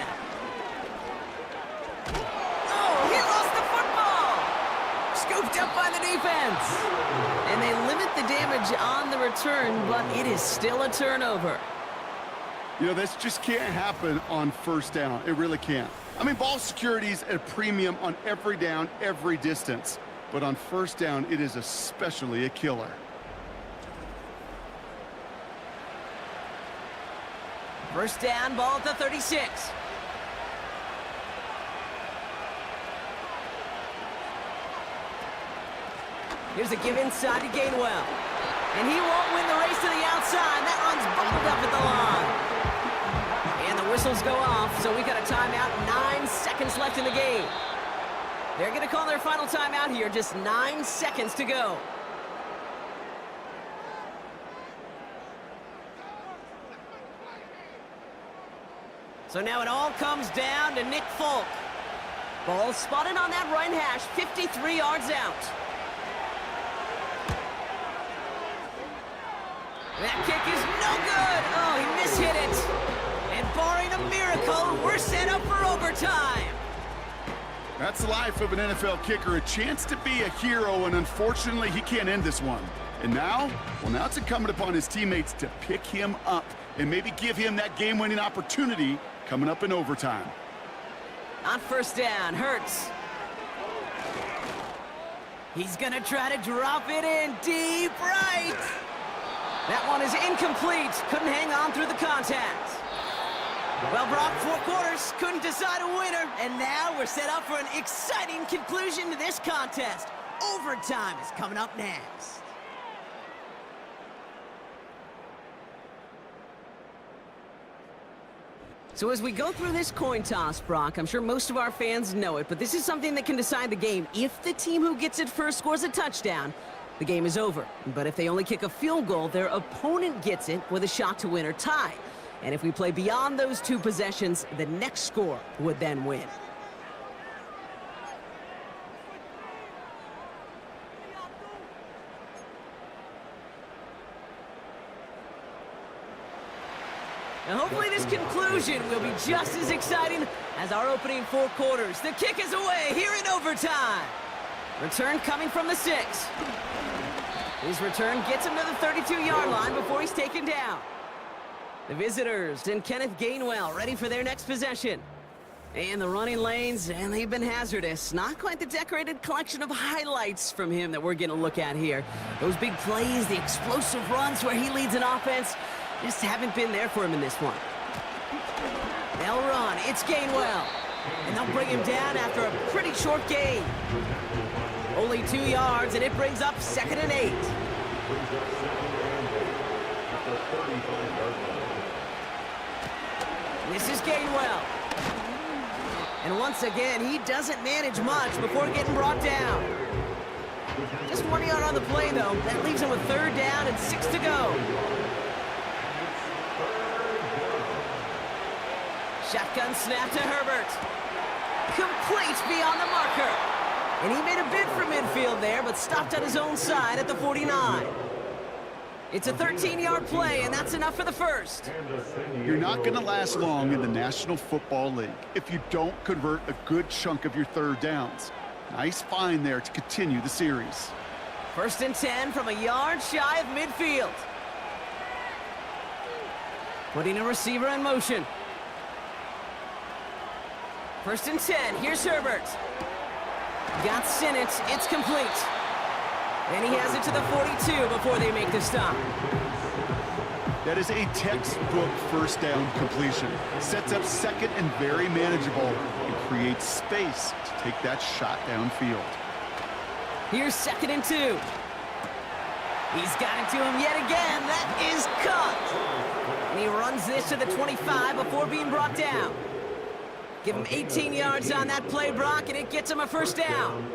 Oh, he lost the football! Scooped up by the defense. And they limit the damage on the return, but it is still a turnover. You know, this just can't happen on first down. It really can't. I mean, ball security is at a premium on every down, every distance. But on first down, it is especially a killer. First down, ball at the 36. Here's a give inside to Gainwell. And he won't win the race to the outside. That runs bubbled up at the line. And the whistles go off, so we got a timeout. 9 seconds left in the game. They're going to call their final timeout here. Just 9 seconds to go. So now it all comes down to Nick Folk. Ball spotted on that right hash, 53 yards out. That kick is no good. Oh, he mishit it. And barring a miracle, we're set up for overtime. That's the life of an NFL kicker, a chance to be a hero, and unfortunately, he can't end this one. And now, well, now it's incumbent upon his teammates to pick him up and maybe give him that game-winning opportunity coming up in overtime. On first down, Hurts. He's gonna try to drop it in deep right. That one is incomplete. Couldn't hang on through the contact. Well, Brock, 4 quarters, couldn't decide a winner. And now we're set up for an exciting conclusion to this contest. Overtime is coming up next. So as we go through this coin toss, Brock, I'm sure most of our fans know it, but this is something that can decide the game. If the team who gets it first scores a touchdown, the game is over. But if they only kick a field goal, their opponent gets it with a shot to win or tie. And if we play beyond those 2 possessions, the next score would then win. Now hopefully this conclusion will be just as exciting as our opening 4 quarters. The kick is away here in overtime. Return coming from the 6. His return gets him to the 32-yard line before he's taken down. The visitors and Kenneth Gainwell ready for their next possession. And the running lanes, and they've been hazardous. Not quite the decorated collection of highlights from him that we're going to look at here. Those big plays, the explosive runs where he leads an offense, just haven't been there for him in this one. They'll run. It's Gainwell. And they'll bring him down after a pretty short gain. Only 2 yards, and it brings up 2nd and 8. This is Gainwell. And once again, he doesn't manage much before getting brought down. Just 1 yard on the play, though. That leaves him with 3rd down and 6 to go. Shotgun snap to Herbert. Complete beyond the marker. And he made a bid for midfield there, but stopped on his own side at the 49. It's a 13-yard play, and that's enough for the first. You're not going to last long in the National Football League if you don't convert a good chunk of your 3rd downs. Nice find there to continue the series. 1st and 10 from a yard shy of midfield. Putting a receiver in motion. First and 10. Here's Herbert. Got Sinnott. It's complete. And he has it to the 42 before they make the stop. That is a textbook first down completion. Sets up second and very manageable and creates space to take that shot downfield. Here's second and 2. He's got it to him yet again. That is caught. And he runs this to the 25 before being brought down. Give him 18 yards on that play, Brock, and it gets him a first down.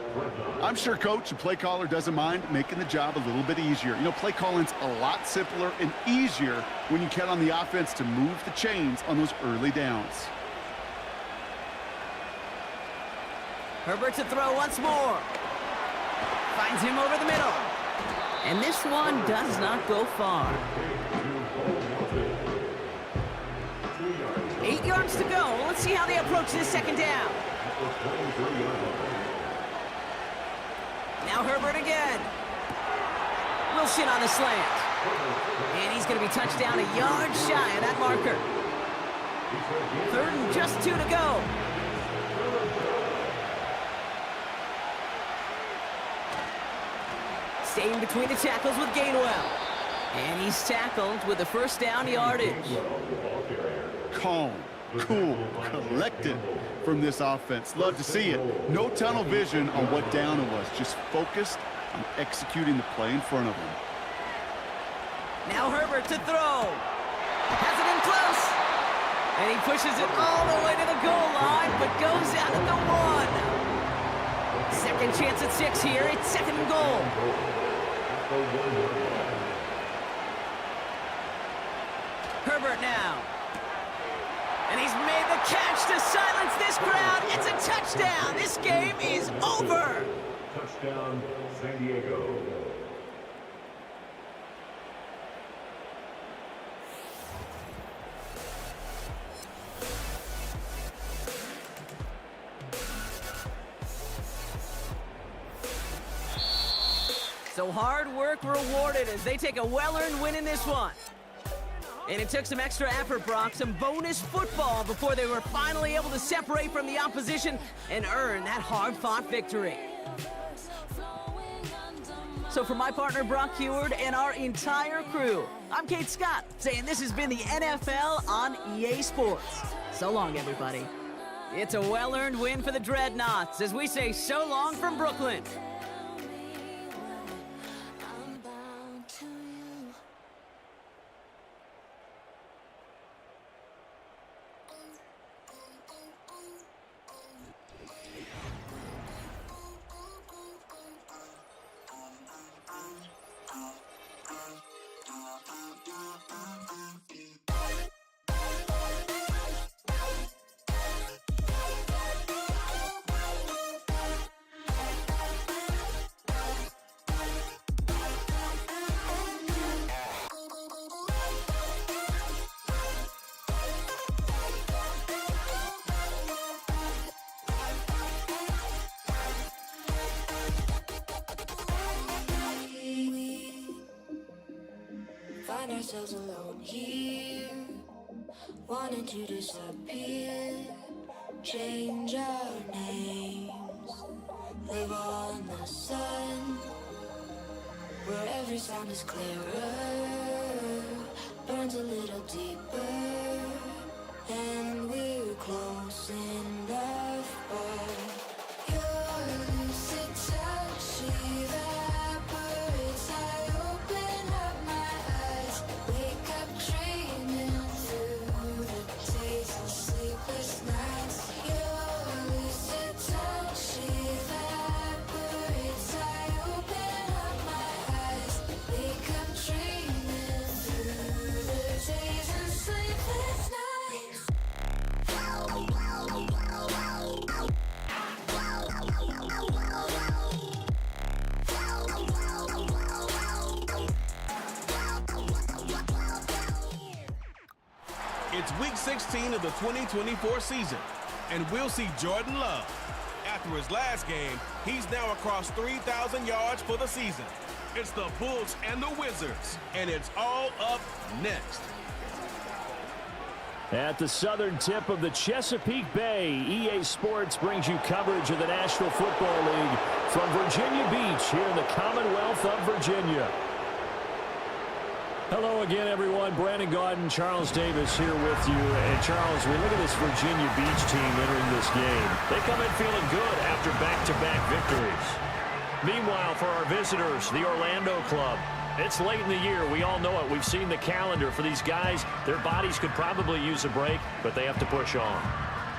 I'm sure coach and play caller doesn't mind making the job a little bit easier. You know, play calling's a lot simpler and easier when you count on the offense to move the chains on those early downs. Herbert to throw once more. Finds him over the middle. And this one does not go far. 8 yards to go. Let's see how they approach this second down. Now Herbert again. Wilson on the slant. And he's going to be touched down a yard shy of that marker. Third and just 2 to go. Staying between the tackles with Gainwell. And he's tackled with the first down yardage. Calm, cool, collected from this offense. Love to see it. No tunnel vision on what down it was. Just focused on executing the play in front of him. Now Herbert to throw. Has it in close. And he pushes it all the way to the goal line, but goes out at the 1. Second chance at 6 here. It's second and goal. Herbert now. And he's made the catch to silence this crowd. It's a touchdown. This game is over. Touchdown, San Diego. So hard work rewarded as they take a well-earned win in this one. And it took some extra effort, Brock, some bonus football before they were finally able to separate from the opposition and earn that hard-fought victory. So for my partner, Brock Heward, and our entire crew, I'm Kate Scott, saying this has been the NFL on EA Sports. So long, everybody. It's a well-earned win for the Dreadnoughts as we say so long from Brooklyn. Find ourselves alone here, wanting to disappear, change our names, live on the sun, where every sound is clearer, burns a little deeper, and we're close enough, but your lucid touch evaporates. I open up my eyes, wake up dreaming through the days and sleepless nights. Your lucid touch evaporates. I open up my eyes, wake up dreaming through the days and sleepless nights. It's week 16 of the 2024 season, and we'll see Jordan Love. After his last game, he's now across 3,000 yards for the season. It's the Bulls and the Wizards, and it's all up next. At the southern tip of the Chesapeake Bay, EA Sports brings you coverage of the National Football League from Virginia Beach here in the Commonwealth of Virginia. Hello again, everyone. Brandon Gaudin, Charles Davis here with you. And Charles, we look at this Virginia Beach team entering this game. They come in feeling good after back-to-back victories. Meanwhile, for our visitors, the Orlando Club, it's late in the year. We all know it. We've seen the calendar for these guys. Their bodies could probably use a break, but they have to push on.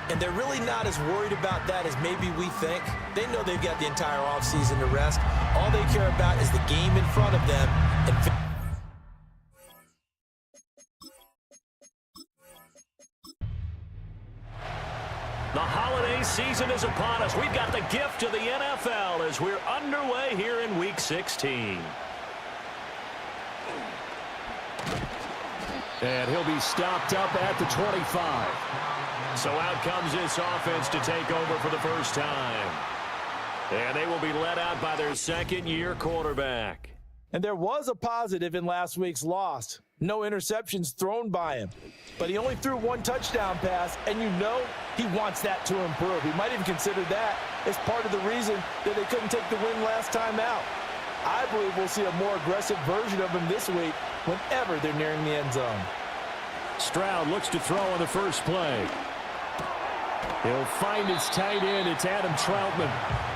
And they're really not as worried about that as maybe we think. They know they've got the entire offseason to rest. All they care about is the game in front of them. And the holiday season is upon us. We've got the gift of the NFL as we're underway here in Week 16. And he'll be stopped up at the 25. So out comes this offense to take over for the first time. And they will be led out by their second-year quarterback. And there was a positive in last week's loss. No interceptions thrown by him. But he only threw one touchdown pass, and you know he wants that to improve. He might even consider that as part of the reason that they couldn't take the win last time out. I believe we'll see a more aggressive version of him this week whenever they're nearing the end zone. Stroud looks to throw on the first play. He'll find his tight end. It's Adam Troutman.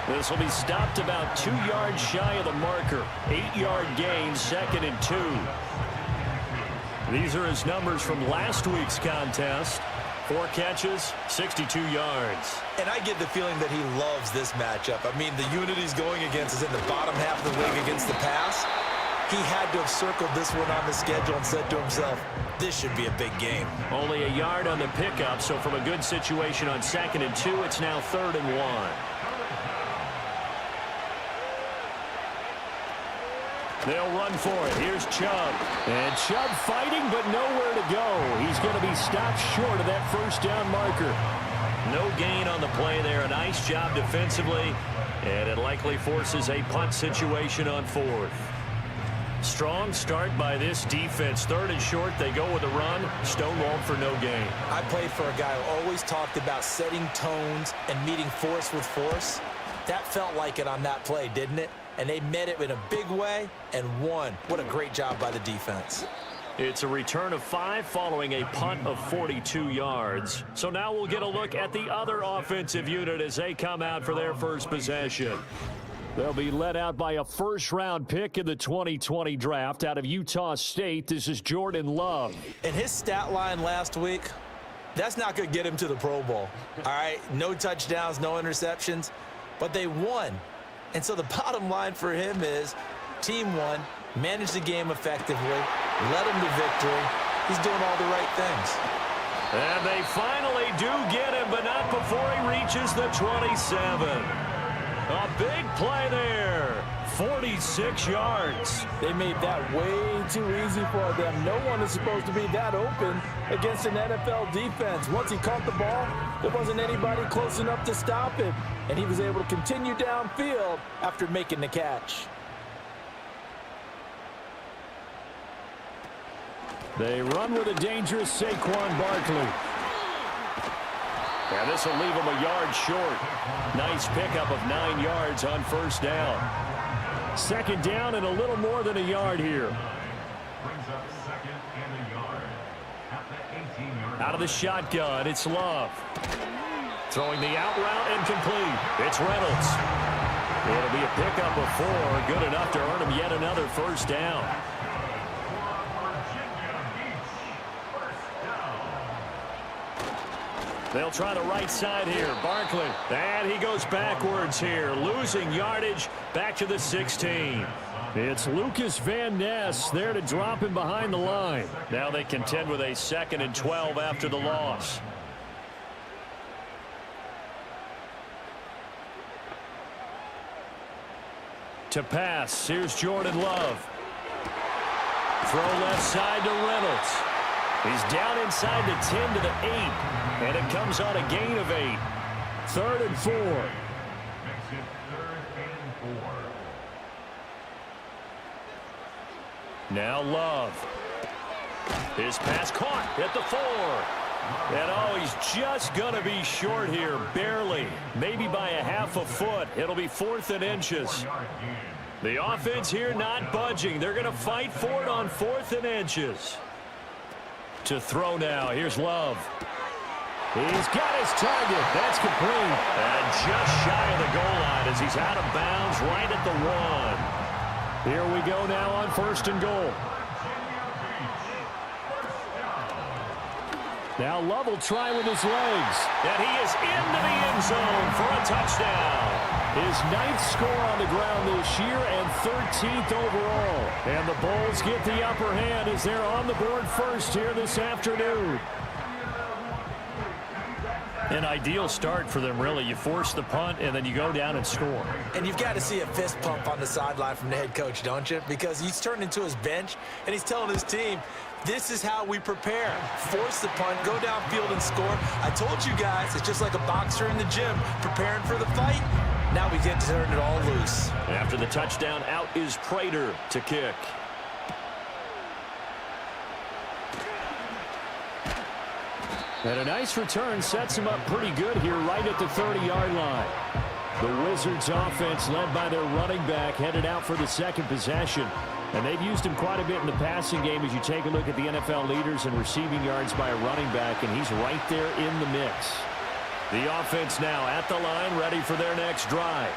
This will be stopped about 2 yards shy of the marker. 8-yard gain, 2nd and 2. These are his numbers from last week's contest. 4 catches, 62 yards. And I get the feeling that he loves this matchup. I mean, the unit he's going against is in the bottom half of the league against the pass. He had to have circled this one on the schedule and said to himself, this should be a big game. Only a yard on the pickup, so from a good situation on 2nd and 2, it's now 3rd and 1. They'll run for it. Here's Chubb. And Chubb fighting, but nowhere to go. He's going to be stopped short of that first down marker. No gain on the play there. A nice job defensively. And it likely forces a punt situation on 4th. Strong start by this defense. 3rd and short. They go with a run. Stonewalled for no gain. I played for a guy who always talked about setting tones and meeting force with force. That felt like it on that play, didn't it? And they met it in a big way and won. What a great job by the defense. It's a return of 5 following a punt of 42 yards. So now we'll get a look at the other offensive unit as they come out for their first possession. They'll be led out by a first-round pick in the 2020 draft out of Utah State. This is Jordan Love. And his stat line last week, that's not going to get him to the Pro Bowl. All right, no touchdowns, no interceptions, but they won. And so the bottom line for him is team won, managed the game effectively, led him to victory. He's doing all the right things. And they finally do get him, but not before he reaches the 27. A big play there. 46 yards. They made that way too easy for them. No one is supposed to be that open against an NFL defense. Once he caught the ball, there wasn't anybody close enough to stop him, and he was able to continue downfield after making the catch. They run with a dangerous Saquon Barkley. And this will leave him a yard short. Nice pickup of 9 yards on first down. 2nd down and a little more than a yard here. Brings up 2nd and a yard at the 18-yard line. Out of the shotgun, it's Love. Throwing the out route and complete. It's Reynolds. It'll be a pickup of 4. Good enough to earn him yet another first down. They'll try the right side here. Barkley. And he goes backwards here. Losing yardage back to the 16. It's Lucas Van Ness there to drop him behind the line. Now they contend with a 2nd and 12 after the loss. To pass. Here's Jordan Love. Throw left side to Reynolds. He's down inside the 10 to the 8. And it comes on a gain of 8. 3rd and 4. Makes it 3rd and 4. Now Love. His pass caught at the 4. And oh, he's just going to be short here, barely, maybe by a half a foot. It'll be 4th and inches. The offense here not budging. They're going to fight for it on 4th and inches. To throw now. Here's Love. He's got his target. That's complete. And just shy of the goal line as he's out of bounds right at the 1. Here we go now on 1st and goal. Now Love will try with his legs. And he is into the end zone for a touchdown. His 9th score on the ground this year and 13th overall. And the Bulls get the upper hand as they're on the board first here this afternoon. An ideal start for them, really. You force the punt, and then you go down and score. And you've got to see a fist pump on the sideline from the head coach, don't you? Because he's turned into his bench, and he's telling his team, this is how we prepare. Force the punt, go downfield and score. I told you guys, it's just like a boxer in the gym preparing for the fight. Now we get to turn it all loose. After the touchdown, out is Prater to kick. And a nice return sets him up pretty good here right at the 30-yard line. The Wizards offense led by their running back headed out for the 2nd possession. And they've used him quite a bit in the passing game as you take a look at the NFL leaders in receiving yards by a running back, and he's right there in the mix. The offense now at the line, ready for their next drive.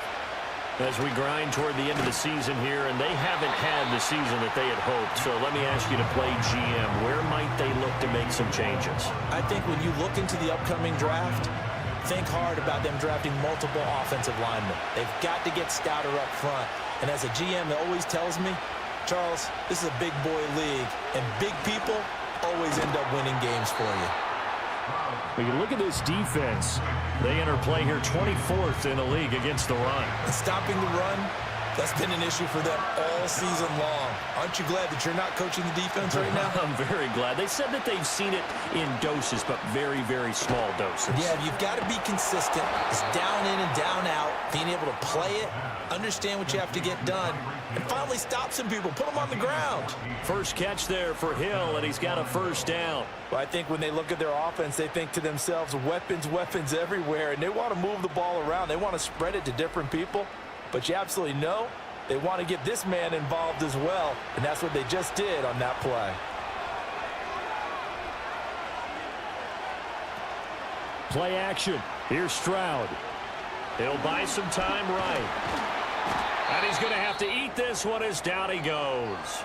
As we grind toward the end of the season here, and they haven't had the season that they had hoped. So let me ask you to play GM. Where might they look to make some changes? I think when you look into the upcoming draft, think hard about them drafting multiple offensive linemen. They've got to get stouter up front. And as a GM, it always tells me, Charles, this is a big boy league, and big people always end up winning games for you. When you look at this defense, they enter play here 24th in the league against the run. And stopping the run, that's been an issue for them all season long. Aren't you glad that you're not coaching the defense right now? I'm very glad. They said that they've seen it in doses, but very, very small doses. Yeah, you've got to be consistent. It's down in and down out, being able to play it, understand what you have to get done, and finally stop some people, put them on the ground. First catch there for Hill, and he's got a 1st down. Well, I think when they look at their offense, they think to themselves, weapons, weapons everywhere, and they want to move the ball around. They want to spread it to different people, but you absolutely know they want to get this man involved as well, and that's what they just did on that play. Play action. Here's Stroud. He'll buy some time right. And he's going to have to eat this one as down he goes.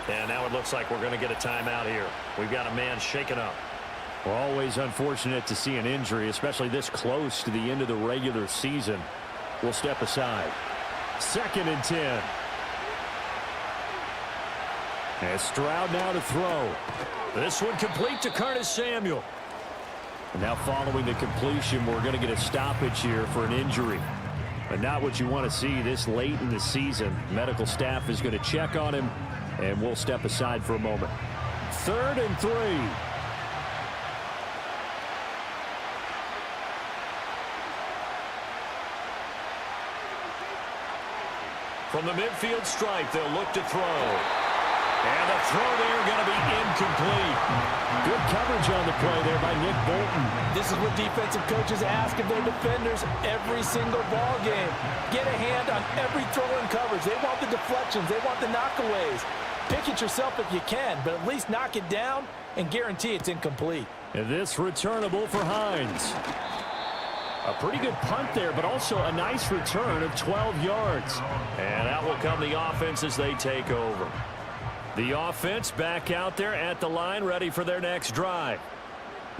And now it looks like we're going to get a timeout here. We've got a man shaken up. Well, always unfortunate to see an injury, especially this close to the end of the regular season. We'll step aside. 2nd and 10. And Stroud now to throw. This one complete to Curtis Samuel. And now following the completion, we're going to get a stoppage here for an injury. But not what you want to see this late in the season. Medical staff is going to check on him, and we'll step aside for a moment. 3rd and 3. From the midfield stripe, they'll look to throw. And the throw there going to be incomplete. Good coverage on the play there by Nick Bolton. This is what defensive coaches ask of their defenders every single ball game. Get a hand on every throw in coverage. They want the deflections. They want the knockaways. Pick it yourself if you can, but at least knock it down and guarantee it's incomplete. And this returnable for Hines. A pretty good punt there, but also a nice return of 12 yards. And out will come the offense as they take over. The offense back out there at the line, ready for their next drive.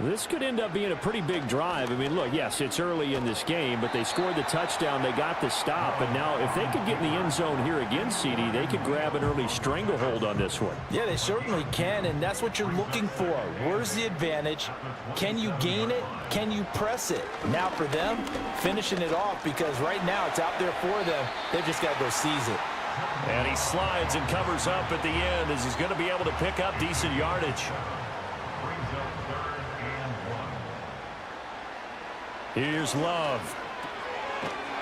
This could end up being a pretty big drive. I mean, look, yes, it's early in this game, but they scored the touchdown. They got the stop. And now if they could get in the end zone here again, CD, they could grab an early stranglehold on this one. Yeah, they certainly can, and that's what you're looking for. Where's the advantage? Can you gain it? Can you press it? Now for them, finishing it off, because right now it's out there for them. They've just got to go seize it. And he slides and covers up at the end as he's going to be able to pick up decent yardage. Here's Love.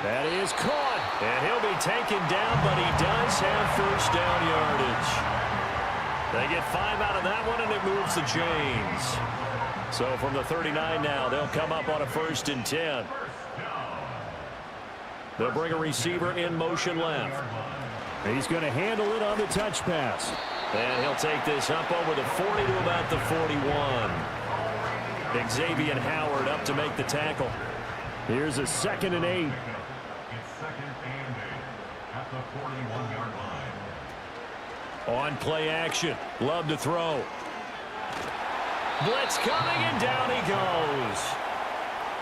That is caught. And he'll be taken down, but he does have 1st down yardage. They get 5 out of that one, and it moves the chains. So from the 39 now, they'll come up on a 1st and 10. They'll bring a receiver in motion left. He's going to handle it on the touch pass. And he'll take this up over the 40 to about the 41. Xavier Howard up to make the tackle. Here's a 2nd and 8. It's 2nd and 8 at the 41-yard line. On play action. Love to throw. Blitz coming, and down he goes.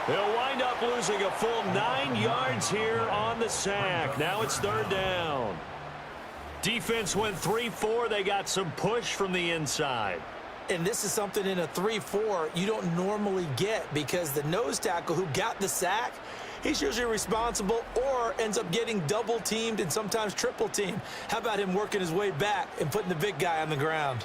They'll wind up losing a full 9 yards here on the sack. Now it's 3rd down. Defense went 3-4. They got some push from the inside. And this is something in a 3-4 you don't normally get, because the nose tackle who got the sack, he's usually responsible or ends up getting double teamed and sometimes triple teamed. How about him working his way back and putting the big guy on the ground?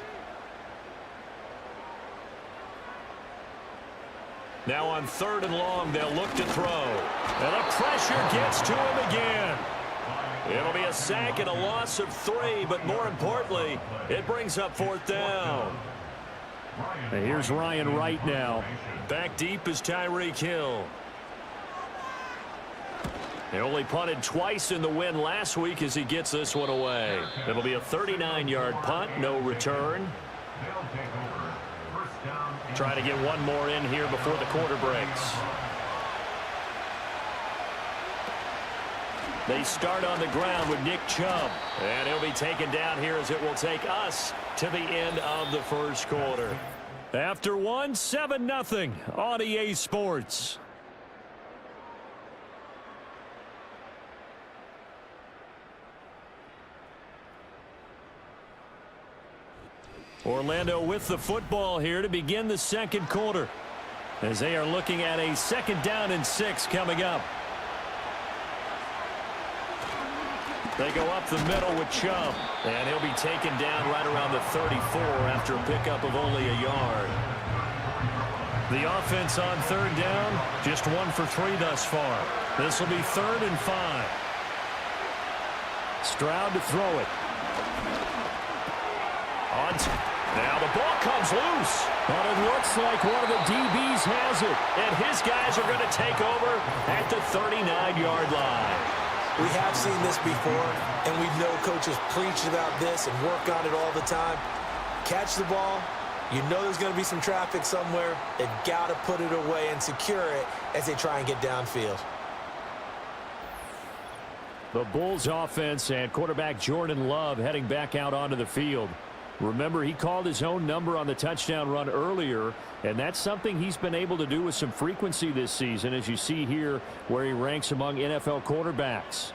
Now on 3rd and long, they'll look to throw. And the pressure gets to him again. It'll be a sack and a loss of 3, but more importantly, it brings up 4th down. And here's Ryan Wright now. Back deep is Tyreek Hill. He only punted twice in the win last week as he gets this one away. It'll be a 39-yard punt, no return. Trying to get one more in here before the quarter breaks. They start on the ground with Nick Chubb. And he'll be taken down here as it will take us to the end of the 1st quarter. After one, 7-0 on EA Sports. Orlando with the football here to begin the 2nd quarter, as they are looking at a 2nd down and 6 coming up. They go up the middle with Chubb, and he'll be taken down right around the 34 after a pickup of only a yard. The offense on 3rd down, just 1 for 3 thus far. This will be 3rd and 5. Stroud to throw it. Now the ball comes loose. But it looks like one of the DBs has it. And his guys are going to take over at the 39-yard line. We have seen this before, and we know coaches preach about this and work on it all the time. Catch the ball. You know there's going to be some traffic somewhere. They've got to put it away and secure it as they try and get downfield. The Bulls offense and quarterback Jordan Love heading back out onto the field. Remember, he called his own number on the touchdown run earlier, and that's something he's been able to do with some frequency this season, as you see here where he ranks among NFL quarterbacks.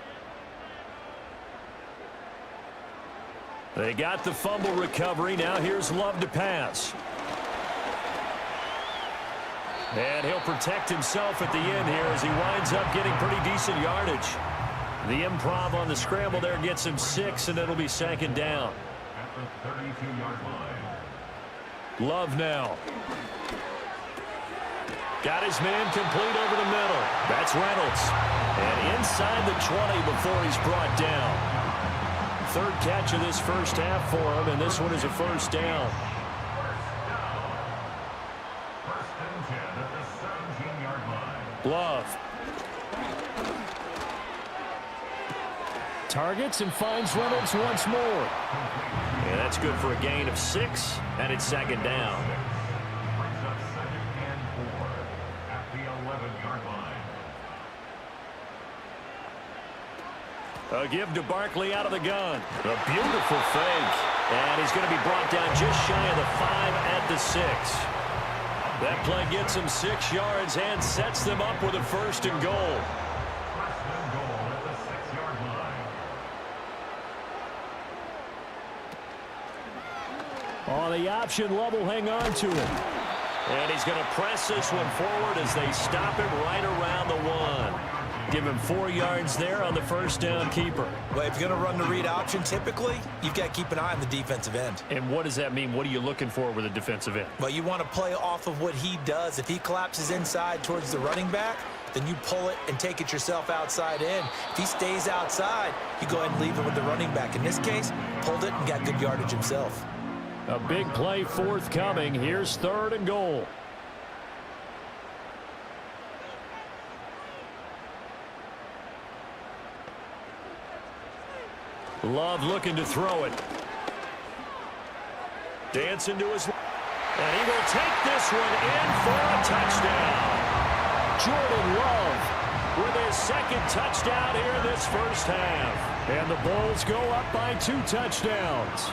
They got the fumble recovery. Now here's Love to pass. And he'll protect himself at the end here as he winds up getting pretty decent yardage. The improv on the scramble there gets him 6, and it'll be 2nd down. At the 32-yard line. Love now. Got his man complete over the middle. That's Reynolds. And inside the 20 before he's brought down. 3rd catch of this 1st half for him, and this one is a 1st down. 1st and 10 at the 17-yard line. Love. Targets and finds Reynolds once more. Yeah, that's good for a gain of 6, and it's 2nd down. Brings up 2nd and 4 at the 11-yard line. A give to Barkley out of the gun. A beautiful fake. And he's going to be brought down just shy of the 5 at the 6. That play gets him 6 yards and sets them up with a 1st and goal. 1st and goal at the 6-yard line. On the option, Love will hang on to it. And he's going to press this one forward as they stop him right around the 1. Give him 4 yards there on the 1st down keeper. Well, if you're going to run the read option, typically, you've got to keep an eye on the defensive end. And what does that mean? What are you looking for with a defensive end? Well, you want to play off of what he does. If he collapses inside towards the running back, then you pull it and take it yourself outside in. If he stays outside, you go ahead and leave it with the running back. In this case, pulled it and got good yardage himself. A big play forthcoming. Here's 3rd and goal. Love looking to throw it. Dancing to his... And he will take this one in for a touchdown. Jordan Love with his 2nd touchdown here in this first half. And the Bulls go up by 2 touchdowns.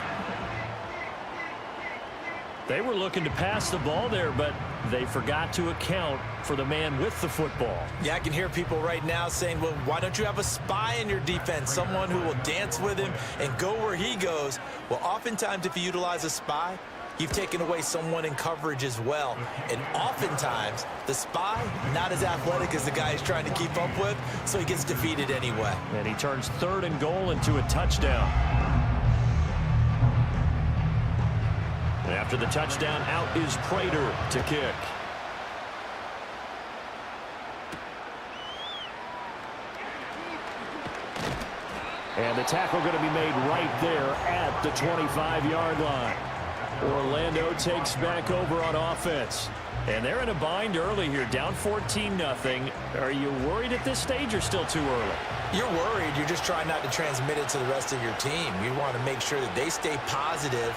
They were looking to pass the ball there, but they forgot to account for the man with the football. Yeah, I can hear people right now saying, well, why don't you have a spy in your defense, someone who will dance with him and go where he goes? Well, oftentimes if you utilize a spy, you've taken away someone in coverage as well. And oftentimes, the spy, not as athletic as the guy he's trying to keep up with, so he gets defeated anyway. And he turns 3rd and goal into a touchdown. After the touchdown, out is Prater to kick. And the tackle going to be made right there at the 25-yard line. Orlando takes back over on offense. And they're in a bind early here, down 14-0. Are you worried at this stage or still too early? You're worried. You're just trying not to transmit it to the rest of your team. You want to make sure that they stay positive.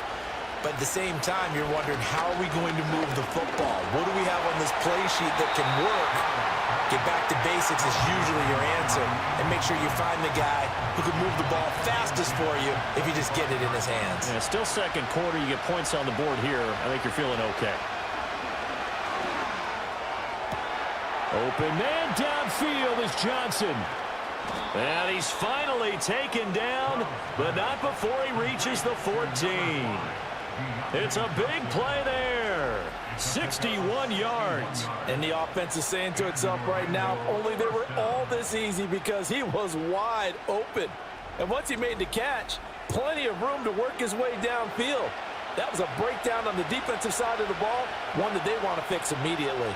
But at the same time, you're wondering, how are we going to move the football? What do we have on this play sheet that can work? Get back to basics is usually your answer. And make sure you find the guy who can move the ball fastest for you if you just get it in his hands. Yeah, still 2nd quarter. You get points on the board here. I think you're feeling okay. Open man downfield is Johnson. And he's finally taken down, but not before he reaches the 14. It's a big play there. 61 yards. And the offense is saying to itself right now, only they were all this easy because he was wide open. And once he made the catch, plenty of room to work his way downfield. That was a breakdown on the defensive side of the ball, one that they want to fix immediately.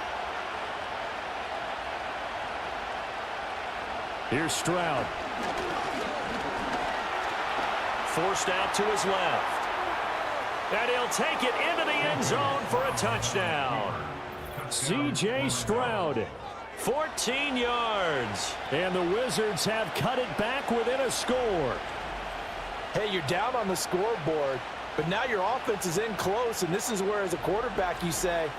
Here's Stroud. Forced out to his left. And he'll take it into the end zone for a touchdown. C.J. Stroud, 14 yards. And the Wizards have cut it back within a score. Hey, you're down on the scoreboard, but now your offense is in close, and this is where, as a quarterback, you say,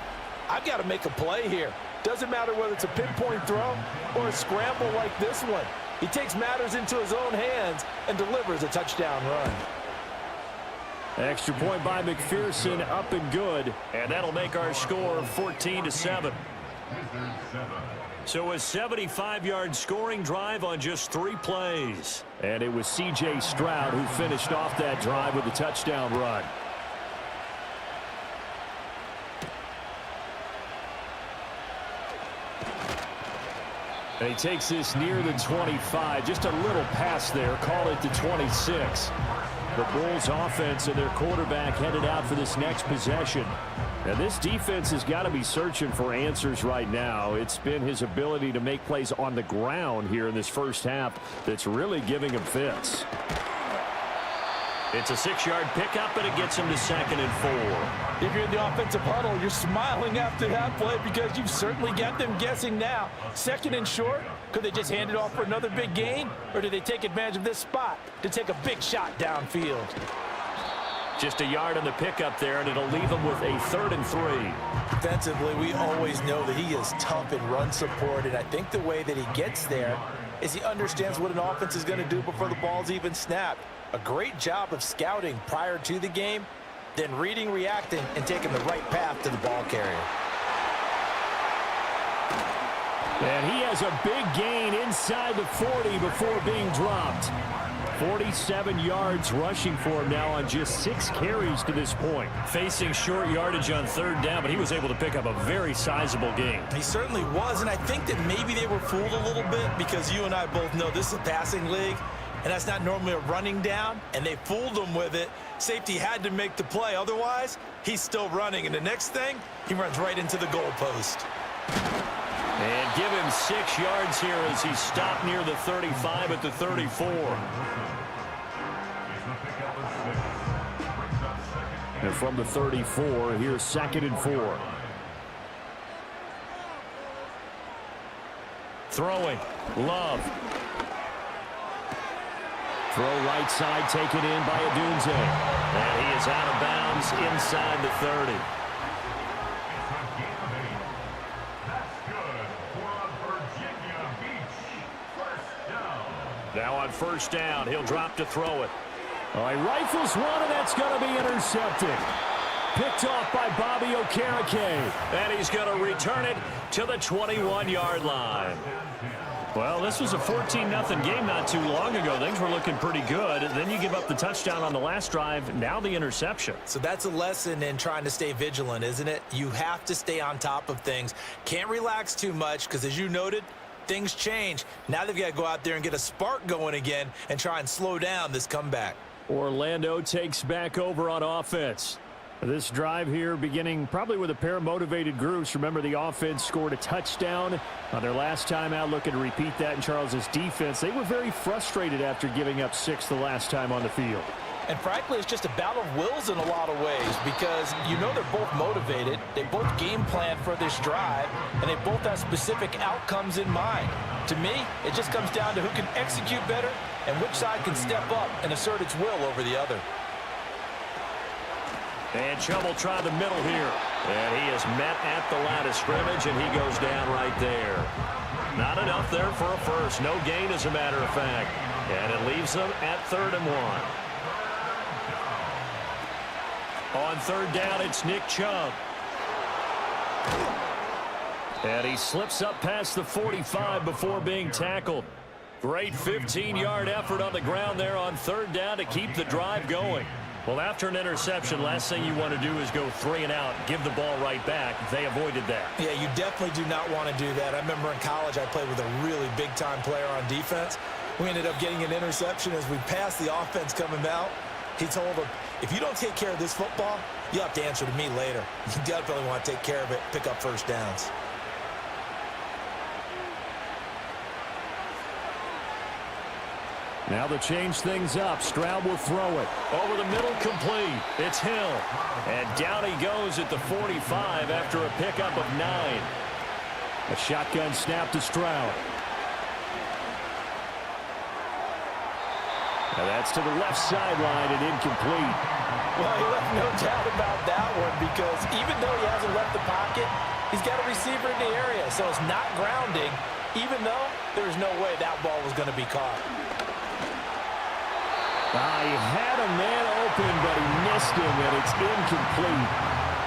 I've got to make a play here. Doesn't matter whether it's a pinpoint throw or a scramble like this one. He takes matters into his own hands and delivers a touchdown run. Extra point by McPherson, up and good. And that'll make our score 14-7. So a 75-yard scoring drive on just 3 plays. And it was C.J. Stroud who finished off that drive with a touchdown run. And he takes this near the 25. Just a little pass there. Call it the 26. The Bulls offense and their quarterback headed out for this next possession. And this defense has got to be searching for answers right now. It's been his ability to make plays on the ground here in this first half that's really giving him fits. It's a 6-yard pickup, and it gets him to 2nd and 4. If you're in the offensive huddle, you're smiling after that play because you've certainly got them guessing now. 2nd and short, could they just hand it off for another big gain? Or do they take advantage of this spot to take a big shot downfield? Just a yard on the pickup there, and it'll leave them with a 3rd and 3. Defensively, we always know that he is tough in run support, and I think the way that he gets there is he understands what an offense is going to do before the ball's even snapped. A great job of scouting prior to the game, then reading, reacting, and taking the right path to the ball carrier. And he has a big gain inside the 40 before being dropped. 47 yards rushing for him now on just 6 carries to this point. Facing short yardage on 3rd down, but he was able to pick up a very sizable gain. He certainly was, and I think that maybe they were fooled a little bit because you and I both know this is a passing league, and that's not normally a running down, and they fooled him with it. Safety had to make the play. Otherwise, he's still running, and the next thing, he runs right into the goalpost. And give him 6 yards here as he stopped near the 35 at the 34. And from the 34, here's 2nd and 4. Throwing. Love. Throw right side taken in by Adunze. And he is out of bounds inside the 30. Now on first down, he'll drop to throw it. All right, rifles one, and that's going to be intercepted. Picked off by Bobby Okereke. And he's going to return it to the 21-yard line. Well, this was a 14-0 game not too long ago. Things were looking pretty good. Then you give up the touchdown on the last drive. Now the interception. So that's a lesson in trying to stay vigilant, isn't it? You have to stay on top of things. Can't relax too much because, as you noted, things change. Now they've got to go out there and get a spark going again and try and slow down this comeback. Orlando takes back over on offense. This drive here beginning probably with a pair of motivated groups. Remember, the offense scored a touchdown on their last time out, looking to repeat that in Charles's defense. They were very frustrated after giving up 6 the last time on the field. And frankly, it's just a battle of wills in a lot of ways because you know they're both motivated. They both game plan for this drive, and they both have specific outcomes in mind. To me, it just comes down to who can execute better and which side can step up and assert its will over the other. And Chubb will try the middle here. And he is met at the line of scrimmage, and he goes down right there. Not enough there for a first. No gain, as a matter of fact. And it leaves them at 3rd and 1. On 3rd down, it's Nick Chubb. And he slips up past the 45 before being tackled. Great 15-yard effort on the ground there on 3rd down to keep the drive going. Well, after an interception, last thing you want to do is go 3 and out, give the ball right back. They avoided that. Yeah, you definitely do not want to do that. I remember in college I played with a really big-time player on defense. We ended up getting an interception as we passed the offense coming out. He told him, if you don't take care of this football, you'll have to answer to me later. You definitely want to take care of it, pick up first downs. Now to change things up, Stroud will throw it. Over the middle, complete. It's Hill. And down he goes at the 45 after a pickup of 9. A shotgun snap to Stroud. And that's to the left sideline and incomplete. Well, he left no doubt about that one because even though he hasn't left the pocket, he's got a receiver in the area. So it's not grounding, even though there's no way that ball was going to be caught. He had a man open, but he missed him, and it's incomplete.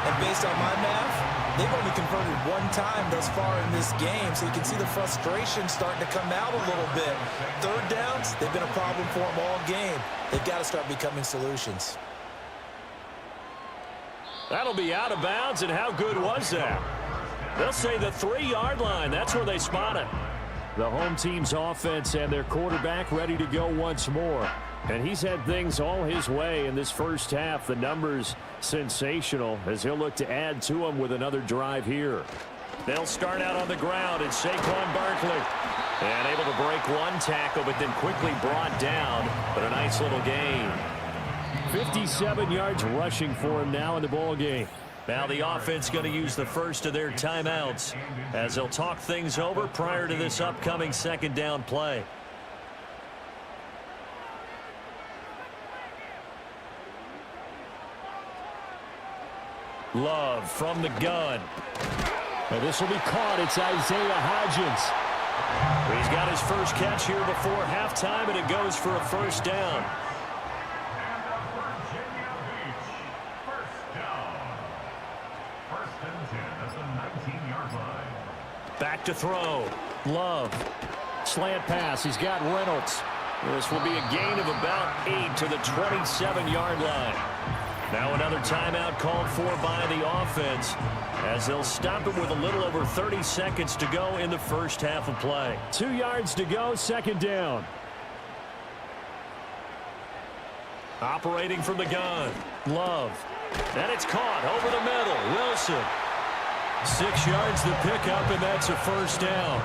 And based on my math, they've only converted 1 time thus far in this game, so you can see the frustration starting to come out a little bit. 3rd downs, they've been a problem for them all game. They've got to start becoming solutions. That'll be out of bounds, and how good was that? They'll say the 3-yard line. That's where they spot it. The home team's offense and their quarterback ready to go once more. And he's had things all his way in this first half. The numbers sensational as he'll look to add to them with another drive here. They'll start out on the ground. It's Saquon Barkley. And able to break 1 tackle, but then quickly brought down. But a nice little gain. 57 yards rushing for him now in the ball game. Now the offense going to use the first of their timeouts as they'll talk things over prior to this upcoming 2nd down play. Love from the gun. And this will be caught. It's Isaiah Hodgins. He's got his first catch here before halftime, and it goes for a first down. Back to throw. Love. Slant pass. He's got Reynolds. This will be a gain of about 8 to the 27-yard line. Now another timeout called for by the offense as they'll stop it with a little over 30 seconds to go in the first half of play. 2 yards to go, 2nd down. Operating from the gun. Love. And it's caught over the middle. Wilson. 6 yards to pick up, and that's a first down.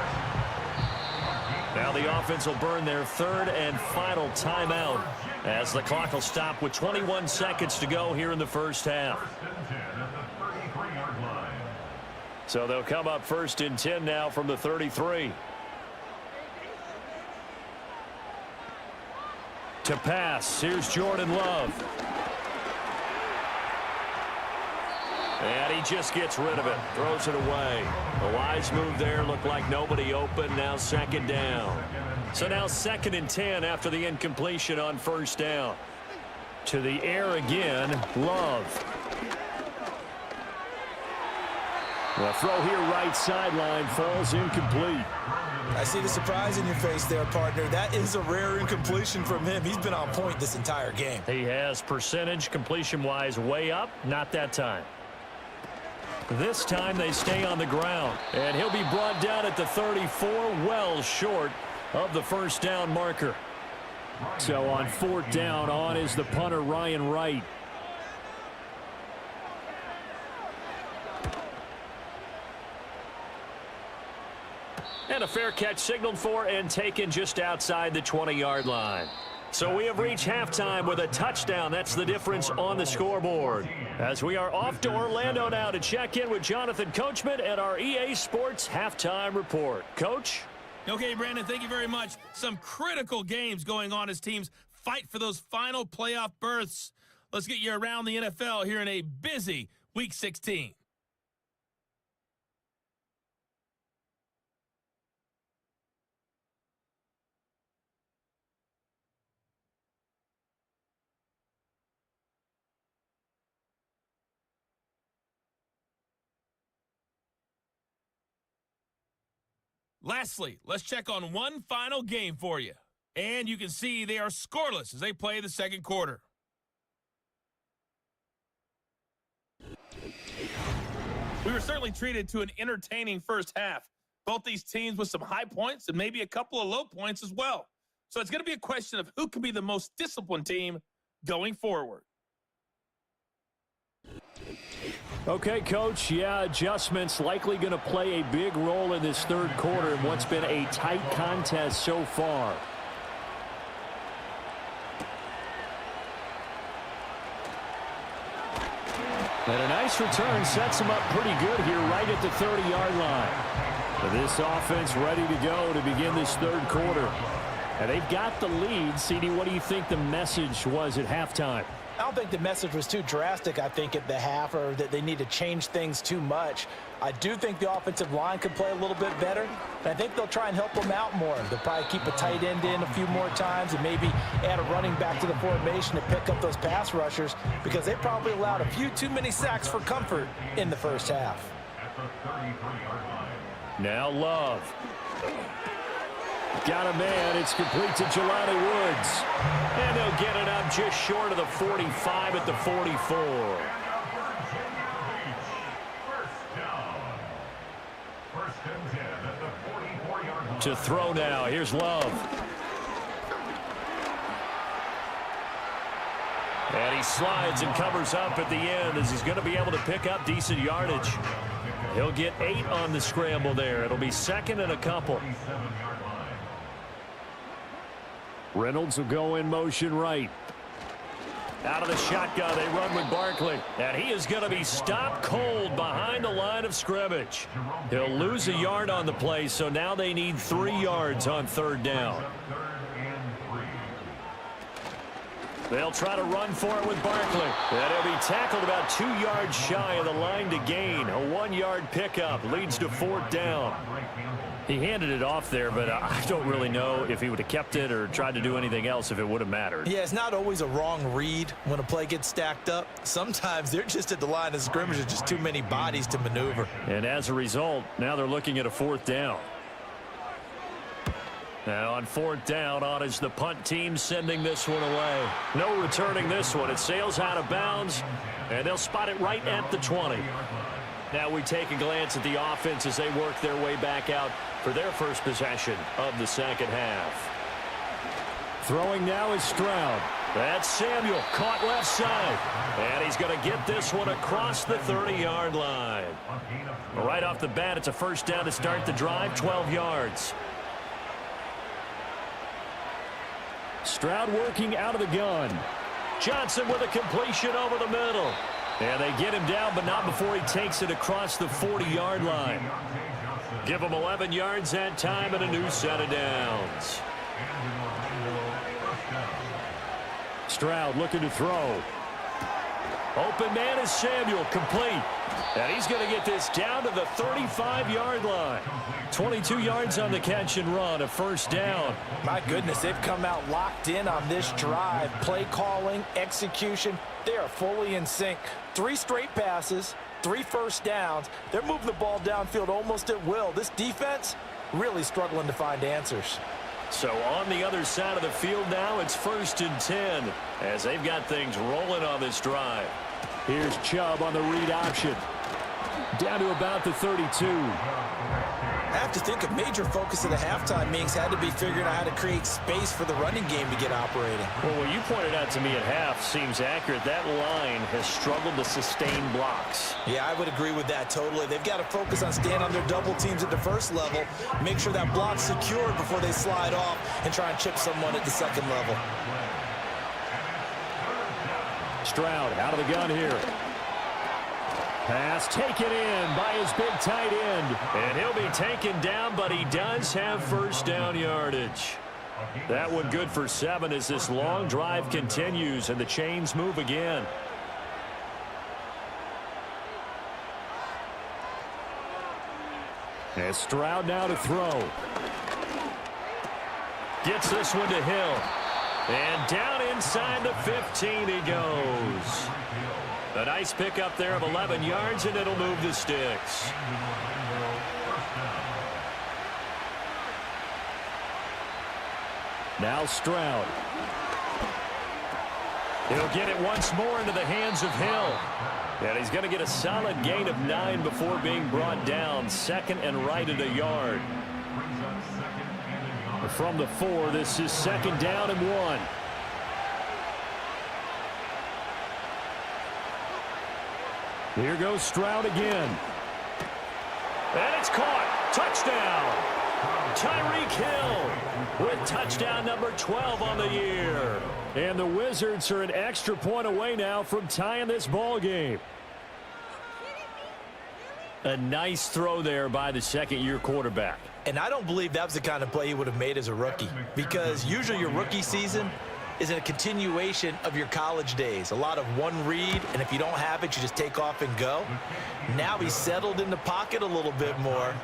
Now the offense will burn their 3rd and final timeout as the clock will stop with 21 seconds to go here in the first half. So they'll come up 1st and 10 now from the 33. To pass, here's Jordan Love. And he just gets rid of it, throws it away. A wise move there, looked like nobody open, now 2nd down. So now 2nd and 10 after the incompletion on 1st down. To the air again, Love. The throw here right sideline falls incomplete. I see the surprise in your face there, partner. That is a rare incompletion from him. He's been on point this entire game. He has percentage completion-wise way up, not that time. This time they stay on the ground, and he'll be brought down at the 34, well short of the 1st down marker. So on 4th down, on is the punter, Ryan Wright. And a fair catch signaled for and taken just outside the 20-yard line. So we have reached halftime with a touchdown. That's the difference on the scoreboard. As we are off to Orlando now to check in with Jonathan Coachman at our EA Sports Halftime Report. Coach? Okay, Brandon, thank you very much. Some critical games going on as teams fight for those final playoff berths. Let's get you around the NFL here in a busy Week 16. Lastly, let's check on one final game for you. And you can see they are scoreless as they play the 2nd quarter. We were certainly treated to an entertaining first half. Both these teams with some high points and maybe a couple of low points as well. So it's going to be a question of who can be the most disciplined team going forward. Okay, Coach, adjustments likely going to play a big role in this 3rd quarter in what's been a tight contest so far. And a nice return sets them up pretty good here right at the 30-yard line. So this offense ready to go to begin this 3rd quarter. And they've got the lead. CD, what do you think the message was at halftime? I don't think the message was too drastic, I think, at the half, or that they need to change things too much. I do think the offensive line could play a little bit better, and I think they'll try and help them out more. They'll probably keep a tight end in a few more times and maybe add a running back to the formation to pick up those pass rushers, because they probably allowed a few too many sacks for comfort in the first half. Now Love. Got a man. It's complete to Jelani Woods. And they'll get it up just short of the 45 at the 44. To throw now. Here's Love. And he slides and covers up at the end as he's going to be able to pick up decent yardage. He'll get 8 on the scramble there. It'll be 2nd and a couple. Reynolds will go in motion right. Out of the shotgun, they run with Barkley. And he is going to be stopped cold behind the line of scrimmage. He'll lose a yard on the play, so now they need 3 yards on 3rd down. They'll try to run for it with Barkley. And he'll be tackled about 2 yards shy of the line to gain. A 1-yard pickup leads to 4th down. He handed it off there, but I don't really know if he would have kept it or tried to do anything else if it would have mattered. Yeah, it's not always a wrong read when a play gets stacked up. Sometimes they're just at the line of scrimmage with just too many bodies to maneuver. And as a result, now they're looking at a 4th down. Now on 4th down, on is the punt team sending this one away. No returning this one. It sails out of bounds, and they'll spot it right at the 20. Now we take a glance at the offense as they work their way back out for their first possession of the 2nd half. Throwing now is Stroud. That's Samuel, caught left side. And he's going to get this one across the 30-yard line. Right off the bat, it's a 1st down to start the drive, 12 yards. Stroud working out of the gun. Johnson with a completion over the middle. And they get him down, but not before he takes it across the 40-yard line. Give him 11 yards that time and a new set of downs. Stroud looking to throw. Open man is Samuel, complete. And he's going to get this down to the 35-yard line. 22 yards on the catch and run, a first down. My goodness, they've come out locked in on this drive. Play calling, execution, they are fully in sync. 3 straight passes, 3 first downs. They're moving the ball downfield almost at will. This defense really struggling to find answers. So on the other side of the field now, it's 1st and 10 as they've got things rolling on this drive. Here's Chubb on the read option. Down to about the 32. I have to think a major focus of the halftime meetings had to be figuring out how to create space for the running game to get operating. Well, what you pointed out to me at half seems accurate. That line has struggled to sustain blocks. Yeah, I would agree with that totally. They've got to focus on staying on their double teams at the first level, make sure that block's secured before they slide off and try and chip someone at the second level. Stroud out of the gun here. Pass taken in by his big tight end. And he'll be taken down, but he does have first down yardage. That one good for 7 as this long drive continues and the chains move again. And Stroud now to throw. Gets this one to Hill. And down inside the 15 he goes. A nice pickup there of 11 yards, and it'll move the sticks. Now Stroud. He'll get it once more into the hands of Hill. And he's going to get a solid gain of 9 before being brought down. 2nd and right at a yard. From the 4, this is 2nd down and 1. Here goes Stroud again. And it's caught. Touchdown. Tyreek Hill with touchdown number 12 on the year. And the Wizards are an extra point away now from tying this ball game. A nice throw there by the second-year quarterback. And I don't believe that was the kind of play he would have made as a rookie, because usually your rookie season is a continuation of your college days. A lot of one read, and if you don't have it, you just take off and go. Now he's settled in the pocket a little bit more,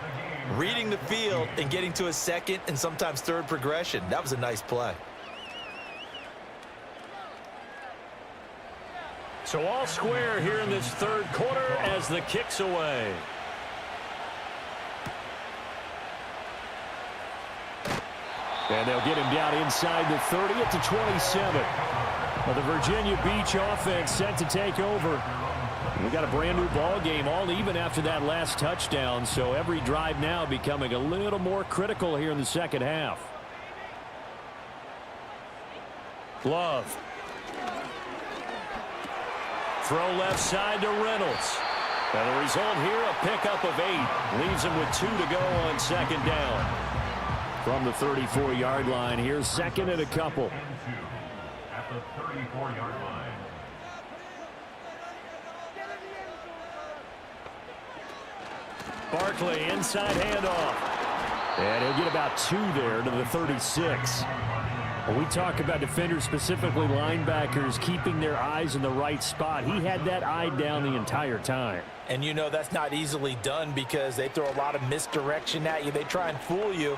reading the field and getting to a second and sometimes third progression. That was a nice play. So all square here in this third quarter as the kick's away. And they'll get him down inside the 30 at the 27. Well, the Virginia Beach offense set to take over. We've got a brand new ball game, all even after that last touchdown. So every drive now becoming a little more critical here in the second half. Glove. Throw left side to Reynolds. And the result here, a pickup of 8. Leaves him with 2 to go on 2nd down. From the 34-yard line, here's 2nd and a couple. At the 34-yard line. Barkley inside handoff. And he'll get about 2 there to the 36. When we talk about defenders, specifically linebackers, keeping their eyes in the right spot, he had that eye down the entire time. And you know that's not easily done because they throw a lot of misdirection at you. They try and fool you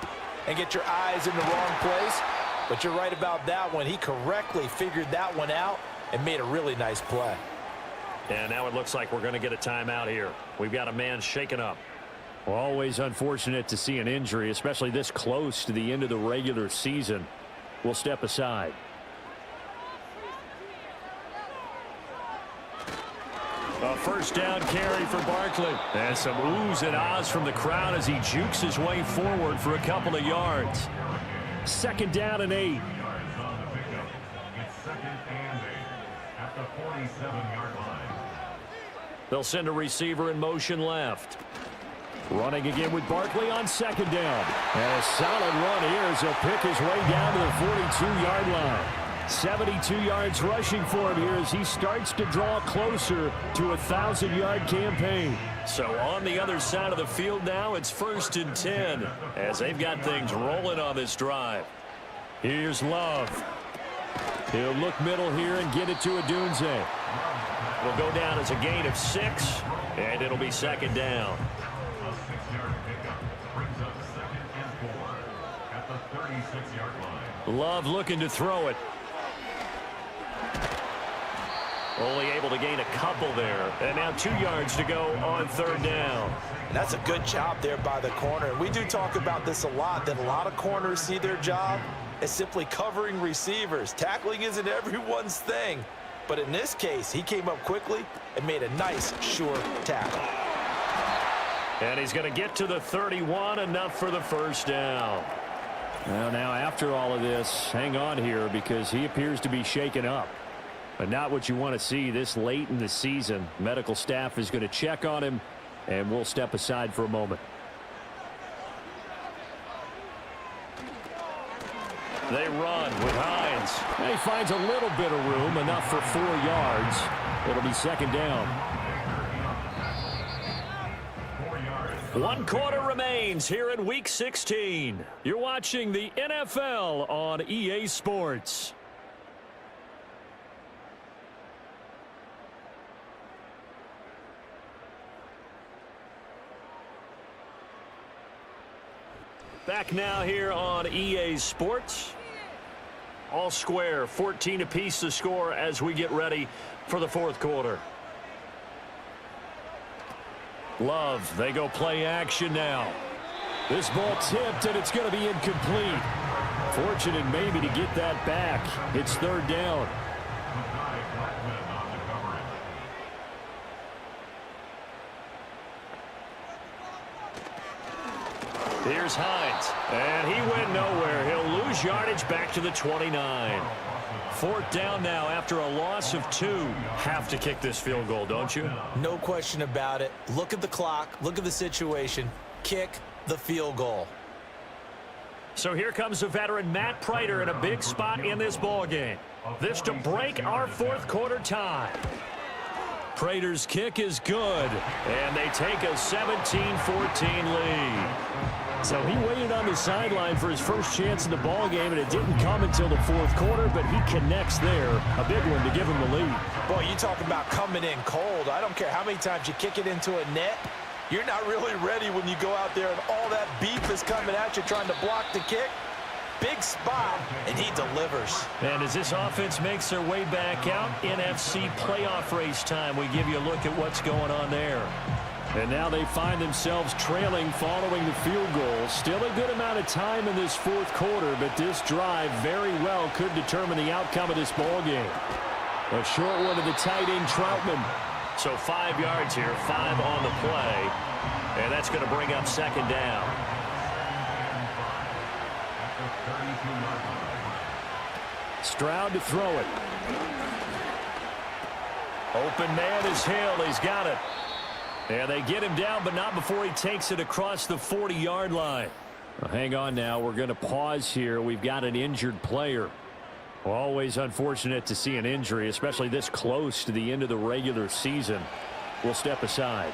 and get your eyes in the wrong place. But you're right about that one. He correctly figured that one out and made a really nice play. And now it looks like we're going to get a timeout here. We've got a man shaken up. Well, always unfortunate to see an injury, especially this close to the end of the regular season. We'll step aside. A first down carry for Barkley. And some oohs and ahs from the crowd as he jukes his way forward for a couple of yards. 2nd down and 8. It's 2nd and 8 at the 47-yard line. They'll send a receiver in motion left. Running again with Barkley on second down. And a solid run here as he'll pick his way down to the 42-yard line. 72 yards rushing for him here as he starts to draw closer to a 1,000-yard campaign. So on the other side of the field now, it's 1st and 10 as they've got things rolling on this drive. Here's Love. He'll look middle here and get it to Odunze. It'll go down as a gain of 6, and it'll be 2nd down. A 6-yard pickup brings up 2nd and 4 at the 36-yard line. Love looking to throw it. Only able to gain a couple there. And now 2 yards to go on 3rd down. And that's a good job there by the corner. And we do talk about this a lot, that a lot of corners see their job as simply covering receivers. Tackling isn't everyone's thing. But in this case, he came up quickly and made a nice, sure tackle. And he's going to get to the 31, enough for the 1st down. Well, now after all of this, hang on here because he appears to be shaken up. But not what you want to see this late in the season. Medical staff is going to check on him, and we'll step aside for a moment. They run with Hines. And he finds a little bit of room, enough for 4 yards. It'll be 2nd down. 1 quarter remains here in Week 16. You're watching the NFL on EA Sports. Back now here on EA Sports. All square, 14 apiece to score as we get ready for the 4th quarter. Love, they go play action now. This ball tipped, and it's going to be incomplete. Fortunate maybe to get that back. It's 3rd down. Here's Hines, and he went nowhere. He'll lose yardage back to the 29. 4th down now after a loss of 2. Have to kick this field goal, don't you? No question about it. Look at the clock. Look at the situation. Kick the field goal. So here comes the veteran Matt Prater in a big spot in this ballgame. This to break our 4th quarter tie. Prater's kick is good, and they take a 17-14 lead. So he waited on the sideline for his first chance in the ballgame, and it didn't come until the 4th quarter, but he connects there. A big one to give him the lead. Boy, you talk about coming in cold. I don't care how many times you kick it into a net. You're not really ready when you go out there and all that beef is coming at you trying to block the kick. Big spot, and he delivers. And as this offense makes their way back out, NFC playoff race time, we give you a look at what's going on there. And now they find themselves trailing following the field goal. Still a good amount of time in this 4th quarter, but this drive very well could determine the outcome of this ball game. A short one to the tight end, Troutman. So 5 yards here, 5 on the play. And that's going to bring up 2nd down. Stroud to throw it. Open man is Hill. He's got it. And they get him down, but not before he takes it across the 40-yard line. Well, hang on now. We're going to pause here. We've got an injured player. Always unfortunate to see an injury, especially this close to the end of the regular season. We'll step aside.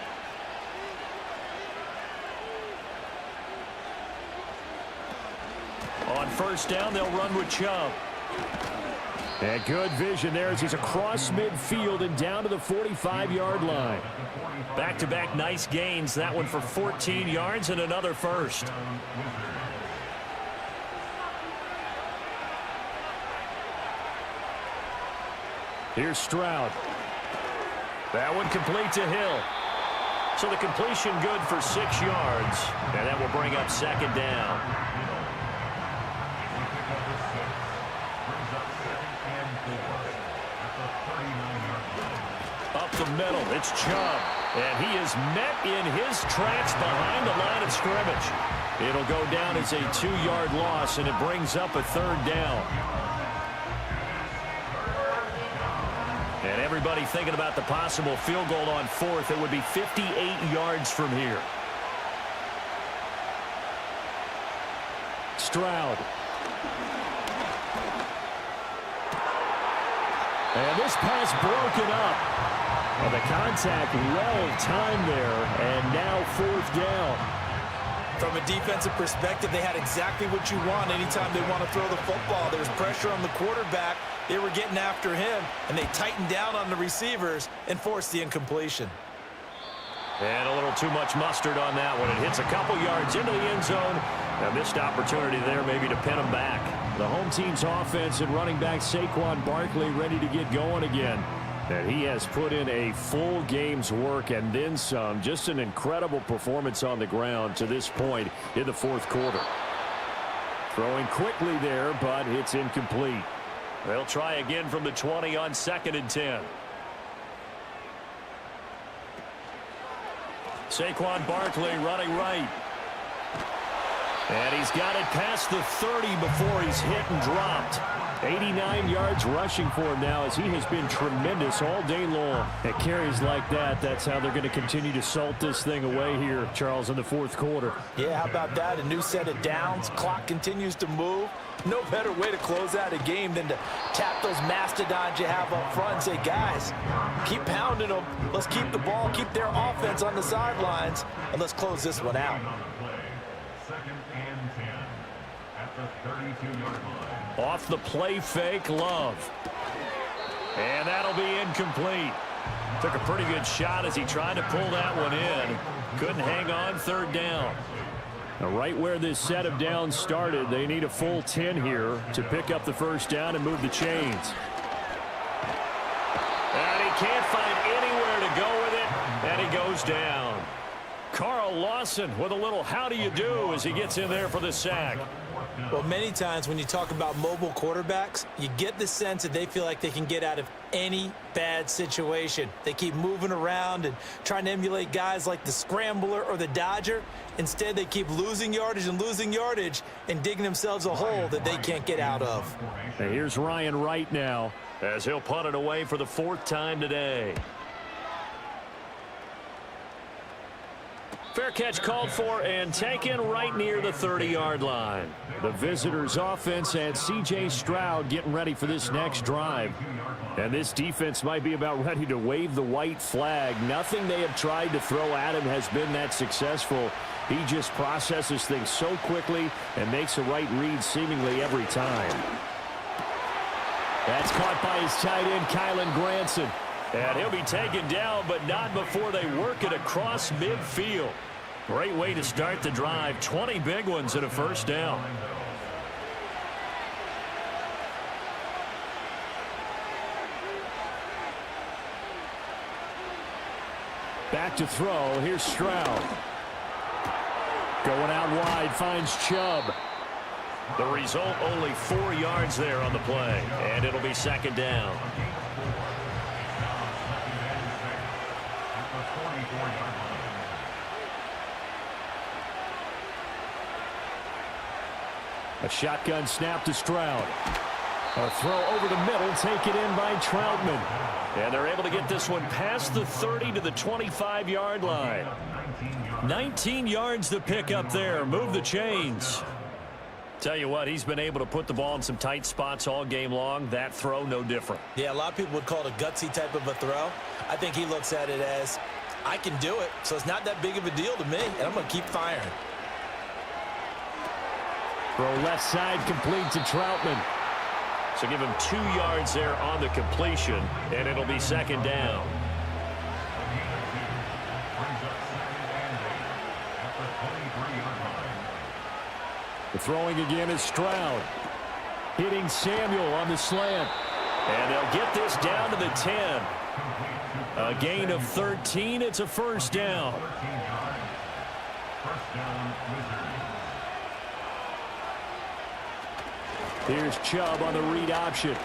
On 1st down, they'll run with Chubb. And good vision there as he's across midfield and down to the 45-yard line. Back-to-back nice gains. That one for 14 yards and another first. Here's Stroud. That one complete to Hill. So the completion good for 6 yards. And that will bring up 2nd down. Up the middle, it's Chubb. And he is met in his tracks behind the line of scrimmage. It'll go down as a 2-yard loss, and it brings up a 3rd down. And everybody thinking about the possible field goal on 4th. It would be 58 yards from here. Stroud. And this pass broken up. Well, the contact well timed there, and now 4th down. From a defensive perspective, they had exactly what you want anytime they want to throw the football. There's pressure on the quarterback. They were getting after him, and they tightened down on the receivers and forced the incompletion. And a little too much mustard on that one. It hits a couple yards into the end zone. A missed opportunity there maybe to pin them back. The home team's offense and running back Saquon Barkley ready to get going again. And he has put in a full game's work and then some. Just an incredible performance on the ground to this point in the 4th quarter. Throwing quickly there, but it's incomplete. They'll try again from the 20 on 2nd and 10. Saquon Barkley running right. And he's got it past the 30 before he's hit and dropped. 89 yards rushing for him now as he has been tremendous all day long. At carries like that, that's how they're going to continue to salt this thing away here, Charles, in the 4th quarter. Yeah, how about that? A new set of downs. Clock continues to move. No better way to close out a game than to tap those mastodons you have up front and say, guys, keep pounding them. Let's keep the ball, keep their offense on the sidelines, and let's close this one out. 2nd and 10 at the 32-yard line. Off the play fake, Love. And that'll be incomplete. Took a pretty good shot as he tried to pull that one in. Couldn't hang on, 3rd down. Now, right where this set of downs started, they need a full 10 here to pick up the 1st down and move the chains. And he can't find anywhere to go with it, and he goes down. Carl Lawson with a little how do you do as he gets in there for the sack. Well, many times when you talk about mobile quarterbacks, you get the sense that they feel like they can get out of any bad situation. They keep moving around and trying to emulate guys like the Scrambler or the Dodger. Instead, they keep losing yardage and digging themselves a hole that they can't get out of. And here's Ryan Wright now as he'll punt it away for the 4th time today. Fair catch called for and taken right near the 30-yard line. The visitors' offense and C.J. Stroud getting ready for this next drive. And this defense might be about ready to wave the white flag. Nothing they have tried to throw at him has been that successful. He just processes things so quickly and makes the right read seemingly every time. That's caught by his tight end, Kylen Granson. And he'll be taken down, but not before they work it across midfield. Great way to start the drive. 20 big ones and a 1st down. Back to throw. Here's Stroud. Going out wide, finds Chubb. The result, only 4 yards there on the play. And it'll be 2nd down. A shotgun snap to Stroud. A throw over the middle, taken in by Troutman. And they're able to get this one past the 30 to the 25-yard line. 19 yards to pick up there. Move the chains. Tell you what, he's been able to put the ball in some tight spots all game long. That throw, no different. Yeah, a lot of people would call it a gutsy type of a throw. I think he looks at it as, I can do it, so it's not that big of a deal to me, and I'm going to keep firing. Throw left side, complete to Troutman. So give him 2 yards there on the completion, and it'll be 2nd down. The throwing again is Stroud. Hitting Samuel on the slant. And they'll get this down to the 10. A gain of 13. It's a 1st down. Here's Chubb on the read option.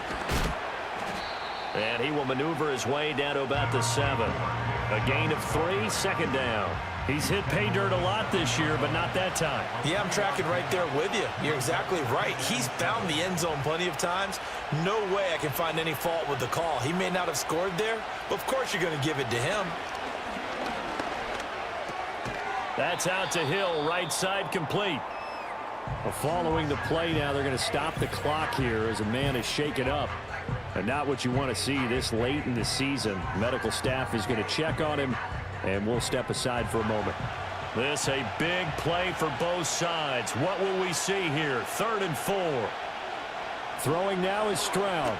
And he will maneuver his way down to about the 7. A gain of 3, 2nd down. He's hit pay dirt a lot this year, but not that time. Yeah, I'm tracking right there with you. You're exactly right. He's found the end zone plenty of times. No way I can find any fault with the call. He may not have scored there, but of course you're going to give it to him. That's out to Hill, right side complete. Well, following the play now, they're going to stop the clock here as a man is shaken up. And not what you want to see this late in the season. Medical staff is going to check on him, and we'll step aside for a moment. This a big play for both sides. What will we see here? 3rd and 4. Throwing now is Stroud.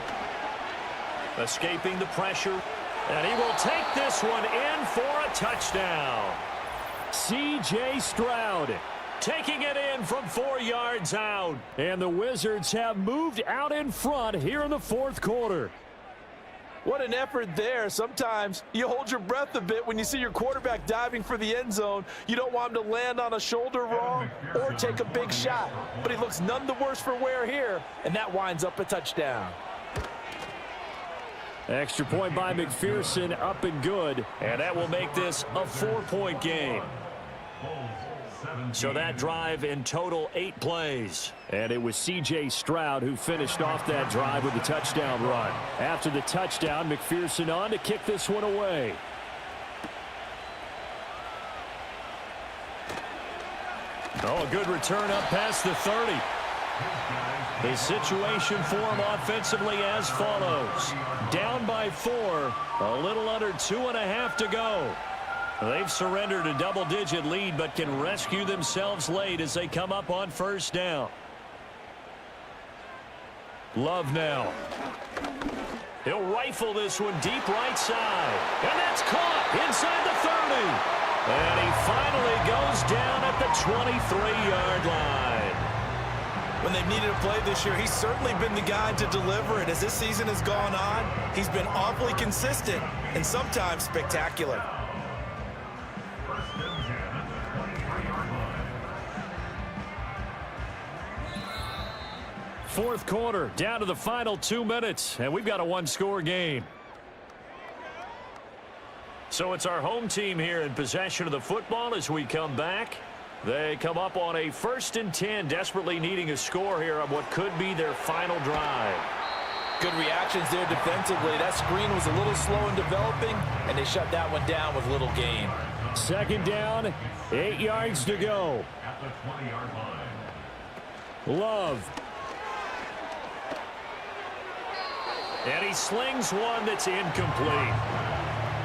Escaping the pressure. And he will take this one in for a touchdown. C.J. Stroud taking it in from 4 yards out. And the Wizards have moved out in front here in the 4th quarter. What an effort there. Sometimes you hold your breath a bit when you see your quarterback diving for the end zone. You don't want him to land on a shoulder wrong or take a big shot. But he looks none the worse for wear here, and that winds up a touchdown. Extra point by McPherson, up and good. And that will make this a 4-point game. So that drive in total 8 plays. And it was C.J. Stroud who finished off that drive with a touchdown run. After the touchdown, McPherson on to kick this one away. Oh, a good return up past the 30. The situation for him offensively as follows. Down by 4, a little under 2.5 to go. They've surrendered a double-digit lead, but can rescue themselves late as they come up on 1st down. Love now. He'll rifle this one deep right side. And that's caught inside the 30. And he finally goes down at the 23-yard line. When they've needed a play this year, he's certainly been the guy to deliver it. As this season has gone on, he's been awfully consistent and sometimes spectacular. 4th quarter, down to the final 2 minutes, and we've got a 1-score game. So it's our home team here in possession of the football as we come back. They come up on a 1st and 10, desperately needing a score here on what could be their final drive. Good reactions there defensively. That screen was a little slow in developing, and they shut that one down with little gain. 2nd down, 8 yards to go. At the 20-yard line. Love. And he slings one that's incomplete.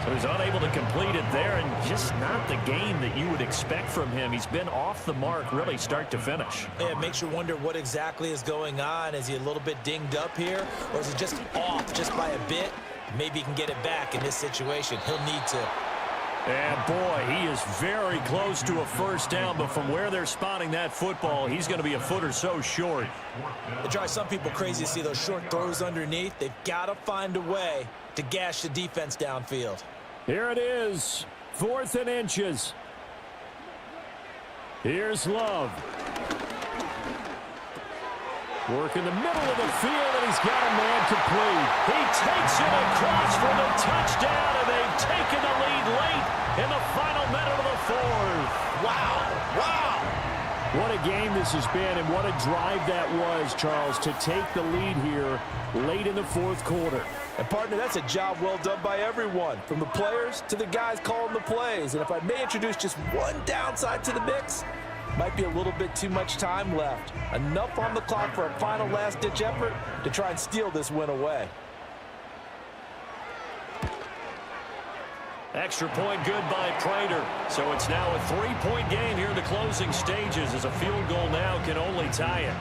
So he's unable to complete it there, and just not the game that you would expect from him. He's been off the mark really start to finish. Yeah, it makes you wonder what exactly is going on. Is he a little bit dinged up here, or is he just off just by a bit? Maybe he can get it back in this situation. He'll need to. And boy, he is very close to a 1st down, but from where they're spotting that football, he's going to be a foot or so short. It drives some people crazy to see those short throws underneath. They've got to find a way to gash the defense downfield. Here it is, 4th and inches. Here's Love. Work in the middle of the field, and he's got a man complete. He takes it across for the touchdown, and they've taken the lead late in the final minute of the 4th. Wow, wow. What a game this has been, and what a drive that was, Charles, to take the lead here late in the 4th quarter. And, partner, that's a job well done by everyone, from the players to the guys calling the plays. And if I may introduce just one downside to the mix, might be a little bit too much time left. Enough on the clock for a final last-ditch effort to try and steal this win away. Extra point good by Prater. So it's now a 3-point game here in the closing stages as a field goal now can only tie it.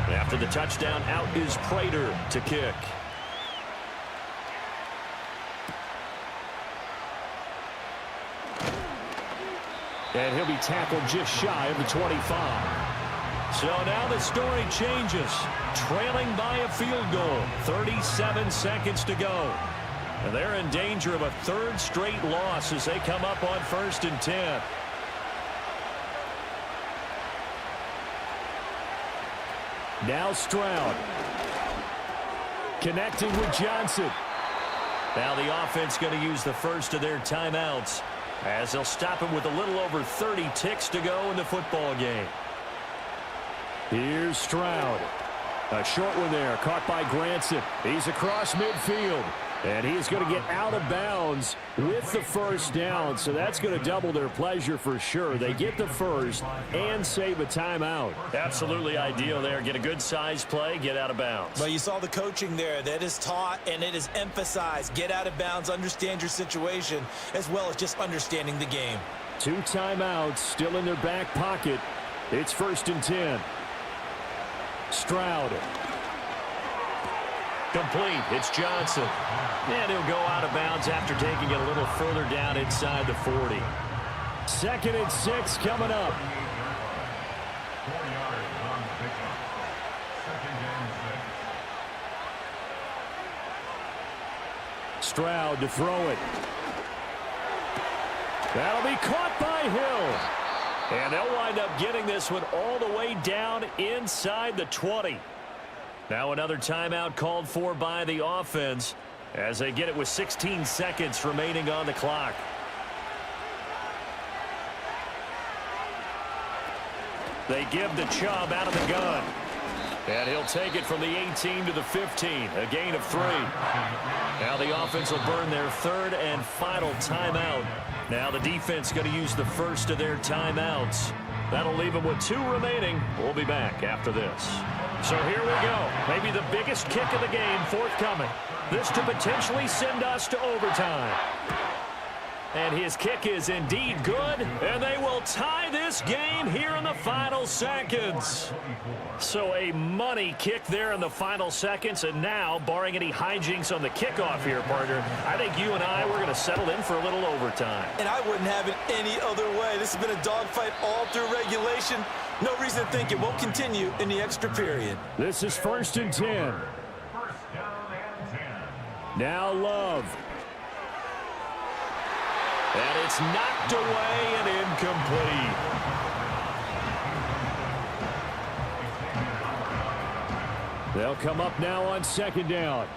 After the touchdown, out is Prater to kick. And he'll be tackled just shy of the 25. So now the story changes. Trailing by a field goal. 37 seconds to go. And they're in danger of a 3rd straight loss as they come up on 1st and 10. Now Stroud. Connecting with Johnson. Now the offense going to use the first of their timeouts as they'll stop him with a little over 30 ticks to go in the football game. Here's Stroud. A short one there, caught by Granson. He's across midfield. And he is going to get out of bounds with the first down, so that's going to double their pleasure for sure. They get the first and save a timeout. Absolutely ideal there. Get a good size play, get out of bounds. Well, you saw the coaching there. That is taught and it is emphasized. Get out of bounds, understand your situation, as well as just understanding the game. 2 timeouts still in their back pocket. It's 1st and 10. Stroud. Complete. It's Johnson. And he'll go out of bounds after taking it a little further down inside the 40. 2nd and 6 coming up. 4 yards on the pickup. 2nd and 6. Stroud to throw it. That'll be caught by Hill. And they'll wind up getting this one all the way down inside the 20. Now another timeout called for by the offense as they get it with 16 seconds remaining on the clock. They give the Chubb out of the gun. And he'll take it from the 18 to the 15, a gain of 3. Now the offense will burn their 3rd and final timeout. Now the defense going to use the first of their timeouts. That'll leave them with 2 remaining. We'll be back after this. So here we go. Maybe the biggest kick of the game forthcoming. This to potentially send us to overtime. And his kick is indeed good, and they will tie this game here in the final seconds. So a money kick there in the final seconds, and now, barring any hijinks on the kickoff here, partner, I think you and I, we're going to settle in for a little overtime. And I wouldn't have it any other way. This has been a dogfight all through regulation. No reason to think it won't continue in the extra period. This is 1st and 10. 1st down and 10. Now Love. And it's knocked away and incomplete. They'll come up now on 2nd down.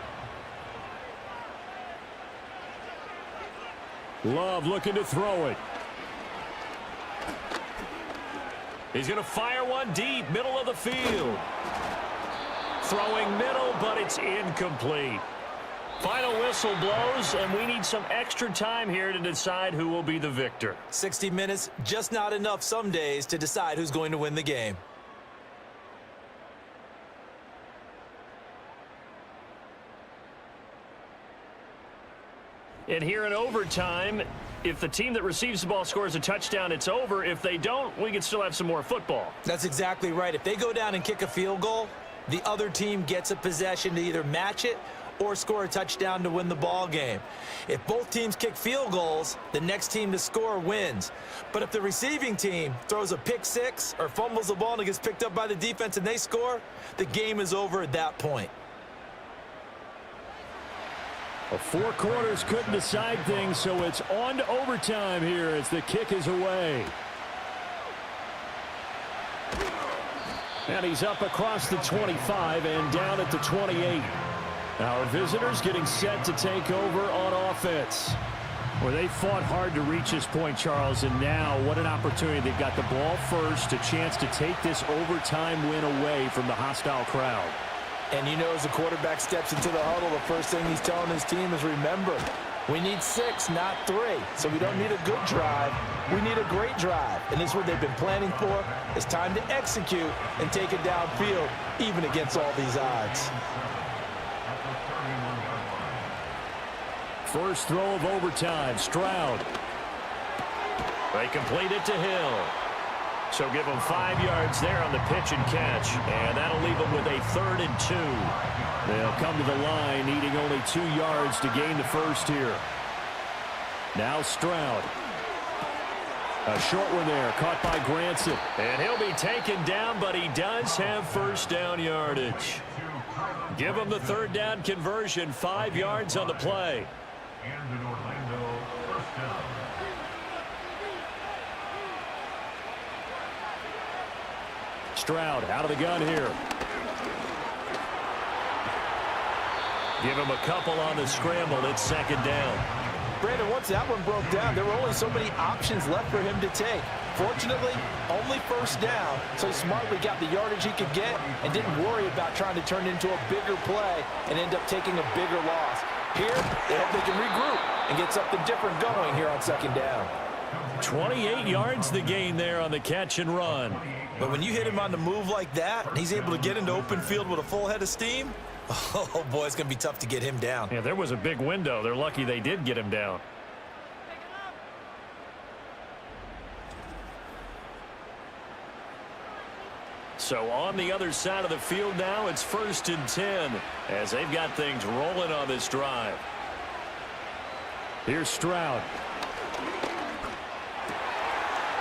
Love looking to throw it. He's going to fire one deep, middle of the field. Throwing middle, but it's incomplete. Final whistle blows, and we need some extra time here to decide who will be the victor. 60 minutes, just not enough some days to decide who's going to win the game. And here in overtime, if the team that receives the ball scores a touchdown, it's over. If they don't, we can still have some more football. That's exactly right. If they go down and kick a field goal, the other team gets a possession to either match it or score a touchdown to win the ball game. If both teams kick field goals, the next team to score wins. But if the receiving team throws a pick 6 or fumbles the ball and it gets picked up by the defense and they score, the game is over at that point. Well, 4 quarters couldn't decide things, so it's on to overtime here as the kick is away. And he's up across the 25 and down at the 28. Our visitors getting set to take over on offense. Well, they fought hard to reach this point, Charles, and now what an opportunity. They've got the ball first, a chance to take this overtime win away from the hostile crowd. And you know, as the quarterback steps into the huddle, the first thing he's telling his team is, remember, we need 6, not 3. So we don't need a good drive. We need a great drive. And this is what they've been planning for. It's time to execute and take it downfield, even against all these odds. First throw of overtime, Stroud. They complete it to Hill. So give them 5 yards there on the pitch and catch. And that'll leave them with a 3rd and 2. They'll come to the line, needing only 2 yards to gain the first here. Now Stroud. A short one there, caught by Granson. And he'll be taken down, but he does have first down yardage. Give him the 3rd down conversion, 5 yards on the play. And an Orlando 1st down. Stroud out of the gun here. Give him a couple on the scramble. It's 2nd down. Brandon, once that one broke down, there were only so many options left for him to take. Fortunately, only first down, so he smartly got the yardage he could get and didn't worry about trying to turn it into a bigger play and end up taking a bigger loss. Here, they hope they can regroup and get something different going here on second down. 28 yards the gain there on the catch and run. But when you hit him on the move like that, and he's able to get into open field with a full head of steam, oh boy, it's going to be tough to get him down. Yeah, there was a big window. They're lucky they did get him down. So on the other side of the field now, it's 1st and 10 as they've got things rolling on this drive. Here's Stroud.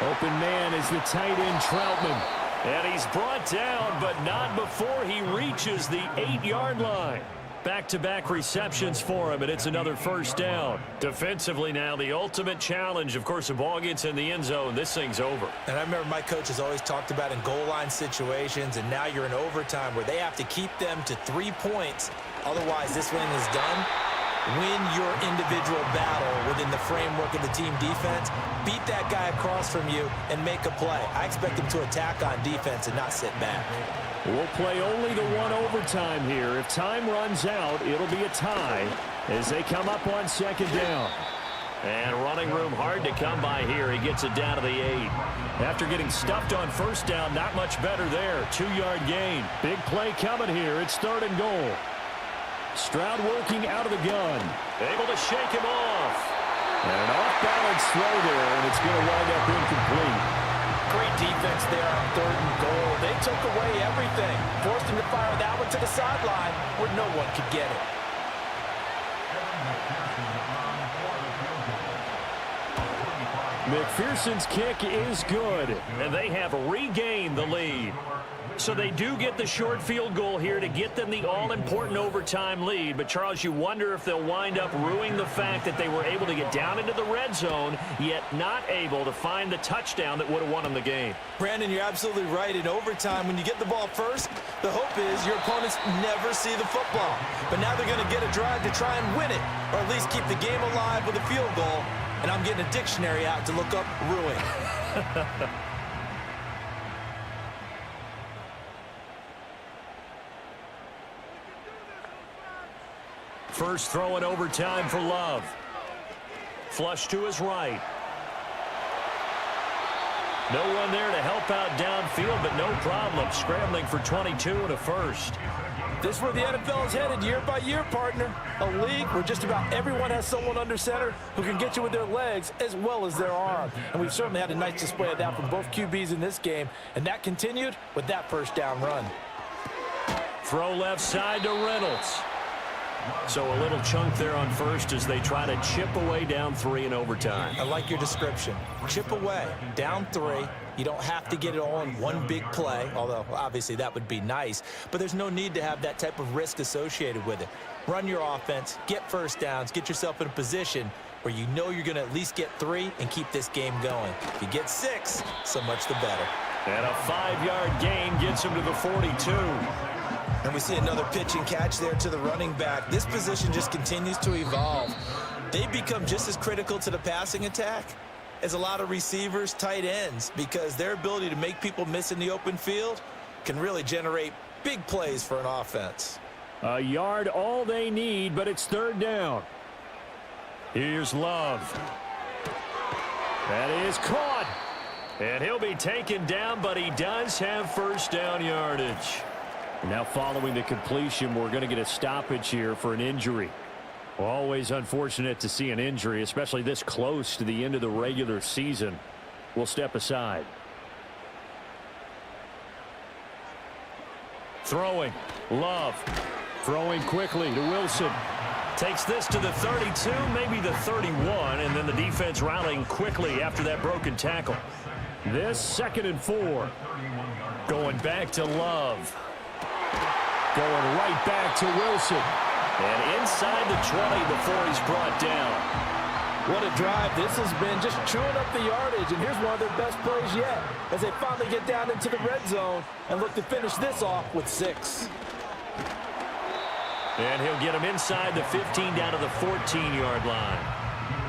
Open man is the tight end Troutman. And he's brought down, but not before he reaches the 8-yard line. Back-to-back receptions for him, and it's another first down. Defensively now, the ultimate challenge. Of course, the ball gets in the end zone. This thing's over. And I remember my coach has always talked about in goal line situations, and now you're in overtime where they have to keep them to 3 points. Otherwise, this win is done. Win your individual battle within the framework of the team defense. Beat that guy across from you and make a play. I expect him to attack on defense and not sit back. We'll play only the one overtime here. If time runs out, it'll be a tie as they come up on second down. And running room hard to come by here. He gets it down to the 8. After getting stuffed on first down, not much better there. 2-yard gain. Big play coming here. It's 3rd and goal. Stroud working out of the gun. Able to shake him off. And an off-balance throw there, and it's going to wind up incomplete. Great defense there on 3rd and goal. They took away everything. Forced him to fire that one to the sideline where no one could get it. McPherson's kick is good, and they have regained the lead. So they do get the short field goal here to get them the all-important overtime lead. But, Charles, you wonder if they'll wind up ruining the fact that they were able to get down into the red zone, yet not able to find the touchdown that would have won them the game. Brandon, you're absolutely right. In overtime, when you get the ball first, the hope is your opponents never see the football. But now they're going to get a drive to try and win it, or at least keep the game alive with a field goal. And I'm getting a dictionary out to look up ruin. First throw in overtime for Love. Flush to his right. No one there to help out downfield, but no problem. Scrambling for 22 and a first. This is where the NFL is headed year by year, partner. A league where just about everyone has someone under center who can get you with their legs as well as their arm. And we've certainly had a nice display of that from both QBs in this game. And that continued with that first down run. Throw left side to Reynolds. So a little chunk there on first as they try to chip away down 3 in overtime. I like your description. Chip away, down 3. You don't have to get it all in one big play, although obviously that would be nice. But there's no need to have that type of risk associated with it. Run your offense, get first downs, get yourself in a position where you know you're going to at least get 3 and keep this game going. If you get 6, so much the better. And a 5-yard gain gets him to the 42. And we see another pitch and catch there to the running back. This position just continues to evolve. They become just as critical to the passing attack as a lot of receivers, tight ends, because their ability to make people miss in the open field can really generate big plays for an offense. A yard all they need, but it's 3rd down. Here's Love. That is caught. And he'll be taken down, but he does have first down yardage. Now following the completion, we're going to get a stoppage here for an injury. Always unfortunate to see an injury, especially this close to the end of the regular season. We'll step aside. Throwing. Love. Throwing quickly to Wilson. Takes this to the 32, maybe the 31, and then the defense rallying quickly after that broken tackle. This 2nd and 4. Going back to Love. Going right back to Wilson. And inside the 20 before he's brought down. What a drive this has been, just chewing up the yardage. And here's one of their best plays yet as they finally get down into the red zone and look to finish this off with 6. And he'll get him inside the 15 down to the 14-yard line.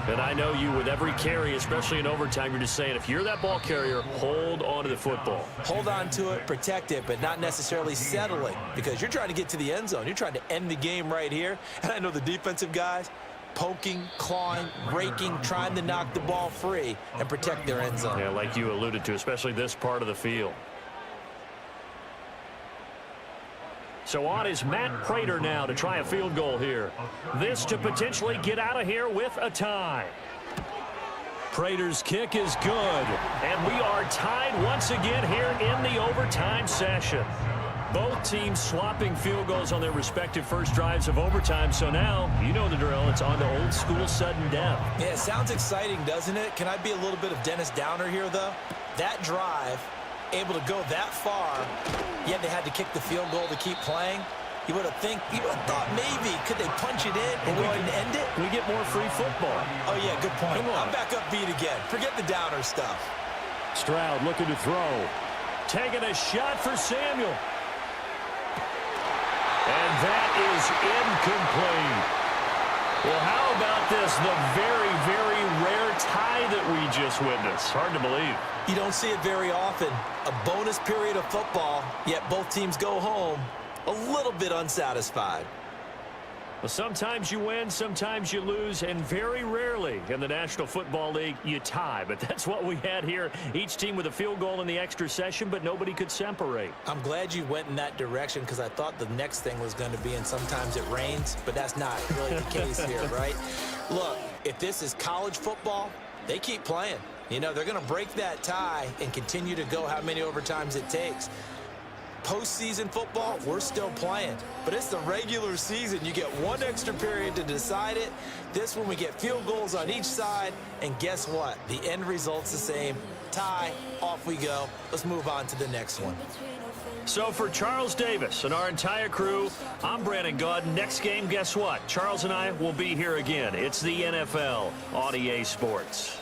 And I know you, with every carry, especially in overtime, you're just saying, if you're that ball carrier, hold on to the football. Hold on to it, protect it, but not necessarily settle it, because you're trying to get to the end zone. You're trying to end the game right here. And I know the defensive guys, poking, clawing, raking, trying to knock the ball free and protect their end zone. Yeah, like you alluded to, especially this part of the field. So on is Matt Prater now to try a field goal here. This to potentially get out of here with a tie. Prater's kick is good. And we are tied once again here in the overtime session. Both teams swapping field goals on their respective first drives of overtime. So now, you know the drill. It's on to old school sudden death. Yeah, it sounds exciting, doesn't it? Can I be a little bit of Dennis Downer here, though? That drive, able to go that far, yet they had to kick the field goal to keep playing. You would have thought maybe could they punch it in and go ahead and end it? We get more free football. Oh yeah, good point. I'm back up beat again. Forget the Downer stuff. Stroud looking to throw. Taking a shot for Samuel. And that is incomplete. Well, how about this? The very, very rare tie that we just witnessed. Hard to believe. You don't see it very often. A bonus period of football, yet both teams go home a little bit unsatisfied. Well, sometimes you win, sometimes you lose, and very rarely in the National Football League you tie. But that's what we had here. Each team with a field goal in the extra session, but nobody could separate. I'm glad you went in that direction because I thought the next thing was going to be, and sometimes it rains, but that's not really the case here, right? Look, if this is college football, they keep playing. You know, they're going to break that tie and continue to go how many overtimes it takes. Postseason football, we're still playing. But it's the regular season. You get one extra period to decide it. This one, we get field goals on each side. And guess what? The end result's the same. Tie, off we go. Let's move on to the next one. So for Charles Davis and our entire crew, I'm Brandon Gaudin. Next game, guess what? Charles and I will be here again. It's the NFL on EA Sports.